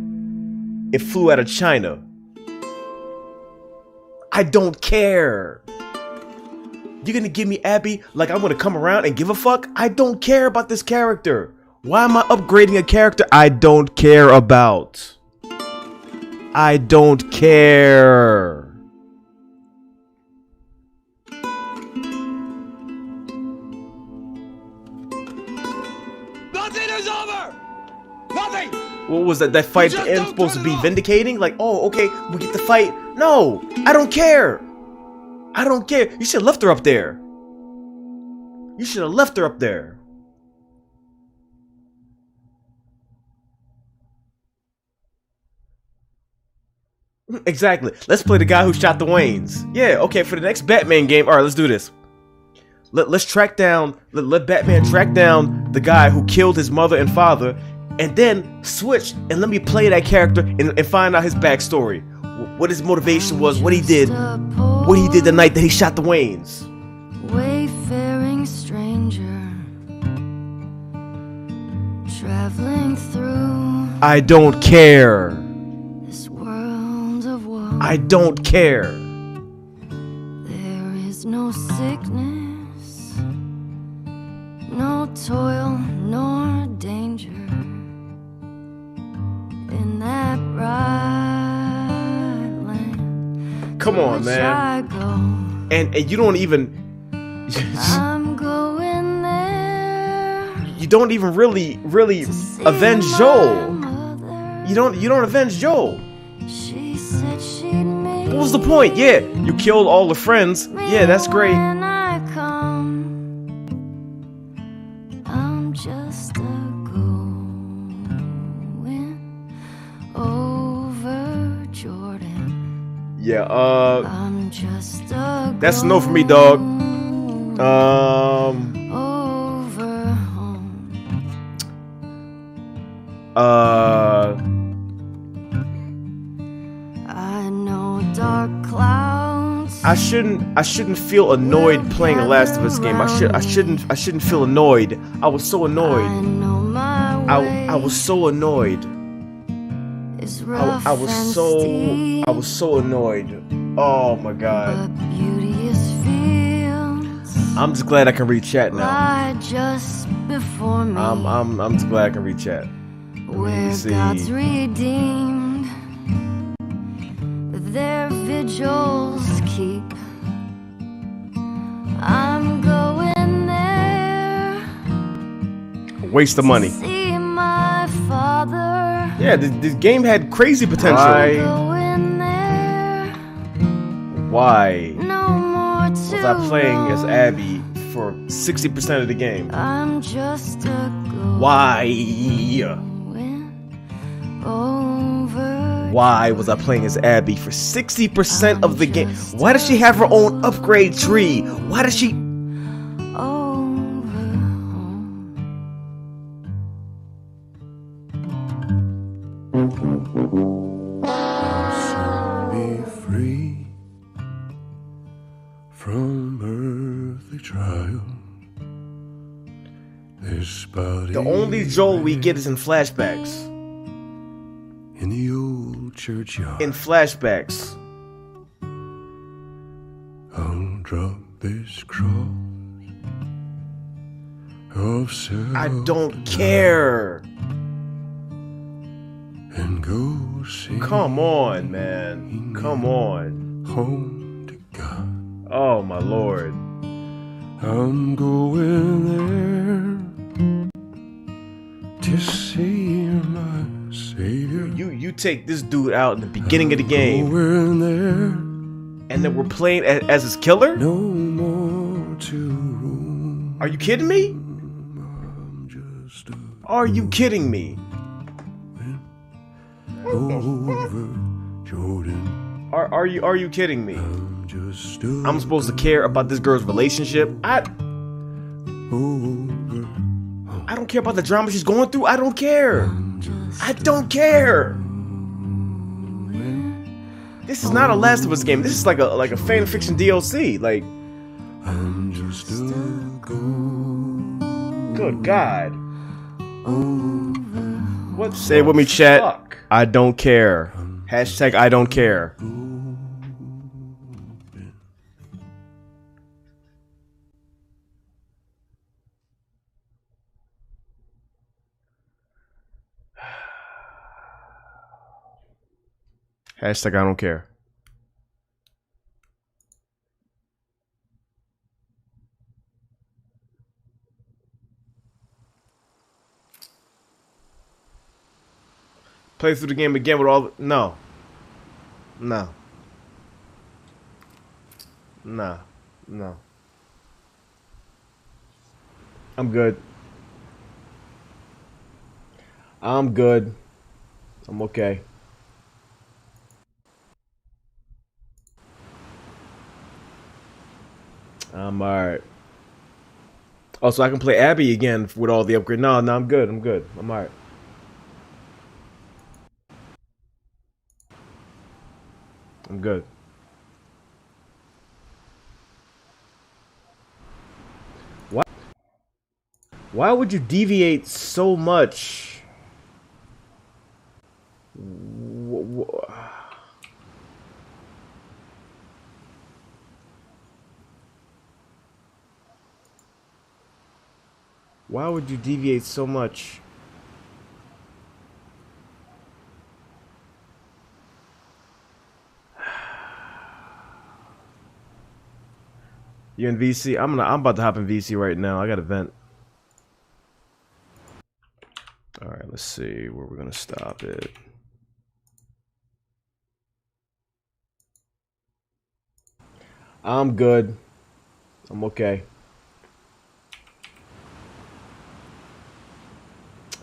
it flew out of China. I don't care. You're gonna give me Abby like I'm gonna come around and give a fuck? I don't care about this character. Why am I upgrading a character I don't care about? I don't care. What was that? That fight at the end supposed to be vindicating? Like, oh, okay, we get the fight. No, I don't care. I don't care. You should have left her up there. You should have left her up there. Exactly. Let's play the guy who shot the Waynes. Yeah, okay, for the next Batman game. Alright, let's do this. Let's track down, let Batman track down the guy who killed his mother and father, and then switch and let me play that character and find out his backstory. What his motivation was, what he did the night that he shot the Waynes. Wayfaring stranger, traveling through I don't care. this world of woe. I don't care. There is no sickness, no toil, nor danger in that bright land. Come on, which I man. go. And you don't even I'm going there. you don't even really avenge Joel. You don't avenge Joel. She said she'd meet What was the point? Yeah, you killed all the friends. Yeah, that's great. when I come. I'm just a going over Jordan. Yeah, I'm just a that's a no for me, dog. over home. I know dark clouds. I shouldn't feel annoyed playing a Last of Us game. I shouldn't feel annoyed. I was so annoyed. I was so annoyed. I was so annoyed. Oh my god. I'm just glad I can read chat now. Lie just before me. I'm just glad I can read chat. Where see. God's redeemed, their vigils keep. I'm going there. Waste of money. See my father. Yeah, this game had crazy potential. Going there. Why No more was I playing as Abby for 60% of the game? I'm just a Why? over. Why was I playing as Abby for 60% of the game? Why does she have her own upgrade tree? Why does she? Be free from earthly trial. This body The only Joel we get is in flashbacks. in the old churchyard. In flashbacks. I'll drop this cross of self. I don't care. And go see. Come on, man. Come on. Home to God. Oh my lord. I'm going there to see my Savior. You take this dude out in the beginning of the game, Going there. and then we're playing as his killer? No more to Are you kidding me? Are you kidding me? over Jordan. Are you kidding me? I'm supposed to care about this girl's relationship? I don't care about the drama she's going through. I don't care. I don't care. This is not a Last of Us game. This is like a fan fiction DLC. Like, good God. What? Say it with me, chat. Fuck? I don't care. Hashtag I don't care. Hashtag I don't care. Play through the game again with all. No. No. Nah. No. I'm good. I'm good. I'm okay. I'm alright. Oh, so I can play Abby again with all the upgrade. No, I'm good. I'm good. I'm alright. I'm good. Why would you deviate so much? Why would you deviate so much? You in VC? I'm about to hop in VC right now. I got a vent. All right, let's see where we're gonna stop it. I'm good. I'm okay.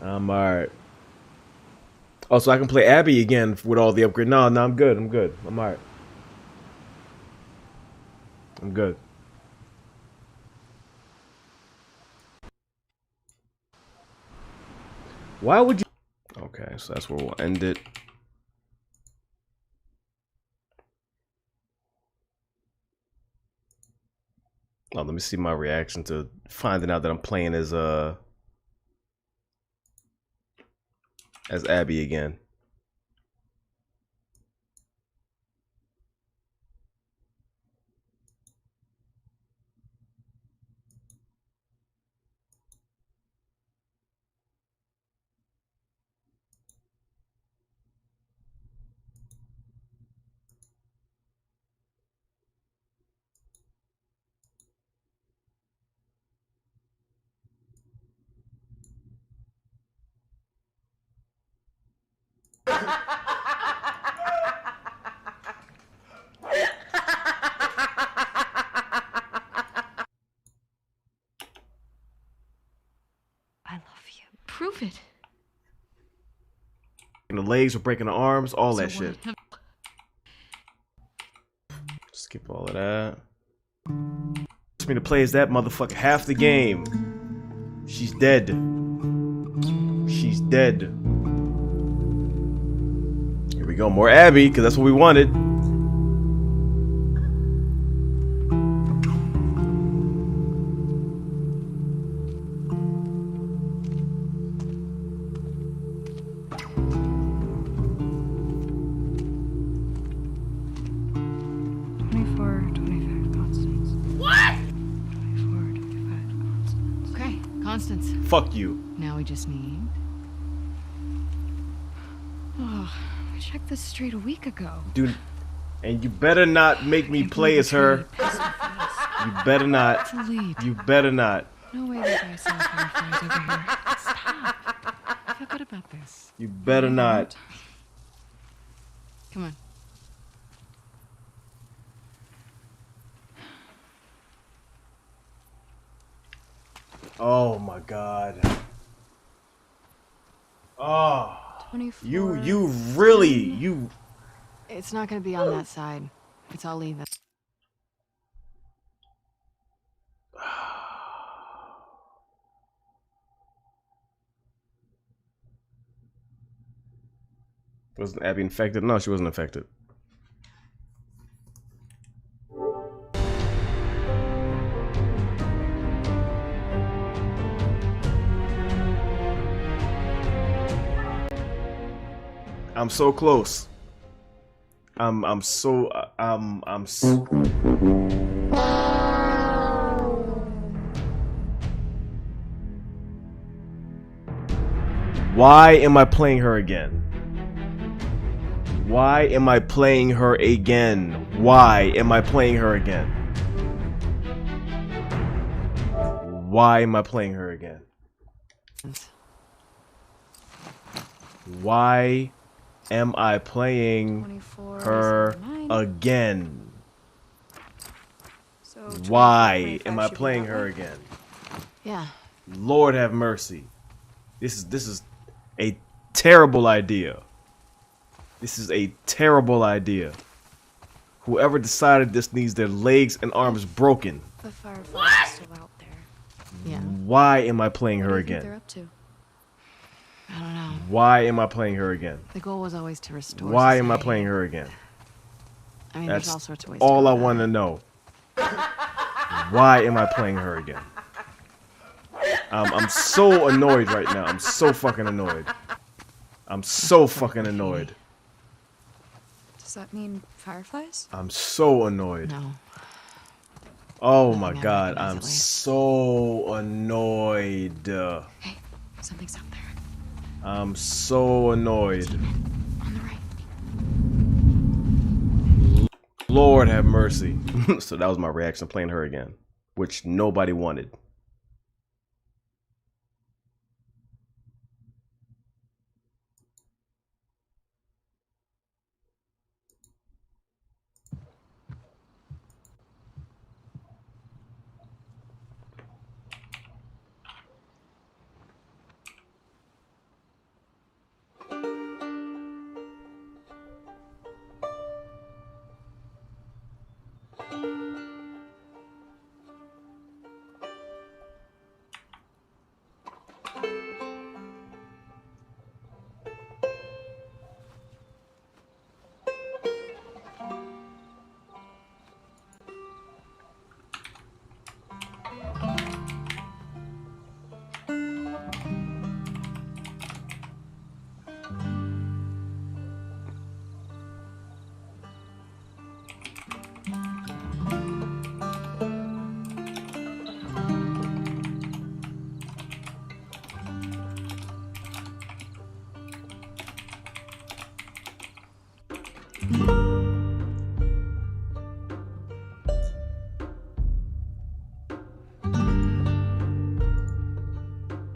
I'm alright. Oh, so I can play Abby again with all the upgrade. No, I'm good. I'm good. I'm alright. I'm good. Why would you? Okay, so that's where we'll end it. Oh, let me see my reaction to finding out that I'm playing as Abby again. I love you. Prove it. And the legs were breaking the arms, all that shit. Skip all of that. Wants me to play as that motherfucker half the game. She's dead. She's dead. Here we go, more Abby, because that's what we wanted. Constance. Fuck you. Now we just need... Oh, I checked this straight a week ago. Dude, and you better not make me play as her. You better not. You better not. No way that guy sells fireflies over here. Stop. I feel good about this. You better not. Come on. Oh my god. Oh. 24. You really. It's not gonna be on that side. It's all even. Wasn't Abby infected? No, she wasn't infected. I'm so close. I'm so Why am I playing her again? Why am I playing her again? Why am I playing her again? Why am I playing her again? Why am I playing 24 her 79. again? So Why 24, am I 25 should be playing that her way. again? Yeah. Lord have mercy. This is a terrible idea. This is a terrible idea. Whoever decided this needs their legs and arms broken. The Fireflies are still out there. Yeah. Why am I playing What her do you think they're again? up to? I don't know. Why am I playing her again? The goal was always to restore. Why am I society. playing her again? I mean, That's there's all sorts of ways. all to I go about want to it. know. Why am I playing her again? I'm so annoyed right now. I'm so fucking annoyed. I'm so fucking annoyed. Does that mean Fireflies? I'm so annoyed. No. Oh my god, I'm so annoyed. Hey, something's out there. I'm so annoyed. On the right. Lord have mercy. So that was my reaction playing her again, which nobody wanted.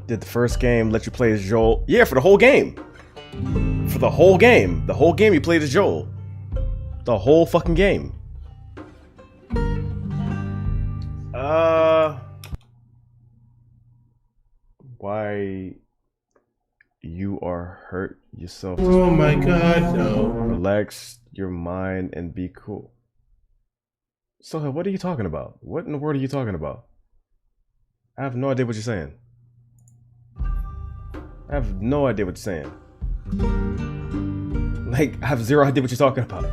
Did the first game let you play as Joel? Yeah, for the whole game. For the whole game. The whole game you played as Joel. The whole fucking game. Why you are hurt yourself? Oh my god, no. Relax your mind and be cool. So what are you talking about? What in the world are you talking about? I have no idea what you're saying. I have no idea what you're saying. Like, I have zero idea what you're talking about.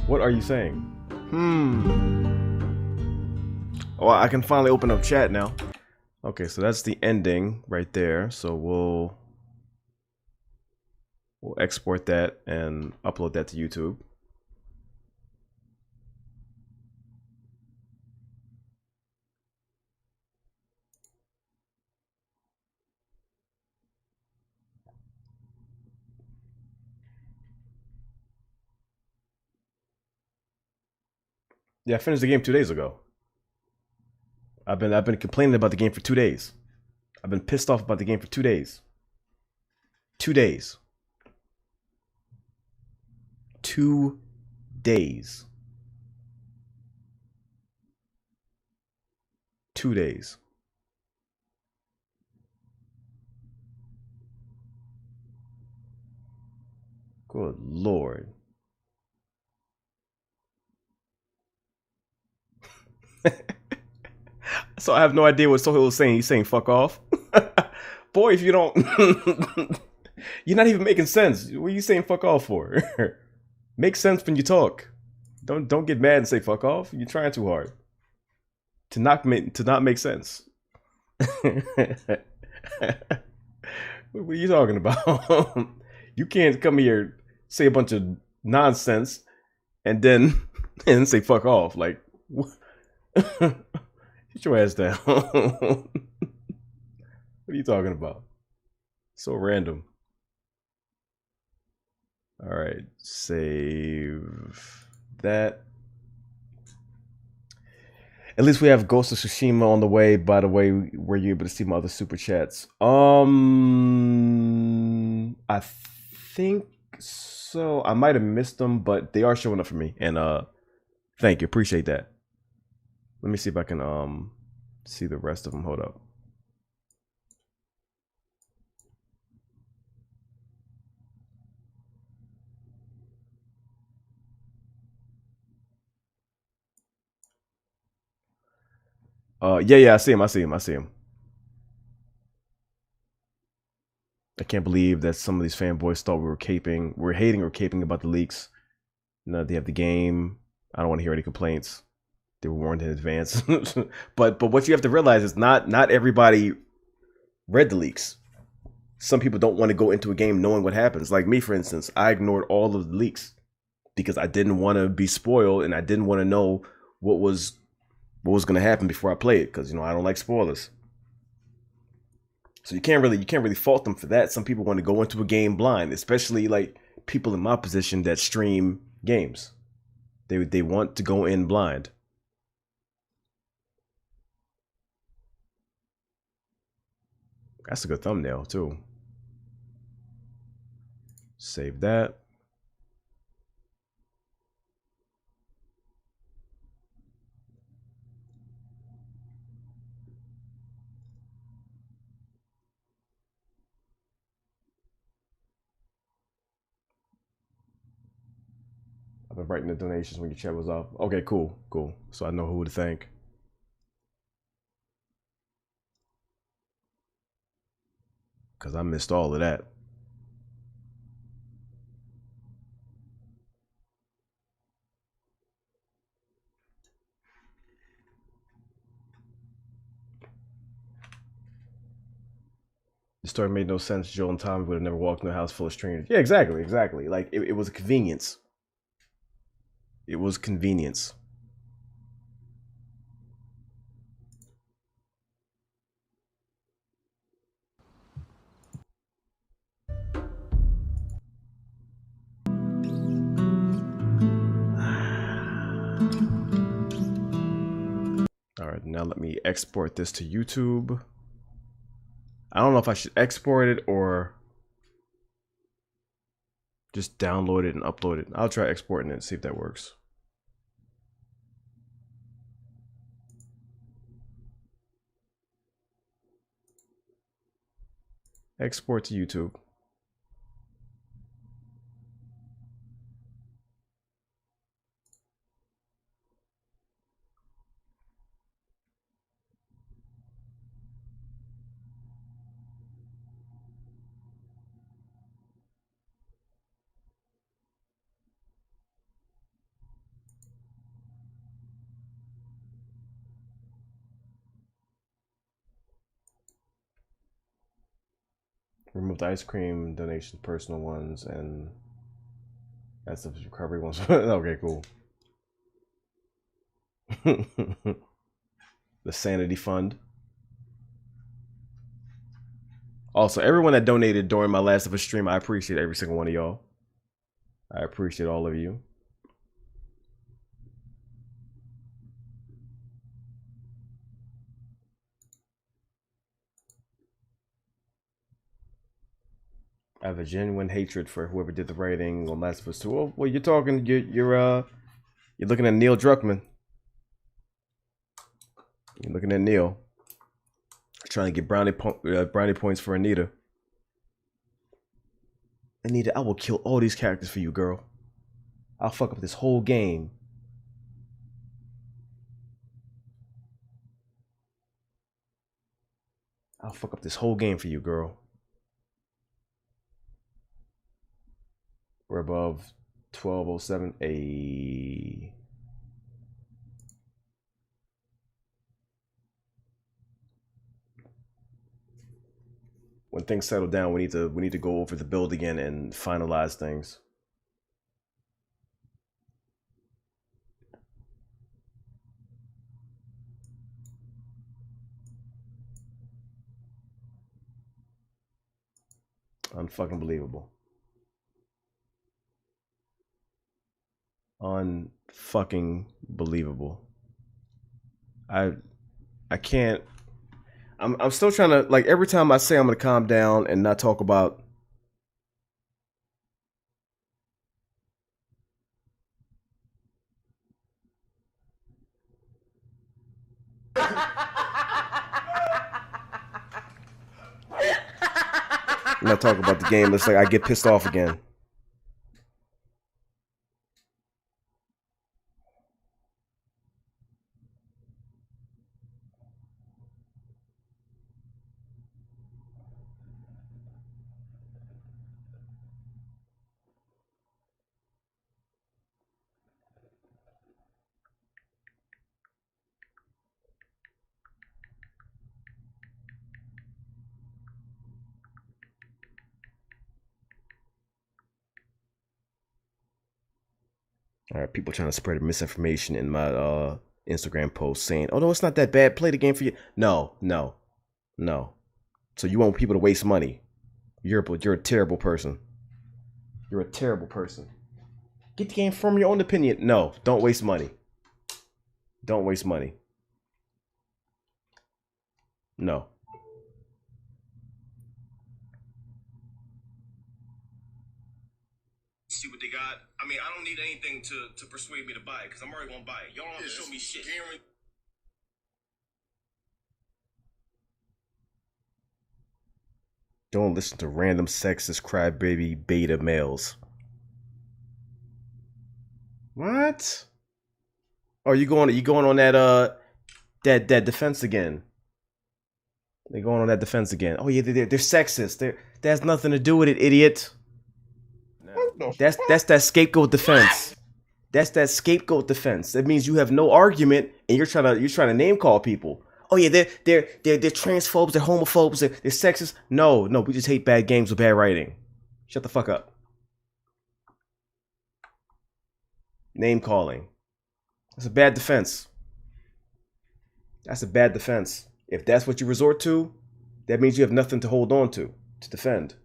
What are you saying? Oh, I can finally open up chat now. Okay, so that's the ending right there. So we'll export that and upload that to YouTube. Yeah, I finished the game 2 days ago. I've been complaining about the game for 2 days. I've been pissed off about the game for 2 days. 2 days. 2 days. 2 days. Good Lord. So I have no idea what Sohail was saying. He's saying fuck off. Boy, if you don't you're not even making sense. What are you saying fuck off for? Make sense when you talk. Don't get mad and say fuck off. You're trying too hard. To not make sense. What are you talking about? You can't come here, say a bunch of nonsense, and then say fuck off. Like, get your ass down. What are you talking about? So random. All right, save that. At least we have Ghost of Tsushima on the way. By the way, were you able to see my other super chats? I think so. I might have missed them, but they are showing up for me. And thank you, appreciate that. Let me see if I can see the rest of them. Hold up. Yeah, I see him. I see him. I can't believe that some of these fanboys thought we were hating or caping about the leaks. No, they have the game. I don't want to hear any complaints. They were warned in advance. but what you have to realize is not everybody read the leaks. Some people don't want to go into a game knowing what happens. Like me, for instance, I ignored all of the leaks because I didn't want to be spoiled and I didn't want to know what was going to happen before I play it, because I don't like spoilers. So you can't really fault them for that. Some people want to go into a game blind, especially like people in my position that stream games. They want to go in blind. That's a good thumbnail too. Save that. I've been writing the donations when your chat was off. Okay, cool. So I know who to thank. Because I missed all of that. The story made no sense. Joel and Tommy would have never walked in a house full of strangers. Yeah, exactly. Like, it was a convenience. It was convenience. All right, now let me export this to YouTube. I don't know if I should export it or just download it and upload it. I'll try exporting it and see if that works. Export to YouTube. Remove the ice cream donations, personal ones, and that's the recovery ones. Okay, cool. The Sanity Fund. Also, everyone that donated during my Last of Us stream, I appreciate every single one of y'all. I appreciate all of you. I have a genuine hatred for whoever did the writing on Last of Us 2. Well, you're talking, you're looking at Neil Druckmann. You're looking at Neil. Trying to get brownie points for Anita. Anita, I will kill all these characters for you, girl. I'll fuck up this whole game. I'll fuck up this whole game for you, girl. We're above 1207. A. When things settle down, we need to go over the build again and finalize things. Unfucking believable. Unfucking believable. I can't. I'm still trying to, like, every time I say I'm gonna calm down and not talk about I'm not talking about the game. It's like I get pissed off again. All right, people trying to spread misinformation in my Instagram post saying, "Oh no, it's not that bad. Play the game for you." No. So you want people to waste money? You're a terrible person. You're a terrible person. Get the game from your own opinion. No, don't waste money. Don't waste money. No. See what they got. I mean, I don't need anything to persuade me to buy it because I'm already gonna buy it. Y'all don't have to show me shit. Don't listen to random sexist crybaby beta males. What? Oh, you going on that that defense again? They're going on that defense again. Oh yeah, they're sexist. That has nothing to do with it, idiot. That's that scapegoat defense. That's that scapegoat defense. That means you have no argument and you're trying to name call people. Oh yeah, they're transphobes, they're homophobes, they're sexist. No, we just hate bad games with bad writing. Shut the fuck up. Name calling. That's a bad defense. That's a bad defense. If that's what you resort to, that means you have nothing to hold on to defend.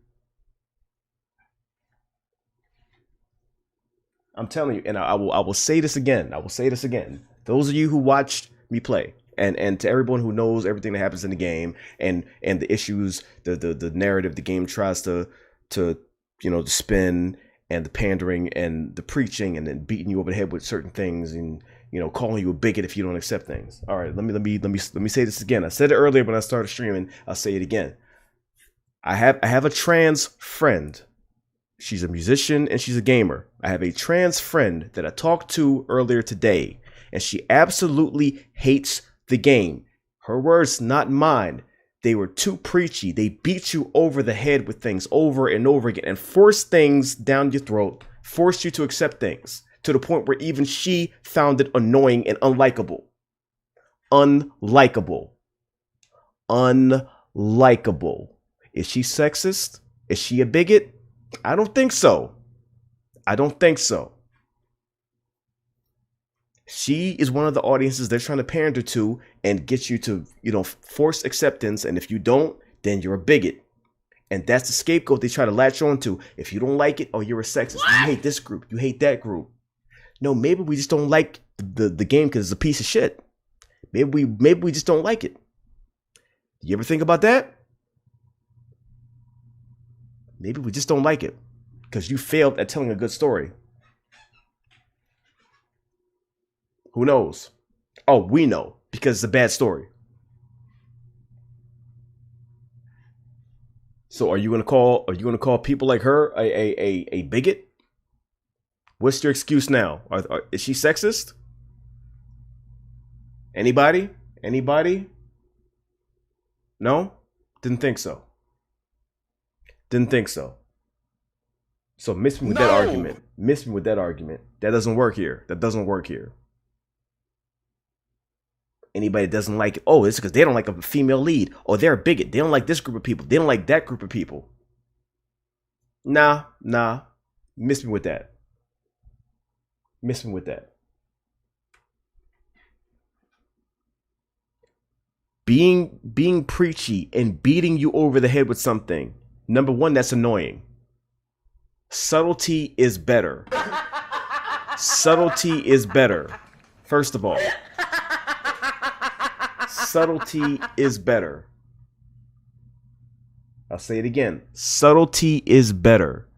I'm telling you, and I will say this again. I will say this again. Those of you who watched me play, and to everyone who knows everything that happens in the game, and the issues, the narrative the game tries to spin, and the pandering and the preaching, and then beating you over the head with certain things, and calling you a bigot if you don't accept things. All right, let me say this again. I said it earlier when I started streaming. I'll say it again. I have a trans friend. She's a musician and she's a gamer. I have a trans friend that I talked to earlier today, and she absolutely hates the game. Her words, not mine. They were too preachy. They beat you over the head with things over and over again and forced things down your throat, forced you to accept things to the point where even she found it annoying and unlikable. Unlikable. Unlikable. Is she sexist? Is she a bigot? I don't think so. I don't think so. She is one of the audiences they're trying to pander to and get you to, force acceptance. And if you don't, then you're a bigot. And that's the scapegoat they try to latch on to. If you don't like it, oh, you're a sexist. What? You hate this group. You hate that group. No, maybe we just don't like the game because it's a piece of shit. Maybe we just don't like it. You ever think about that? Maybe we just don't like it because you failed at telling a good story. Who knows? Oh, we know because it's a bad story. So are you gonna call people like her a bigot? What's your excuse now? Is she sexist? Anybody? No? Didn't think so. So miss me with that argument. Miss me with that argument. That doesn't work here. Anybody that doesn't like it, oh, it's because they don't like a female lead. Or they're a bigot. They don't like this group of people. They don't like that group of people. Nah. Miss me with that. Being preachy and beating you over the head with something. Number one, that's annoying. Subtlety is better. Subtlety is better. First of all. Subtlety is better. I'll say it again. Subtlety is better.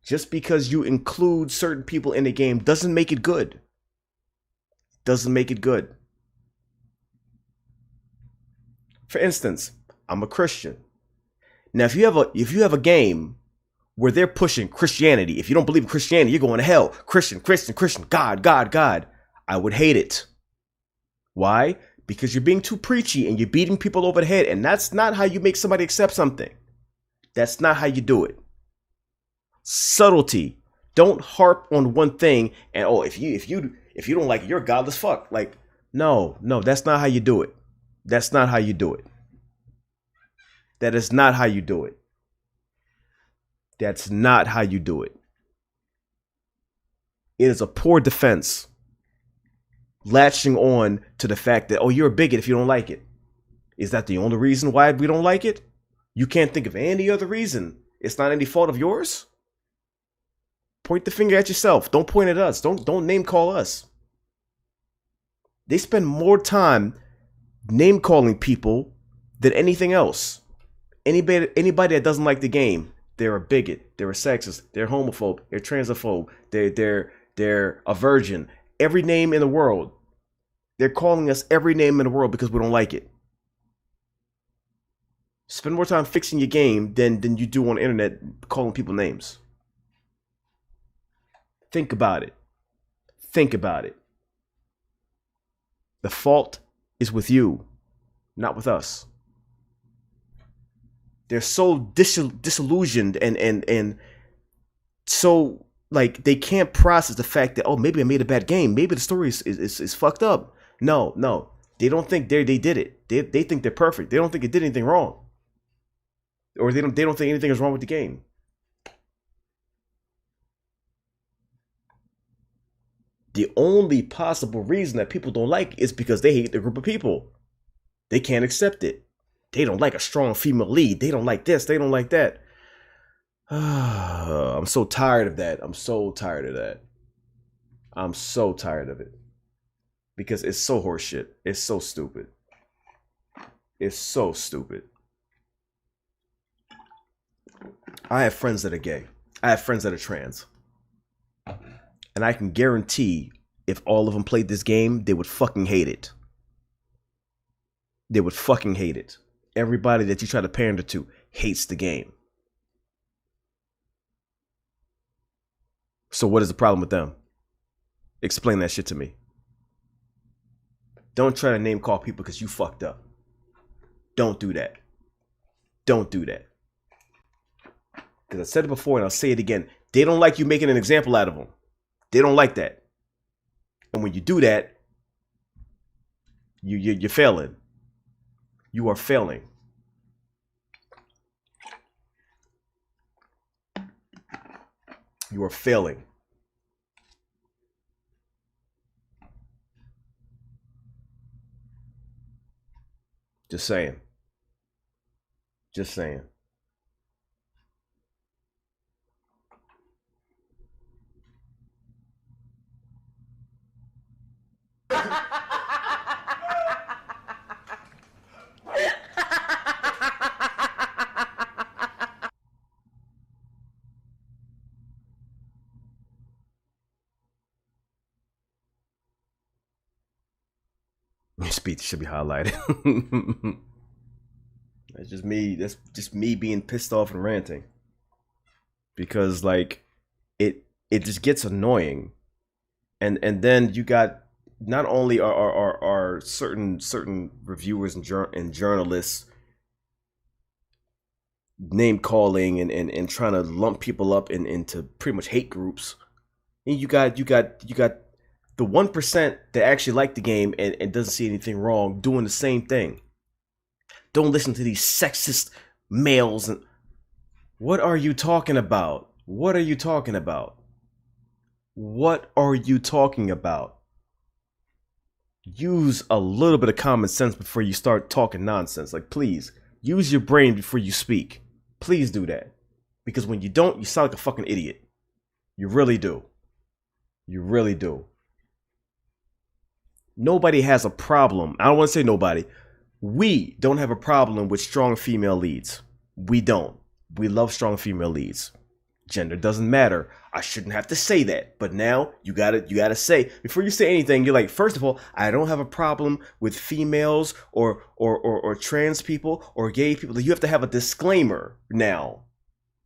Just because you include certain people in the game doesn't make it good. For instance, I'm a Christian. Now, if you have a game where they're pushing Christianity, if you don't believe in Christianity, you're going to hell. Christian, God. I would hate it. Why? Because you're being too preachy and you're beating people over the head, and that's not how you make somebody accept something. That's not how you do it. Subtlety. Don't harp on one thing and if you don't like it, you're a godless fuck. Like, no, that's not how you do it. That's not how you do it. That is not how you do it. That's not how you do it. It is a poor defense. Latching on to the fact that, you're a bigot if you don't like it. Is that the only reason why we don't like it? You can't think of any other reason. It's not any fault of yours? Point the finger at yourself. Don't point at us. Don't name call us. They spend more time name calling people than anything else. Anybody that doesn't like the game, they're a bigot, they're a sexist, they're homophobe, they're transphobe, they're a virgin. Every name in the world. They're calling us every name in the world because we don't like it. Spend more time fixing your game than you do on the internet calling people names. Think about it. Think about it. The fault is with you, not with us. They're so disillusioned and so like they can't process the fact that, maybe I made a bad game. Maybe the story is fucked up. No. They don't think they did it. They think they're perfect. They don't think it did anything wrong. Or they don't think anything is wrong with the game. The only possible reason that people don't like it is because they hate the group of people. They can't accept it. They don't like a strong female lead. They don't like this. They don't like that. I'm so tired of that. I'm so tired of that. I'm so tired of it. Because it's so horseshit. It's so stupid. It's so stupid. I have friends that are gay. I have friends that are trans. And I can guarantee if all of them played this game, they would fucking hate it. They would fucking hate it. Everybody that you try to pander to hates the game. So what is the problem with them? Explain that shit to me. Don't try to name call people because you fucked up. Don't do that. Don't do that. Because I said it before and I'll say it again. They don't like you making an example out of them. They don't like that. And when you do that, you're failing. You are failing. You are failing. Just saying. Just saying. Your speech should be highlighted. That's just me. That's just me being pissed off and ranting. Because like it just gets annoying. And then you got not only are certain reviewers and journalists name calling and trying to lump people up into pretty much hate groups. And you got the 1% that actually like the game and doesn't see anything wrong doing the same thing. Don't listen to these sexist males. And what are you talking about? What are you talking about? What are you talking about? Use a little bit of common sense before you start talking nonsense. Like, please, use your brain before you speak. Please do that. Because when you don't, you sound like a fucking idiot. You really do. You really do. Nobody has a problem. I don't want to say nobody. We don't have a problem with strong female leads. We don't. We love strong female leads. Gender doesn't matter. I shouldn't have to say that, but now you gotta say before you say anything. You're like, first of all, I don't have a problem with females or trans people or gay people. You have to have a disclaimer now,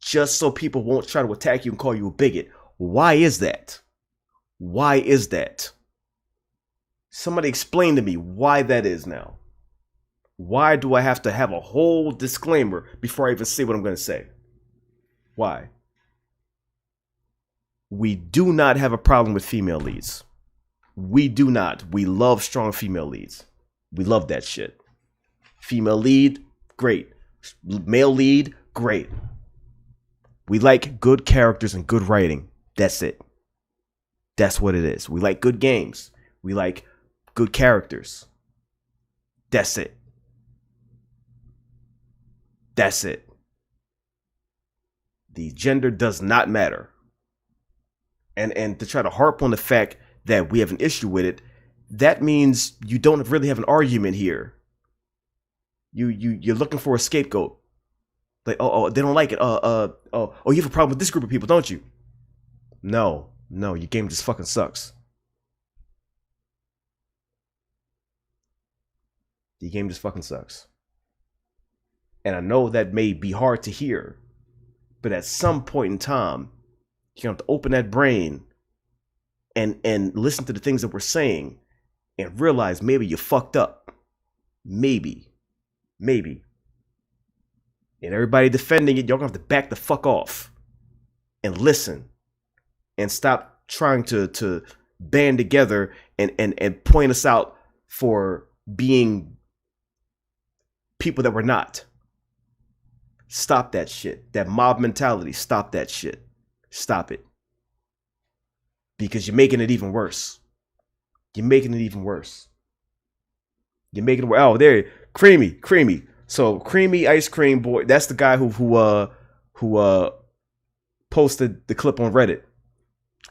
just so people won't try to attack you and call you a bigot. Why is that? Why is that? Somebody explain to me why that is now. Why do I have to have a whole disclaimer before I even say what I'm going to say? Why? We do not have a problem with female leads. We do not. We love strong female leads. We love that shit. Female lead, great. Male lead, great. We like good characters and good writing. That's it. That's what it is. We like good games. We like good characters. That's it. That's it. The gender does not matter. And to try to harp on the fact that we have an issue with it, that means you don't really have an argument here. You're looking for a scapegoat. Like, oh, they don't like it. You have a problem with this group of people, don't you? No, your game just fucking sucks. The game just fucking sucks. And I know that may be hard to hear, but at some point in time, you're going to have to open that brain and listen to the things that we're saying and realize maybe you fucked up. Maybe. And everybody defending it, you're going to have to back the fuck off and listen and stop trying to band together and point us out for being people that we're not. Stop that shit. That mob mentality. Stop that shit. Stop it. Because you're making it even worse. You're making it even worse. You're making it worse. Oh, there. Creamy. So Creamy Ice Cream Boy. That's the guy who posted the clip on Reddit.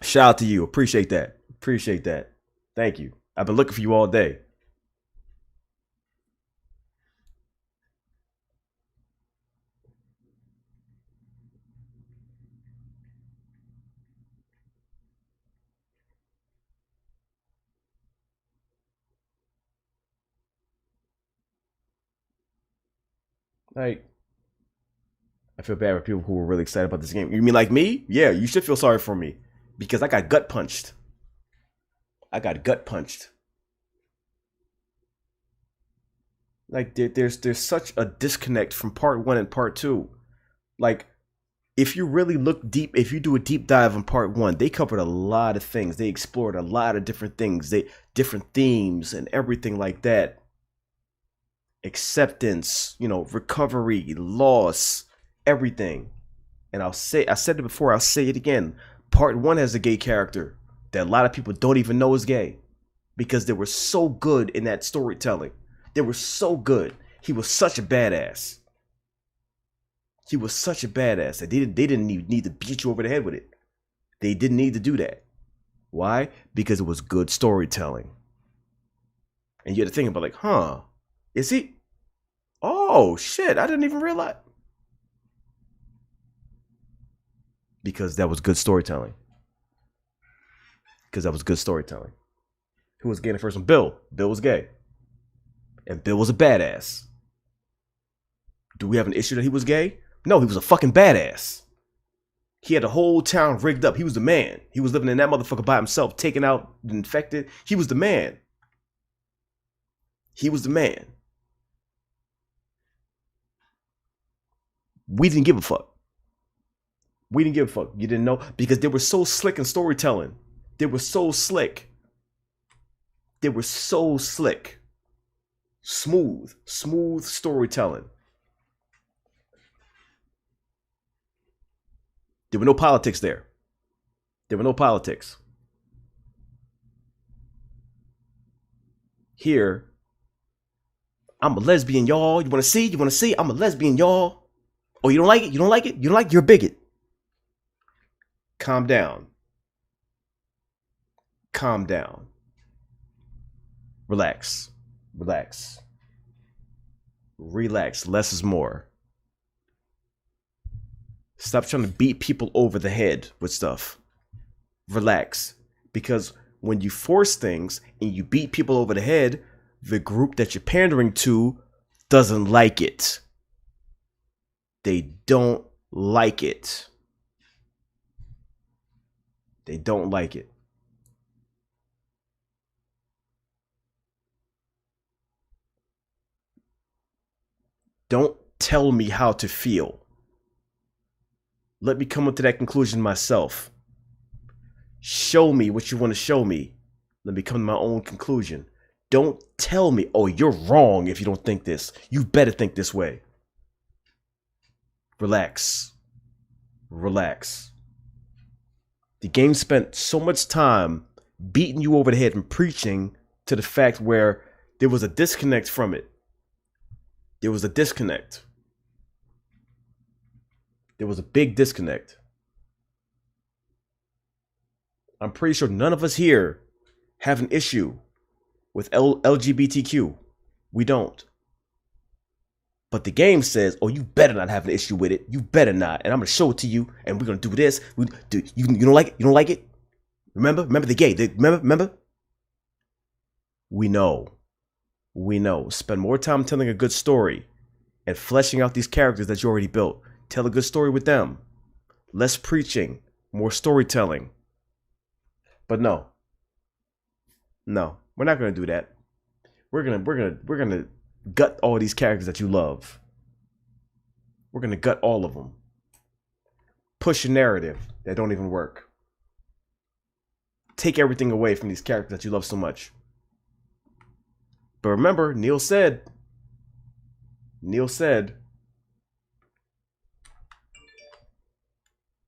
Shout out to you. Appreciate that. Thank you. I've been looking for you all day. Like, I feel bad for people who were really excited about this game. You mean like me? Yeah, you should feel sorry for me because I got gut punched. Like there's such a disconnect from part 1 and part 2. Like, if you really look deep, if you do a deep dive on part 1, they covered a lot of things. They explored a lot of different things, different themes and everything like that. Acceptance, recovery, loss, everything. And I said it before, I'll say it again. Part 1 has a gay character that a lot of people don't even know is gay because they were so good in that storytelling. They were so good. He was such a badass. That they didn't need to beat you over the head with it. They didn't need to do that. Why? Because it was good storytelling. And you had to think about like, is he? Oh, shit, I didn't even realize. Because that was good storytelling. Who was gay in the first one? Bill. Bill was gay. And Bill was a badass. Do we have an issue that he was gay? No, he was a fucking badass. He had the whole town rigged up. He was the man. He was living in that motherfucker by himself, taking out the infected. He was the man. We didn't give a fuck. You didn't know because they were so slick in storytelling. They were so slick. Smooth storytelling. There were no politics there. Here, I'm a lesbian, y'all. You want to see? I'm a lesbian, y'all. Oh, you don't like it? You're a bigot. Calm down. Relax. Less is more. Stop trying to beat people over the head with stuff. Relax. Because when you force things and you beat people over the head, the group that you're pandering to doesn't like it. They don't like it. They don't like it. Don't tell me how to feel. Let me come up to that conclusion myself. Show me what you want to show me. Let me come to my own conclusion. Don't tell me, oh, you're wrong if you don't think this. You better think this way. Relax. Relax. The game spent so much time beating you over the head and preaching to the fact where there was a disconnect from it. There was a disconnect. There was a big disconnect. I'm pretty sure none of us here have an issue with LGBTQ. We don't. But the game says, oh, you better not have an issue with it. You better not. And I'm going to show it to you. And we're going to do this. You don't like it? You don't like it? Remember the gay. Remember? We know. We know. Spend more time telling a good story and fleshing out these characters that you already built. Tell a good story with them. Less preaching, more storytelling. But no, we're not going to do that. We're going to gut all these characters that you love. We're going to gut all of them. Push a narrative that don't even work. Take everything away from these characters that you love so much. But remember, Neil said,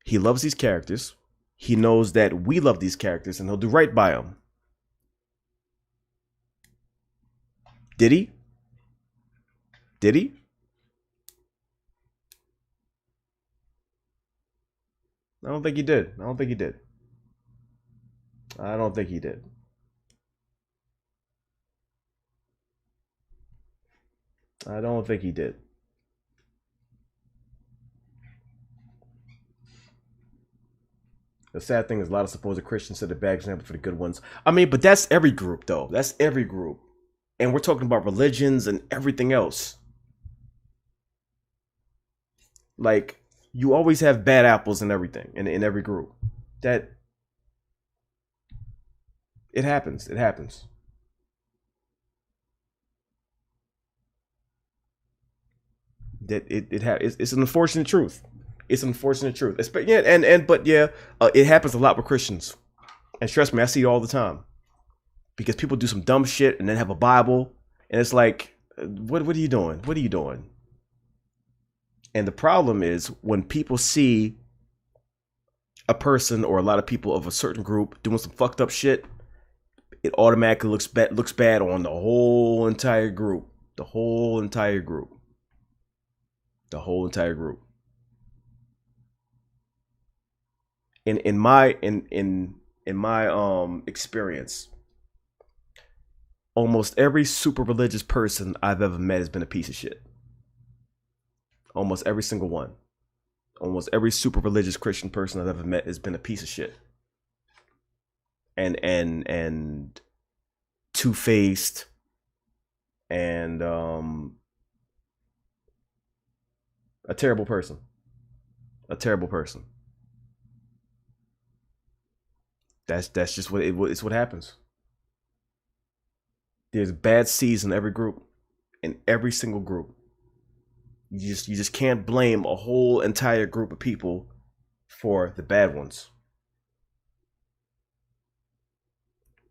he loves these characters. He knows that we love these characters and he'll do right by them. Did he? Did he? I don't think he did. I don't think he did. I don't think he did. I don't think he did. The sad thing is a lot of supposed Christians set a bad example for the good ones. I mean, but that's every group, though. That's every group. And we're talking about religions and everything else. Like, you always have bad apples in everything, in every group. That, it happens. It happens. That it's an unfortunate truth. It's an unfortunate truth. But it happens a lot with Christians. And trust me, I see it all the time. Because people do some dumb shit and then have a Bible. And it's like, what are you doing? What are you doing? And the problem is when people see a person or a lot of people of a certain group doing some fucked up shit, it automatically looks bad on the whole entire group. The whole entire group. The whole entire group. In my experience, almost every super religious person I've ever met has been a piece of shit. Almost every single one. Almost every super religious Christian person I've ever met has been a piece of shit. And two-faced and a terrible person. A terrible person. That's just it's what happens. There's bad seeds in every group, in every single group. You just can't blame a whole entire group of people for the bad ones.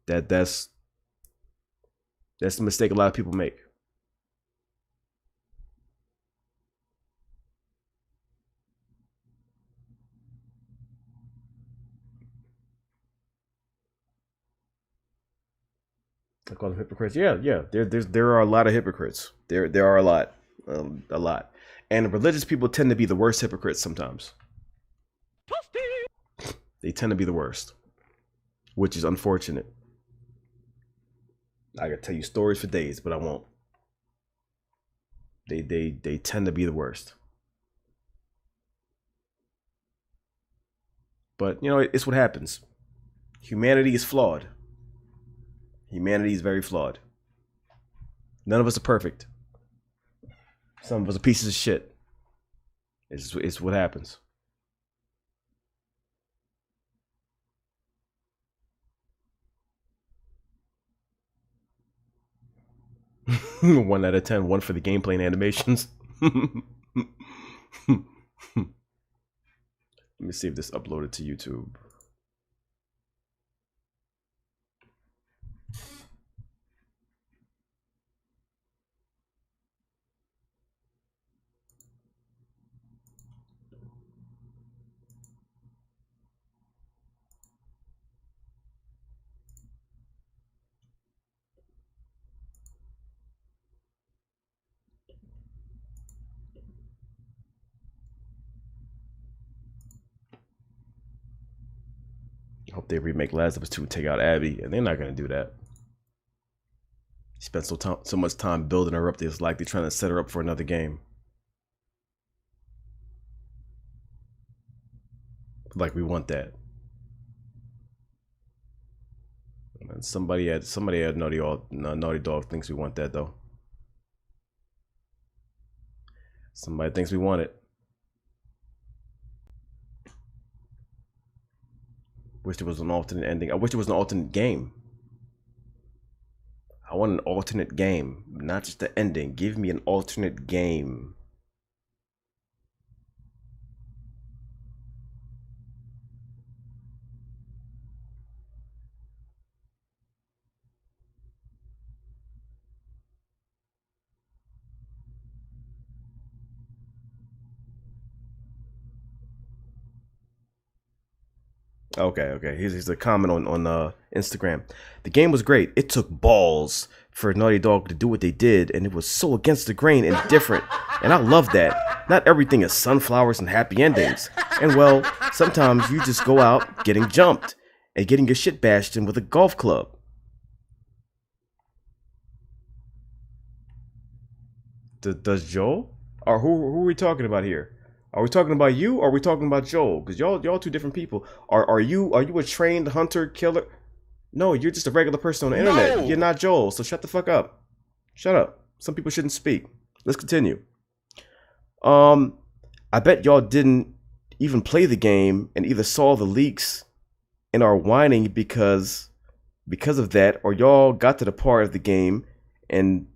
That's the mistake a lot of people make. I call them hypocrites. Yeah. There are a lot of hypocrites. There are a lot. And religious people tend to be the worst hypocrites sometimes. They tend to be the worst, which is unfortunate. I could tell you stories for days, but I won't. They tend to be the worst. But, you know, it's what happens. Humanity is flawed. Humanity is very flawed. None of us are perfect. Some of us are pieces of shit. It's what happens. One out of 10. One for the gameplay and animations. Let me see if this uploaded to YouTube. I hope they remake Last of Us 2 and take out Abby, and they're not gonna do that. Spent so much time building her up, it's like they're trying to set her up for another game. Like we want that. And somebody at Naughty Dog thinks we want that though. Somebody thinks we want it. Wish there was an alternate ending. I wish there was an alternate game. I want an alternate game, not just the ending. Give me an alternate game. Okay. Here's a comment on Instagram. The game was great. It took balls for Naughty Dog to do what they did, and it was so against the grain and different. And I love that. Not everything is sunflowers and happy endings. And well, sometimes you just go out getting jumped and getting your shit bashed in with a golf club. Does Joel? Or who are we talking about here? Are we talking about you or are we talking about Joel? Because y'all two different people. Are you a trained hunter killer? No, you're just a regular person on the internet. You're not Joel, so shut the fuck up. Shut up. Some people shouldn't speak. Let's continue. I bet y'all didn't even play the game and either saw the leaks and are whining because of that, or y'all got to the part of the game and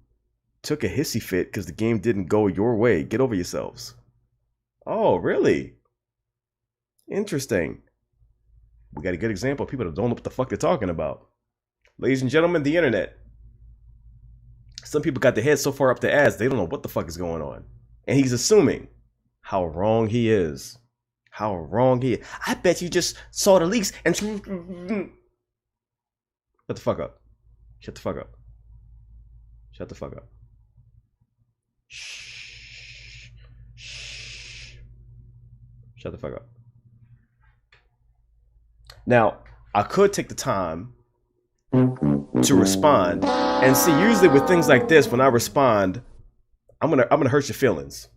took a hissy fit because the game didn't go your way. Get over yourselves. Oh, really? Interesting. We got a good example of people that don't know what the fuck they're talking about. Ladies and gentlemen, the internet. Some people got their heads so far up their ass, they don't know what the fuck is going on. And he's assuming how wrong he is. How wrong he is. I bet you just saw the leaks and... Shut the fuck up. Shut the fuck up. Shut the fuck up. Shh. Shut the fuck up. Now, I could take the time to respond and see. Usually with things like this, when I respond, I'm gonna hurt your feelings.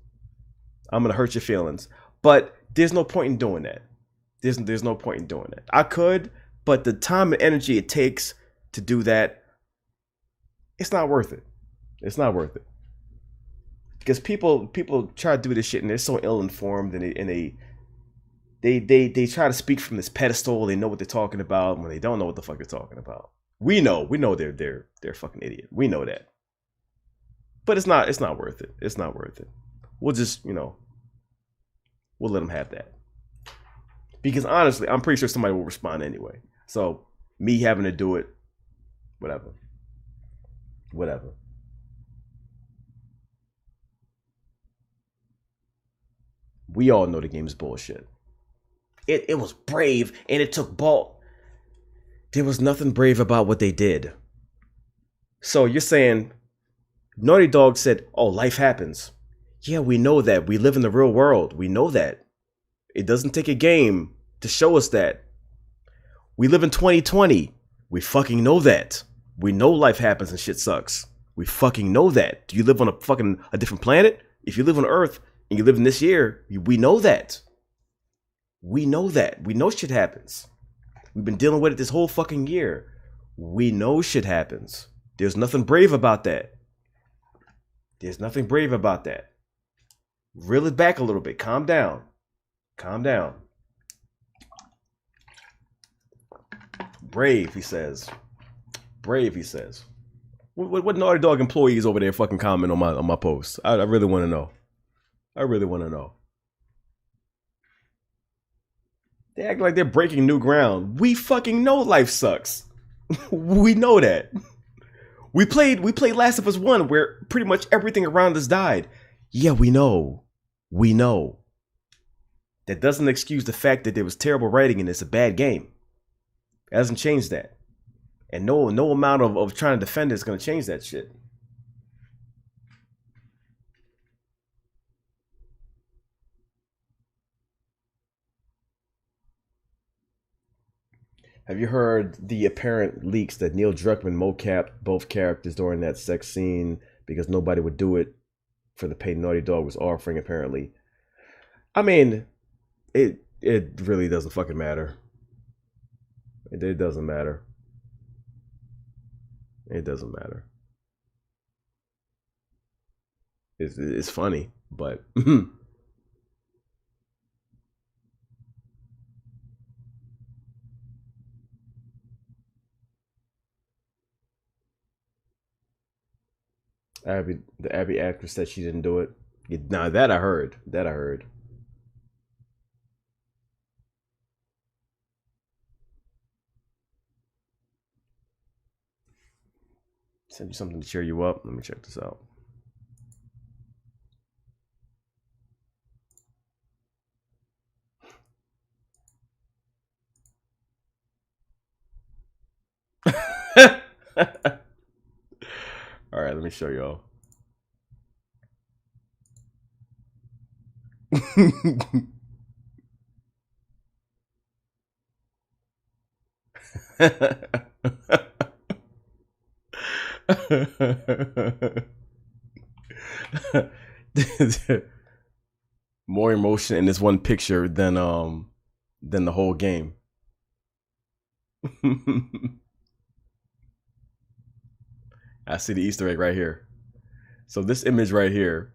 I'm gonna hurt your feelings. But there's no point in doing that. There's no point in doing that. I could, but the time and energy it takes to do that, it's not worth it. It's not worth it. Because people try to do this shit and they're so ill-informed and they try to speak from this pedestal. They know what they're talking about when they don't know what the fuck they're talking about. We know they're a fucking idiot. We know that. But it's not worth it. It's not worth it. We'll just, we'll let them have that. Because honestly, I'm pretty sure somebody will respond anyway. So me having to do it, whatever. We all know the game's bullshit. It was brave and it took ball. There was nothing brave about what they did. So you're saying Naughty Dog said, oh, life happens. Yeah, we know that. We live in the real world. We know that. It doesn't take a game to show us that. We live in 2020. We fucking know that. We know life happens and shit sucks. We fucking know that. Do you live on a different planet? If you live on Earth and you live in this year, we know that. We know that. We know shit happens. We've been dealing with it this whole fucking year. We know shit happens. There's nothing brave about that. There's nothing brave about that. Reel it back a little bit. Calm down. Calm down. Brave, he says. Brave, he says. What Naughty Dog employees over there fucking comment on my post? I really want to know. I really want to know. They act like they're breaking new ground. We fucking know life sucks. We know that. We played Last of Us 1 where pretty much everything around us died. Yeah, we know. We know. That doesn't excuse the fact that there was terrible writing and it's a bad game. It doesn't change that. And no amount of trying to defend it is going to change that shit. Have you heard the apparent leaks that Neil Druckmann mocapped both characters during that sex scene because nobody would do it for the pay Naughty Dog was offering, apparently? I mean, it really doesn't fucking matter. It doesn't matter. It doesn't matter. It's funny, but the Abby actress said she didn't do it. Now that I heard. That I heard. Send you something to cheer you up. Let me check this out. All right, let me show y'all. More emotion in this one picture than the whole game. I see the Easter egg right here. So this image right here,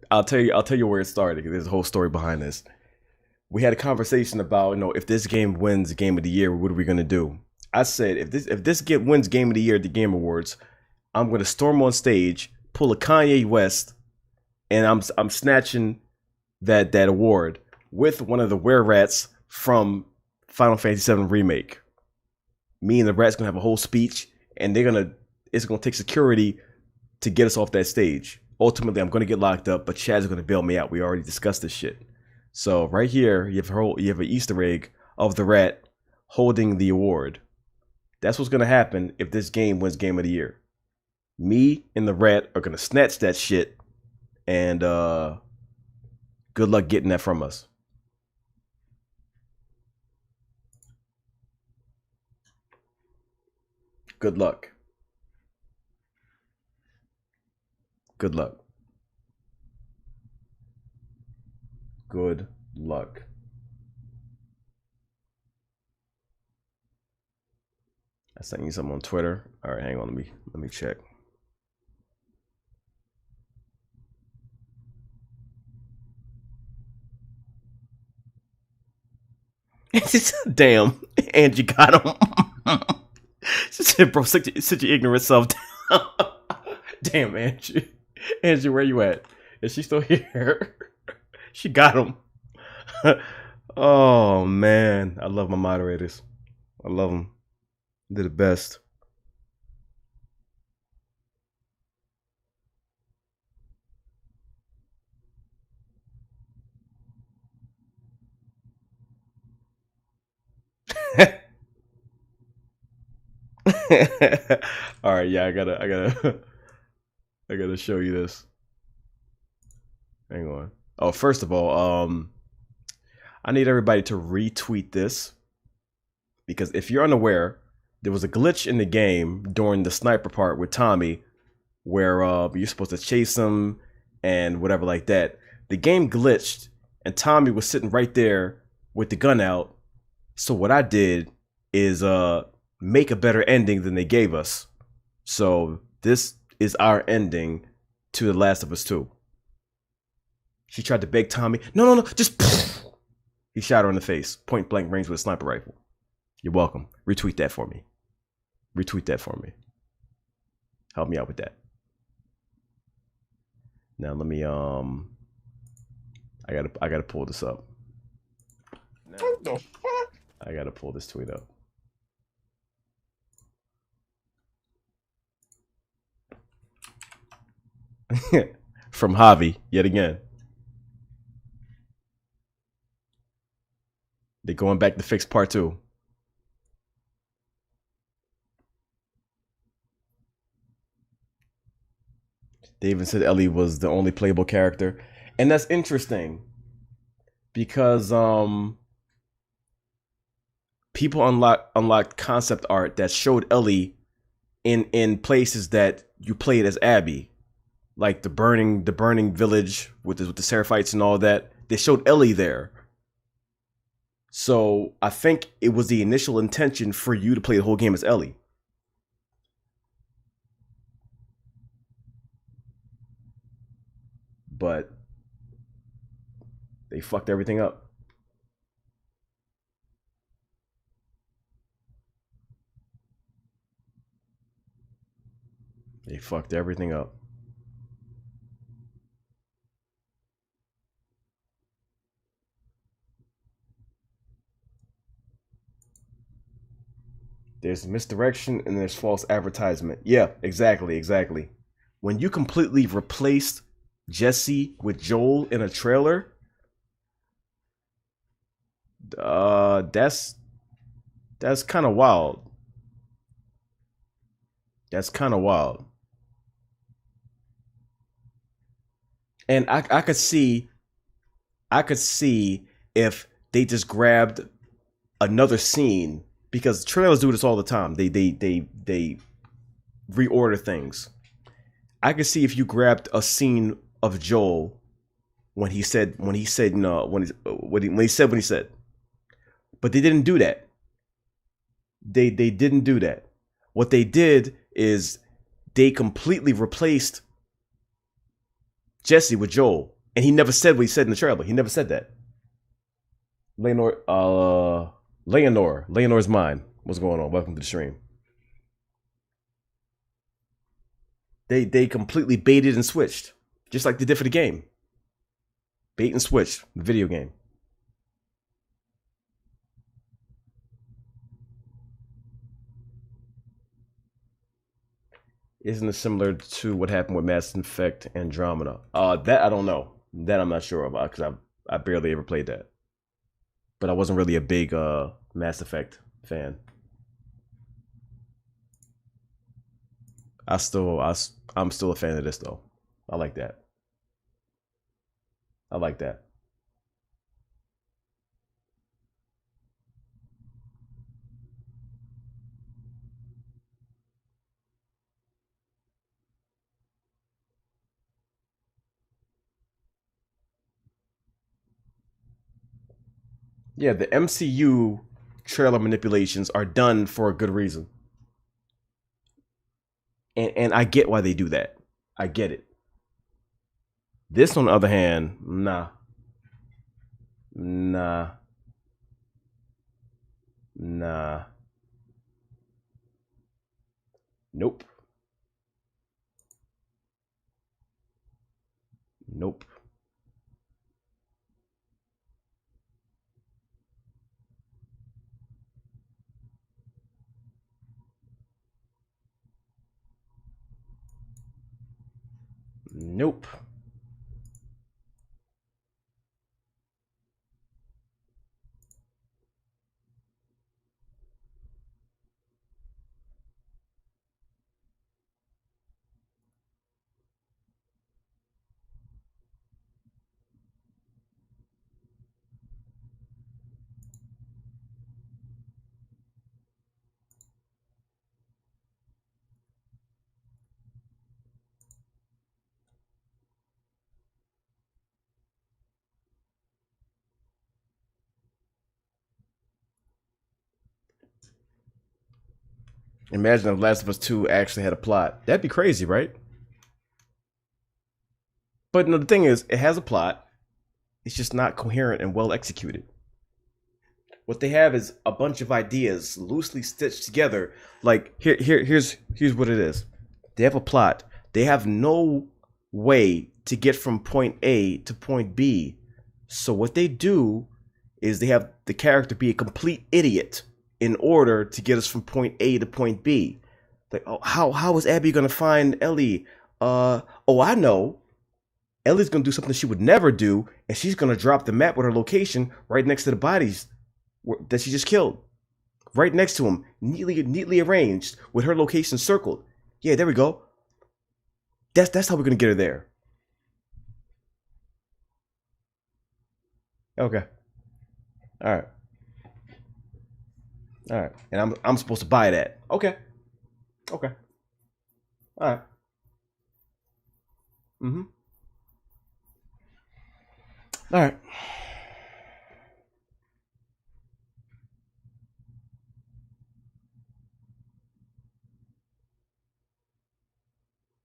I'll tell you where it started, because there's a whole story behind this. We had a conversation about, if this game wins Game of the Year, what are we gonna do? I said, if this wins Game of the Year at the Game Awards, I'm gonna storm on stage, pull a Kanye West, and I'm snatching that award with one of the were-rats from Final Fantasy VII Remake. Me and the rat's gonna have a whole speech, and it's gonna take security to get us off that stage. Ultimately, I'm gonna get locked up, but Chad's gonna bail me out. We already discussed this shit. So right here, you have an Easter egg of the rat holding the award. That's what's gonna happen if this game wins Game of the Year. Me and the rat are gonna snatch that shit, and good luck getting that from us. Good luck. Good luck. Good luck. I sent you something on Twitter. All right, hang on. Let me check. Damn, Angie got him. She said, "Bro, sit your ignorant self down." Damn, Angie. Angie, where you at? Is she still here? She got him. Oh man, I love my moderators. I love them. They're the best. All right, yeah, I gotta show you this. Hang on. Oh, first of all, I need everybody to retweet this, because if you're unaware, there was a glitch in the game during the sniper part with Tommy, where you're supposed to chase him and whatever like that. The game glitched, and Tommy was sitting right there with the gun out. So what I did is make a better ending than they gave us. So this is our ending to The Last of Us 2. She tried to beg Tommy, no, just he shot her in the face, point blank range with a sniper rifle. You're welcome. Retweet that for me. Help me out with that. Now let me I gotta pull this up. What the fuck? I gotta pull this tweet up. From Javi, yet again. They're going back to fix part 2. They even said Ellie was the only playable character. And that's interesting. Because people unlocked concept art that showed Ellie in places that you played as Abby. Like the burning village with the Seraphites and all that. They showed Ellie there. So I think it was the initial intention for you to play the whole game as Ellie. But they fucked everything up. They fucked everything up. There's misdirection and there's false advertisement. Yeah, exactly. When you completely replaced Jesse with Joel in a trailer, that's kind of wild. That's kind of wild. And I could see if they just grabbed another scene, because trailers do this all the time. They reorder things. I could see if you grabbed a scene of Joel when he said, but they didn't do that. They didn't do that. What they did is they completely replaced Jesse with Joel, and he never said what he said in the trailer. He never said that. Leonor's mine. What's going on? Welcome to the stream. They completely baited and switched, just like they did for the game. Bait and switch, the video game. Isn't it similar to what happened with Mass Effect Andromeda? That I don't know. That I'm not sure about, because I barely ever played that. But I wasn't really a big Mass Effect fan. I'm still a fan of this though. I like that. Yeah, the MCU trailer manipulations are done for a good reason. And I get why they do that. I get it. This, on the other hand, nah. Nope. Imagine if Last of Us 2 actually had a plot. That'd be crazy, right? But no, the thing is, it has a plot. It's just not coherent and well executed. What they have is a bunch of ideas loosely stitched together. Like here's what it is. They have a plot. They have no way to get from point A to point B. So what they do is they have the character be a complete idiot in order to get us from point A to point B. Like, oh, how is Abby gonna find Ellie? Oh, I know. Ellie's gonna do something she would never do, and she's gonna drop the map with her location right next to the bodies that she just killed. Right next to him, neatly arranged, with her location circled. Yeah, there we go. That's how we're gonna get her there. Okay. All right. All right. And I'm supposed to buy that. Okay. Okay. All right. Mm-hmm. All right.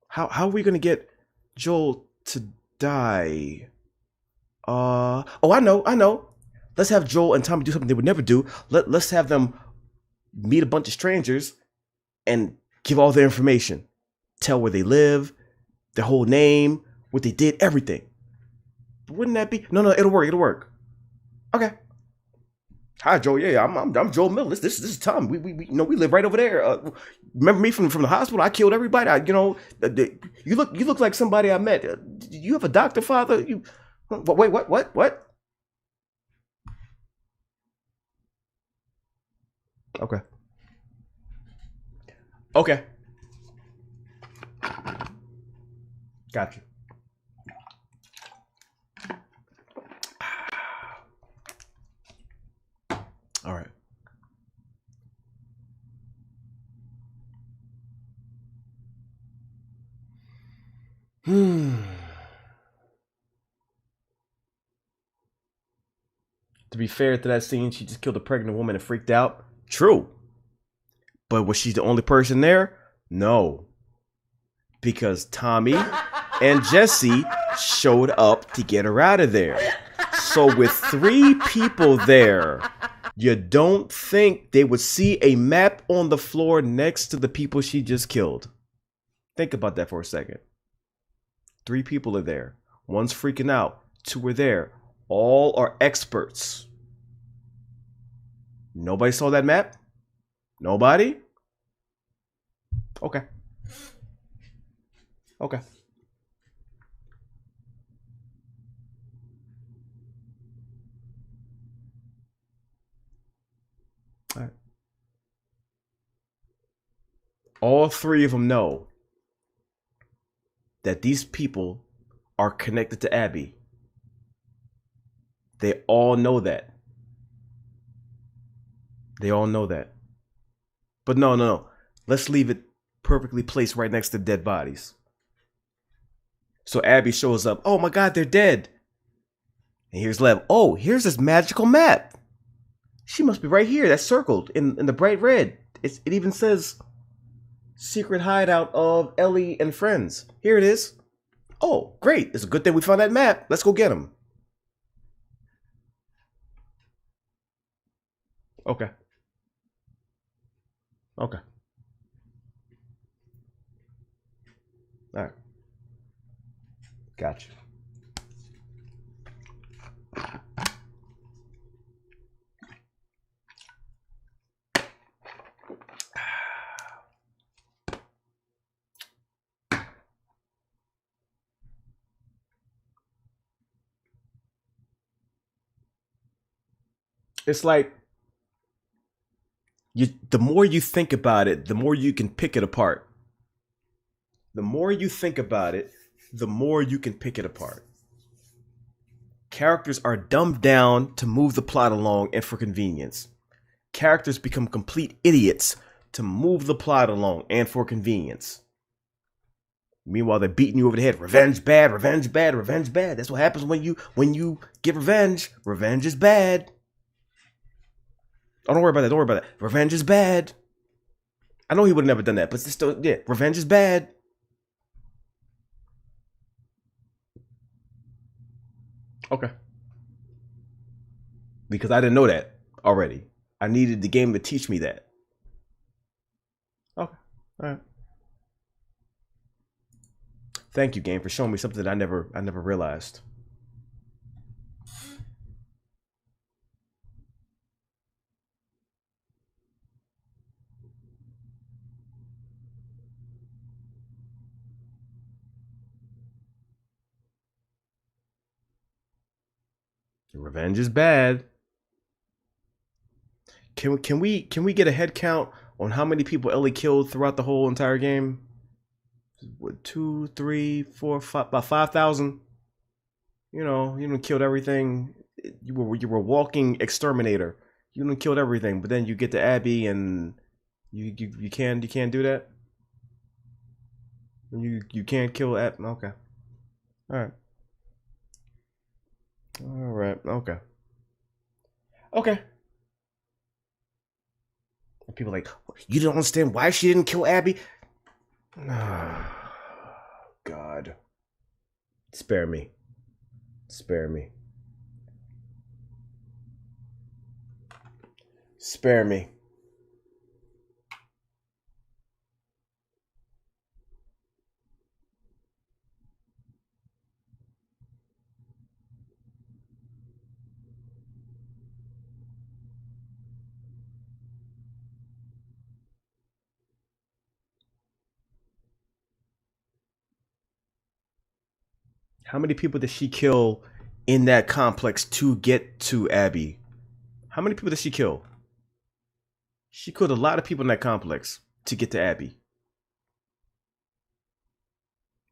How are we gonna get Joel to die? Oh, I know. Let's have Joel and Tommy do something they would never do. Let's have them meet a bunch of strangers and give all their information. Tell where they live, their whole name, what they did, everything. Wouldn't that be? No, it'll work. Okay. Hi, Joel. Yeah, I'm Joel Miller. This is Tom. We we live right over there. Remember me from the hospital? I killed everybody. You look like somebody I met. You have a doctor, father? Wait, what? Okay. Gotcha. All right. To be fair to that scene, she just killed a pregnant woman and freaked out. True. But was she the only person there? No. Because Tommy and Jesse showed up to get her out of there. So with 3 people there, you don't think they would see a map on the floor next to the people she just killed? Think about that for a second. 3 people are there. One's freaking out. 2 are there. All are experts. Nobody saw that map? Nobody? Okay. Okay. All right. All 3 of them know that these people are connected to Abby. They all know that. They all know that. But no. Let's leave it perfectly placed right next to dead bodies. So Abby shows up. Oh my God, they're dead. And here's Lev. Oh, here's this magical map. She must be right here. That's circled in the bright red. It even says secret hideout of Ellie and friends. Here it is. Oh, great. It's a good thing we found that map. Let's go get them. Okay. Okay. All right. Gotcha. It's like the more you think about it, the more you can pick it apart. The more you think about it, the more you can pick it apart. Characters are dumbed down to move the plot along and for convenience. Characters become complete idiots to move the plot along and for convenience. Meanwhile, they're beating you over the head. Revenge bad, revenge bad, revenge bad. That's what happens when you get revenge. Revenge is bad. Oh, don't worry about that. Revenge is bad. I know he would have never done that, but still, yeah, revenge is bad. Okay. Because I didn't know that already. I needed the game to teach me that. Okay. All right. Thank you, game, for showing me something that I never realized. Revenge is bad. Can we get a head count on how many people Ellie killed throughout the whole entire game? What, 2, 3, 4, 5, about 5,000? You know, you done killed everything. You were walking exterminator. You done killed everything, but then you get to Abby and you can't do that. You can't kill Abby. Okay. All right. All right. Okay. Okay. And people are like, you don't understand why she didn't kill Abby? God. Spare me. Spare me. Spare me. How many people did she kill in that complex to get to Abby? How many people did she kill? She killed a lot of people in that complex to get to Abby.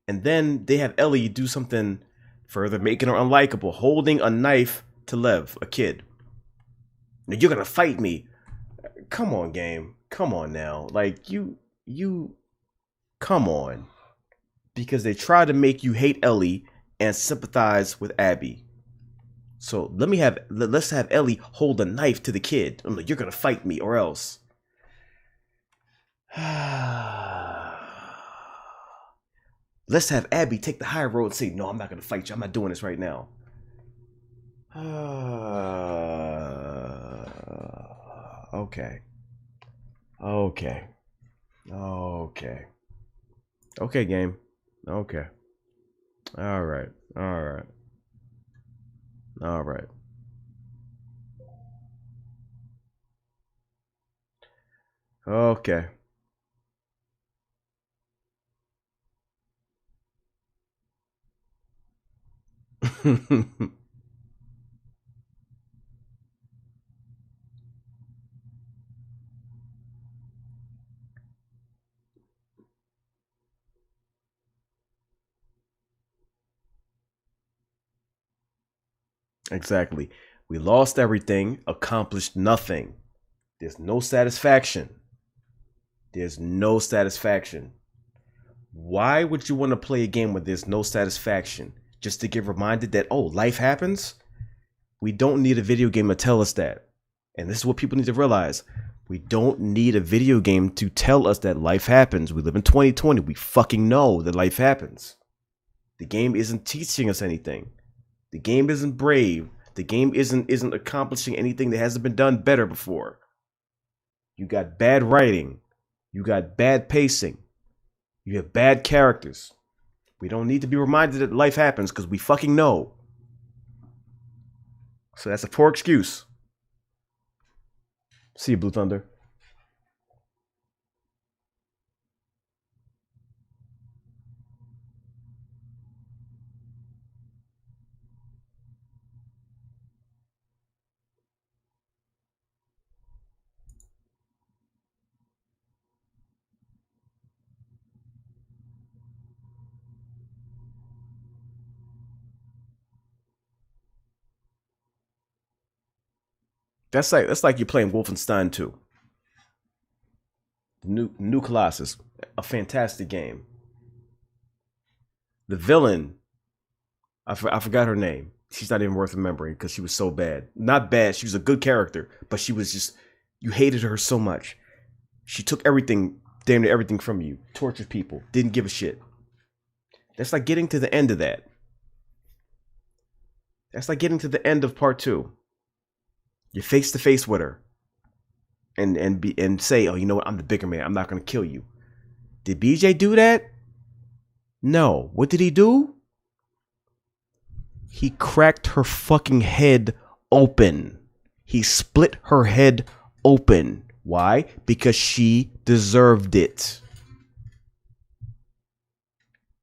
And then they have Ellie do something further, making her unlikable, holding a knife to Lev, a kid. Now, you're gonna fight me. Come on, game. Come on now. Like, you come on. Because they try to make you hate Ellie and sympathize with Abby. So let's have Ellie hold a knife to the kid. I'm like, you're gonna fight me or else. Let's have Abby take the high road and say, no, I'm not gonna fight you. I'm not doing this right now. Okay. Okay. Okay. Okay, game. Okay. All right. All right. All right. Okay. Exactly. We lost everything, accomplished nothing. There's no satisfaction. There's no satisfaction. Why would you want to play a game where there's no satisfaction? Just to get reminded that, oh, life happens? We don't need a video game to tell us that. And this is what people need to realize. We don't need a video game to tell us that life happens. We live in 2020. We fucking know that life happens. The game isn't teaching us anything. The game isn't brave. The game isn't accomplishing anything that hasn't been done better before. You got bad writing. You got bad pacing. You have bad characters. We don't need to be reminded that life happens because we fucking know. So that's a poor excuse. See you, Blue Thunder. That's like you're playing Wolfenstein 2. New Colossus, a fantastic game. The villain, I forgot her name. She's not even worth remembering because she was so bad. Not bad, she was a good character, but she was just, you hated her so much. She took everything damn near everything from you, tortured people, didn't give a shit. That's like getting to the end of that. That's like getting to the end of part 2. You're face to face with her. And say, oh, you know what? I'm the bigger man. I'm not going to kill you. Did BJ do that? No. What did he do? He cracked her fucking head open. He split her head open. Why? Because she deserved it.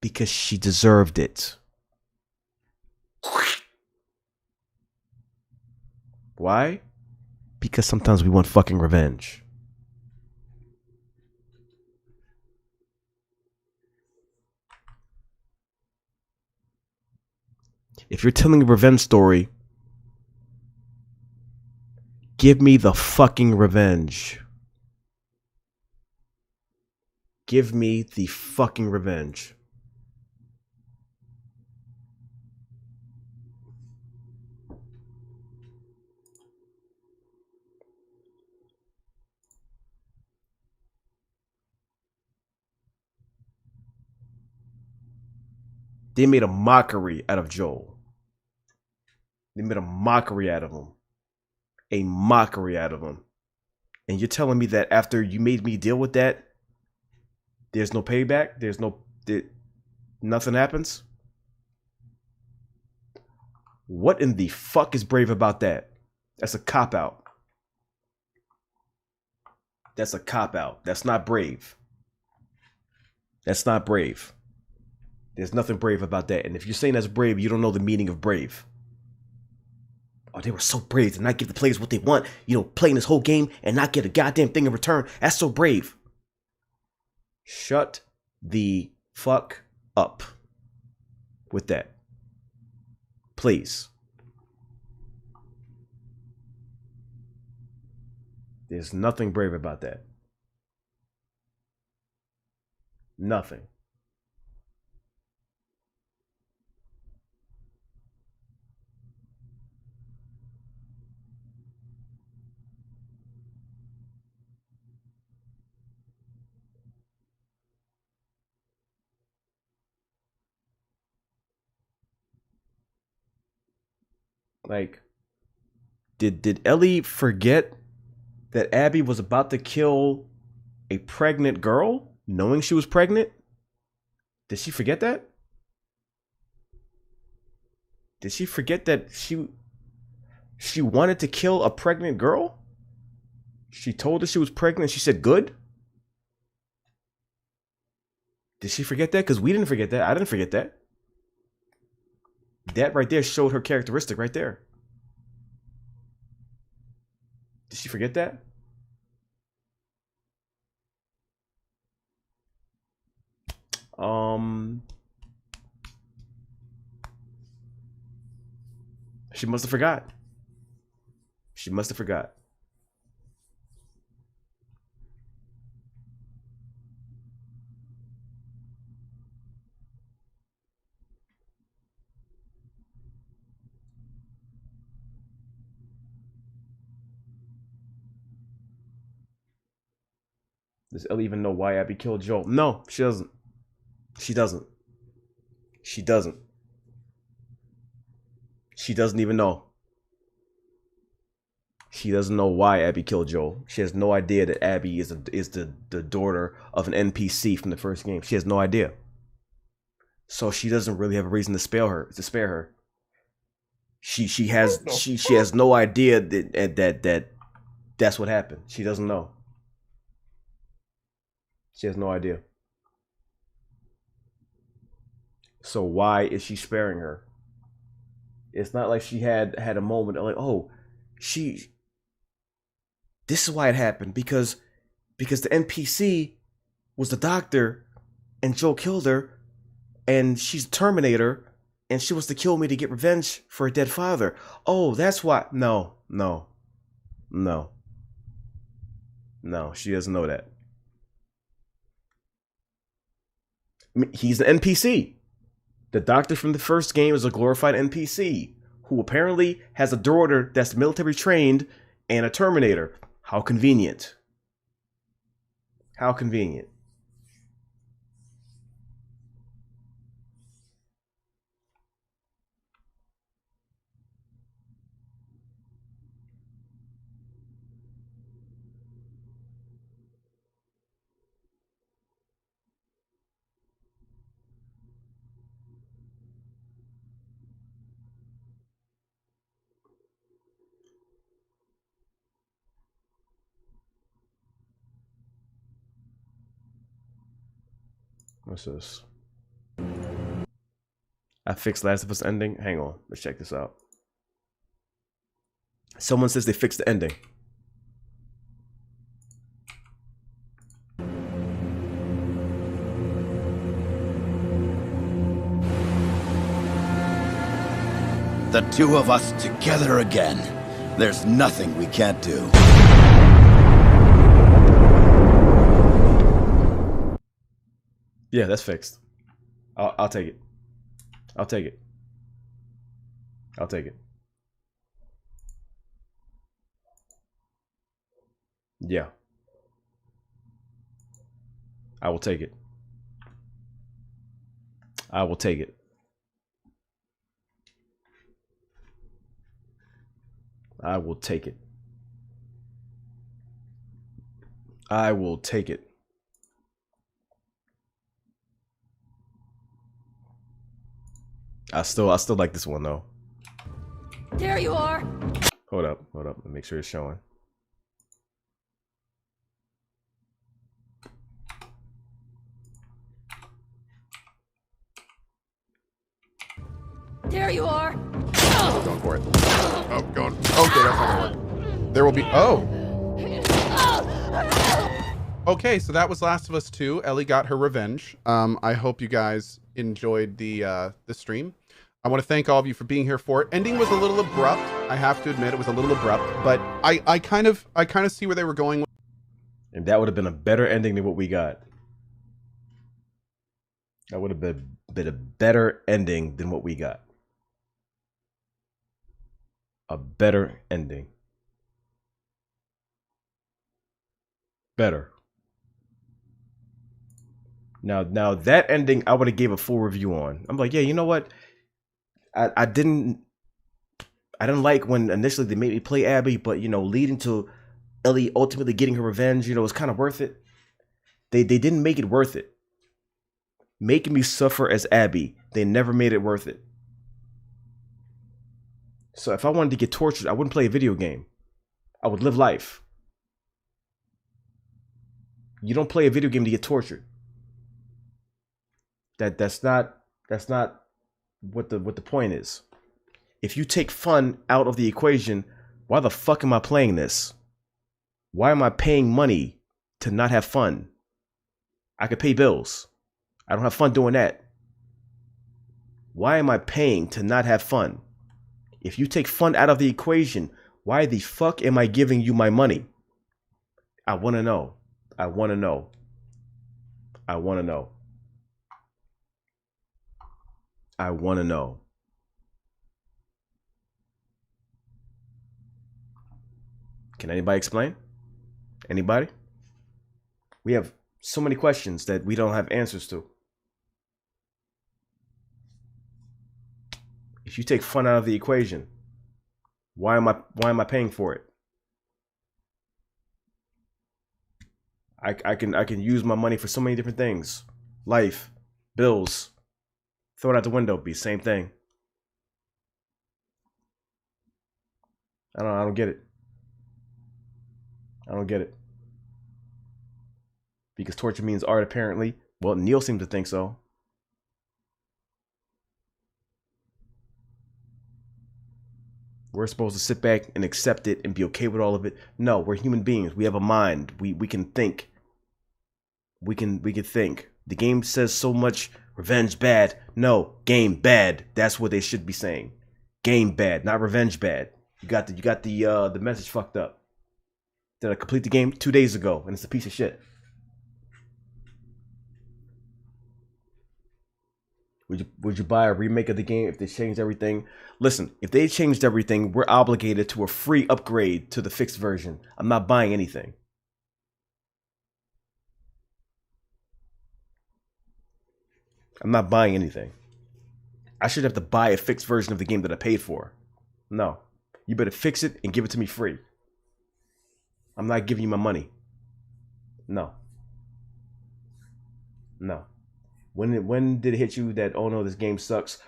Because she deserved it. Why? Because sometimes we want fucking revenge. If you're telling a revenge story, give me the fucking revenge. Give me the fucking revenge. They made a mockery out of Joel. They made a mockery out of him. A mockery out of him. And you're telling me that after you made me deal with that, there's no payback? Nothing happens? What in the fuck is brave about that? That's a cop-out. That's a cop-out. That's not brave. That's not brave. There's nothing brave about that. And if you're saying that's brave, you don't know the meaning of brave. Oh, they were so brave to not give the players what they want. You know, playing this whole game and not get a goddamn thing in return. That's so brave. Shut the fuck up with that. Please. There's nothing brave about that. Nothing. Like, did Ellie forget that Abby was about to kill a pregnant girl, knowing she was pregnant? Did she forget that? Did she forget that she wanted to kill a pregnant girl? She told her she was pregnant. She said, good. Did she forget that? Because we didn't forget that. I didn't forget that. That right there showed her characteristic right there. Did she forget that? She must have forgot. She must have forgot. Does Ellie even know why Abby killed Joel? No, she doesn't. She doesn't. She doesn't. She doesn't even know. She doesn't know why Abby killed Joel. She has no idea that Abby is the daughter of an NPC from the first game. She has no idea. So she doesn't really have a reason to spare her. She has no idea that that's what happened. She doesn't know. She has no idea. So why is she sparing her? It's not like she had a moment of like, oh, this is why it happened, because the NPC was the doctor and Joel killed her and she's the Terminator and she wants to kill me to get revenge for her dead father. Oh, that's why. No, she doesn't know that. I mean, he's an NPC. The doctor from the first game is a glorified NPC who apparently has a daughter that's military trained and a Terminator. How convenient. How convenient. What's this? I fixed Last of Us ending. Hang on, let's check this out. Someone says they fixed the ending. The two of us together again. There's nothing we can't do. Yeah, that's fixed. I'll take it. I'll take it. I'll take it. Yeah. I will take it. I will take it. I will take it. I will take it. I still like this one though. There you are. Hold up. Let me make sure it's showing. There you are. Going for it. Oh, going. Okay, that's not gonna work. There will be. Oh. Okay, so that was Last of Us 2. Ellie got her revenge. I hope you guys enjoyed the stream. I want to thank all of you for being here for it. Ending was a little abrupt. I have to admit it was a little abrupt, but I kind of see where they were going. And that would have been a better ending than what we got. That would have been a better ending than what we got. A better ending. Better. Now that ending I would have gave a full review on. I'm like, yeah, you know what? I didn't like when initially they made me play Abby, but you know, leading to Ellie ultimately getting her revenge, you know, was kind of worth it. They didn't make it worth it. Making me suffer as Abby, they never made it worth it. So if I wanted to get tortured, I wouldn't play a video game. I would live life. You don't play a video game to get tortured. That's not what the point is. If you take fun out of the equation, why the fuck am I playing this? Why am I paying money to not have fun? I could pay bills. I don't have fun doing that. Why am I paying to not have fun? If you take fun out of the equation, why the fuck am I giving you my money? I want to know. I want to know. I want to know. I want to know. Can anybody explain? Anybody? We have so many questions that we don't have answers to. If you take fun out of the equation, why am I paying for it? I can use my money for so many different things. Life, bills. Throw it out the window, be same thing. I don't get it. I don't get it. Because torture means art, apparently. Well, Neil seemed to think so. We're supposed to sit back and accept it and be okay with all of it. No, we're human beings. We have a mind. We can think. We can think. The game says so much revenge bad. No, game bad. That's what they should be saying. Game bad, not revenge bad. You got the message fucked up. Did I complete the game 2 days ago and it's a piece of shit? Would you buy a remake of the game if they changed everything? Listen, if they changed everything, we're obligated to a free upgrade to the fixed version. I'm not buying anything. I'm not buying anything. I should have to buy a fixed version of the game that I paid for. No. You better fix it and give it to me free. I'm not giving you my money. No. No. When did it hit you that, oh no, this game sucks?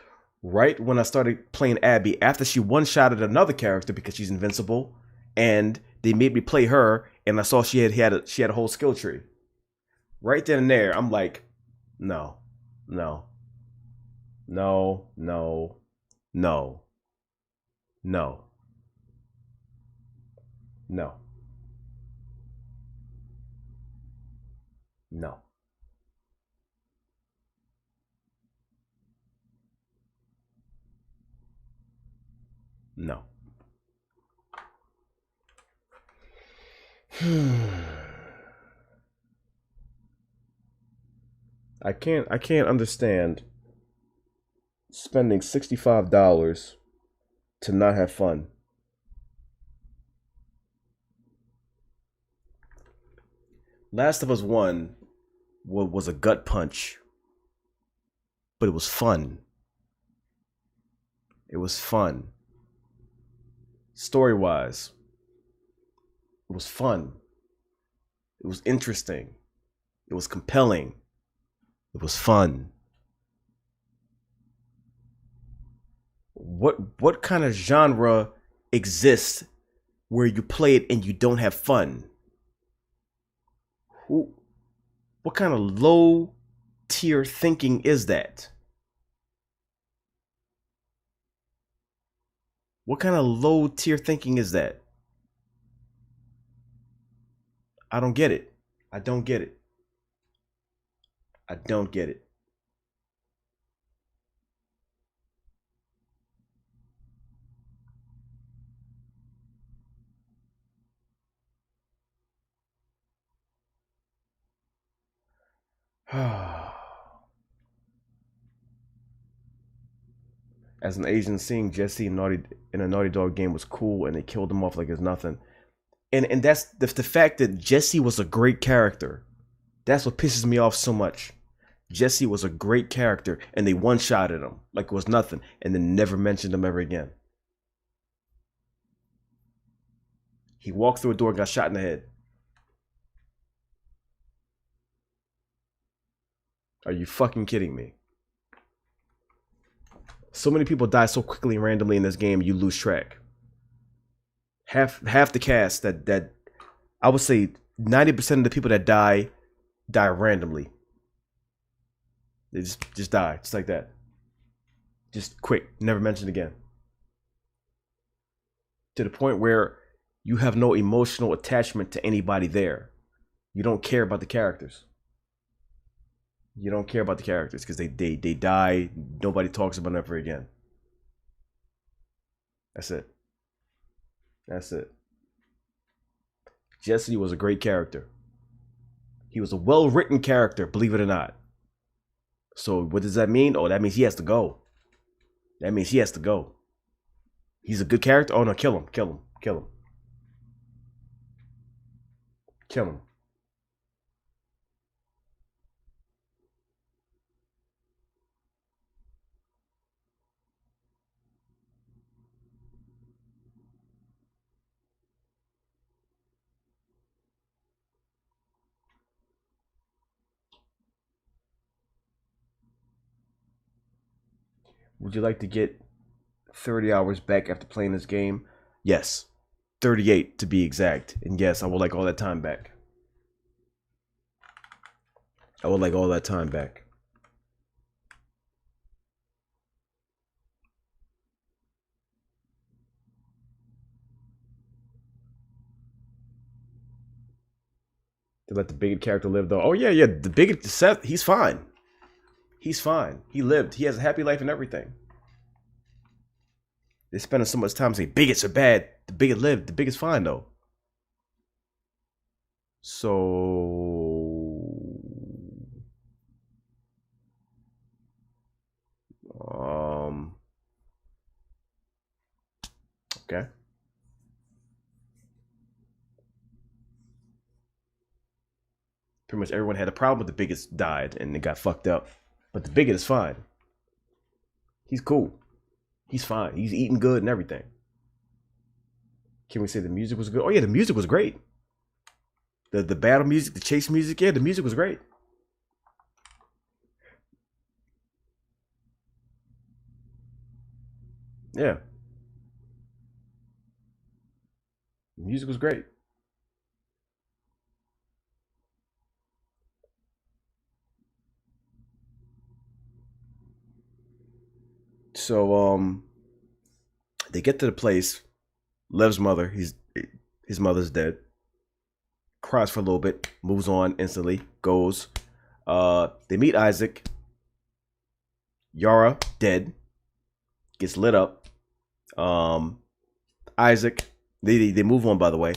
Right when I started playing Abby, after she one-shotted another character because she's invincible, and they made me play her, and I saw she had a whole skill tree. Right then and there, I'm like, no, no, no, no, no, no, no, no. No. I can't understand spending $65 to not have fun. Last of Us 1 was a gut punch, but it was fun. It was fun. Story-wise, it was fun. It was interesting. It was compelling. It was fun. What kind of genre exists where you play it and you don't have fun? What kind of low tier thinking is that? What kind of low tier thinking is that? I don't get it. I don't get it. I don't get it. As an Asian, seeing Jesse in a Naughty Dog game was cool, and they killed him off like it's nothing. And that's the fact that Jesse was a great character. That's what pisses me off so much. Jesse was a great character, and they one-shotted him like it was nothing, and then never mentioned him ever again. He walked through a door and got shot in the head. Are you fucking kidding me? So many people die so quickly and randomly in this game, you lose track. Half the cast that I would say 90% of the people that die randomly. They just die, just like that. Just quick, never mentioned again. To the point where you have no emotional attachment to anybody there. You don't care about the characters. You don't care about the characters because they die. Nobody talks about them ever again. That's it. That's it. Jesse was a great character. He was a well-written character, believe it or not. So what does that mean? Oh, that means he has to go. That means he has to go. He's a good character? Oh no, kill him. Kill him. Kill him. Kill him. Would you like to get 30 hours back after playing this game? Yes. 38 to be exact. And yes, I would like all that time back. I would like all that time back. To let the bigot character live though. Oh yeah, the bigot Seth, he's fine. He's fine. He lived. He has a happy life and everything. They're spending so much time saying bigots are bad. The bigot lived. The bigot's fine though. So okay. Pretty much everyone had a problem with the bigots died and they got fucked up. But the bigot is fine. He's cool. He's fine. He's eating good and everything. Can we say the music was good? Oh yeah, the music was great. The battle music, the chase music, yeah, the music was great. Yeah. The music was great. So they get to the place. Lev's mother, his mother's dead. Cries for a little bit, moves on instantly, goes. They meet Isaac. Yara dead. Gets lit up. Isaac, they move on, by the way.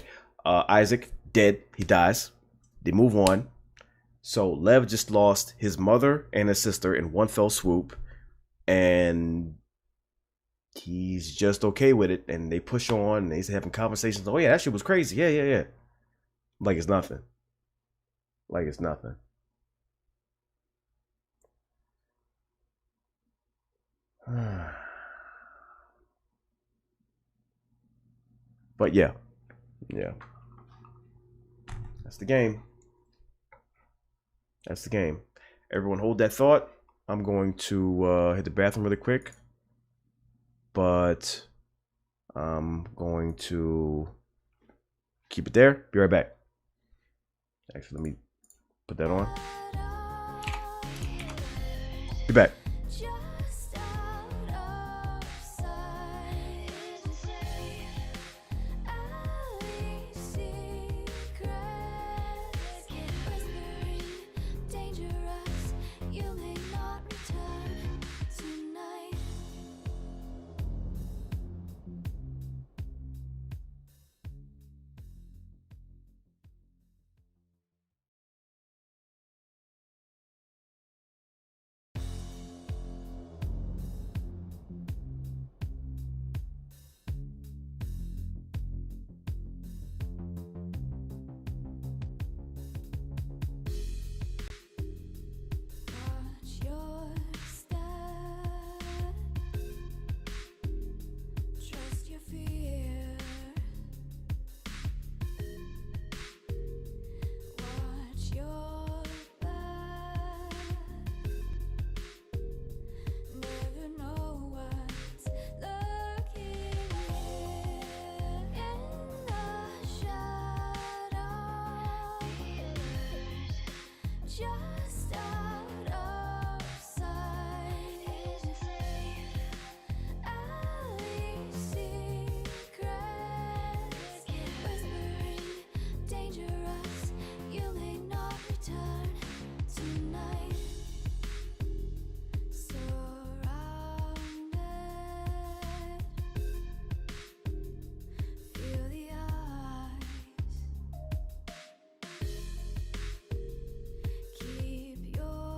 Isaac dead, he dies. They move on. So Lev just lost his mother and his sister in one fell swoop, and he's just okay with it. And they push on, and they're having conversations. Oh yeah, that shit was crazy. Yeah. Like it's nothing. Like it's nothing. But yeah. That's the game. That's the game. Everyone hold that thought. I'm going to hit the bathroom really quick. But I'm going to keep it there. Be right back. Actually, let me put that on. Be back. Keep your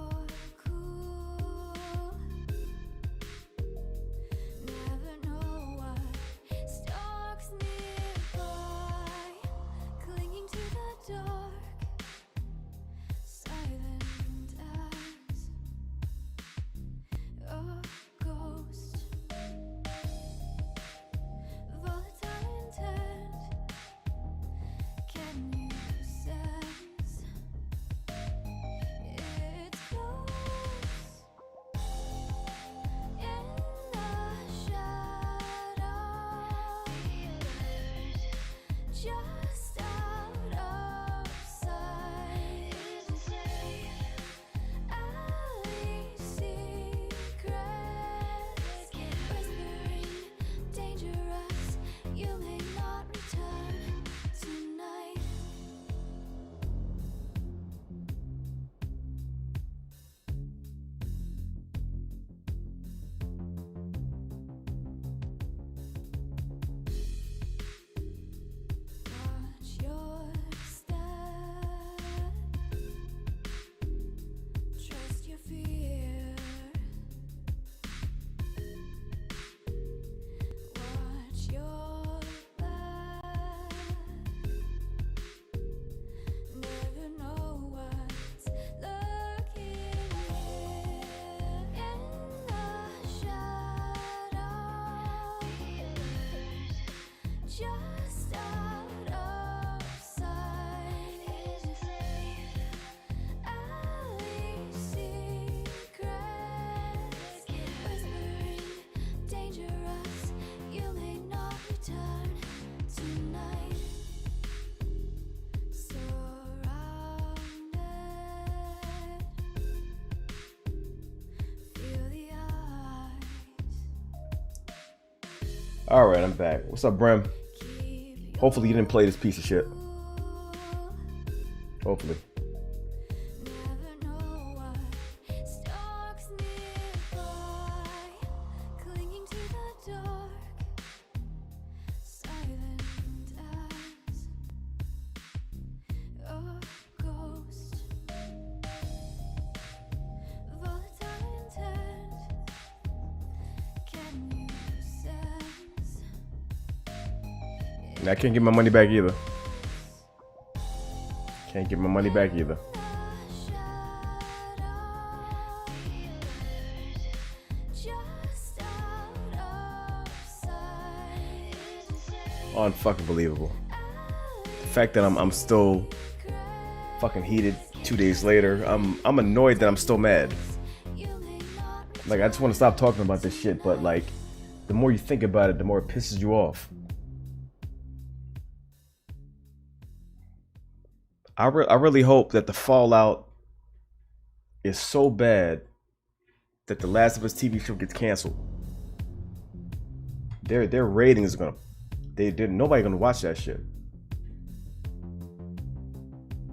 All right, I'm back. What's up, Brim? Hopefully you didn't play this piece of shit. Hopefully. I can't get my money back either. Can't get my money back either. Unfucking believable. The fact that I'm still fucking heated 2 days later. I'm annoyed that I'm still mad. Like, I just want to stop talking about this shit, but like, the more you think about it, the more it pisses you off. I really hope that the fallout is so bad that the Last of Us TV show gets canceled. Their ratings are gonna, nobody gonna watch that shit.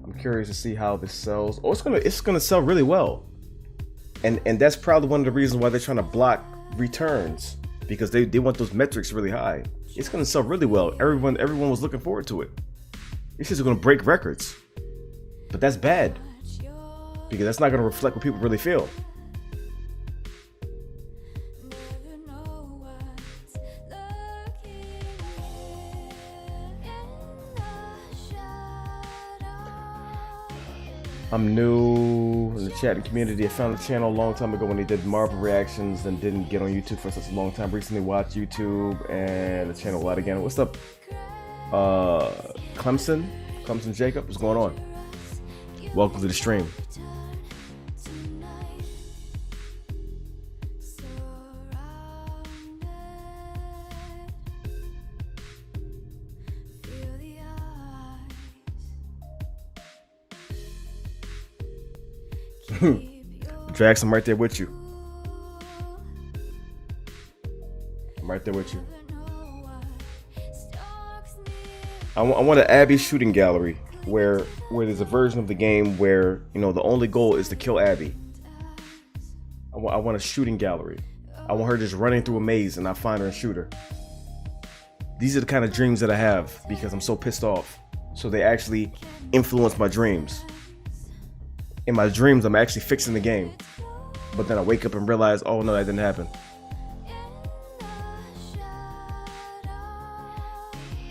I'm curious to see how this sells. Oh, it's gonna sell really well, and that's probably one of the reasons why they're trying to block returns, because they want those metrics really high. It's gonna sell really well. Everyone was looking forward to it. This is gonna break records. But that's bad, because that's not going to reflect what people really feel. I'm new in the chatting community. I found the channel a long time ago when they did Marvel reactions and didn't get on YouTube for such a long time. Recently watched YouTube and the channel a lot again. What's up, Clemson Jacob? What's going on? Welcome to the stream. Drax, I'm right there with you. I'm right there with you. I want an Abby shooting gallery where there's a version of the game where, you know, the only goal is to kill Abby. I want a shooting gallery. I want her just running through a maze and I find her and shoot her. These are the kind of dreams that I have because I'm so pissed off. So they actually influence my dreams. In my dreams, I'm actually fixing the game. But then I wake up and realize, oh no, that didn't happen.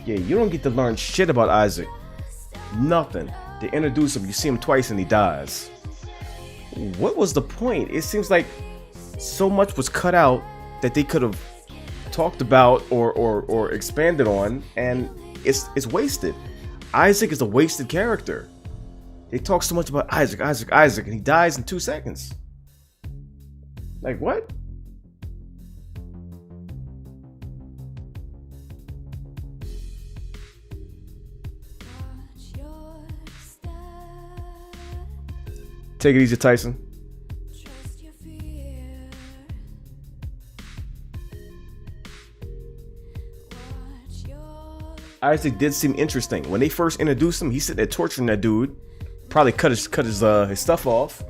Yeah, you don't get to learn shit about Isaac. Nothing. They introduce him, you see him twice and he dies. What was the point? It seems like so much was cut out that they could have talked about or expanded on, and it's wasted. Isaac is a wasted character. They talk so much about Isaac, and he dies in 2 seconds. Like, what? Take it easy, Tyson. Isaac did seem interesting. When they first introduced him, he's sitting there torturing that dude. Probably cut his stuff off.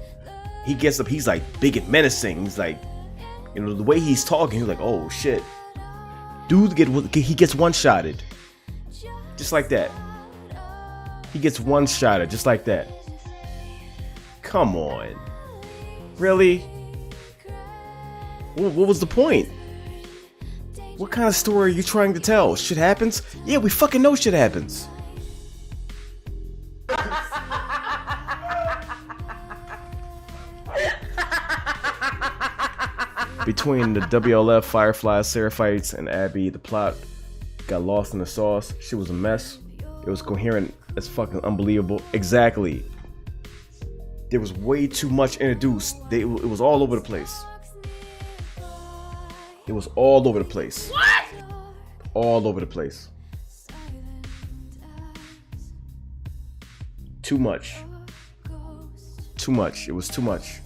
He gets up, he's like big and menacing. He's like, you know, the way he's talking, he's like, oh shit. Dude, he gets one-shotted. Just like that. He gets one-shotted, just like that. Come on. Really? What was the point? What kind of story are you trying to tell? Shit happens? Yeah, we fucking know shit happens. Between the WLF, Fireflies, Seraphites, and Abby, the plot got lost in the sauce. Shit was a mess. It was coherent as fucking unbelievable. Exactly. There was way too much introduced. It was all over the place. It was all over the place. What? All over the place. Too much. Too much. It was too much.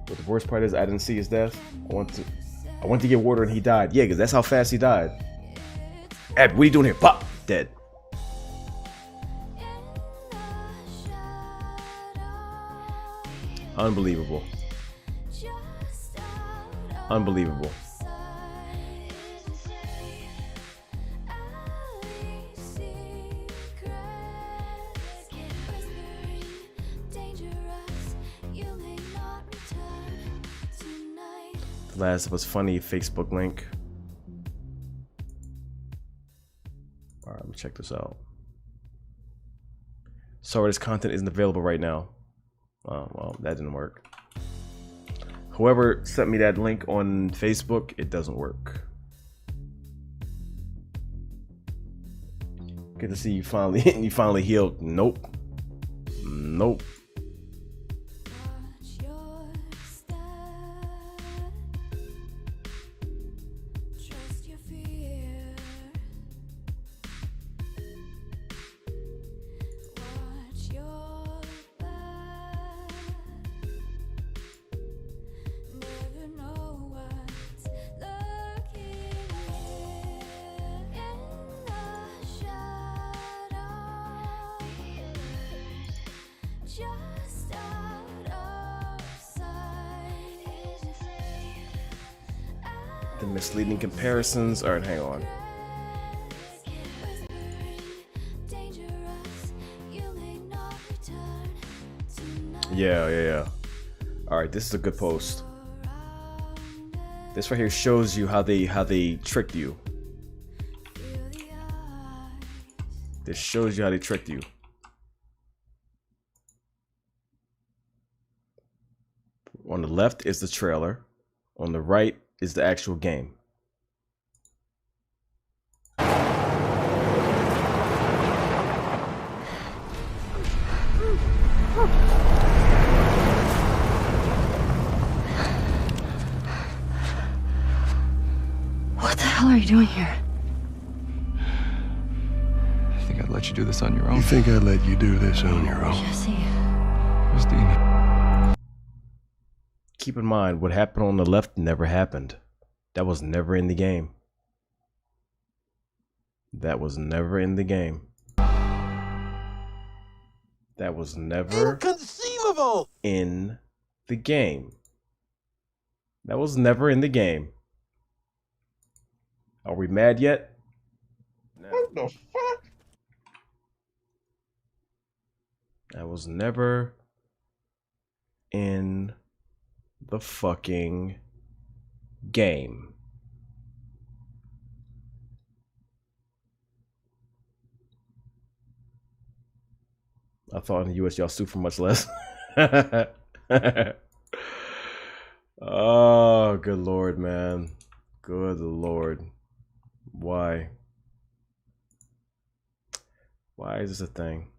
But the worst part is I didn't see his death. I I went to get water and he died. Yeah, because that's how fast he died. Abby, what are you doing here? Pop! Dead. Unbelievable. Unbelievable. The Last of Us funny Facebook link. Alright, let me check this out. Sorry, this content isn't available right now. Oh, well, that didn't work. Whoever sent me that link on Facebook, it doesn't work. Good to see you finally healed. Nope. Nope. The misleading comparisons. All right, hang on. Yeah. All right, this is a good post. This right here shows you how they tricked you. This shows you how they tricked you. On the left is the trailer. On the right is the actual game. What the hell are you doing here? I think I'd let you do this on your own. You think I'd let you do this on your own? Jesse. Where's Dina? Keep in mind, what happened on the left never happened. That was never in the game. That was never in the game. That was never Inconceivable! in the game. That was never in the game. Are we mad yet? No. What the fuck? That was never in the fucking game. I thought in the US y'all sue for much less. Oh, good lord, man. Good lord. Why? Why is this a thing?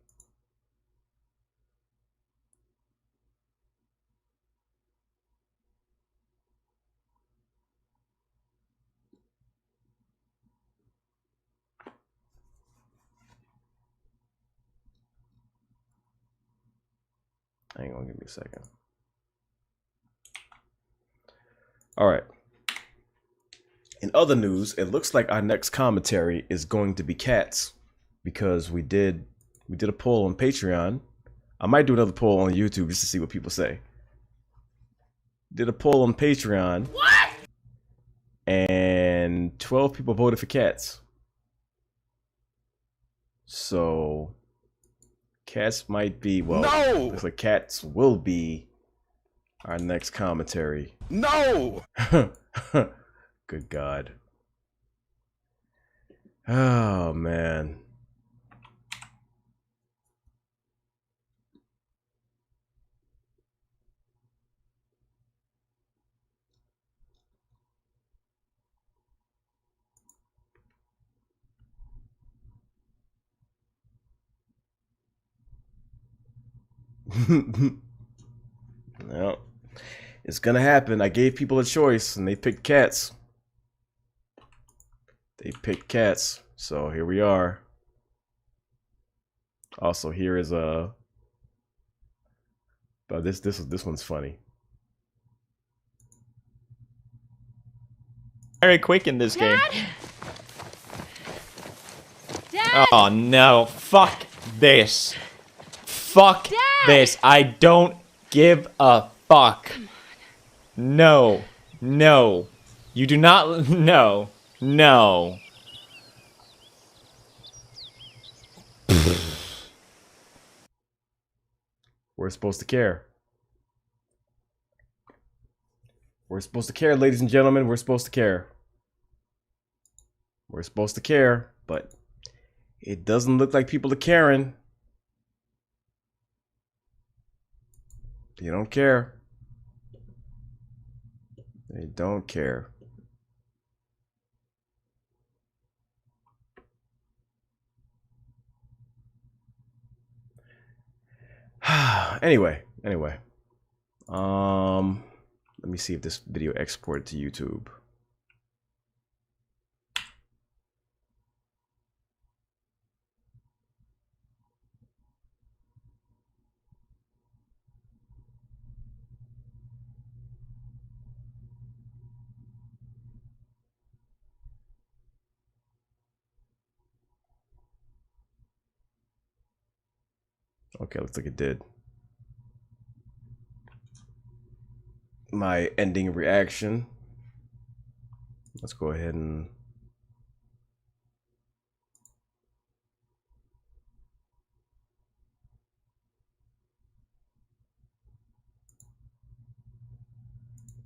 Hang on, give me a second. All right. In other news, it looks like our next commentary is going to be cats because we did a poll on Patreon. I might do another poll on YouTube just to see what people say. Did a poll on Patreon. What? And 12 people voted for cats. So cats might be, well, No! looks like cats will be our next commentary. No! Good God. Oh, man. No, it's gonna happen. I gave people a choice and they picked cats. They picked cats. So here we are. Also, here is a. But this one's funny. very quick in this game. Dad! Oh no, fuck this. Fuck this. I don't give a fuck. No. No. You do not. No. No. We're supposed to care. We're supposed to care, ladies and gentlemen. We're supposed to care. We're supposed to care, but it doesn't look like people are caring. They don't care. They don't care. Anyway. Let me see if this video exported to YouTube. Okay, looks like it did. My ending reaction. Let's go ahead and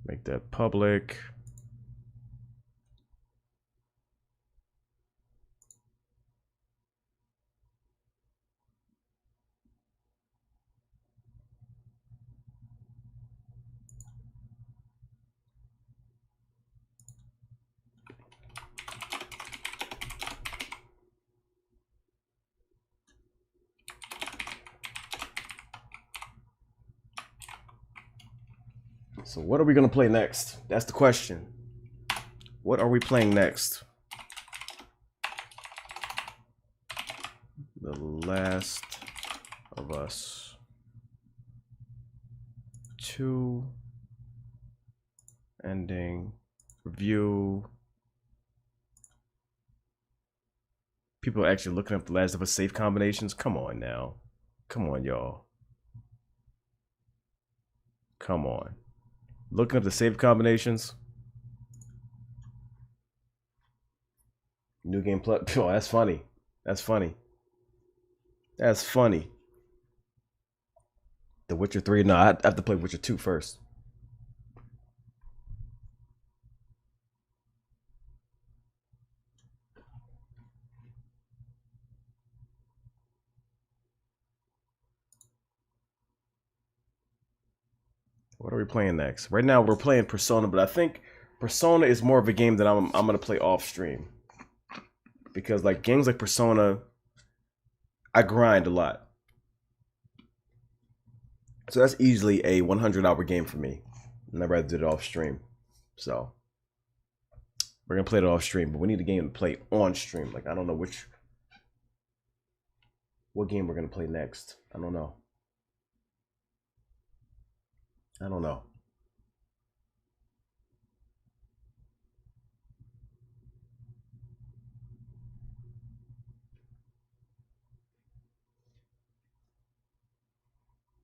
make that public. So what are we gonna play next? That's the question. What are we playing next? The Last of Us 2 ending review. People are actually looking up The Last of Us safe combinations. Come on now. Come on, y'all. Come on. Looking up the save combinations. New game play. Oh, that's funny. That's funny. That's funny. The Witcher 3. No, I have to play Witcher 2 first. What are we playing next? Right now we're playing Persona, but I think Persona is more of a game that I'm gonna play off stream. Because like games like Persona, I grind a lot. So that's easily a 100-hour game for me. And I'd rather do it off stream. So we're gonna play it off stream, but we need a game to play on stream. Like I don't know what game we're gonna play next. I don't know. I don't know.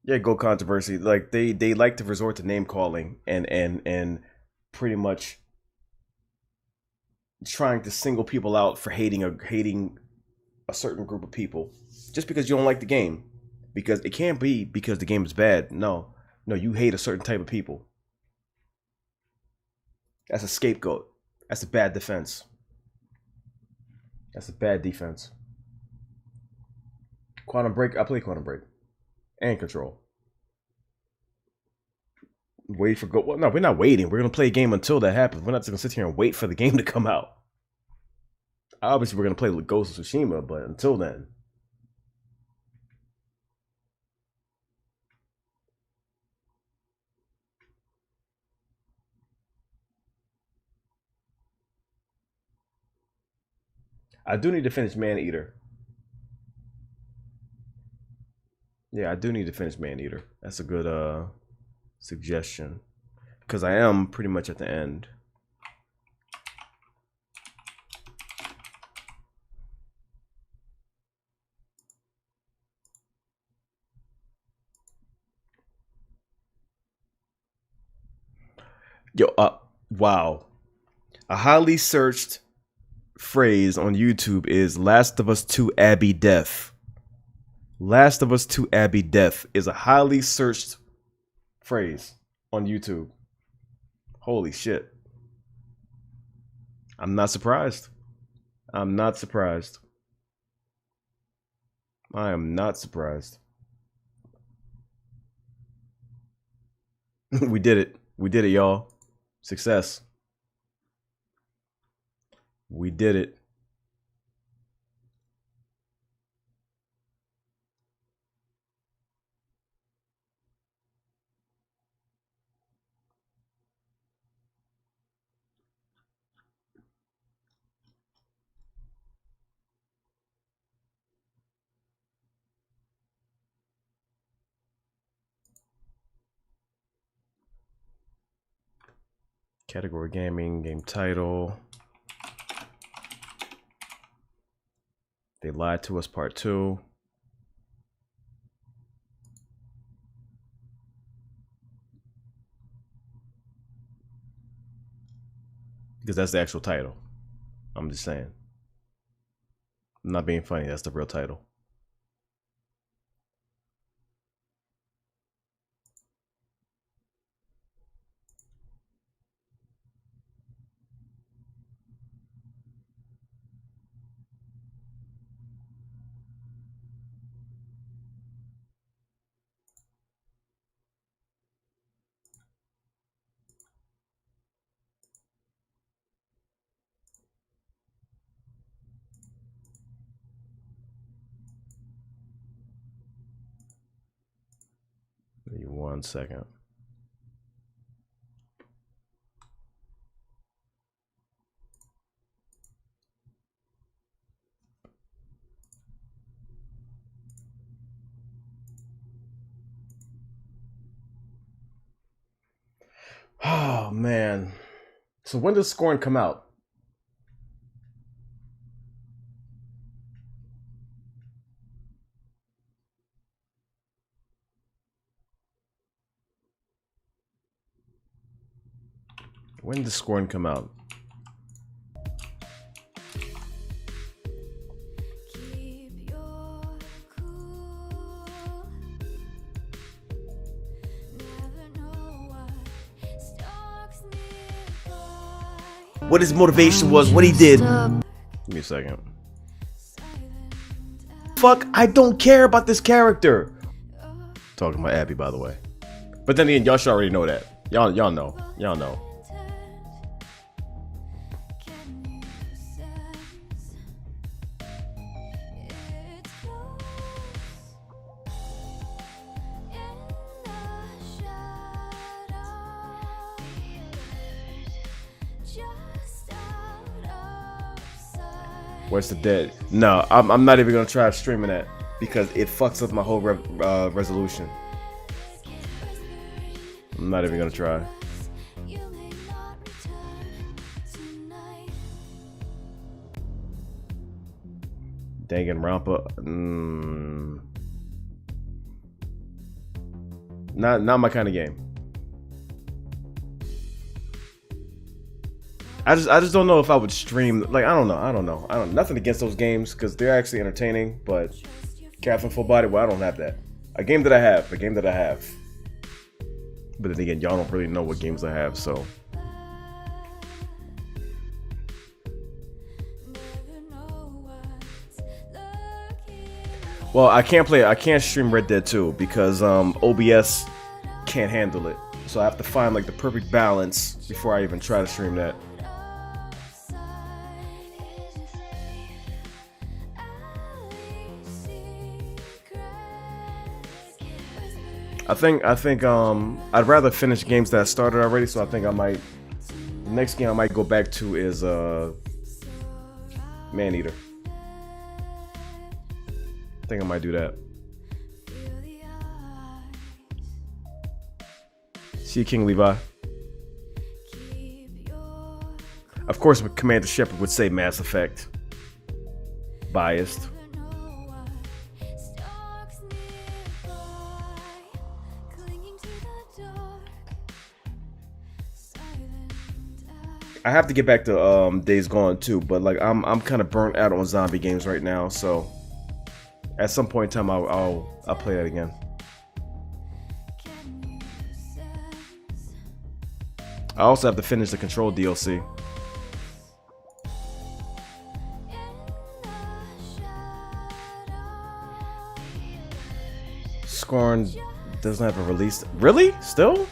Yeah, Go Controversy. Like they like to resort to name calling and pretty much trying to single people out for hating a certain group of people just because you don't like the game. Because it can't be because the game is bad. No, you hate a certain type of people. That's a scapegoat. That's a bad defense. That's a bad defense. Quantum Break. I play Quantum Break. And Control. Wait for go. Well, no, we're not waiting. We're gonna play a game until that happens. We're not just gonna sit here and wait for the game to come out. Obviously, we're gonna play Ghost of Tsushima, but until then. I do need to finish Man-Eater. Yeah, I do need to finish Man-Eater. That's a good suggestion. Because I am pretty much at the end. Yo, wow. A highly searched phrase on YouTube is Last of Us 2 Abby Death. Last of Us 2 Abby Death is a highly searched phrase on YouTube. Holy shit. I'm not surprised. I'm not surprised. I am not surprised. We did it. We did it, y'all. Success. We did it. Category gaming, game title. They Lied to Us Part 2. Because that's the actual title. I'm just saying. I'm not being funny, that's the real title. Give me 1 second. Oh man. So when does Scorn come out? When does Scorn come out? What his motivation was, what he did. Give me a second. Fuck, I don't care about this character. Talking about Abby, by the way. But then again, y'all should already know that. Y'all know. Y'all know. Where's the dead? No, I'm not even gonna try streaming that because it fucks up my whole resolution. I'm not even gonna try. Danganronpa. Not my kind of game. I just don't know if I would stream. Like I don't know. Nothing against those games because they're actually entertaining. But Catherine Full Body, well, I don't have that. A game that I have. But then again, y'all don't really know what games I have, so. Well, I can't stream Red Dead 2 because OBS can't handle it. So I have to find like the perfect balance before I even try to stream that. I think I'd rather finish games that I started already, so I think I might the next game I might go back to is Maneater. I think I might do that. See you, King Levi. Of course, Commander Shepard would say Mass Effect. Biased. I have to get back to Days Gone too, but like I'm kind of burnt out on zombie games right now, so at some point in time I'll play that again. I also have to finish the Control DLC. Scorn doesn't have a release. Really? Still?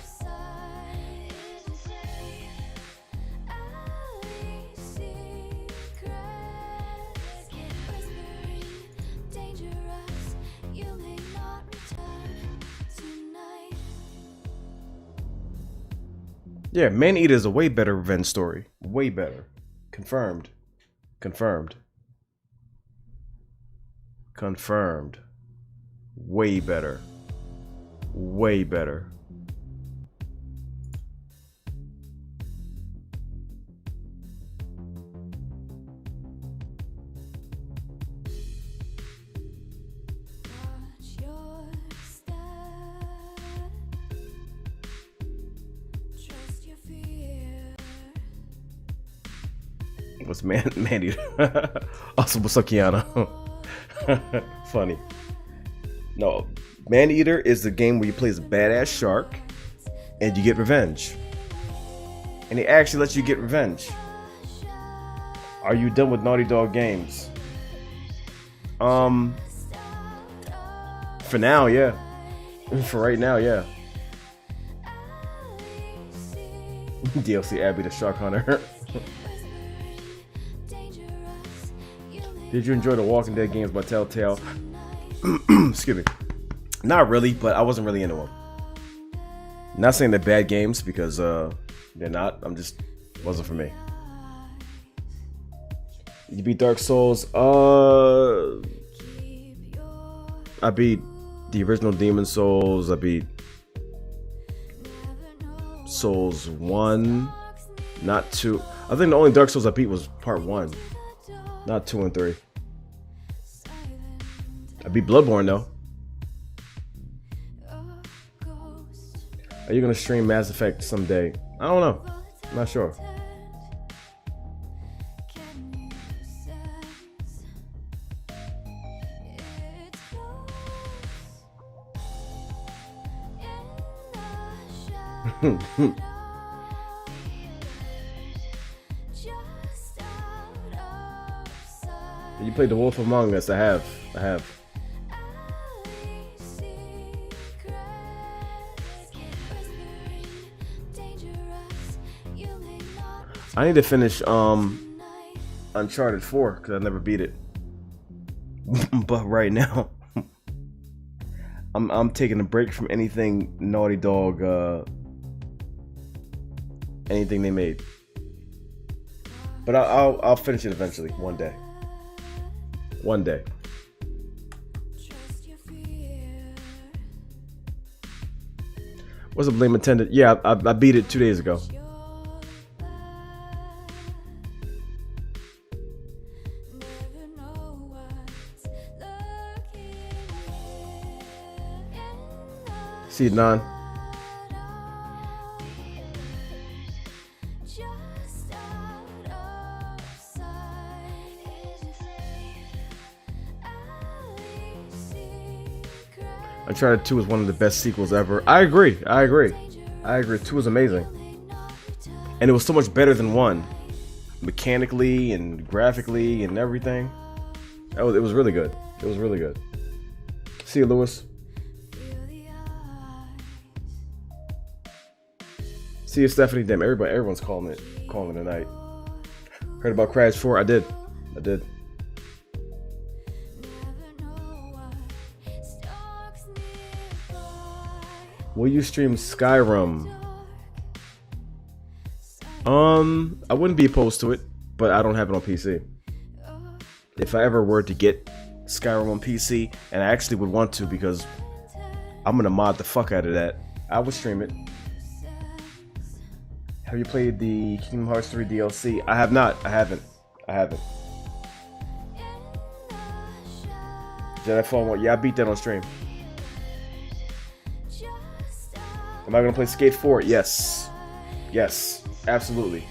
Yeah, Man-Eater is a way better revenge story. Way better. Confirmed. Confirmed. Confirmed. Way better. Way better. What's Man-Eater? Also, what's up, Kiana? Funny. No, Man-Eater is the game where you play as a badass shark and you get revenge. And it actually lets you get revenge. Are you done with Naughty Dog games? For now, yeah. For right now, yeah. DLC Abby the Shark Hunter. Did you enjoy the Walking Dead games by Telltale? Excuse me. Not really, but I wasn't really into them. Not saying they're bad games because they're not. I'm just wasn't for me. You beat Dark Souls? I beat the original Demon Souls. I beat Souls 1, not 2. I think the only Dark Souls I beat was part 1, not 2 and 3. I beat Bloodborne though. Are you gonna stream Mass Effect someday? I don't know. I'm not sure. You played The Wolf Among Us? I have. I need to finish Uncharted 4 because I never beat it. But right now, I'm taking a break from anything Naughty Dog, anything they made. But I'll finish it eventually, one day. One day. What's up, Blame Attendant? Yeah, I beat it 2 days ago. See it, Nan. Uncharted 2 is one of the best sequels ever. I agree. 2 is amazing. And it was so much better than 1. Mechanically and graphically and everything. It was really good. It was really good. See you, Lewis. See you, Stephanie. Damn, everyone's calling it tonight. Heard about Crash 4? I did. Will you stream Skyrim? I wouldn't be opposed to it, but I don't have it on PC. If I ever were to get Skyrim on PC, and I actually would want to because I'm gonna mod the fuck out of that, I would stream it. Have you played the Kingdom Hearts 3 DLC? I have not. I haven't. Jedi Fallen 1. Yeah, I beat that on stream. Am I gonna play Skate 4? Yes. Absolutely.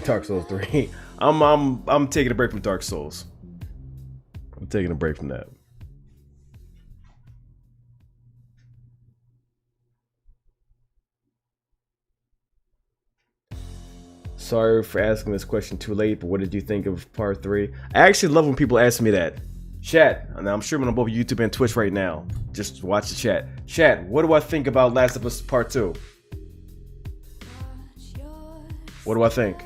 Dark Souls 3. I'm taking a break from Dark Souls. I'm taking a break from that. Sorry for asking this question too late, but what did you think of part 3? I actually love when people ask me that. Chat, and I'm streaming on both YouTube and Twitch right now. Just watch the chat. Chat, what do I think about Last of Us Part 2? What do I think?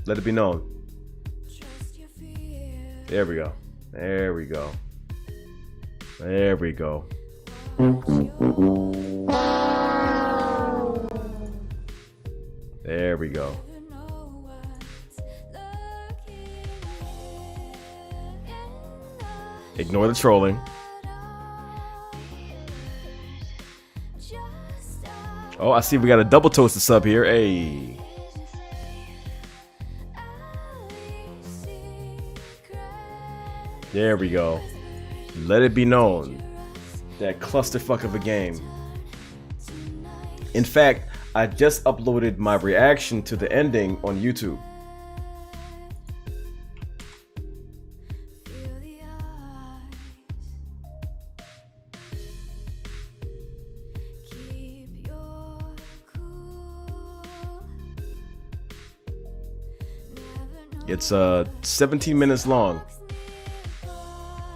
Let it be known. There we go. There we go. There we go. There we go. Ignore the trolling. Oh, I see we got a double toasted sub here. Hey. There we go. Let it be known. That clusterfuck of a game. In fact, I just uploaded my reaction to the ending on YouTube. It's 17 minutes long.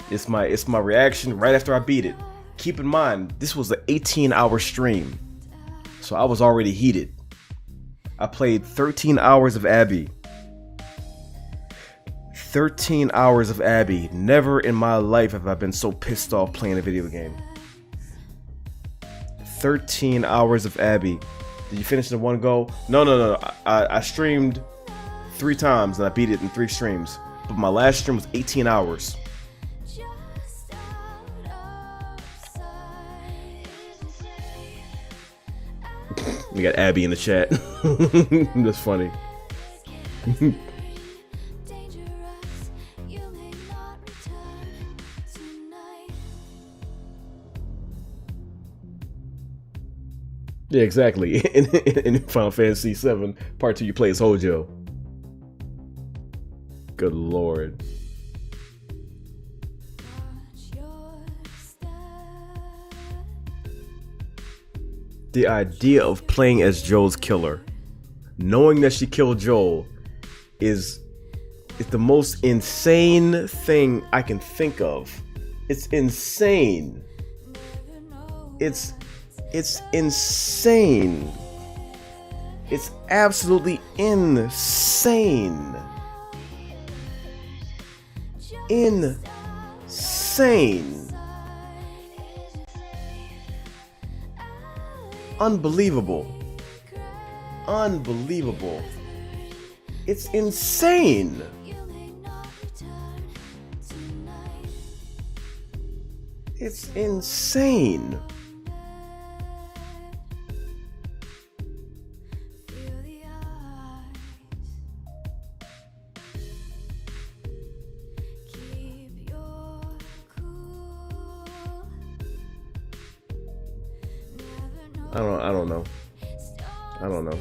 It's my reaction right after I beat it. Keep in mind, this was an 18-hour stream. So I was already heated. I played 13 hours of Abby. 13 hours of Abby. Never in my life have I been so pissed off playing a video game. 13 hours of Abby. Did you finish in one go? No. I streamed 3 times and I beat it in 3 streams. But my last stream was 18 hours. We got Abby in the chat. That's funny. Yeah, exactly. In Final Fantasy VII Part 2, you play as Hojo. Good lord. The idea of playing as Joel's killer, knowing that she killed Joel, is the most insane thing I can think of. It's insane. It's insane. It's absolutely insane. Insane. Unbelievable. Unbelievable. It's insane. It's insane. I don't know.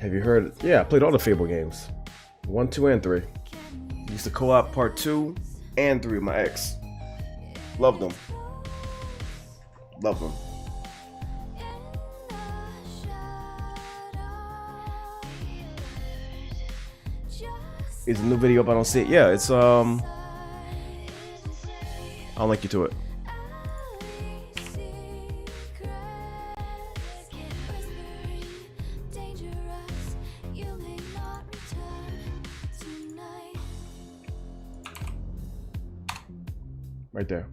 Have you heard? Yeah, I played all the Fable games. 1, 2, and 3. Used to co-op part 2 and 3 with my ex. Loved them. Loved them. Is a new video up? I don't see it. Yeah, it's I'll link you to it. Right there.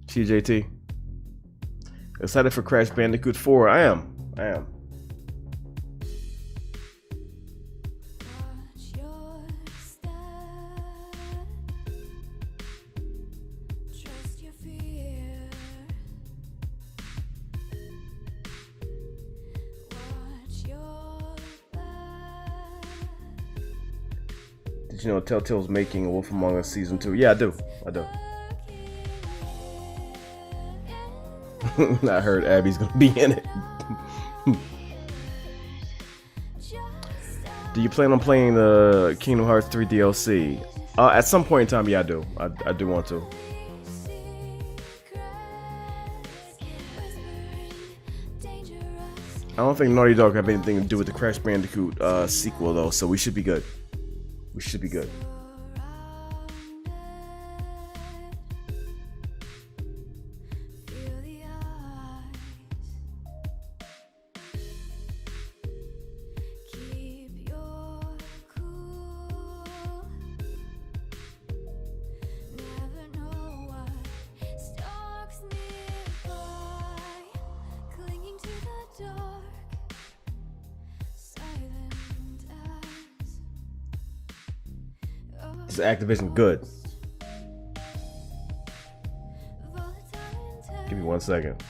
CJT. Excited for Crash Bandicoot 4. I am. Did you know Telltale's making a Wolf Among Us season 2? Yeah, I do. I heard Abby's gonna be in it. Do you plan on playing the Kingdom Hearts 3 DLC? At some point in time, yeah, I do. I do want to. I don't think Naughty Dog have anything to do with the Crash Bandicoot sequel, though, so we should be good. We should be good. This is Activision good. Give me 1 second.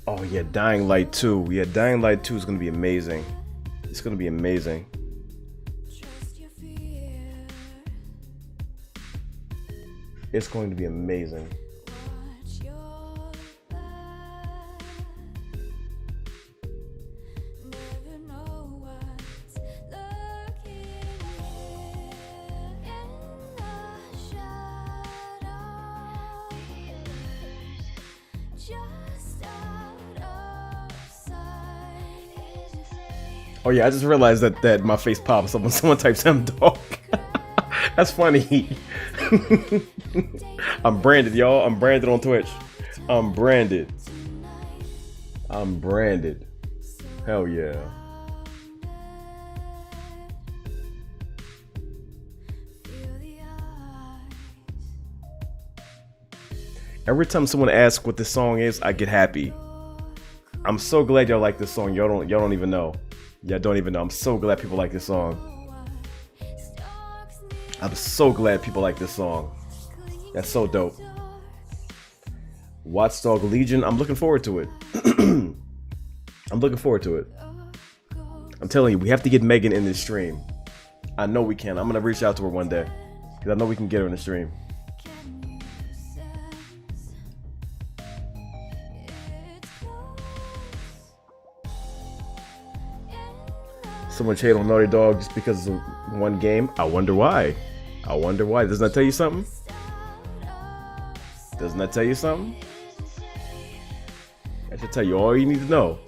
Oh yeah, Dying Light 2. Yeah, Dying Light 2 is gonna be amazing. It's gonna be amazing. It's going to be amazing. Oh yeah, I just realized that my face pops up when someone types M-DOGG. That's funny. I'm branded, y'all. I'm branded on Twitch. I'm branded. I'm branded. Hell yeah. Every time someone asks what this song is, I get happy. I'm so glad y'all like this song. Y'all don't even know. Y'all don't even know. I'm so glad people like this song. I'm so glad people like this song. That's so dope. Watchdog Legion. I'm looking forward to it. I'm looking forward to it. I'm telling you, we have to get Megan in this stream. I know we can. I'm gonna reach out to her one day because I know we can get her in the stream. So much hate on Naughty Dog just because of one game. I wonder why. I wonder why. Doesn't that tell you something? Doesn't that tell you something? I should tell you all you need to know.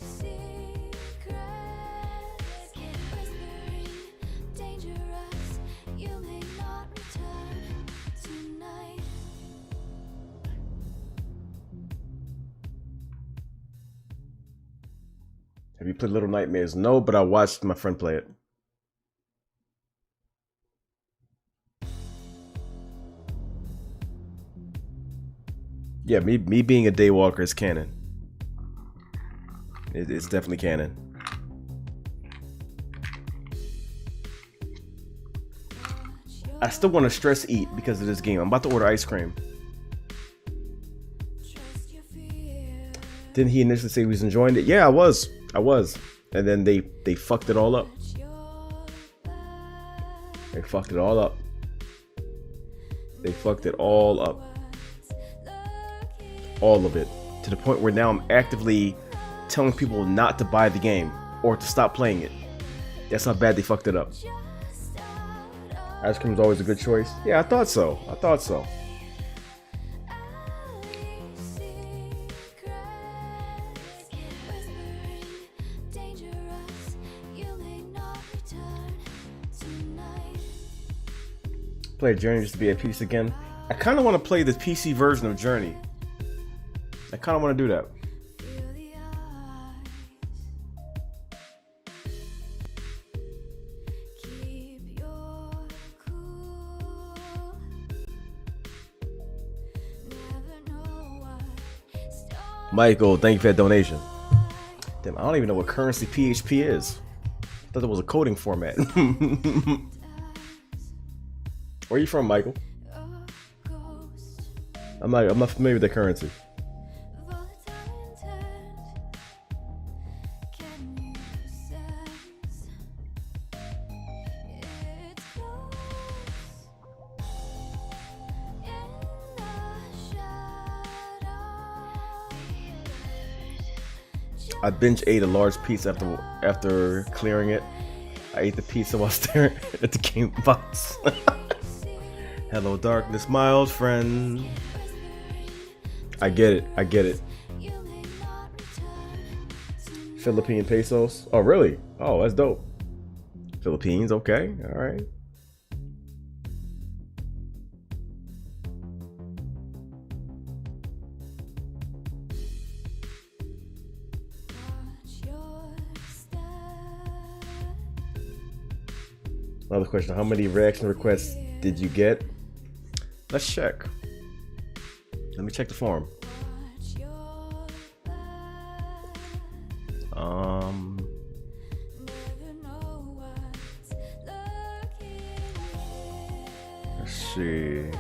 Have you played Little Nightmares? No, but I watched my friend play it. Yeah, me being a daywalker is canon. It's definitely canon. I still want to stress eat because of this game. I'm about to order ice cream. Didn't he initially say he was enjoying it? Yeah, I was. And then they fucked it all up. They fucked it all up. They fucked it all up. All of it. To the point where now I'm actively telling people not to buy the game or to stop playing it. That's how bad they fucked it up. Ice cream is always a good choice. Yeah, I thought so. I thought so. Play Journey just to be at peace again. I kind of want to play the PC version of Journey. I kind of want to do that. Michael, thank you for that donation. Damn, I don't even know what currency PHP is. I thought it was a coding format. Where are you from, Michael? I'm not familiar with the currency. I binge ate a large pizza after clearing it. I ate the pizza while staring at the game box. Hello, darkness, my old friend. I get it. I get it. Philippine pesos. Oh, really? Oh, that's dope. Philippines. Okay. All right. Another question. How many reaction requests did you get? Let's check. Let me check the forum. Let's see.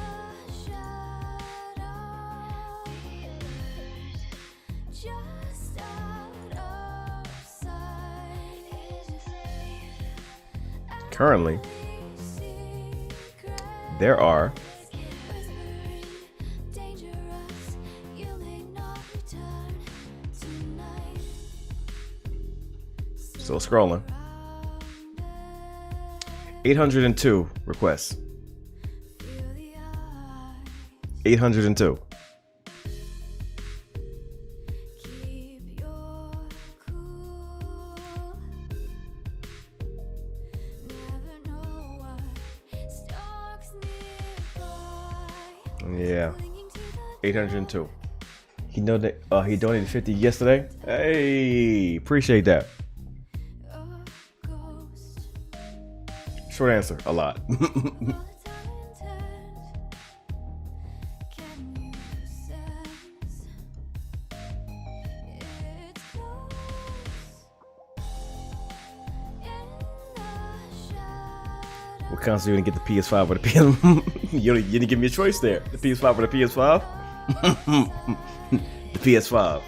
Currently, there are still scrolling. 802 requests. 802. Yeah, 802. He donated 50 yesterday. Hey, appreciate that. Short answer, a lot. What console are you gonna get, the PS5 or the PS? You didn't give me a choice there. The PS5 or the PS5? The PS5.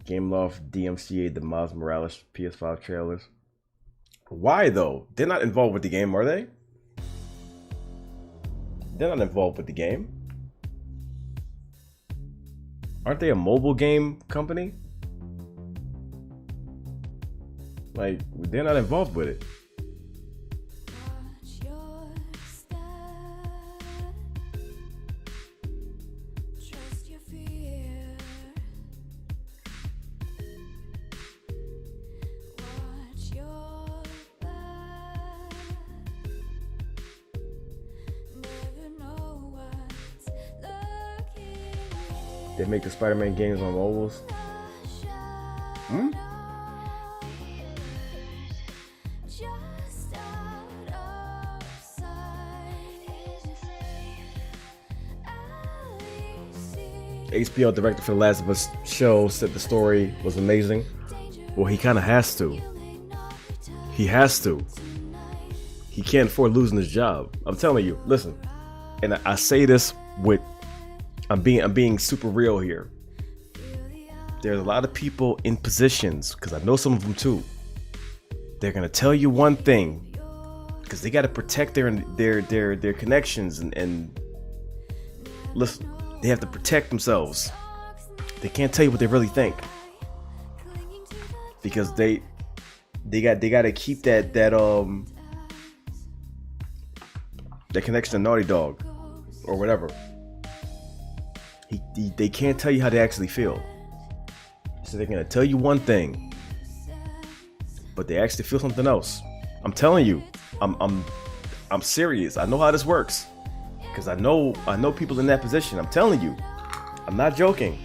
Gameloft DMCA the Miles Morales PS5 trailers. Why though? They're not involved with the game, are they? They're not involved with the game. Aren't they a mobile game company? Like, they're not involved with it. They make the Spider-Man games on mobiles. Hmm? HBO director for The Last of Us show said the story was amazing. Well, he kind of has to. He has to. He can't afford losing his job. I'm telling you, listen. And I say this with, I'm being super real here. There's a lot of people in positions, because I know some of them too. They're gonna tell you one thing, because they got to protect their connections and listen. They have to protect themselves. They can't tell you what they really think, because they got to keep that their connection to Naughty Dog or whatever. They can't tell you how they actually feel. So they're gonna tell you one thing, but they actually feel something else. I'm telling you, I'm serious. I know how this works because I know people in that position. I'm telling you, I'm not joking.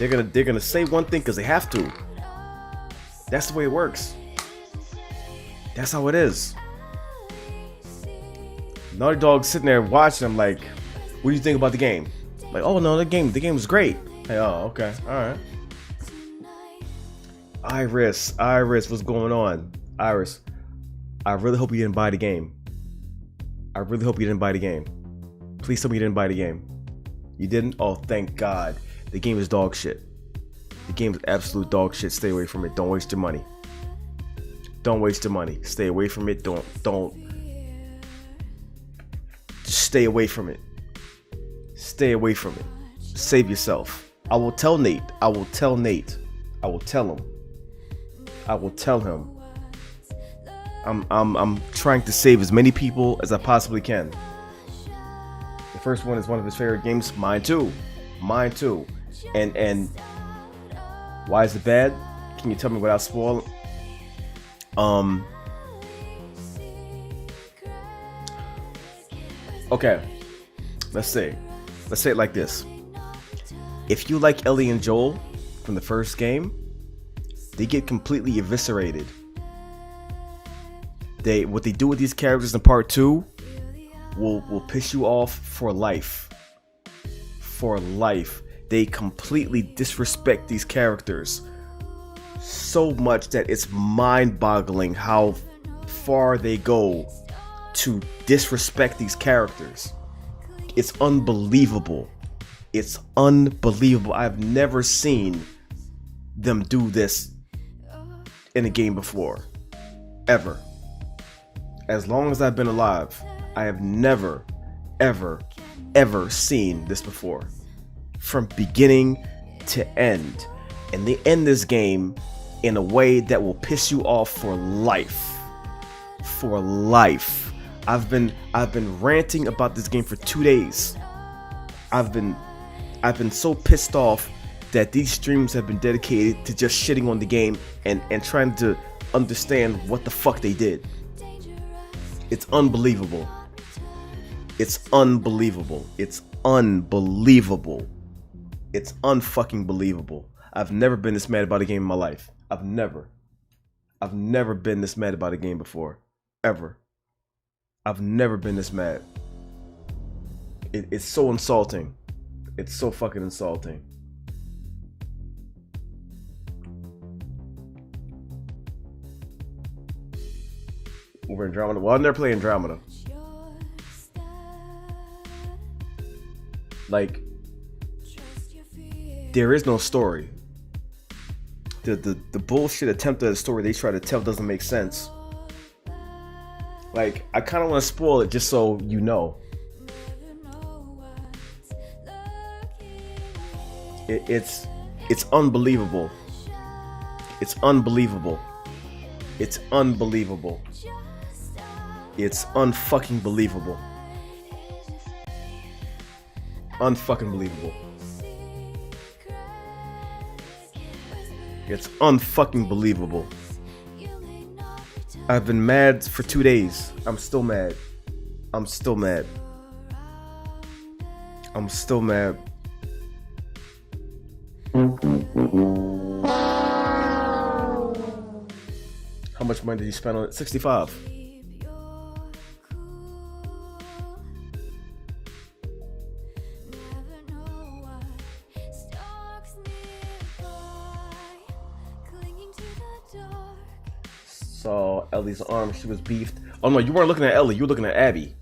They're gonna say one thing because they have to. That's the way it works. That's how it is. Naughty Dog sitting there watching them like, what do you think about the game? Like, oh no, the game was great. Hey, oh, okay, all right. Iris, what's going on? Iris, I really hope you didn't buy the game. I really hope you didn't buy the game. Please tell me you didn't buy the game. You didn't? Oh, thank God. The game is dog shit. The game is absolute dog shit. Stay away from it. Don't waste your money. Don't waste your money. Stay away from it. Don't. Just stay away from it. Stay away from it. Save yourself. I will tell Nate. I will tell Nate. I will tell him. I will tell him. I'm trying to save as many people as I possibly can. The first one is one of his favorite games. Mine too. Mine too. And why is it bad? Can you tell me without spoiling? Okay. Let's say it like this. If you like Ellie and Joel from the first game, they get completely eviscerated. What they do with these characters in part 2 will piss you off for life. For life. They completely disrespect these characters so much that it's mind-boggling how far they go to disrespect these characters. It's unbelievable. It's unbelievable. I've never seen them do this in a game before. Ever. As long as I've been alive, I have never, ever, ever seen this before. From beginning to end. And they end this game in a way that will piss you off for life. For life. I've been ranting about this game for 2 days. I've been so pissed off that these streams have been dedicated to just shitting on the game and trying to understand what the fuck they did. It's unbelievable. It's unbelievable. It's unbelievable. It's unfucking believable. I've never been this mad about a game in my life. I've never been this mad about a game before. Ever. I've never been this mad. It's so insulting. It's so fucking insulting. Over Andromeda. Well, I've never played Andromeda. Like, there is no story. The bullshit attempt at a story they try to tell doesn't make sense. Like, I kind of want to spoil it just so you know. It's unbelievable. It's unbelievable. It's unbelievable. It's unfucking believable. Unfucking believable. It's unfucking believable. I've been mad for 2 days. I'm still mad. I'm still mad. I'm still mad. How much money did you spend on it? 65. Saw Ellie's arm. She was beefed. Oh no, you weren't looking at Ellie. You were looking at Abby.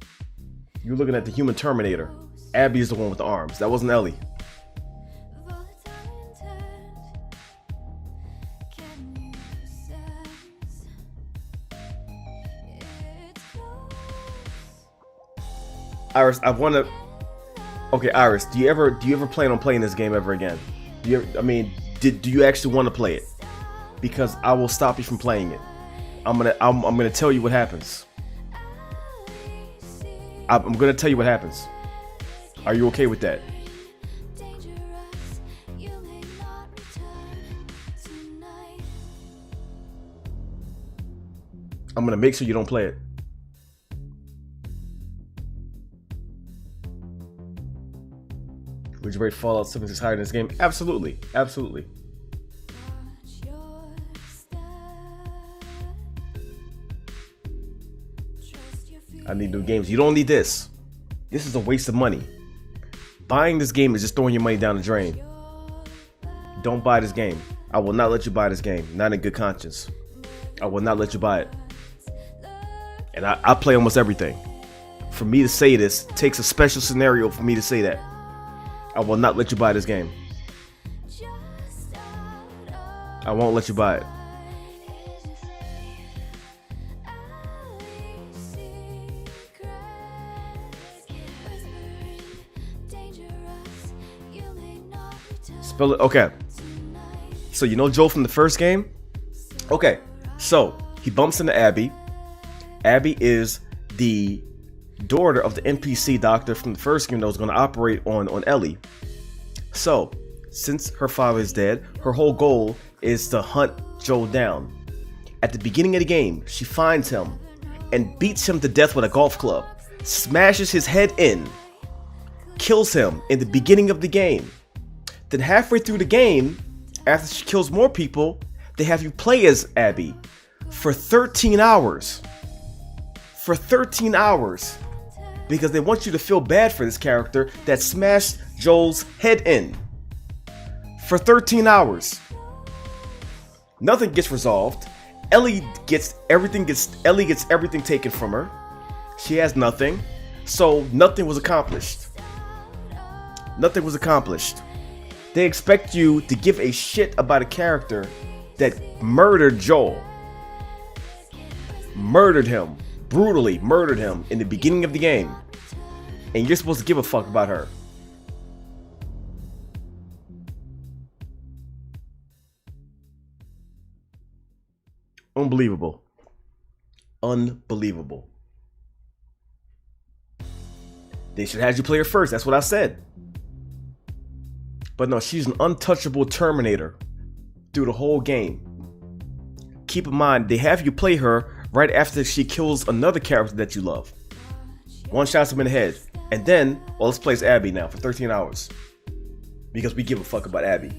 You were looking at the human Terminator. Abby is the one with the arms. That wasn't Ellie. Iris, I want to. Okay, Iris, do you ever plan on playing this game ever again? Do you actually want to play it? Because I will stop you from playing it. I'm gonna tell you what happens. I'm gonna tell you what happens. Are you okay with that? I'm gonna make sure you don't play it. Would you rate Fallout 76 higher in this game? Absolutely. Absolutely. I need new games. You don't need this. This is a waste of money. Buying this game is just throwing your money down the drain. Don't buy this game. I will not let you buy this game. Not in good conscience. I will not let you buy it. And I play almost everything. For me to say this takes a special scenario for me to say that. I will not let you buy this game. I won't let you buy it. Spell it. Okay. So you know Joel from the first game? Okay. So he bumps into Abby. Abby is the daughter of the NPC doctor from the first game that was going to operate on Ellie. So, since her father is dead, her whole goal is to hunt Joel down. At the beginning of the game, she finds him and beats him to death with a golf club, smashes his head in, kills him in the beginning of the game. Then halfway through the game, after she kills more people, they have you play as Abby for 13 hours. For 13 hours. Because they want you to feel bad for this character that smashed Joel's head in. For 13 hours. Nothing gets resolved. Ellie gets everything taken from her. She has nothing. So nothing was accomplished. Nothing was accomplished. They expect you to give a shit about a character that murdered Joel. Murdered him. Brutally murdered him in the beginning of the game. And you're supposed to give a fuck about her. Unbelievable. Unbelievable. They should have had you play her first. That's what I said. But no, she's an untouchable Terminator through the whole game. Keep in mind, they have you play her right after she kills another character that you love. One shots him in the head. And then, well, let's play as Abby now for 13 hours. Because we give a fuck about Abby.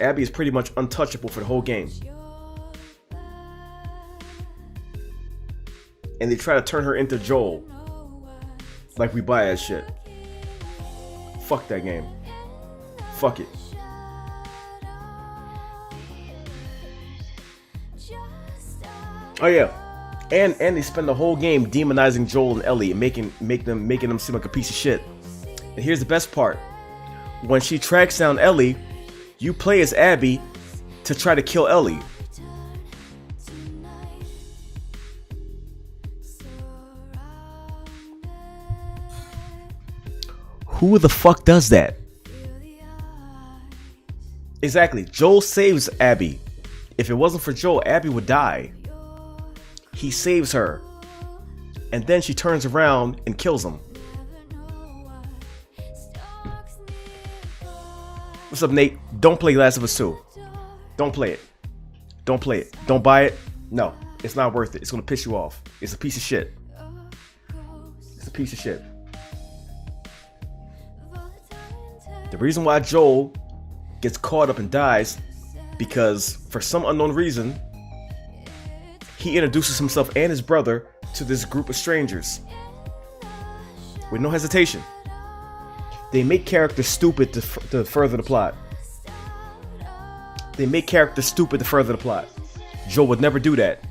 Abby is pretty much untouchable for the whole game. And they try to turn her into Joel. Like we buy that shit. Fuck that game. Fuck it. Oh yeah. And they spend the whole game demonizing Joel and Ellie and making them seem like a piece of shit. And here's the best part. When she tracks down Ellie, you play as Abby to try to kill Ellie. Who the fuck does that? Exactly. Joel saves Abby. If it wasn't for Joel, Abby would die. He saves her. And then she turns around and kills him. What's up, Nate? Don't play Last of Us 2. Don't play it. Don't play it. Don't buy it. No, it's not worth it. It's gonna piss you off. It's a piece of shit. It's a piece of shit. The reason why Joel gets caught up and dies, because for some unknown reason, he introduces himself and his brother to this group of strangers. With no hesitation. They make characters stupid to further the plot. They make characters stupid to further the plot. Joel would never do that.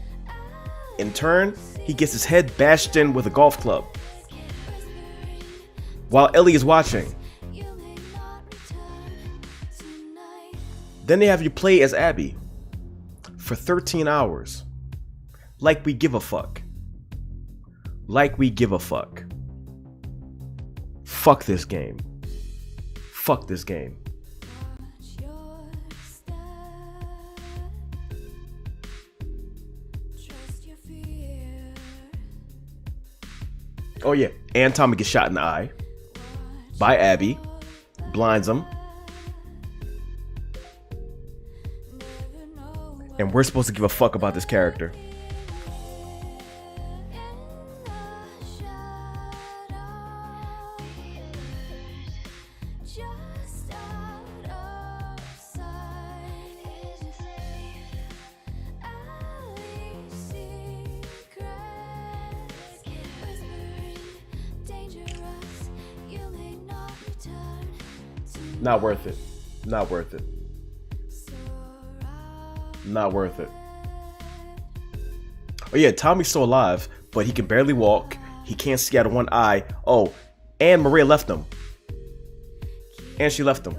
In turn, he gets his head bashed in with a golf club. While Ellie is watching. Then they have you play as Abby. For 13 hours. Like we give a fuck. Like we give a fuck. Fuck this game. Fuck this game. Oh yeah, and Tommy gets shot in the eye by Abby, blinds him, and we're supposed to give a fuck about this character. Not worth it. Not worth it. Not worth it. Oh yeah, Tommy's still alive, but he can barely walk. He can't see out of one eye. Oh, and Maria left him. And she left him.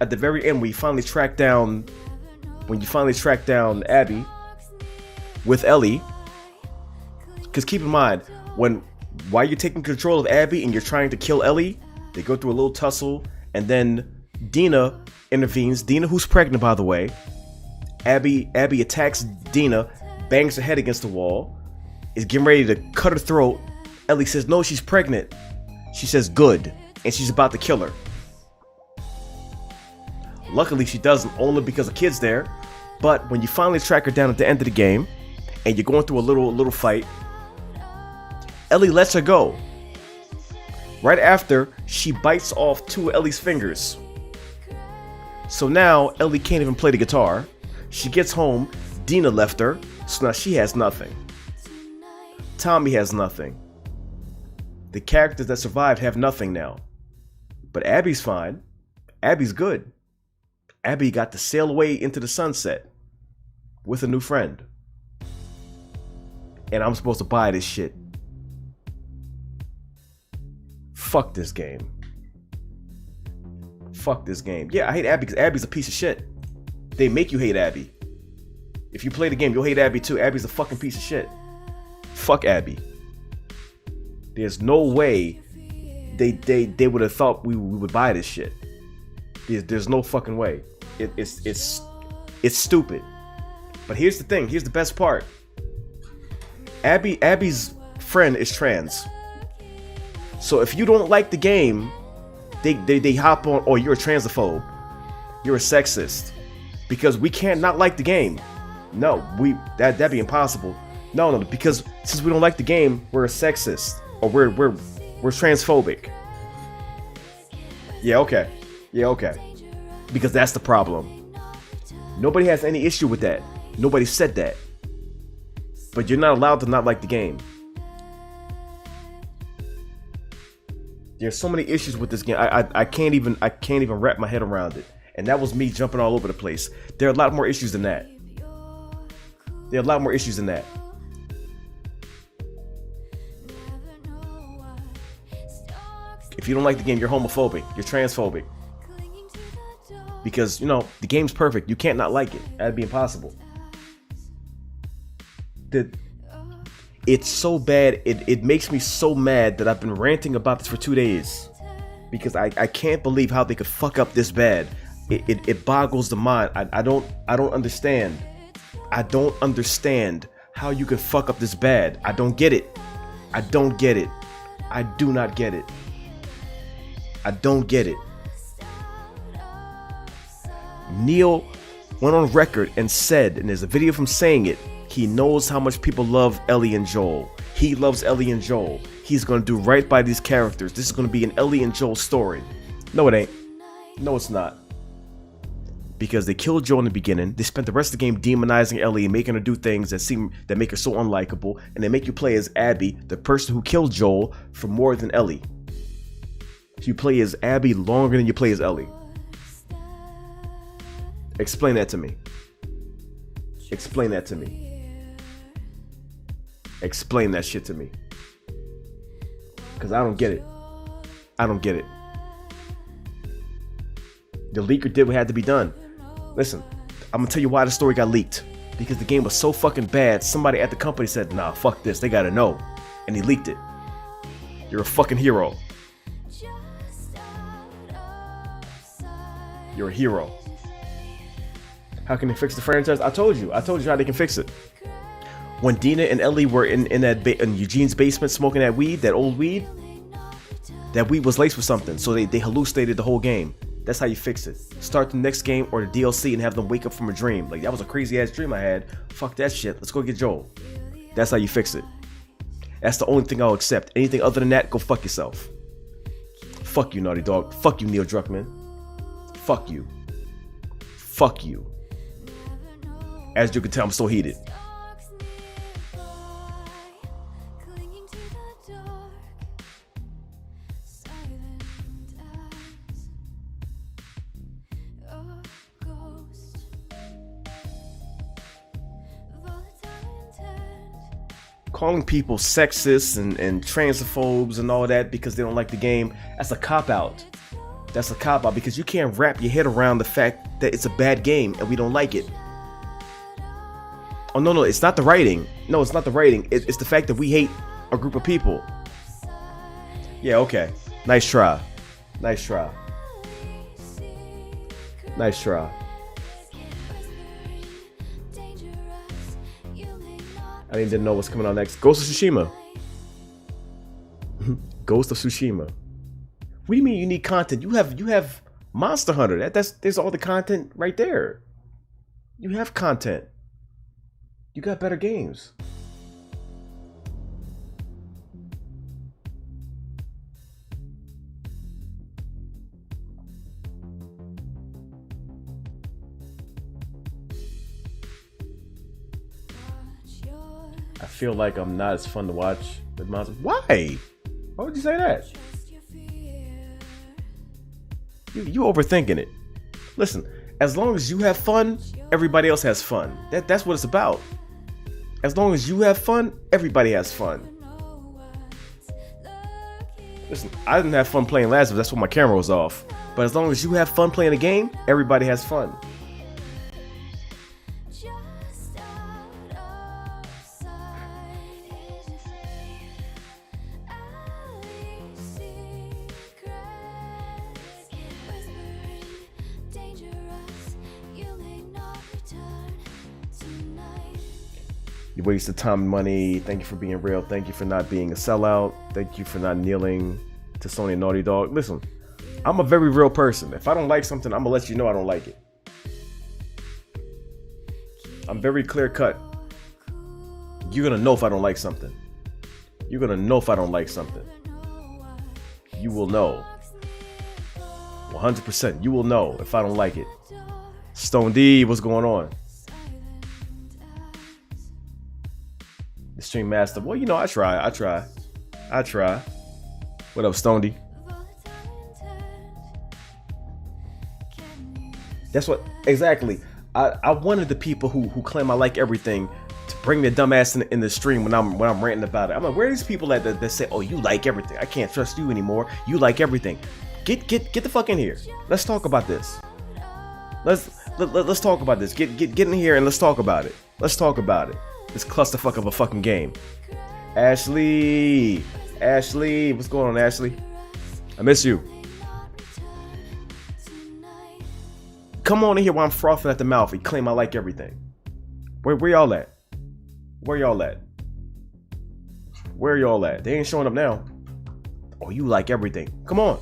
At the very end, when you finally track down Abby with Ellie, because keep in mind, while you're taking control of Abby and you're trying to kill Ellie, they go through a little tussle, and then Dina intervenes. Dina, who's pregnant, by the way. Abby attacks Dina, bangs her head against the wall, is getting ready to cut her throat. Ellie says, no, she's pregnant. She says, good, and she's about to kill her. Luckily, she doesn't, only because the kid's there. But when you finally track her down at the end of the game, and you're going through a little fight, Ellie lets her go. Right after, she bites off 2 of Ellie's fingers. So now, Ellie can't even play the guitar. She gets home, Dina left her, so now she has nothing. Tommy has nothing. The characters that survived have nothing now. But Abby's fine. Abby's good. Abby got to sail away into the sunset with a new friend. And I'm supposed to buy this shit. Fuck this game. Fuck this game. Yeah, I hate Abby because Abby's a piece of shit. They make you hate Abby. If you play the game, you'll hate Abby too. Abby's a fucking piece of shit. Fuck Abby. There's no way they would have thought we would buy this shit. There's no fucking way. It's stupid. But here's the thing. Here's the best part. Abby's friend is trans. So if you don't like the game, they hop on, oh, you're a transphobe. You're a sexist. Because we can't not like the game. No, that'd be impossible. No, because since we don't like the game, we're a sexist. Or we're transphobic. Yeah, okay. Because that's the problem. Nobody has any issue with that. Nobody said that. But you're not allowed to not like the game. There's so many issues with this game. I can't even wrap my head around it. And that was me jumping all over the place. There are a lot more issues than that. If you don't like the game, you're homophobic. You're transphobic. Because, the game's perfect. You can't not like it. That'd be impossible. It's so bad. It makes me so mad that I've been ranting about this for 2 days. Because I can't believe how they could fuck up this bad. It boggles the mind. I don't understand. I don't understand how you can fuck up this bad. I don't get it. I do not get it. I don't get it. Neil went on record and said, and there's a video of him saying it, he knows how much people love Ellie and Joel. He loves Ellie and Joel. He's going to do right by these characters. This is going to be an Ellie and Joel story. No, it ain't. No, it's not. Because they killed Joel in the beginning. They spent the rest of the game demonizing Ellie and making her do things that make her so unlikable. And they make you play as Abby, the person who killed Joel, for more than Ellie. You play as Abby longer than you play as Ellie. Explain that to me. Explain that shit to me. Because I don't get it. The leaker did what had to be done. Listen, I'm gonna tell you why the story got leaked. Because the game was so fucking bad, somebody at the company said, nah, fuck this, they gotta know. And he leaked it. You're a fucking hero. You're a hero. How can they fix the franchise? I told you how they can fix it. when Dina and Ellie were in Eugene's basement smoking that weed, that old weed, that weed was laced with something, so they hallucinated the whole game. That's how you fix it. Start the next game or the DLC and have them wake up from a dream. Like, that was a crazy ass dream I had. Fuck that shit. Let's go get Joel. That's how you fix it. That's the only thing I'll accept. Anything other than that, go fuck yourself. Fuck you, Naughty Dog. Fuck you, Neil Druckmann. Fuck you. Fuck you. As you can tell, I'm so heated. Calling people sexist and transophobes and all that because they don't like the game, that's a cop-out. That's a cop-out because you can't wrap your head around the fact that it's a bad game and we don't like it. Oh, no, it's not the writing. No, it's not the writing. It's the fact that we hate a group of people. Yeah, okay. Nice try. Nice try. Nice try. I didn't know what's coming out next. Ghost of Tsushima. Ghost of Tsushima. What do you mean you need content? You have Monster Hunter. There's all the content right there. You have content. You got better games. I feel like I'm not as fun to watch with Monster. Why? Why would you say that? You overthinking it. Listen, as long as you have fun, everybody else has fun. That's what it's about. As long as you have fun, everybody has fun. Listen, I didn't have fun playing Last of Us. That's when my camera was off. But as long as you have fun playing a game, everybody has fun. You wasted time and money. Thank you for being real. Thank you for not being a sellout. Thank you for not kneeling to Sony and Naughty Dog. Listen, I'm a very real person. If I don't like something, I'm gonna let you know I don't like it. I'm very clear cut. You're gonna know if I don't like something. You're gonna know if I don't like something. You will know. 100%. You will know if I don't like it. Stone D, what's going on? Stream Master. Well, you know, I try. What up, Stonedy? That's what exactly. I wanted the people who claim I like everything to bring their dumb ass in the stream when I'm ranting about it. I'm like, where are these people that say, oh, you like everything? I can't trust you anymore. You like everything. Get the fuck in here. Let's talk about this. Let's talk about this. Get in here and let's talk about it. Let's talk about it. This clusterfuck of a fucking game. Ashley, what's going on, Ashley? I miss you. Come on in here while I'm frothing at the mouth and claim I like everything. Where y'all at? Where y'all at? Where y'all at? They ain't showing up now. Oh, you like everything. Come on.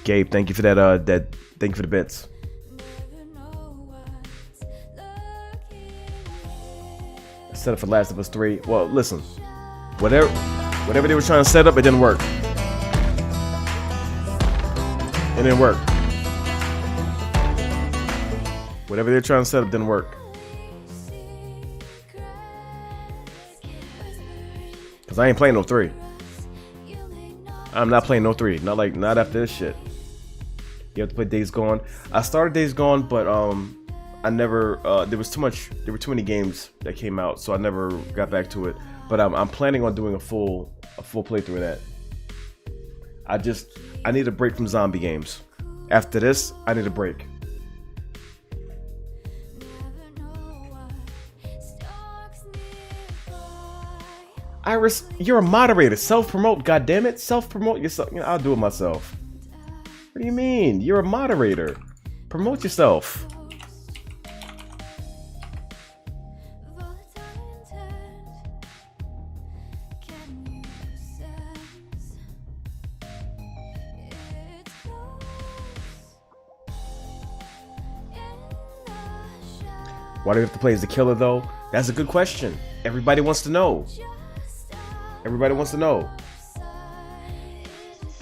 Gabe, thank you for that. Thank you for the bits. Set up for Last of Us 3. Well, listen, whatever they were trying to set up, it didn't work. It didn't work. Whatever they're trying to set up didn't work. Cause I ain't playing no 3. I'm not playing no 3. Not after this shit. You have to play Days Gone. I started Days Gone, but I never. There were too many games that came out, so I never got back to it. But I'm planning on doing a full playthrough of that. I need a break from zombie games. After this, I need a break. Iris, you're a moderator. Self-promote, goddammit. Self-promote yourself. You know, I'll do it myself. What do you mean? You're a moderator. Promote yourself. Why do we have to play as the killer, though? That's a good question. Everybody wants to know. Everybody wants to know.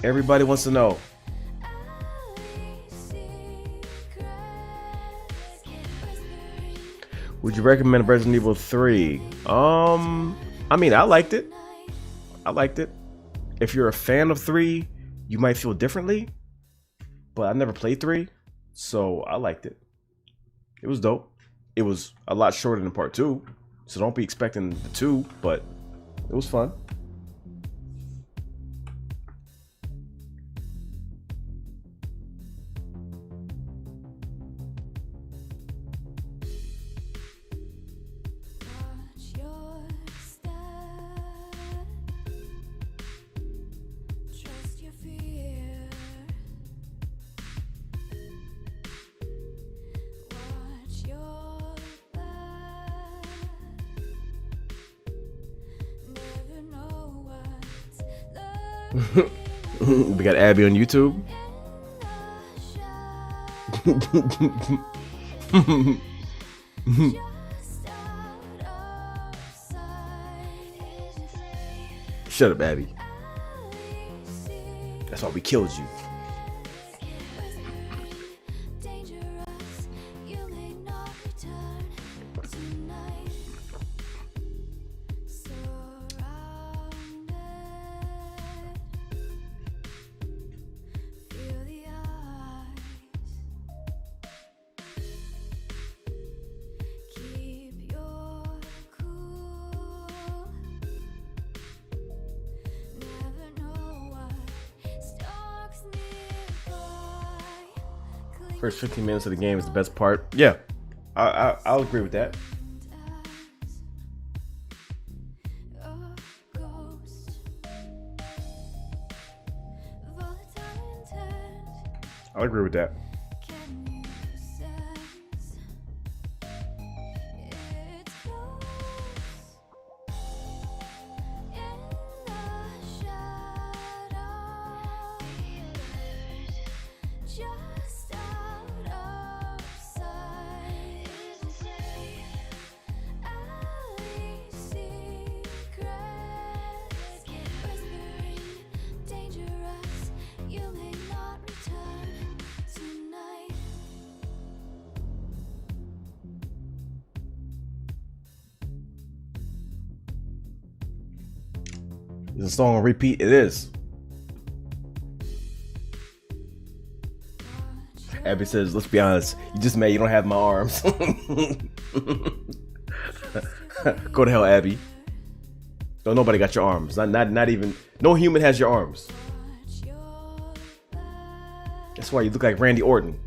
Everybody wants to know. Would you recommend Resident Evil 3? I mean, I liked it. I liked it. If you're a fan of 3, you might feel differently. But I never played 3, so I liked it. It was dope. It was a lot shorter than part 2, so don't be expecting the 2, but it was fun. We got Abby on YouTube. Shut up, Abby. That's why we killed you. First 15 minutes of the game is the best part. Yeah, I'll agree with that. I'll agree with that. Is a song on repeat? It is. Abby says, let's be honest, you just mad you don't have my arms. Go to hell, Abby. Don't nobody got your arms. Not even, no human has your arms. That's why you look like Randy Orton.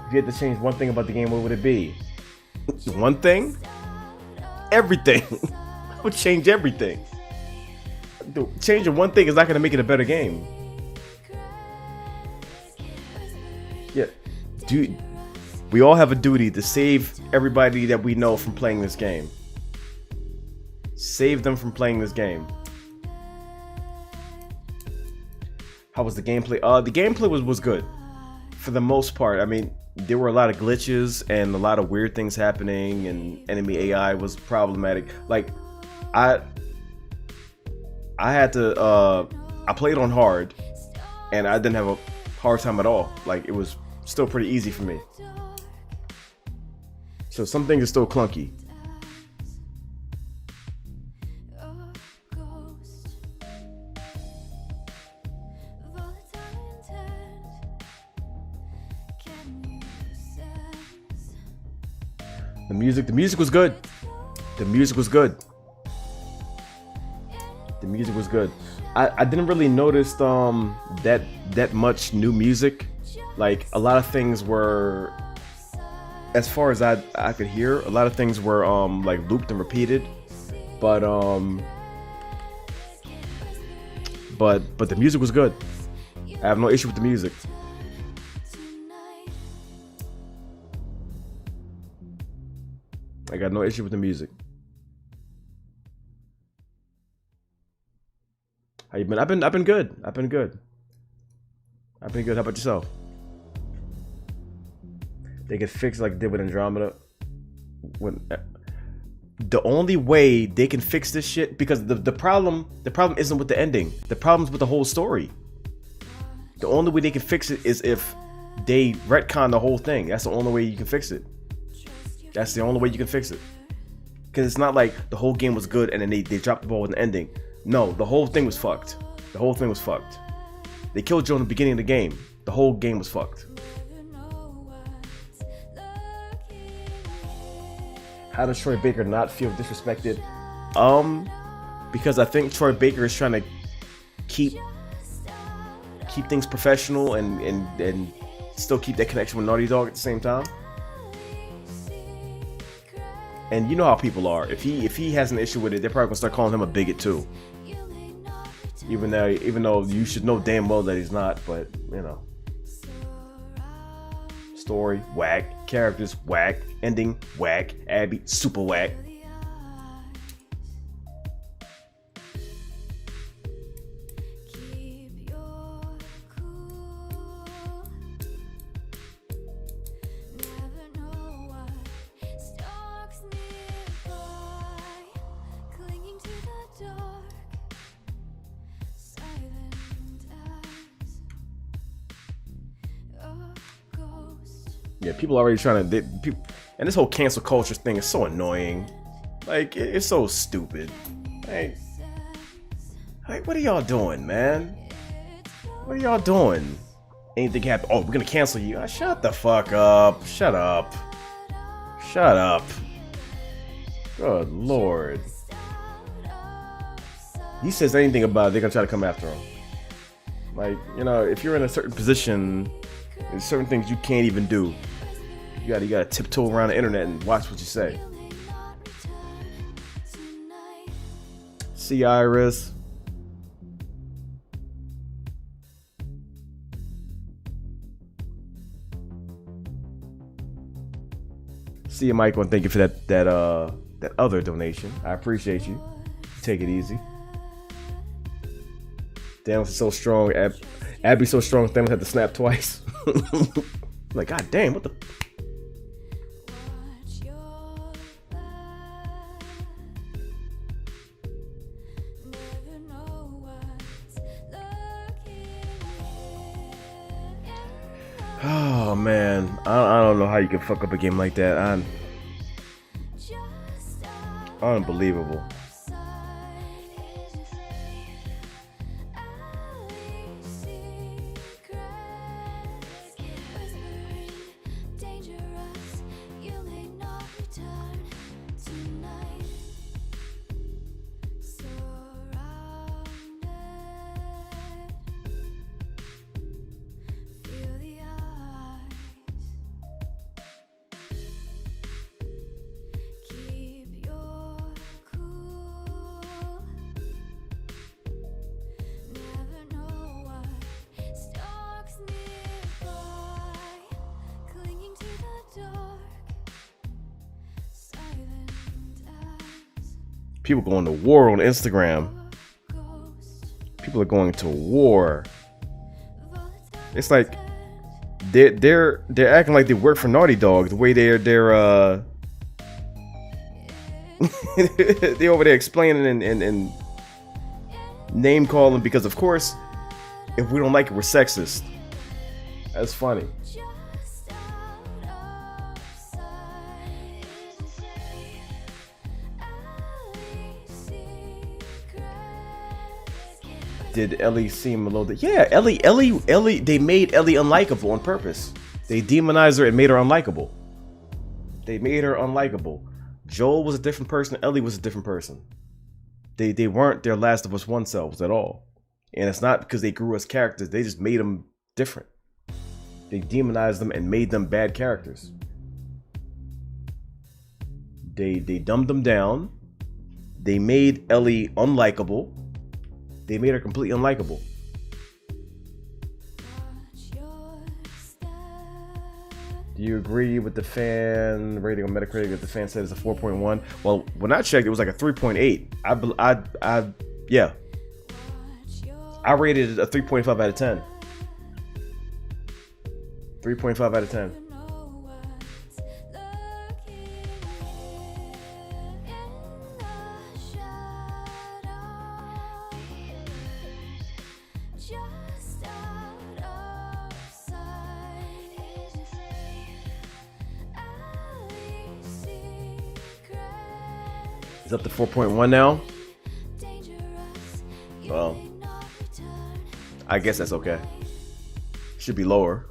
If you had to change one thing about the game, what would it be? One thing? Everything. I would change everything. Dude, changing one thing is not going to make it a better game. Yeah. Dude, we all have a duty to save everybody that we know from playing this game. Save them from playing this game. How was the gameplay? The gameplay was good. For the most part. I mean, there were a lot of glitches and a lot of weird things happening, and enemy AI was problematic. Like, I had to I played on hard and I didn't have a hard time at all. Like, it was still pretty easy for me. So some things are still clunky. The music was good. The music was good. The music was good. I didn't really notice that much new music. Like a lot of things were, as far as I could hear, a lot of things were like looped and repeated. But the music was good. I have no issue with the music. I got no issue with the music. How you been? I've been good. I've been good. How about yourself? They can fix like they did with Andromeda. The only way they can fix this shit, because the problem isn't with the ending. The problem's with the whole story. The only way they can fix it is if they retcon the whole thing. That's the only way you can fix it. That's the only way you can fix it. Because it's not like the whole game was good and then they dropped the ball with an ending. No, the whole thing was fucked. The whole thing was fucked. They killed Joe in the beginning of the game. The whole game was fucked. How does Troy Baker not feel disrespected? Because I think Troy Baker is trying to keep things professional and still keep that connection with Naughty Dog at the same time. And you know how people are. If he has an issue with it, they're probably gonna start calling him a bigot too. Even though you should know damn well that he's not, but you know. Story, whack. Characters, whack. Ending, whack. Abby, super whack. Yeah, people already trying to, and this whole cancel culture thing is so annoying. Like, it's so stupid. Like, what are y'all doing, man? What are y'all doing? Anything happen? Oh, we're gonna cancel you. Shut the fuck up. Shut up. Shut up. Good lord. He says anything about it, they're gonna try to come after him. Like, you know, if you're in a certain position, there's certain things you can't even do. You gotta tiptoe around the internet and watch what you say. See, Iris. See you, Michael, and thank you for that other donation. I appreciate you. Take it easy. Thanos is so strong. Abby's so strong. Thanos had to snap twice. Like, god damn, what the? Oh man, I don't know how you can fuck up a game like that. Unbelievable. People going to war on Instagram. People are going to war. It's like they're acting like they work for Naughty Dog. The way they're they over there explaining and name calling, because of course, if we don't like it, we're sexist. That's funny. Did Ellie seem a little bit? Yeah, Ellie, they made Ellie unlikable on purpose. They demonized her and made her unlikable. They made her unlikable. Joel was a different person. Ellie was a different person. They weren't their Last of Us 1 selves at all. And it's not because they grew as characters. They just made them different. They demonized them and made them bad characters. They dumbed them down. They made Ellie unlikable. They made her completely unlikable. Do you agree with the fan rating on Metacritic that the fan said it's a 4.1? Well, when I checked, it was like a 3.8. Yeah. I rated it a 3.5 out of 10. 3.5 out of 10. It's up to 4.1 now. Well, I guess that's okay. Should be lower.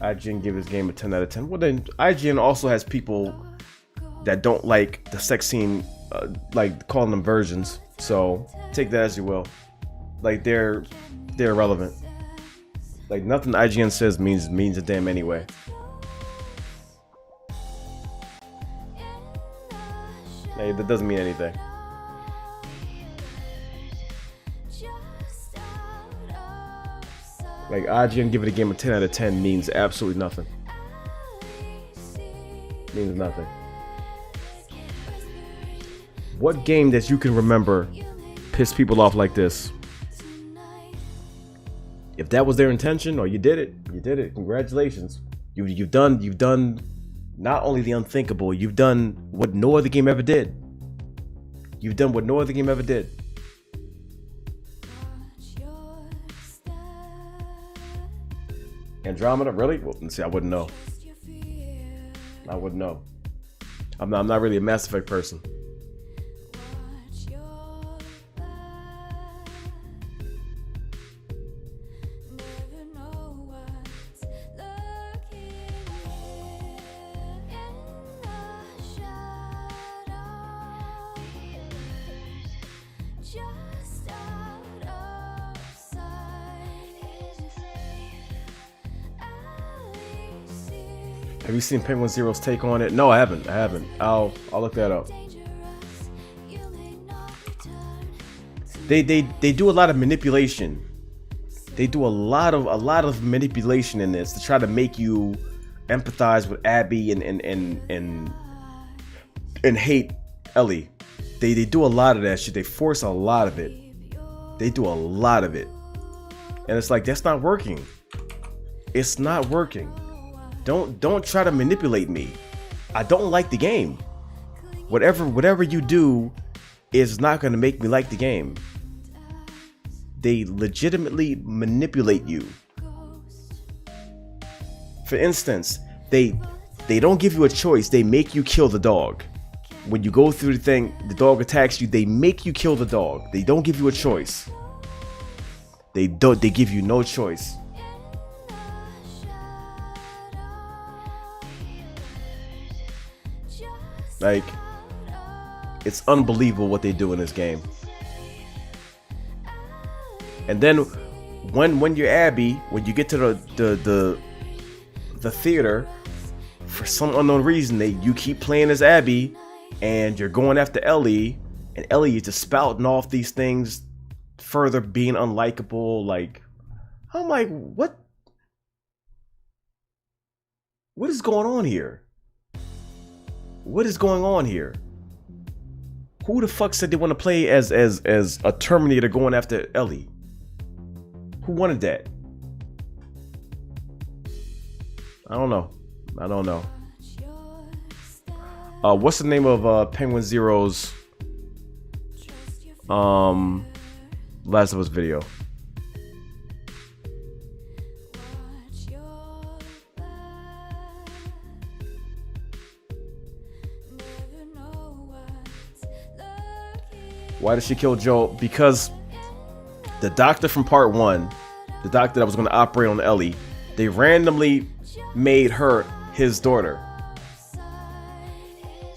IGN give this game a 10 out of 10. Well, then IGN also has people that don't like the sex scene, like calling them versions. So take that as you will. Like they're irrelevant. Like nothing IGN says means a damn anyway. Like, that doesn't mean anything. Like IGN give it a game of 10 out of 10 means absolutely nothing. Means nothing. What game that you can remember pissed people off like this? If that was their intention, or you did it, congratulations. You've done not only the unthinkable, you've done what no other game ever did. You've done what no other game ever did. Andromeda, really? Well, see, I wouldn't know. I wouldn't know. I'm not really a Mass Effect person. Have you seen Penguin Zero's take on it? No, I haven't. I'll look that up. They do a lot of manipulation. They do a lot of manipulation in this to try to make you empathize with Abby and hate Ellie. They do a lot of that shit. They force a lot of it. They do a lot of it. And it's like, that's not working. It's not working. Don't try to manipulate me. I don't like the game. Whatever you do is not going to make me like the game. They legitimately manipulate you. For instance, they don't give you a choice. They make you kill the dog. When you go through the thing, the dog attacks you, they make you kill the dog. They don't give you a choice. They give you no choice. Like, it's unbelievable what they do in this game. And then when you're Abby, when you get to the theater, for some unknown reason, you keep playing as Abby, and you're going after Ellie, and Ellie is just spouting off these things, further being unlikable. Like, I'm like, what is going on here? What is going on here? Who the fuck said they want to play as a Terminator going after Ellie? Who wanted that? I don't know. What's the name of Penguin Zero's Last of Us video? Why did she kill Joel? Because the doctor from part 1, the doctor that was going to operate on Ellie, they randomly made her his daughter.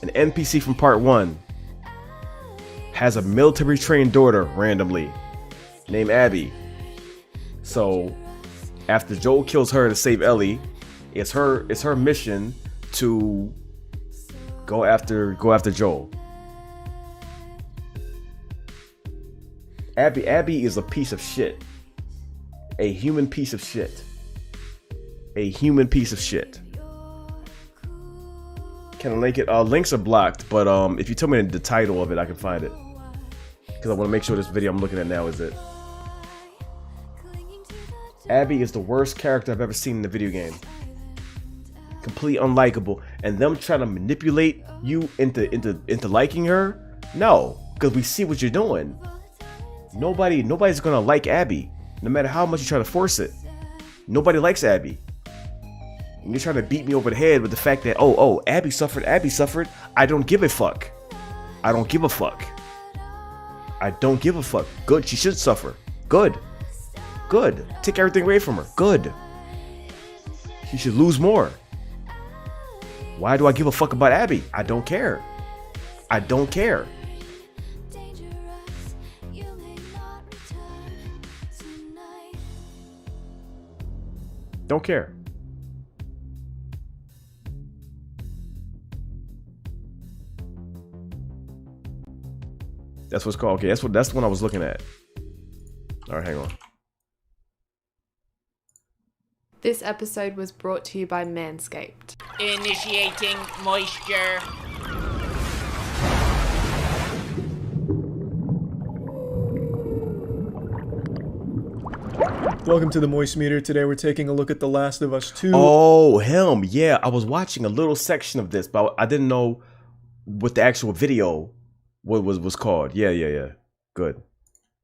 An NPC from part 1 has a military trained daughter randomly named Abby. So after Joel kills her to save Ellie, it's her mission to go after Joel. Abby is a piece of shit. A human piece of shit. A human piece of shit. Can I link it? Links are blocked, but if you tell me the title of it, I can find it. Because I want to make sure this video I'm looking at now is it. Abby is the worst character I've ever seen in the video game. Complete unlikable. And them trying to manipulate you into liking her? No, because we see what you're doing. Nobody's gonna like Abby, no matter how much you try to force it. Nobody likes Abby. And you're trying to beat me over the head with the fact that Abby suffered. I don't give a fuck. I don't give a fuck. I don't give a fuck. Good, she should suffer. Good. Take everything away from her. Good. She should lose more. Why do I give a fuck about Abby? I don't care. I don't care. Don't care. That's what's called. Okay, that's the one I was looking at. All right, hang on. This episode was brought to you by Manscaped. Initiating moisture. Welcome to the Moist Meter. Today we're taking a look at The Last of Us 2. Oh, him. Yeah, I was watching a little section of this, but I didn't know what the actual video was called. Yeah. Good.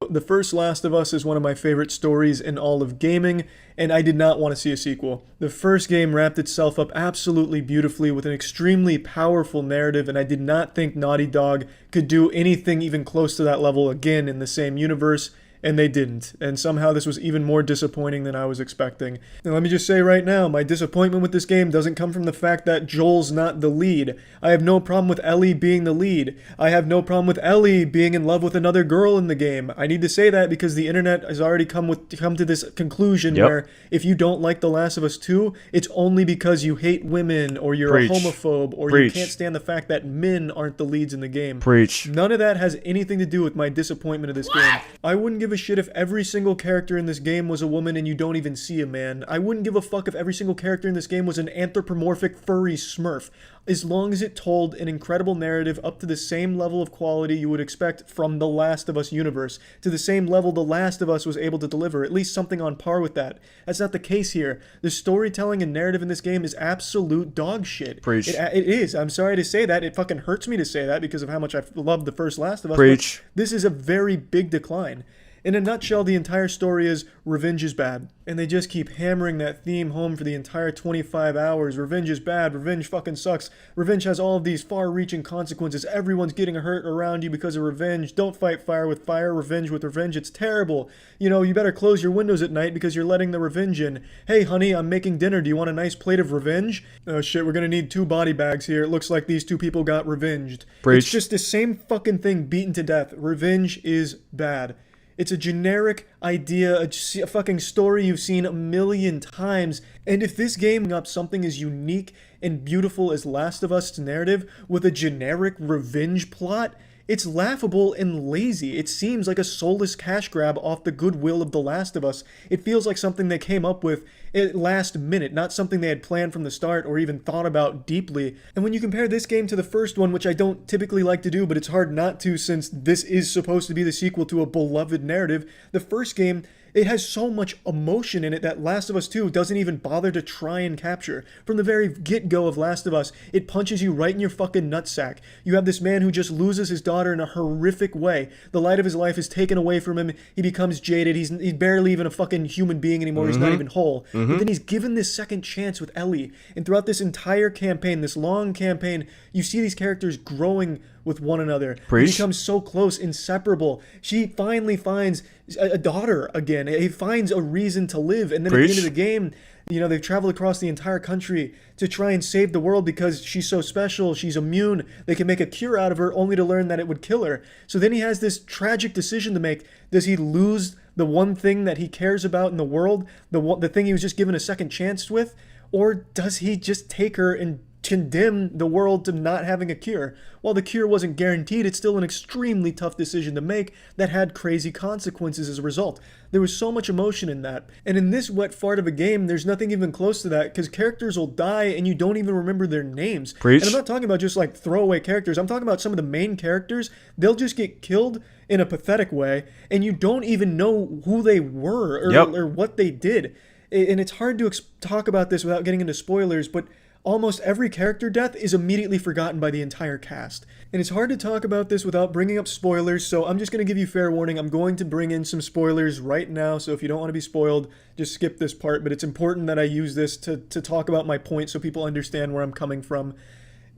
The first Last of Us is one of my favorite stories in all of gaming, and I did not want to see a sequel. The first game wrapped itself up absolutely beautifully with an extremely powerful narrative, and I did not think Naughty Dog could do anything even close to that level again in the same universe. And they didn't, and somehow this was even more disappointing than I was expecting. And let me just say right now, my disappointment with this game doesn't come from the fact that Joel's not the lead. I have no problem with Ellie being the lead. I have no problem with Ellie being in love with another girl in the game. I need to say that because the internet has already come to this conclusion where if you don't like The Last of Us 2, it's only because you hate women, or you're a homophobe, or you can't stand the fact that men aren't the leads in the game. None of that has anything to do with my disappointment of this game. I wouldn't give a shit if every single character in this game was a woman and you don't even see a man. I wouldn't give a fuck if every single character in this game was an anthropomorphic furry smurf. As long as it told an incredible narrative up to the same level of quality you would expect from the Last of Us universe, to the same level The Last of Us was able to deliver, at least something on par with that. That's not the case here. The storytelling and narrative in this game is absolute dog shit. It is. I'm sorry to say that. It fucking hurts me to say that because of how much I loved the first Last of Us. But this is a very big decline. In a nutshell, the entire story is revenge is bad. And they just keep hammering that theme home for the entire 25 hours. Revenge is bad. Revenge fucking sucks. Revenge has all of these far-reaching consequences. Everyone's getting hurt around you because of revenge. Don't fight fire with fire. Revenge with revenge. It's terrible. You know, you better close your windows at night because you're letting the revenge in. Hey, honey, I'm making dinner. Do you want a nice plate of revenge? Oh, shit, we're gonna need 2 body bags here. It looks like these 2 people got revenged. It's just the same fucking thing beaten to death. Revenge is bad. It's a generic idea, a fucking story you've seen a million times. And if this game up something as unique and beautiful as Last of Us' narrative with a generic revenge plot, it's laughable and lazy. It seems like a soulless cash grab off the goodwill of The Last of Us. It feels like something they came up with at last minute, not something they had planned from the start or even thought about deeply. And when you compare this game to the first one, which I don't typically like to do, but it's hard not to since this is supposed to be the sequel to a beloved narrative, the first game, it has so much emotion in it that Last of Us 2 doesn't even bother to try and capture. From the very get-go of Last of Us, it punches you right in your fucking nutsack. You have this man who just loses his daughter in a horrific way. The light of his life is taken away from him. He becomes jaded. He's barely even a fucking human being anymore. He's not even whole. But then he's given this second chance with Ellie. And throughout this entire campaign, this long campaign, you see these characters growing with one another. They Preach. become so close, inseparable. She finally finds a daughter again. He finds a reason to live. And then at the end of the game, you know, they've traveled across the entire country to try and save the world because she's so special, she's immune, they can make a cure out of her only to learn that it would kill her. So then he has this tragic decision to make. Does he lose the one thing that he cares about in the world, the thing he was just given a second chance with? Or does he just take her and condemn the world to not having a cure? While the cure wasn't guaranteed, it's still an extremely tough decision to make that had crazy consequences as a result. There was so much emotion in that. And in this wet fart of a game, there's nothing even close to that, because characters will die and you don't even remember their names. Preach. And I'm not talking about just like throwaway characters. I'm talking about some of the main characters. They'll just get killed in a pathetic way, and you don't even know who they were or what they did. And it's hard to talk about this without getting into spoilers, but almost every character death is immediately forgotten by the entire cast. And it's hard to talk about this without bringing up spoilers, so I'm just going to give you fair warning. I'm going to bring in some spoilers right now, so if you don't want to be spoiled, just skip this part. But it's important that I use this to talk about my point so people understand where I'm coming from.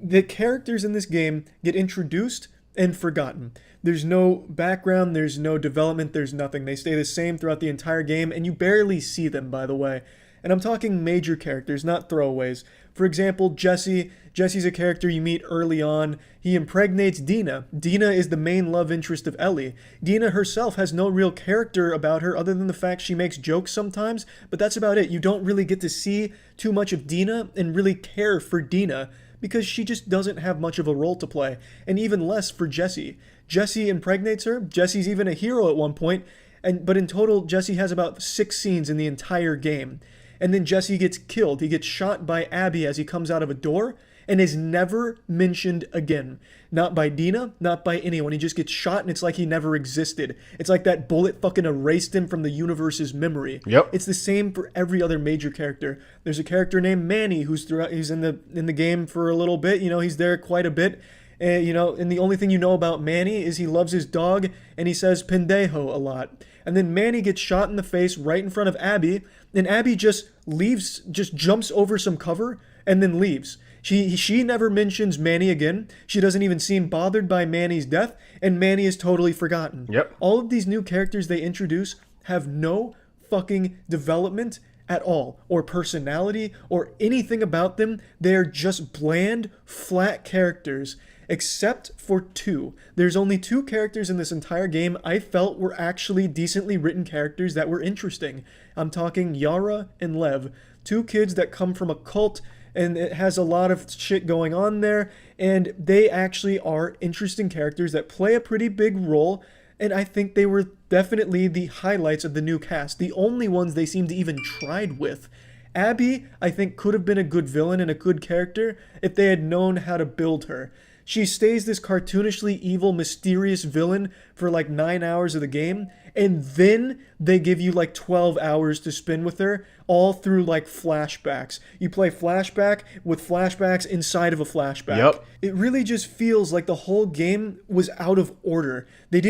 The characters in this game get introduced and forgotten. There's no background, there's no development, there's nothing. They stay the same throughout the entire game, and you barely see them, by the way. And I'm talking major characters, not throwaways. For example, Jesse. Jesse's a character you meet early on. He impregnates Dina. Dina is the main love interest of Ellie. Dina herself has no real character about her other than the fact she makes jokes sometimes, but that's about it. You don't really get to see too much of Dina and really care for Dina, because she just doesn't have much of a role to play, and even less for Jesse. Jesse impregnates her. Jesse's even a hero at one point, but in total, Jesse has about 6 scenes in the entire game. And then Jesse gets killed. He gets shot by Abby as he comes out of a door, and is never mentioned again. Not by Dina, not by anyone. He just gets shot, and it's like he never existed. It's like that bullet fucking erased him from the universe's memory. Yep. It's the same for every other major character. There's a character named Manny who's in the game for a little bit. You know, he's there quite a bit. You know, and the only thing you know about Manny is he loves his dog, and he says pendejo a lot. And then Manny gets shot in the face right in front of Abby, and Abby just leaves, just jumps over some cover, and then leaves. She never mentions Manny again. She doesn't even seem bothered by Manny's death, and Manny is totally forgotten. Yep. All of these new characters they introduce have no fucking development at all, or personality, or anything about them. They're just bland, flat characters, except for 2. There's only 2 characters in this entire game I felt were actually decently written characters that were interesting. I'm talking Yara and Lev, 2 kids that come from a cult, and it has a lot of shit going on there, and they actually are interesting characters that play a pretty big role, and I think they were definitely the highlights of the new cast, the only ones they seemed to even tried with. Abby, I think, could have been a good villain and a good character if they had known how to build her. She stays this cartoonishly evil, mysterious villain for like 9 hours of the game, and then they give you like 12 hours to spend with her, all through like flashbacks. You play flashback with flashbacks inside of a flashback. Yep. It really just feels like the whole game was out of order. They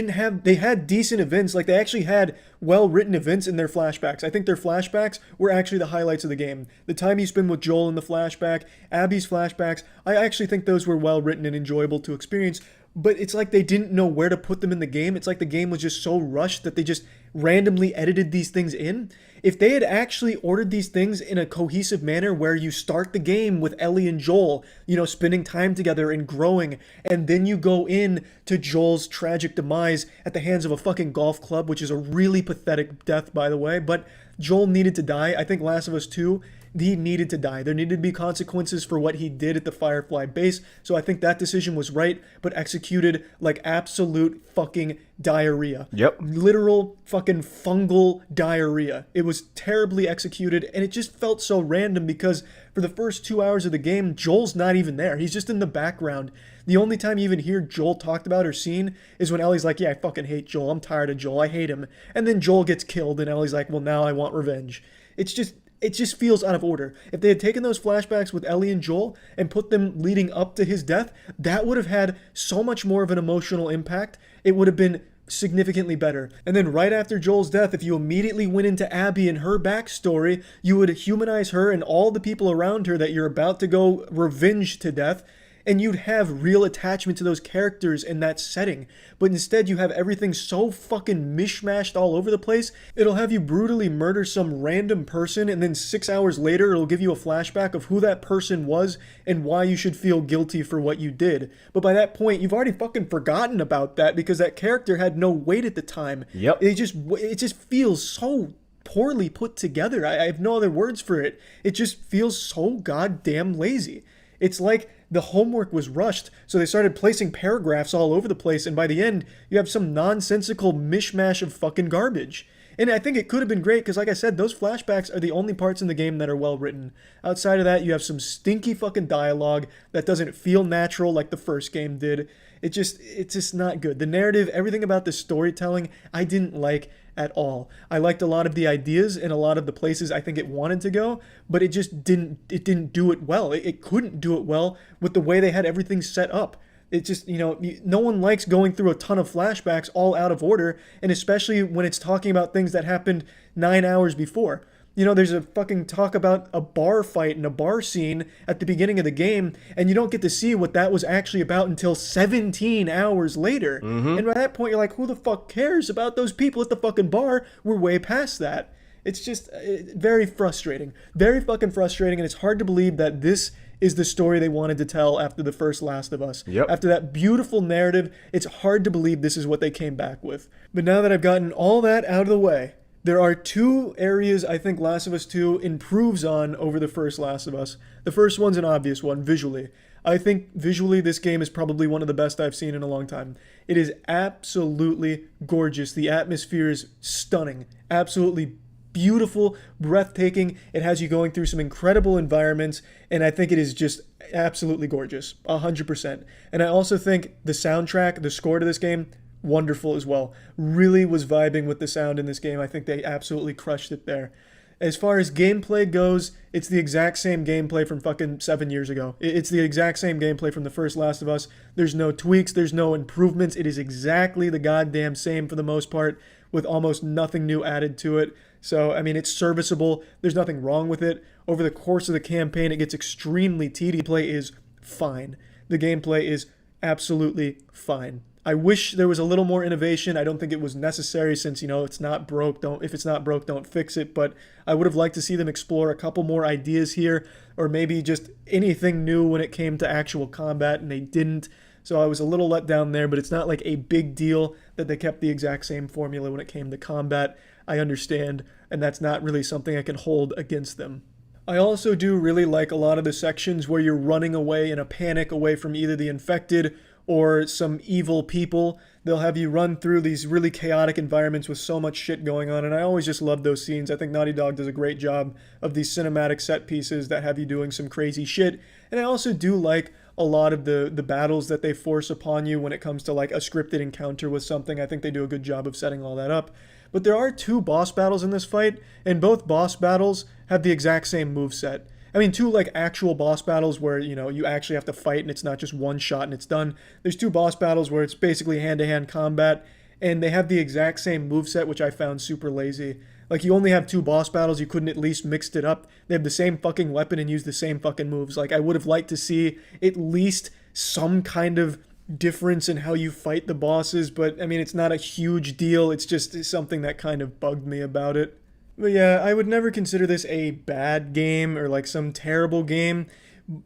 had decent events, like they actually had well-written events in their flashbacks. I think their flashbacks were actually the highlights of the game. The time you spend with Joel in the flashback, Abby's flashbacks, I actually think those were well-written and enjoyable to experience. But it's like they didn't know where to put them in the game. It's like the game was just so rushed that they just randomly edited these things in. If they had actually ordered these things in a cohesive manner where you start the game with Ellie and Joel, you know, spending time together and growing, and then you go in to Joel's tragic demise at the hands of a fucking golf club, which is a really pathetic death, by the way, but Joel needed to die. I think Last of Us 2, he needed to die. There needed to be consequences for what he did at the Firefly base, so I think that decision was right, but executed like absolute fucking diarrhea. Yep. Literal fucking fungal diarrhea. It was terribly executed, and it just felt so random because for the first 2 hours of the game, Joel's not even there. He's just in the background. The only time you even hear Joel talked about or seen is when Ellie's like, yeah, I fucking hate Joel. I'm tired of Joel. I hate him. And then Joel gets killed, and Ellie's like, well, now I want revenge. It just feels out of order. If they had taken those flashbacks with Ellie and Joel and put them leading up to his death, that would have had so much more of an emotional impact. It would have been significantly better. And then right after Joel's death, if you immediately went into Abby and her backstory, you would humanize her and all the people around her that you're about to go revenge to death. and you'd have real attachment to those characters in that setting. But instead you have everything so fucking mishmashed all over the place. It'll have you brutally murder some random person, and then 6 hours later it'll give you a flashback of who that person was and why you should feel guilty for what you did. But by that point you've already fucking forgotten about that because that character had no weight at the time. Yep. It just feels so poorly put together. I have no other words for it. It just feels so goddamn lazy. It's like the homework was rushed, so they started placing paragraphs all over the place, and by the end, you have some nonsensical mishmash of fucking garbage. And I think it could have been great, because like I said, those flashbacks are the only parts in the game that are well written. Outside of that, you have some stinky fucking dialogue that doesn't feel natural like the first game did. It's just not good. The narrative, everything about the storytelling, I didn't like at all. I liked a lot of the ideas and a lot of the places I think it wanted to go, but it just didn't do it well. It couldn't do it well with the way they had everything set up. It just, no one likes going through a ton of flashbacks all out of order, and especially when it's talking about things that happened 9 hours before. There's a fucking talk about a bar fight and a bar scene at the beginning of the game, and you don't get to see what that was actually about until 17 hours later. And by that point, you're like, who the fuck cares about those people at the fucking bar? We're way past that. It's just very frustrating. Very fucking frustrating, and it's hard to believe that this is the story they wanted to tell after the first Last of Us. Yep. After that beautiful narrative, it's hard to believe this is what they came back with. But now that I've gotten all that out of the way, there are two areas I think Last of Us 2 improves on over the first Last of Us. The first one's an obvious one, visually. I think visually this game is probably one of the best I've seen in a long time. It is absolutely gorgeous. The atmosphere is stunning. Absolutely beautiful, breathtaking. It has you going through some incredible environments, and I think it is just absolutely gorgeous. 100%. And I also think the soundtrack, the score to this game, wonderful as well. Really was vibing with the sound in this game. I think they absolutely crushed it there. As far as gameplay goes, it's the exact same gameplay from fucking 7 years ago. It's the exact same gameplay from the first Last of Us. There's no tweaks, there's no improvements. It is exactly the goddamn same for the most part, with almost nothing new added to it. So, I mean, it's serviceable. There's nothing wrong with it. Over the course of the campaign, it gets extremely tedious. Play is fine. The gameplay is absolutely fine. I wish there was a little more innovation. I don't think it was necessary since, it's not broke. If it's not broke, don't fix it. But I would have liked to see them explore a couple more ideas here, or maybe just anything new when it came to actual combat, and they didn't. So I was a little let down there, but it's not like a big deal that they kept the exact same formula when it came to combat. I understand, and that's not really something I can hold against them. I also do really like a lot of the sections where you're running away in a panic away from either the infected or some evil people. They'll have you run through these really chaotic environments with so much shit going on, and I always just love those scenes. I think Naughty Dog does a great job of these cinematic set pieces that have you doing some crazy shit, and I also do like a lot of the battles that they force upon you when it comes to like a scripted encounter with something. I think they do a good job of setting all that up. But there are two boss battles in this fight, and both boss battles have the exact same moveset. I mean, two like actual boss battles where, you actually have to fight and it's not just one shot and it's done. There's two boss battles where it's basically hand-to-hand combat, and they have the exact same moveset, which I found super lazy. Like, you only have two boss battles, you couldn't at least mixed it up. They have the same fucking weapon and use the same fucking moves. Like, I would have liked to see at least some kind of difference in how you fight the bosses, but I mean, it's not a huge deal. It's just something that kind of bugged me about it. But yeah, I would never consider this a bad game or like some terrible game.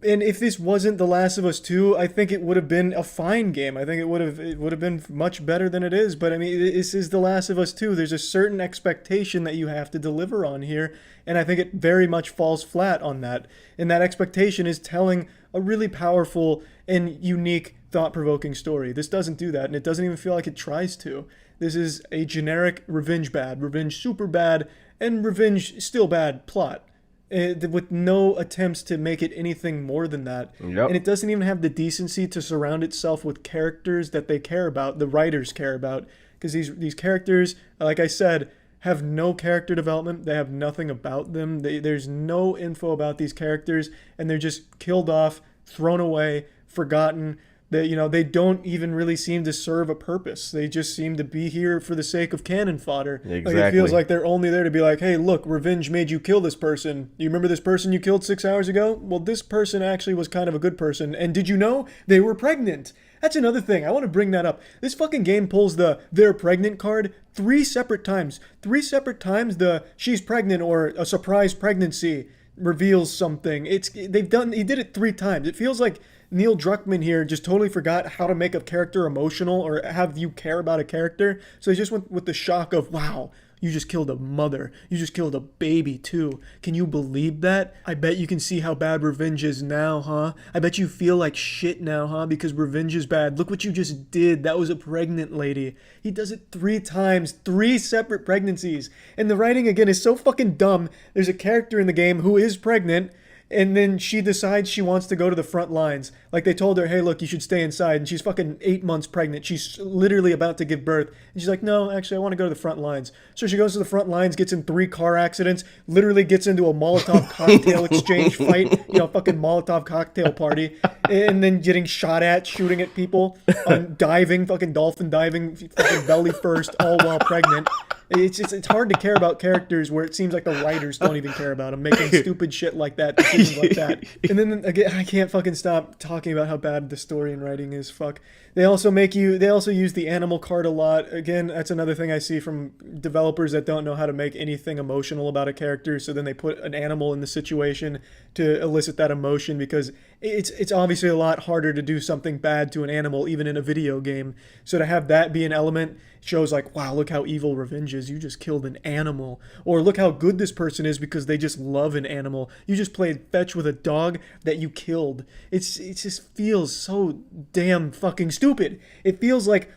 And if this wasn't The Last of Us 2, I think it would have been a fine game. I think it would have been much better than it is. But I mean, this is The Last of Us 2. There's a certain expectation that you have to deliver on here, and I think it very much falls flat on that. And that expectation is telling a really powerful and unique, thought-provoking story. This doesn't do that, and it doesn't even feel like it tries to. This is a generic revenge bad, revenge super bad, and revenge still bad plot. With no attempts to make it anything more than that. Yep. And it doesn't even have the decency to surround itself with characters that they care about, the writers care about. Because these characters, like I said, have no character development. They have nothing about them. There's no info about these characters, and they're just killed off, thrown away, forgotten, They, you know, they don't even really seem to serve a purpose. They just seem to be here for the sake of cannon fodder. Like, it feels like they're only there to be like, hey, look, revenge made you kill this person. You remember this person you killed 6 hours ago? Well, this person actually was kind of a good person. And did you know they were pregnant? That's another thing. I want to bring that up. This fucking game pulls the they're pregnant card 3 separate times. 3 separate times the she's pregnant or a surprise pregnancy reveals something. He did it 3 times. It feels like Neil Druckmann here just totally forgot how to make a character emotional or have you care about a character. So he just went with the shock of, wow, you just killed a mother. You just killed a baby too. Can you believe that? I bet you can see how bad revenge is now, huh? I bet you feel like shit now, huh? Because revenge is bad. Look what you just did. That was a pregnant lady. He does it 3 times, 3 separate pregnancies. And the writing, again, is so fucking dumb. There's a character in the game who is pregnant, and then she decides she wants to go to the front lines. Like, they told her, hey, look, you should stay inside. And she's fucking 8 months pregnant. She's literally about to give birth. And she's like, no, actually, I want to go to the front lines. So she goes to the front lines, gets in 3 car accidents, literally gets into a Molotov cocktail exchange fight, you know, fucking Molotov cocktail party, and then getting shot at, shooting at people, diving, fucking dolphin diving, fucking belly first, all while pregnant. It's hard to care about characters where it seems like the writers don't even care about them, making stupid shit like that, decisions like that. And then again, I can't fucking stop talking about how bad the story and writing is. Fuck. They also use the animal card a lot. Again, that's another thing I see from developers that don't know how to make anything emotional about a character. So then they put an animal in the situation to elicit that emotion, because it's obviously a lot harder to do something bad to an animal, even in a video game. So to have that be an element shows like, wow, look how evil revenge is. You just killed an animal. Or look how good this person is because they just love an animal. You just played fetch with a dog that you killed. It just feels so damn fucking stupid. It feels like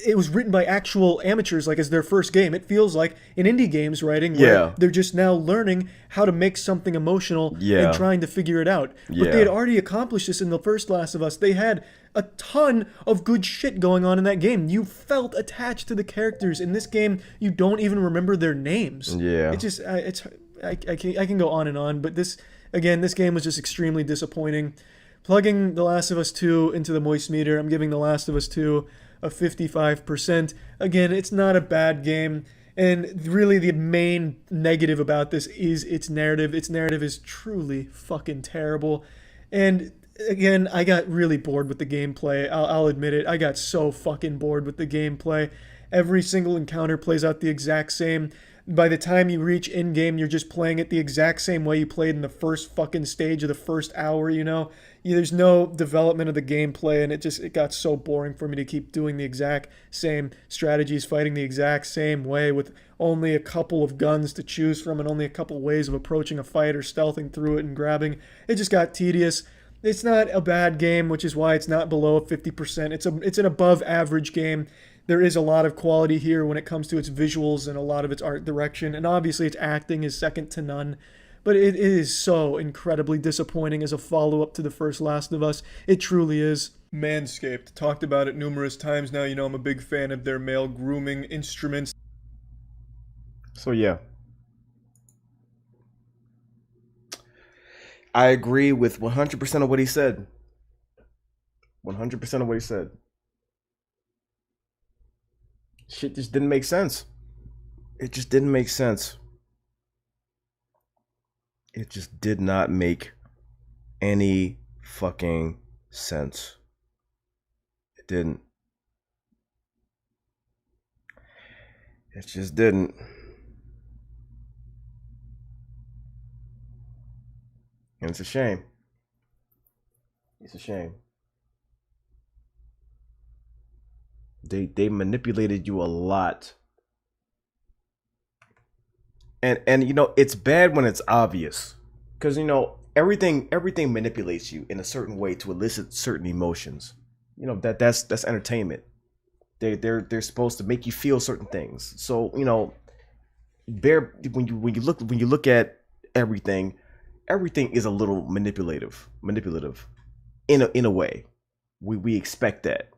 it was written by actual amateurs, like as their first game. It feels like in indie games writing, where they're just now learning how to make something emotional and trying to figure it out. But they had already accomplished this in the first Last of Us. They had a ton of good shit going on in that game. You felt attached to the characters. In this game, you don't even remember their names. Yeah. It's just, I can go on, but this game was just extremely disappointing. Plugging The Last of Us 2 into the moist meter, I'm giving The Last of Us 2 a 55%. Again, it's not a bad game. And really the main negative about this is its narrative. Its narrative is truly fucking terrible. And again, I got really bored with the gameplay. I'll admit it. I got so fucking bored with the gameplay. Every single encounter plays out the exact same. By the time you reach in-game, you're just playing it the exact same way you played in the first fucking stage of the first hour, you know? There's no development of the gameplay, and it got so boring for me to keep doing the exact same strategies, fighting the exact same way with only a couple of guns to choose from and only a couple ways of approaching a fight or stealthing through it and grabbing. It just got tedious. It's not a bad game, which is why it's not below 50%. It's an above average game. There is a lot of quality here when it comes to its visuals and a lot of its art direction, and obviously its acting is second to none. But it is so incredibly disappointing as a follow-up to the first Last of Us. It truly is. Manscaped. Talked about it numerous times now. You know I'm a big fan of their male grooming instruments. So yeah. I agree with 100% of what he said. 100% of what he said. Shit just didn't make sense. It just didn't make sense. It just did not make any fucking sense. It didn't. It just didn't. And it's a shame. It's a shame. They manipulated you a lot. And you know, it's bad when it's obvious. Cause you know, everything manipulates you in a certain way to elicit certain emotions. You know, that's entertainment. They're supposed to make you feel certain things. So, you know, when you look at everything is a little manipulative in a way. We expect that.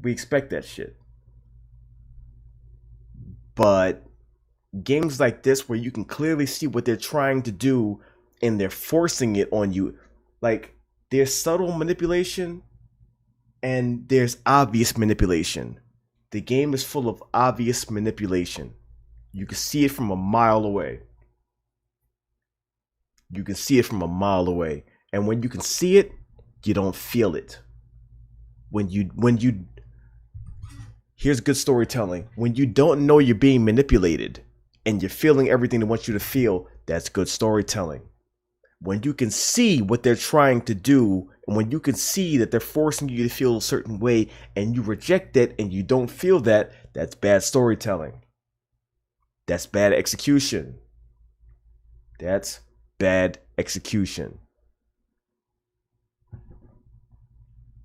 We expect that shit. But games like this, where you can clearly see what they're trying to do and they're forcing it on you, like there's subtle manipulation And there's obvious manipulation. The game is full of obvious manipulation. You can see it from a mile away. You can see it from a mile away. And when you can see it, you don't feel it. Here's good storytelling. When you don't know you're being manipulated and you're feeling everything they want you to feel, that's good storytelling. When you can see what they're trying to do, and when you can see that they're forcing you to feel a certain way and you reject it and you don't feel that, that's bad storytelling. That's bad execution. That's bad execution.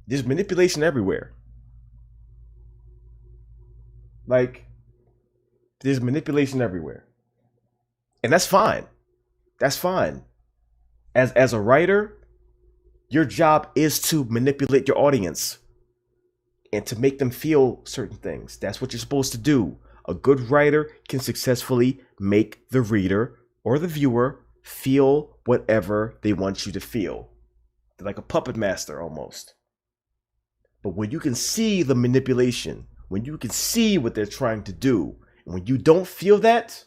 There's manipulation everywhere. Like, there's manipulation everywhere. And that's fine. That's fine. As a writer, your job is to manipulate your audience and to make them feel certain things. That's what you're supposed to do. A good writer can successfully make the reader or the viewer feel whatever they want you to feel. They're like a puppet master almost. But when you can see the manipulation, when you can see what they're trying to do, and when you don't feel that,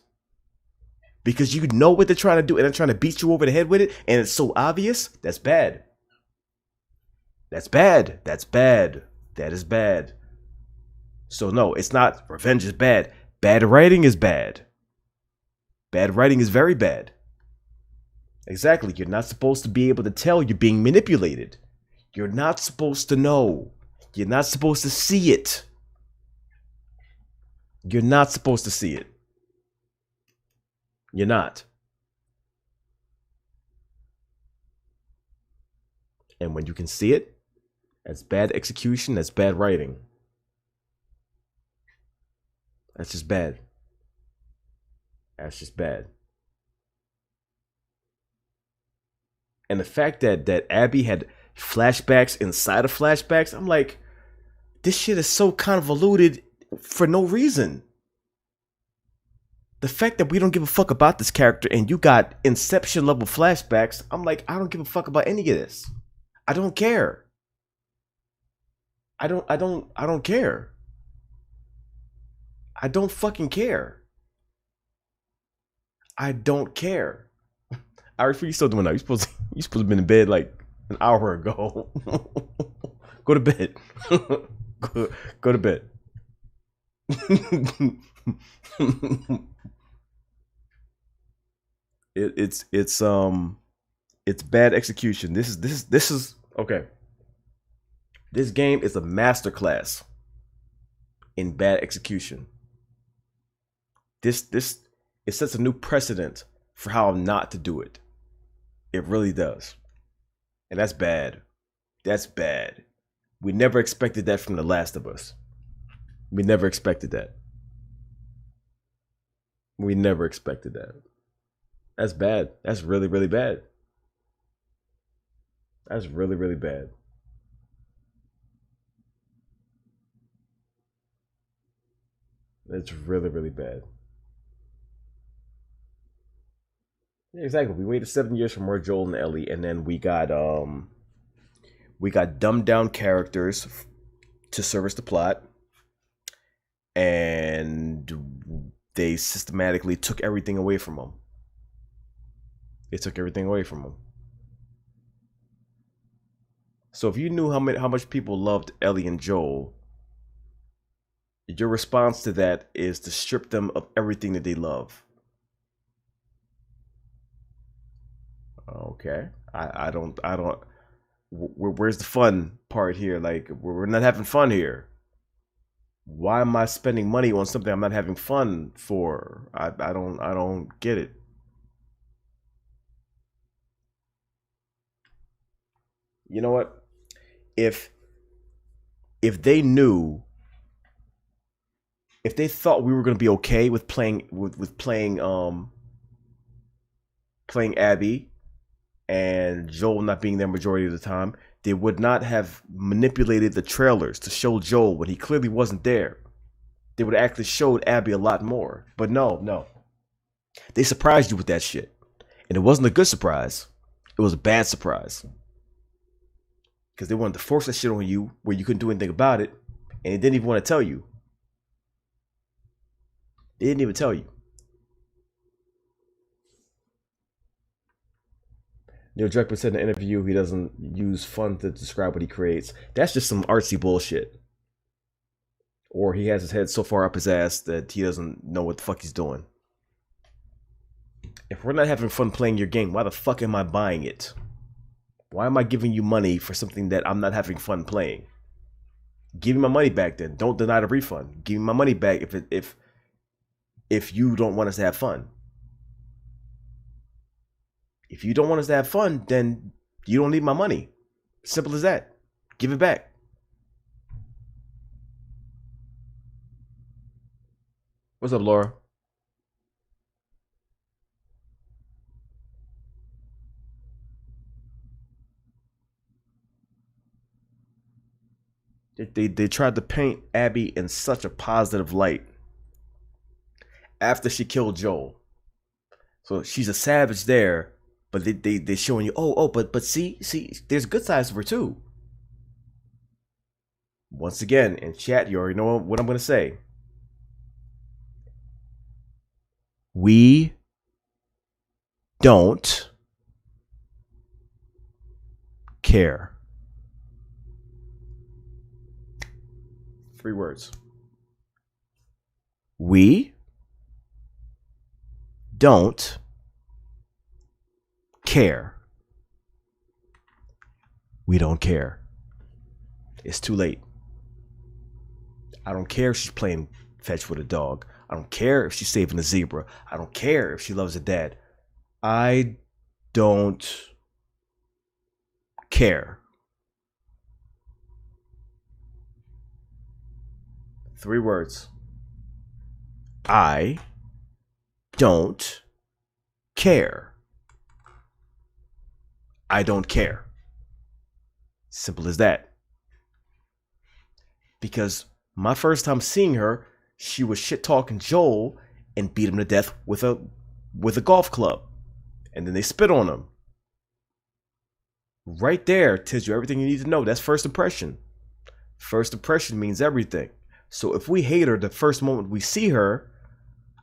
because you know what they're trying to do and they're trying to beat you over the head with it, and it's so obvious, that's bad. That's bad. That's bad. That is bad. So no, it's not revenge is bad. Bad writing is bad. Bad writing is very bad. Exactly. You're not supposed to be able to tell you're being manipulated. You're not supposed to know. You're not supposed to see it. You're not supposed to see it. You're not. And when you can see it, that's bad execution, that's bad writing. That's just bad. That's just bad. And the fact that Abby had flashbacks inside of flashbacks, I'm like, this shit is so convoluted for no reason. The fact that we don't give a fuck about this character and you got Inception level flashbacks, I'm like, I don't give a fuck about any of this. I don't care. I don't care. I don't fucking care. I don't care. Ari, you still doing that? You supposed to have been in bed like an hour ago. Go to bed. Go to bed. It's bad execution. This is okay. This game is a masterclass in bad execution. It sets a new precedent for how not to do it. It really does. And that's bad. That's bad. We never expected that from The Last of Us. We never expected that. We never expected that. That's bad. That's really, really bad. That's really, really bad. It's really, really bad. Yeah, exactly. We waited 7 years for more Joel and Ellie, and then we got dumbed down characters to service the plot, and they systematically took everything away from them. They took everything away from them. So if you knew how much people loved Ellie and Joel, your response to that is to strip them of everything that they love. Okay. I don't where's the fun part here? Like, we're not having fun here. Why am I spending money on something I'm not having fun for? I don't get it. You know what? If they knew, if they thought we were going to be okay with playing playing Abby and Joel not being there majority of the time, they would not have manipulated the trailers to show Joel when he clearly wasn't there. They would have actually showed Abby a lot more. But no. They surprised you with that shit. And it wasn't a good surprise. It was a bad surprise. because they wanted to force that shit on you where you couldn't do anything about it, and they didn't even want to tell you. They didn't even tell you. Neil Druckmann said in an interview he doesn't use fun to describe what he creates. That's just some artsy bullshit. Or he has his head so far up his ass that he doesn't know what the fuck he's doing. If we're not having fun playing your game, why the fuck am I buying it? Why am I giving you money for something that I'm not having fun playing? Give me my money back then. Don't deny the refund. Give me my money back if you don't want us to have fun. If you don't want us to have fun, then you don't need my money. Simple as that. Give it back. What's up, Laura? They tried to paint Abby in such a positive light after she killed Joel. So she's a savage there, but they're showing you, but see, there's good sides of her too. Once again, in chat, you already know what I'm gonna say. We don't care. 3 words. We don't care. We don't care. It's too late. I don't care if she's playing fetch with a dog. I don't care if she's saving a zebra. I don't care if she loves her dad. I don't care. 3 words. I don't care. I don't care. Simple as that. Because my first time seeing her, she was shit talking Joel and beat him to death with a golf club. And then they spit on him. Right there tells you everything you need to know. That's first impression. First impression means everything. So if we hate her the first moment we see her,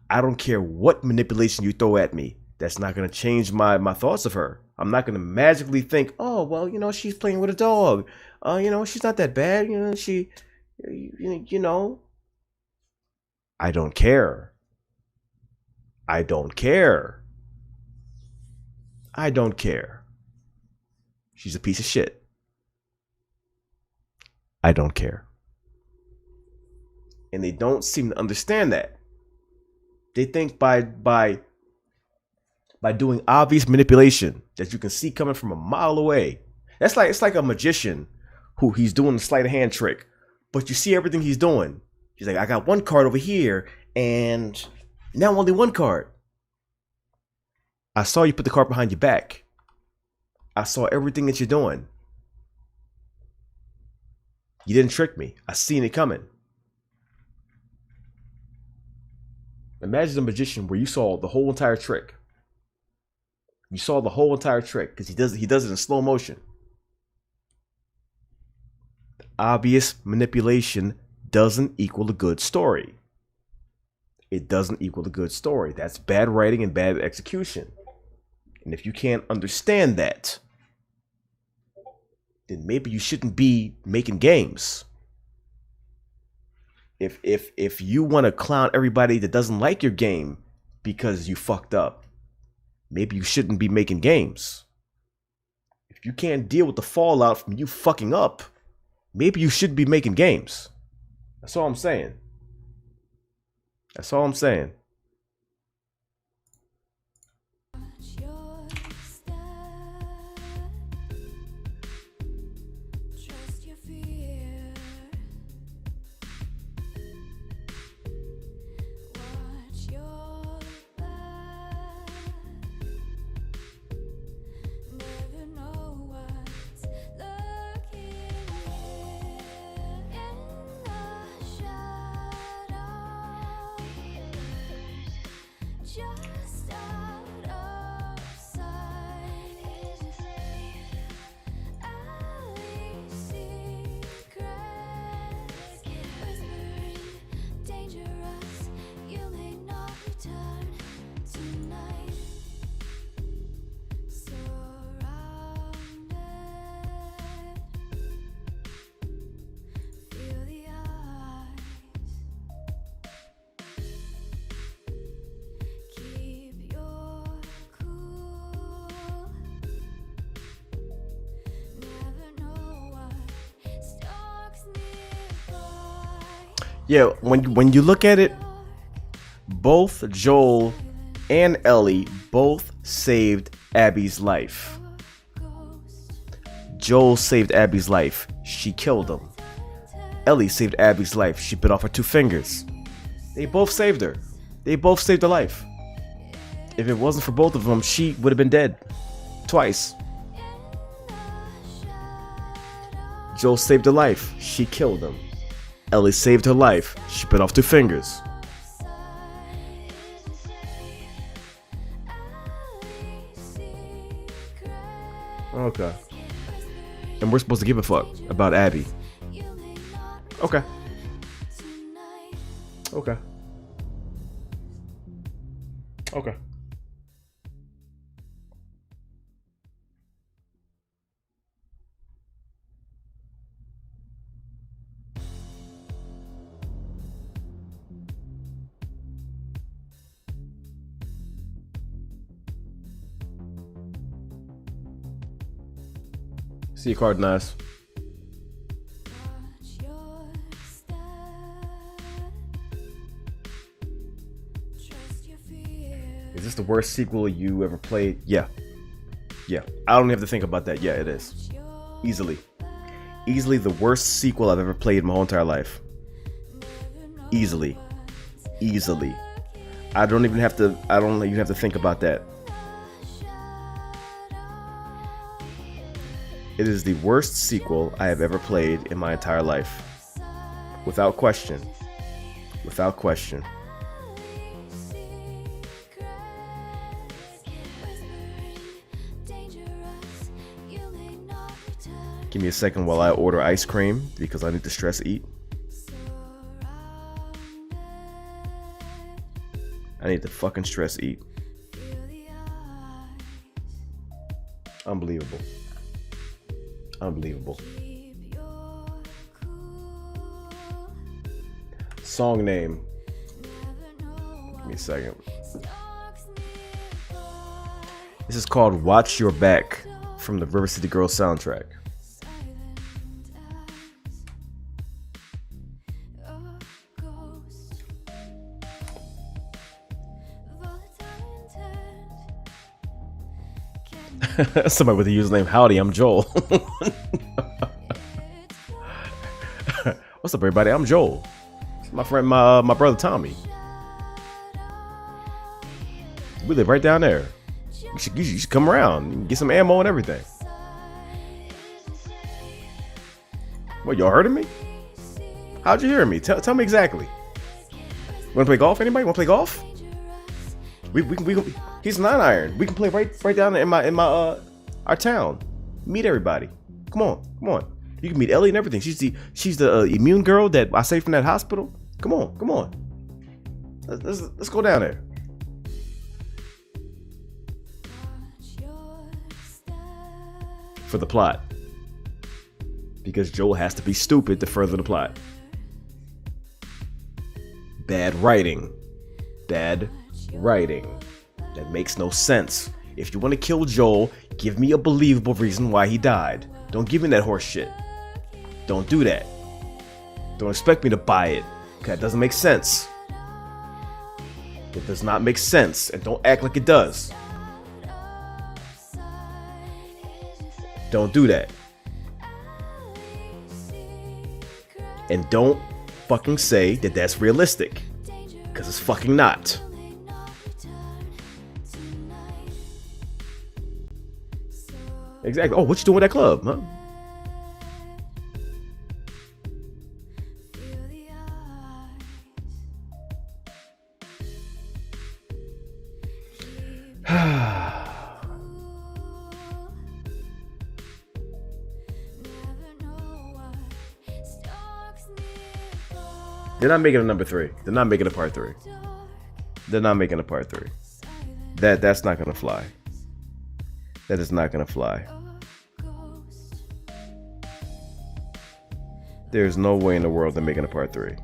I don't care what manipulation you throw at me. That's not going to change my thoughts of her. I'm not going to magically think, oh, well, she's playing with a dog. She's not that bad. I don't care. I don't care. I don't care. She's a piece of shit. I don't care. And they don't seem to understand that. They think by doing obvious manipulation that you can see coming from a mile away. It's like a magician who he's doing a sleight of hand trick, but you see everything he's doing. He's like, I got one card over here, and now only one card. I saw you put the card behind your back. I saw everything that you're doing. You didn't trick me. I seen it coming. Imagine a magician where you saw the whole entire trick. You saw the whole entire trick because he does it in slow motion. Obvious manipulation doesn't equal a good story. It doesn't equal a good story. That's bad writing and bad execution. And if you can't understand that, then maybe you shouldn't be making games. If you want to clown everybody that doesn't like your game because you fucked up, maybe you shouldn't be making games. If you can't deal with the fallout from you fucking up, maybe you should be making games. That's all I'm saying. That's all I'm saying. Yeah, when you look at it, both Joel and Ellie both saved Abby's life. Joel saved Abby's life. She killed him. Ellie saved Abby's life. She bit off her 2 fingers. They both saved her. They both saved her life. If it wasn't for both of them, she would have been dead. Twice. Joel saved her life. She killed him. Ellie saved her life. She bit off 2 fingers. Okay. And we're supposed to give a fuck about Abby. Okay. Okay. Okay. See your card, nice. Is this the worst sequel you ever played? Yeah. Yeah. I don't even have to think about that. Yeah, it is. Easily. Easily the worst sequel I've ever played in my whole entire life. Easily. Easily. I don't even have to think about that. It is the worst sequel I have ever played in my entire life. Without question. Without question. Give me a second while I order ice cream because I need to stress eat. I need to fucking stress eat. Unbelievable. Unbelievable. Song name. Give me a second. This is called Watch Your Back from the River City Girls soundtrack. Somebody with the username Howdy, I'm Joel. What's up, everybody? I'm Joel. My friend, my brother Tommy. We live right down there. You should come around and get some ammo and everything. What, y'all heard of me? How'd you hear me? Tell me exactly. Wanna play golf? Anybody wanna play golf? We can. He's 9-iron. We can play right down in my our town. Meet everybody. Come on. You can meet Ellie and everything. She's the immune girl that I saved from that hospital. Come on. Let's go down there. For the plot. Because Joel has to be stupid to further the plot. Bad writing. That makes no sense. If you want to kill Joel, give me a believable reason why he died. Don't give me that horse shit. Don't do that. Don't expect me to buy it. That doesn't make sense. It does not make sense, and don't act like it does. Don't do that. And don't fucking say that that's realistic. Because it's fucking not. Exactly. Oh, what you doing with that club, huh? They're not making a number 3. They're not making a part 3. They're not making a part 3. That's not gonna fly. That is not gonna fly. There's no way in the world they're making a part 3.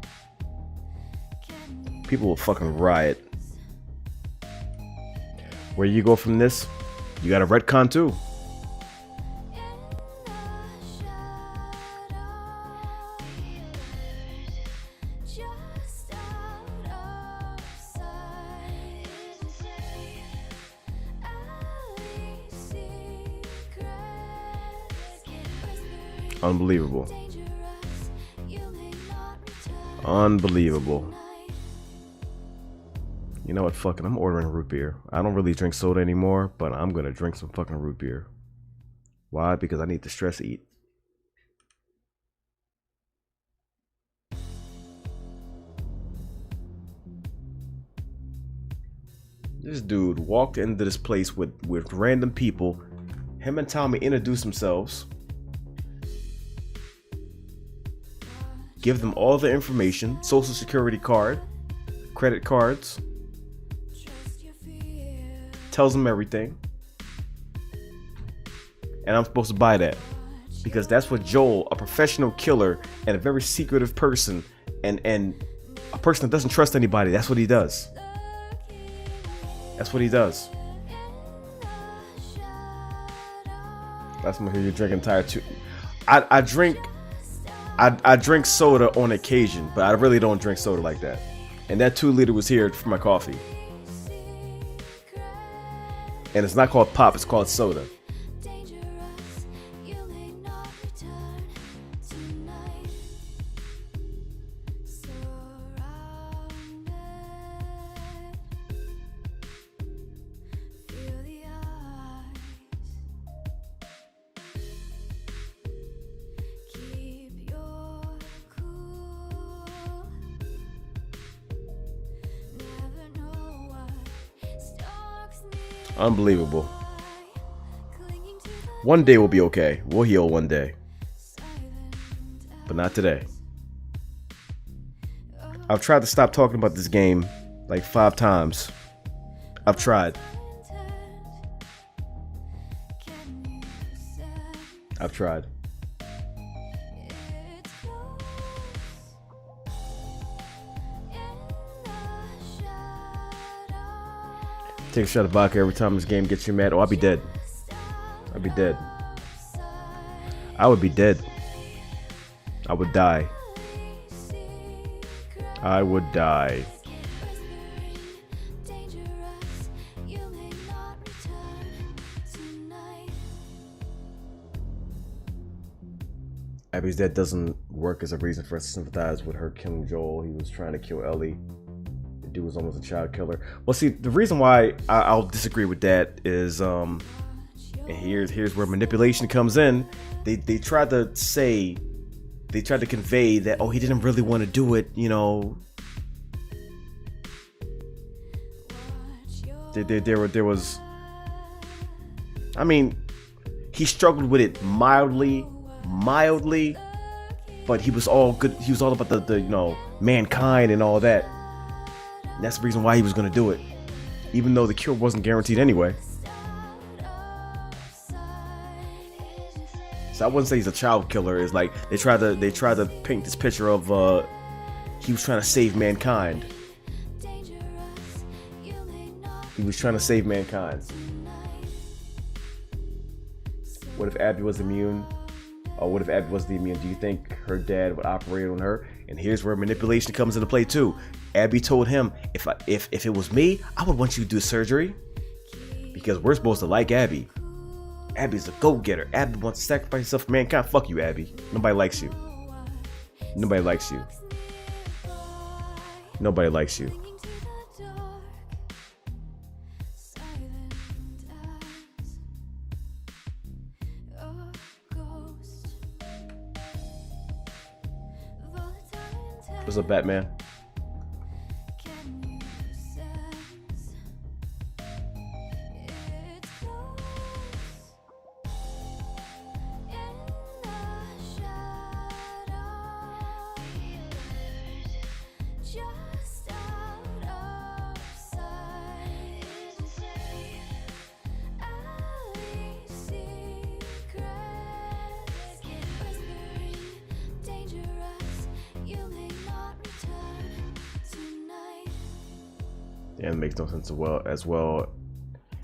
People will fucking riot. Where you go from this, you got a retcon too. Unbelievable. Unbelievable. You know what? Fucking, I'm ordering root beer. I don't really drink soda anymore, but I'm gonna drink some fucking root beer. Why? Because I need to stress eat. This dude walked into this place with random people. Him and Tommy introduce themselves. Give them all the information, social security card, credit cards. Tells them everything. And I'm supposed to buy that. Because that's what Joel, a professional killer and a very secretive person, and a person that doesn't trust anybody, that's what he does. That's what he does. That's what you're drinking entire two. I drink soda on occasion, but I really don't drink soda like that. And that 2 liter was here for my coffee. And it's not called pop, it's called soda. Unbelievable. One day we'll be okay. We'll heal one day. But not today. I've tried to stop talking about this game like 5 times. I've tried. I've tried. Take a shot of vodka every time this game gets you mad. Oh, I'd be dead. I'd be dead. I would be dead. I would die. I would die. Abby's death doesn't work as a reason for us to sympathize with her killing Joel. He was trying to kill Ellie. Dude was almost a child killer. Well, see, the reason why I'll disagree with that is, and here's where manipulation comes in. They tried to convey that, oh, he didn't really want to do it, you know. There was, I mean, he struggled with it mildly, but he was all good. He was all about the you know, mankind and all that. And that's the reason why he was going to do it, even though the cure wasn't guaranteed anyway. So I wouldn't say he's a child killer. It's like they tried to paint this picture of he was trying to save mankind. He was trying to save mankind. What if Abby was immune? Or what if Abby wasn't immune? Do you think her dad would operate on her? And here's where manipulation comes into play too. Abby told him, if it was me, I would want you to do surgery. Because we're supposed to like Abby. Abby's a go-getter. Abby wants to sacrifice herself for mankind. Fuck you, Abby. Nobody likes you. Nobody likes you. Nobody likes you. What's up, Batman? And it makes no sense as well.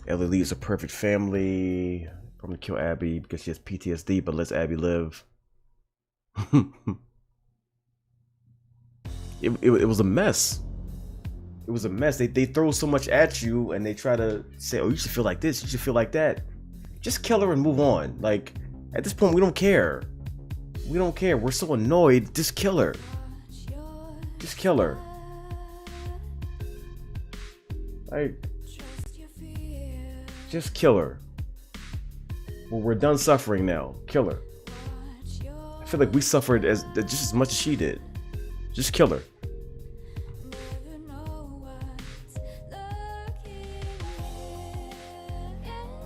Ellie leaves a perfect family. I'm gonna kill Abby because she has PTSD, but lets Abby live. It was a mess. It was a mess. They throw so much at you and they try to say, oh, you should feel like this, you should feel like that. Just kill her and move on. Like, at this point, we don't care. We don't care. We're so annoyed. Just kill her. Just kill her. Like, just kill her. Well, we're done suffering now. Kill her. I feel like we suffered just as much as she did. Just kill her.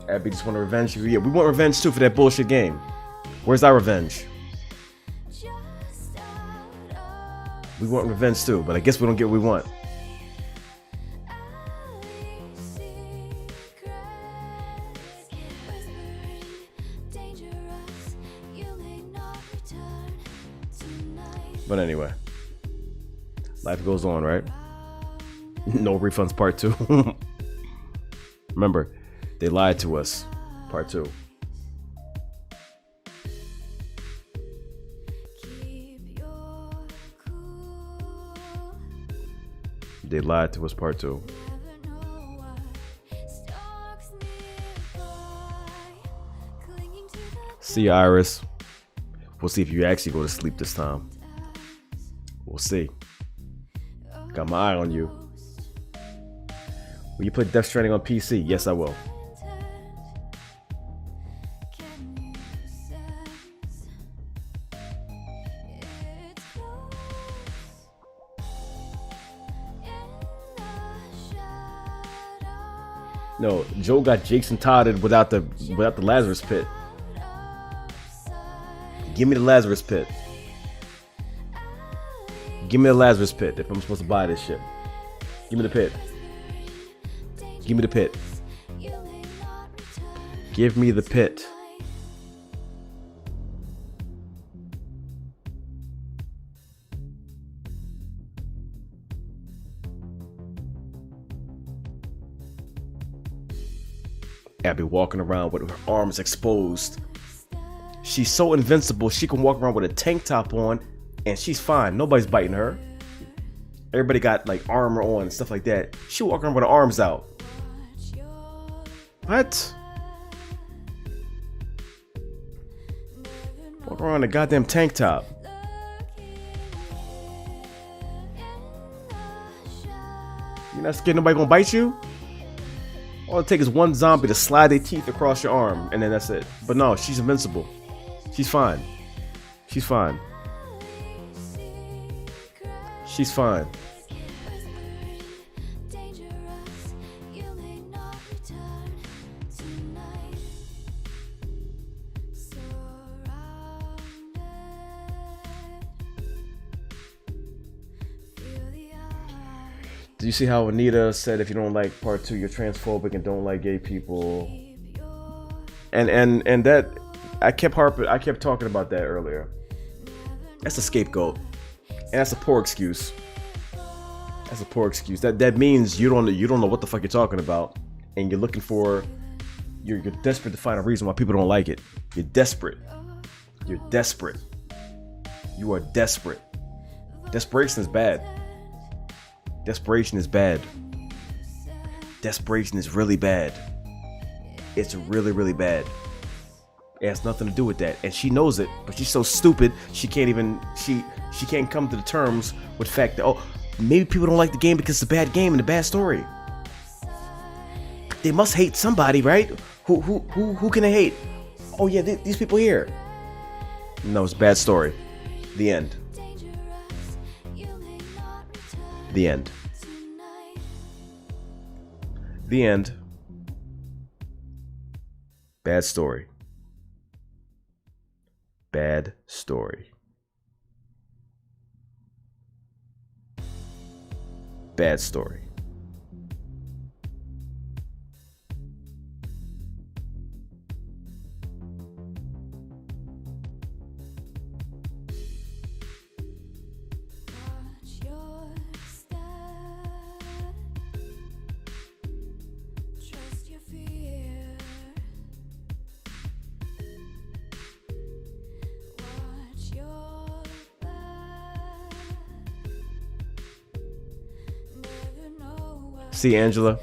Abby just want revenge. Yeah, we want revenge too for that bullshit game. Where's our revenge? We want revenge too, but I guess we don't get what we want. But anyway, life goes on, right? No refunds part 2. Remember, they lied to us. Part 2. They lied to us. Part 2. See, Iris. We'll see if you actually go to sleep this time. We'll see. Got my eye on you. Will you play Death Stranding on PC? Yes, I will. No, Joe got Jason Todded without the Lazarus pit. Give me the Lazarus pit. Give me the Lazarus pit if I'm supposed to buy this shit. Give me the pit. Give me the pit. Give me the pit. Abby walking around with her arms exposed. She's so invincible, she can walk around with a tank top on and she's fine. Nobody's biting her. Everybody got like armor on and stuff like that. She walking around with her arms out. What? Walk around in a goddamn tank top. You're not scared nobody gonna bite you? All it takes is one zombie to slide their teeth across your arm and then that's it. But no, she's invincible. She's fine. She's fine. She's fine. Do you see how Anita said if you don't like part 2, you're transphobic and don't like gay people? And that I kept talking about that earlier. That's a scapegoat. And that's a poor excuse. That's a poor excuse. That means you don't know what the fuck you're talking about, and you're looking for you're desperate to find a reason why people don't like it. You're desperate. You're desperate. You are desperate. Desperation is bad. Desperation is bad. Desperation is really bad. It's really, really bad. It has nothing to do with that, and she knows it, but she's so stupid she can't even she can't come to the terms with the fact that, oh, maybe people don't like the game because it's a bad game and a bad story. They must hate somebody, right? Who can they hate? Oh yeah, these people here. No, it's a bad story. The end. The end. The end. Bad story. Bad story. Bad story. See, Angela?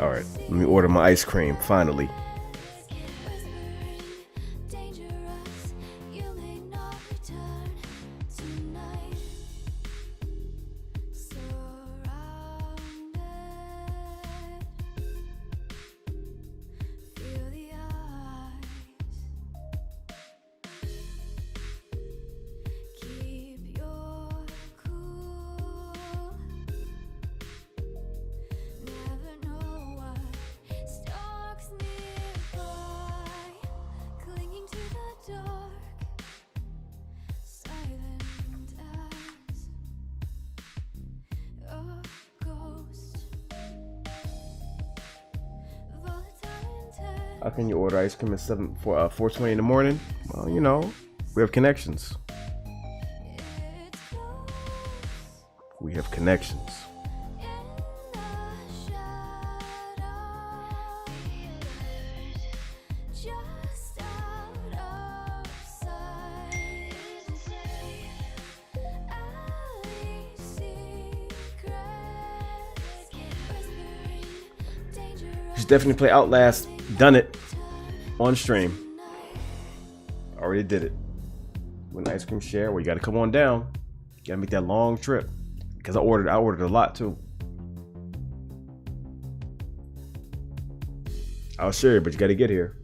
All right, let me order my ice cream finally. How can you order ice cream at 4:20 in the morning? Well, you know, we have connections. We have connections. You should definitely play Outlast. Done it on stream. Already did it. With an ice cream share, well, you got to come on down. You got to make that long trip. Because I ordered a lot too. I'll share it, but you got to get here.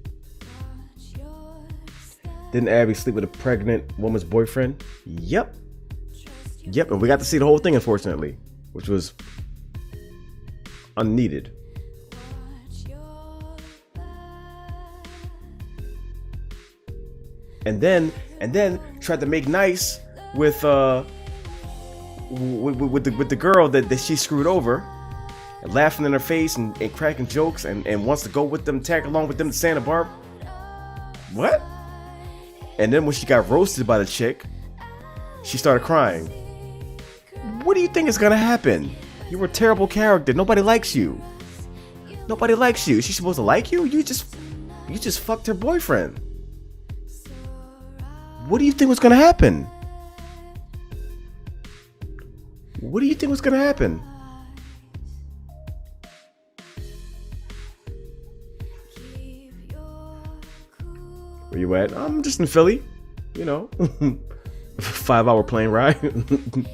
Didn't Abby sleep with a pregnant woman's boyfriend? Yep. Yep, and we got to see the whole thing, unfortunately, which was unneeded. And then tried to make nice with the girl that she screwed over, and laughing in her face and cracking jokes and wants to go with them, tag along with them to Santa Barbara. What? And then when she got roasted by the chick, she started crying. What do you think is gonna happen? You're a terrible character. Nobody likes you. Nobody likes you. Is she supposed to like you? You just fucked her boyfriend. What do you think was gonna happen? What do you think was gonna happen? Where you at? I'm just in Philly, you know. 5-hour plane ride. And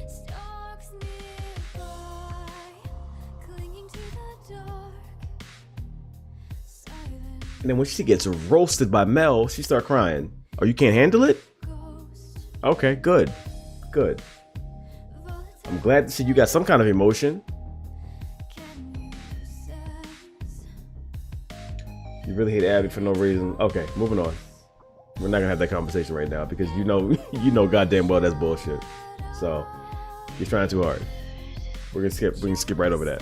then when she gets roasted by Mel, she starts crying. Oh, you can't handle it? Okay, good. Good. I'm glad to see you got some kind of emotion. You really hate Abby for no reason. Okay, moving on. We're not gonna have that conversation right now because you know goddamn well that's bullshit. So you're trying too hard. We can skip right over that.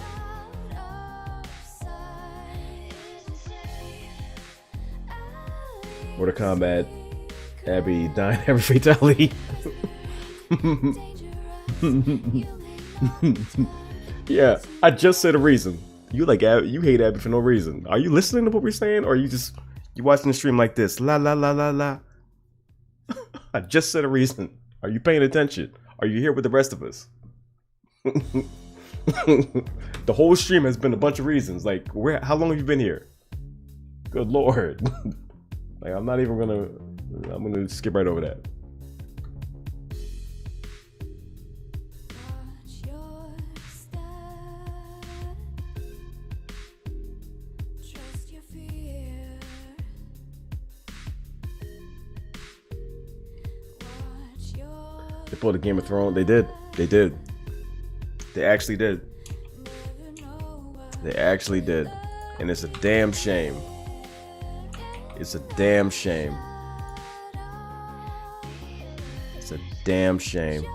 Mortal Kombat. Abby dying every fatality. Yeah, I just said a reason. You hate Abby for no reason. Are you listening to what we're saying, or are you watching the stream like this? La la la la la. I just said a reason. Are you paying attention? Are you here with the rest of us? The whole stream has been a bunch of reasons. Like, how long have you been here? Good Lord. Like, I'm gonna skip right over that. They pulled a Game of Thrones. They did. They actually did. They actually did. And it's a damn shame. It's a damn shame. It's a damn shame.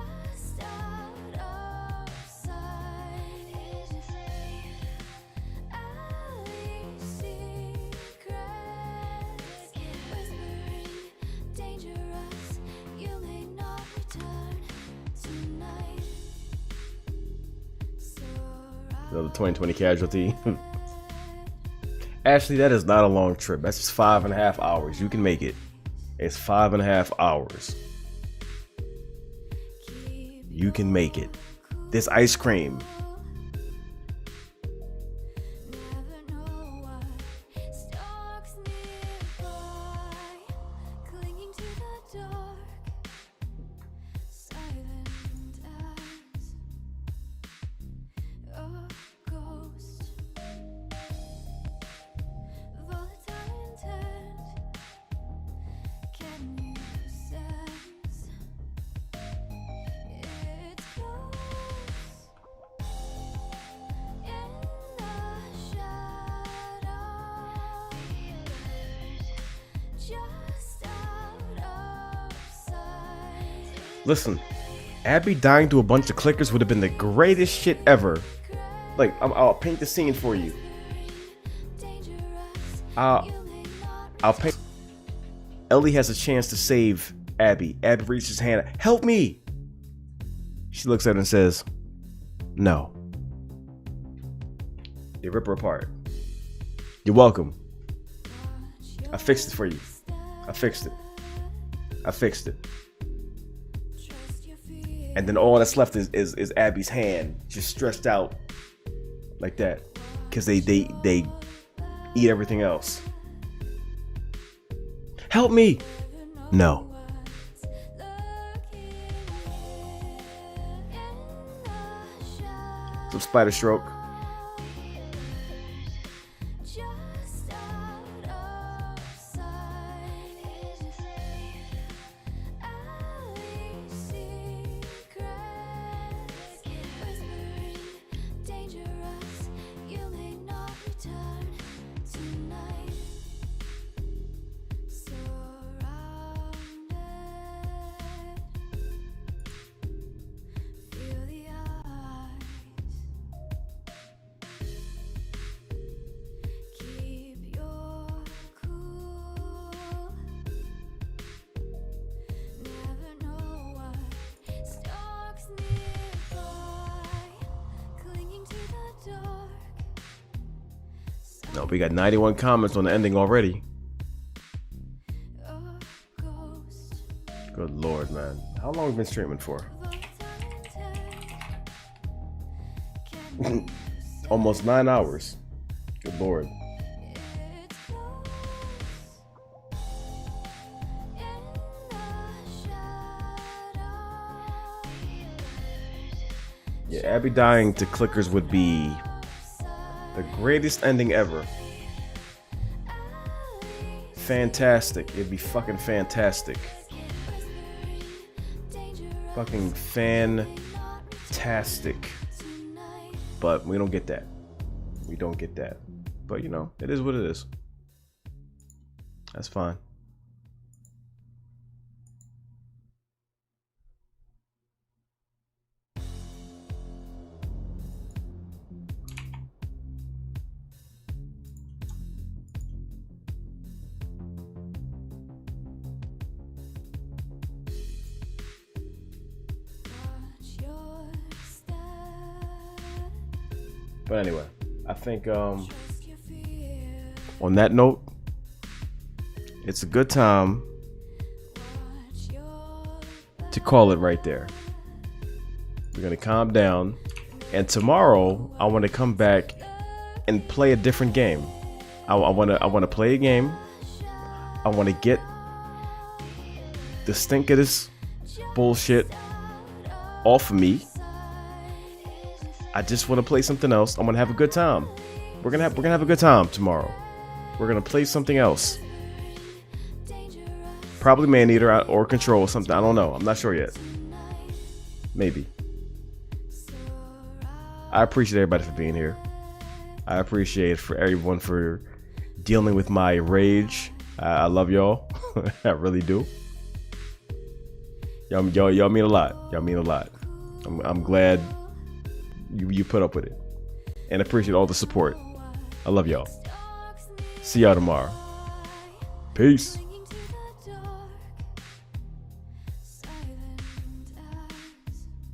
Another 2020 casualty. Ashley, that is not a long trip. That's just 5.5 hours. You can make it. It's 5.5 hours. You can make it. This ice cream. Listen, Abby dying to a bunch of clickers would have been the greatest shit ever. Like, I'll paint the scene for you. I'll paint. Ellie has a chance to save Abby. Abby reaches his hand. Help me! She looks at her and says, no. They rip her apart. You're welcome. I fixed it for you. I fixed it. I fixed it. And then all that's left is Abby's hand, just stretched out like that, because they eat everything else. Help me! No. Some spider stroke. No, we got 91 comments on the ending already. Good lord, man. How long have we been streaming for? Almost 9 hours. Good lord. Yeah, Abby dying to clickers would be the greatest ending ever. Fantastic. It'd be fucking fantastic. Fucking fantastic. But we don't get that. We don't get that. But you know, it is what it is. That's fine. But anyway, I think on that note, it's a good time to call it right there. We're gonna calm down, and tomorrow I want to come back and play a different game. I want to play a game. I want to get the stink of this bullshit off of me. I just want to play something else. I'm gonna have a good time. We're gonna have a good time tomorrow. We're gonna play something else. Probably Maneater or Control or something. I don't know. I'm not sure yet. Maybe. I appreciate everybody for being here. I appreciate for everyone for dealing with my rage. I love y'all. I really do. Y'all mean a lot. Y'all mean a lot. I'm glad you put up with it, and appreciate all the support. I love y'all. See y'all tomorrow. Peace.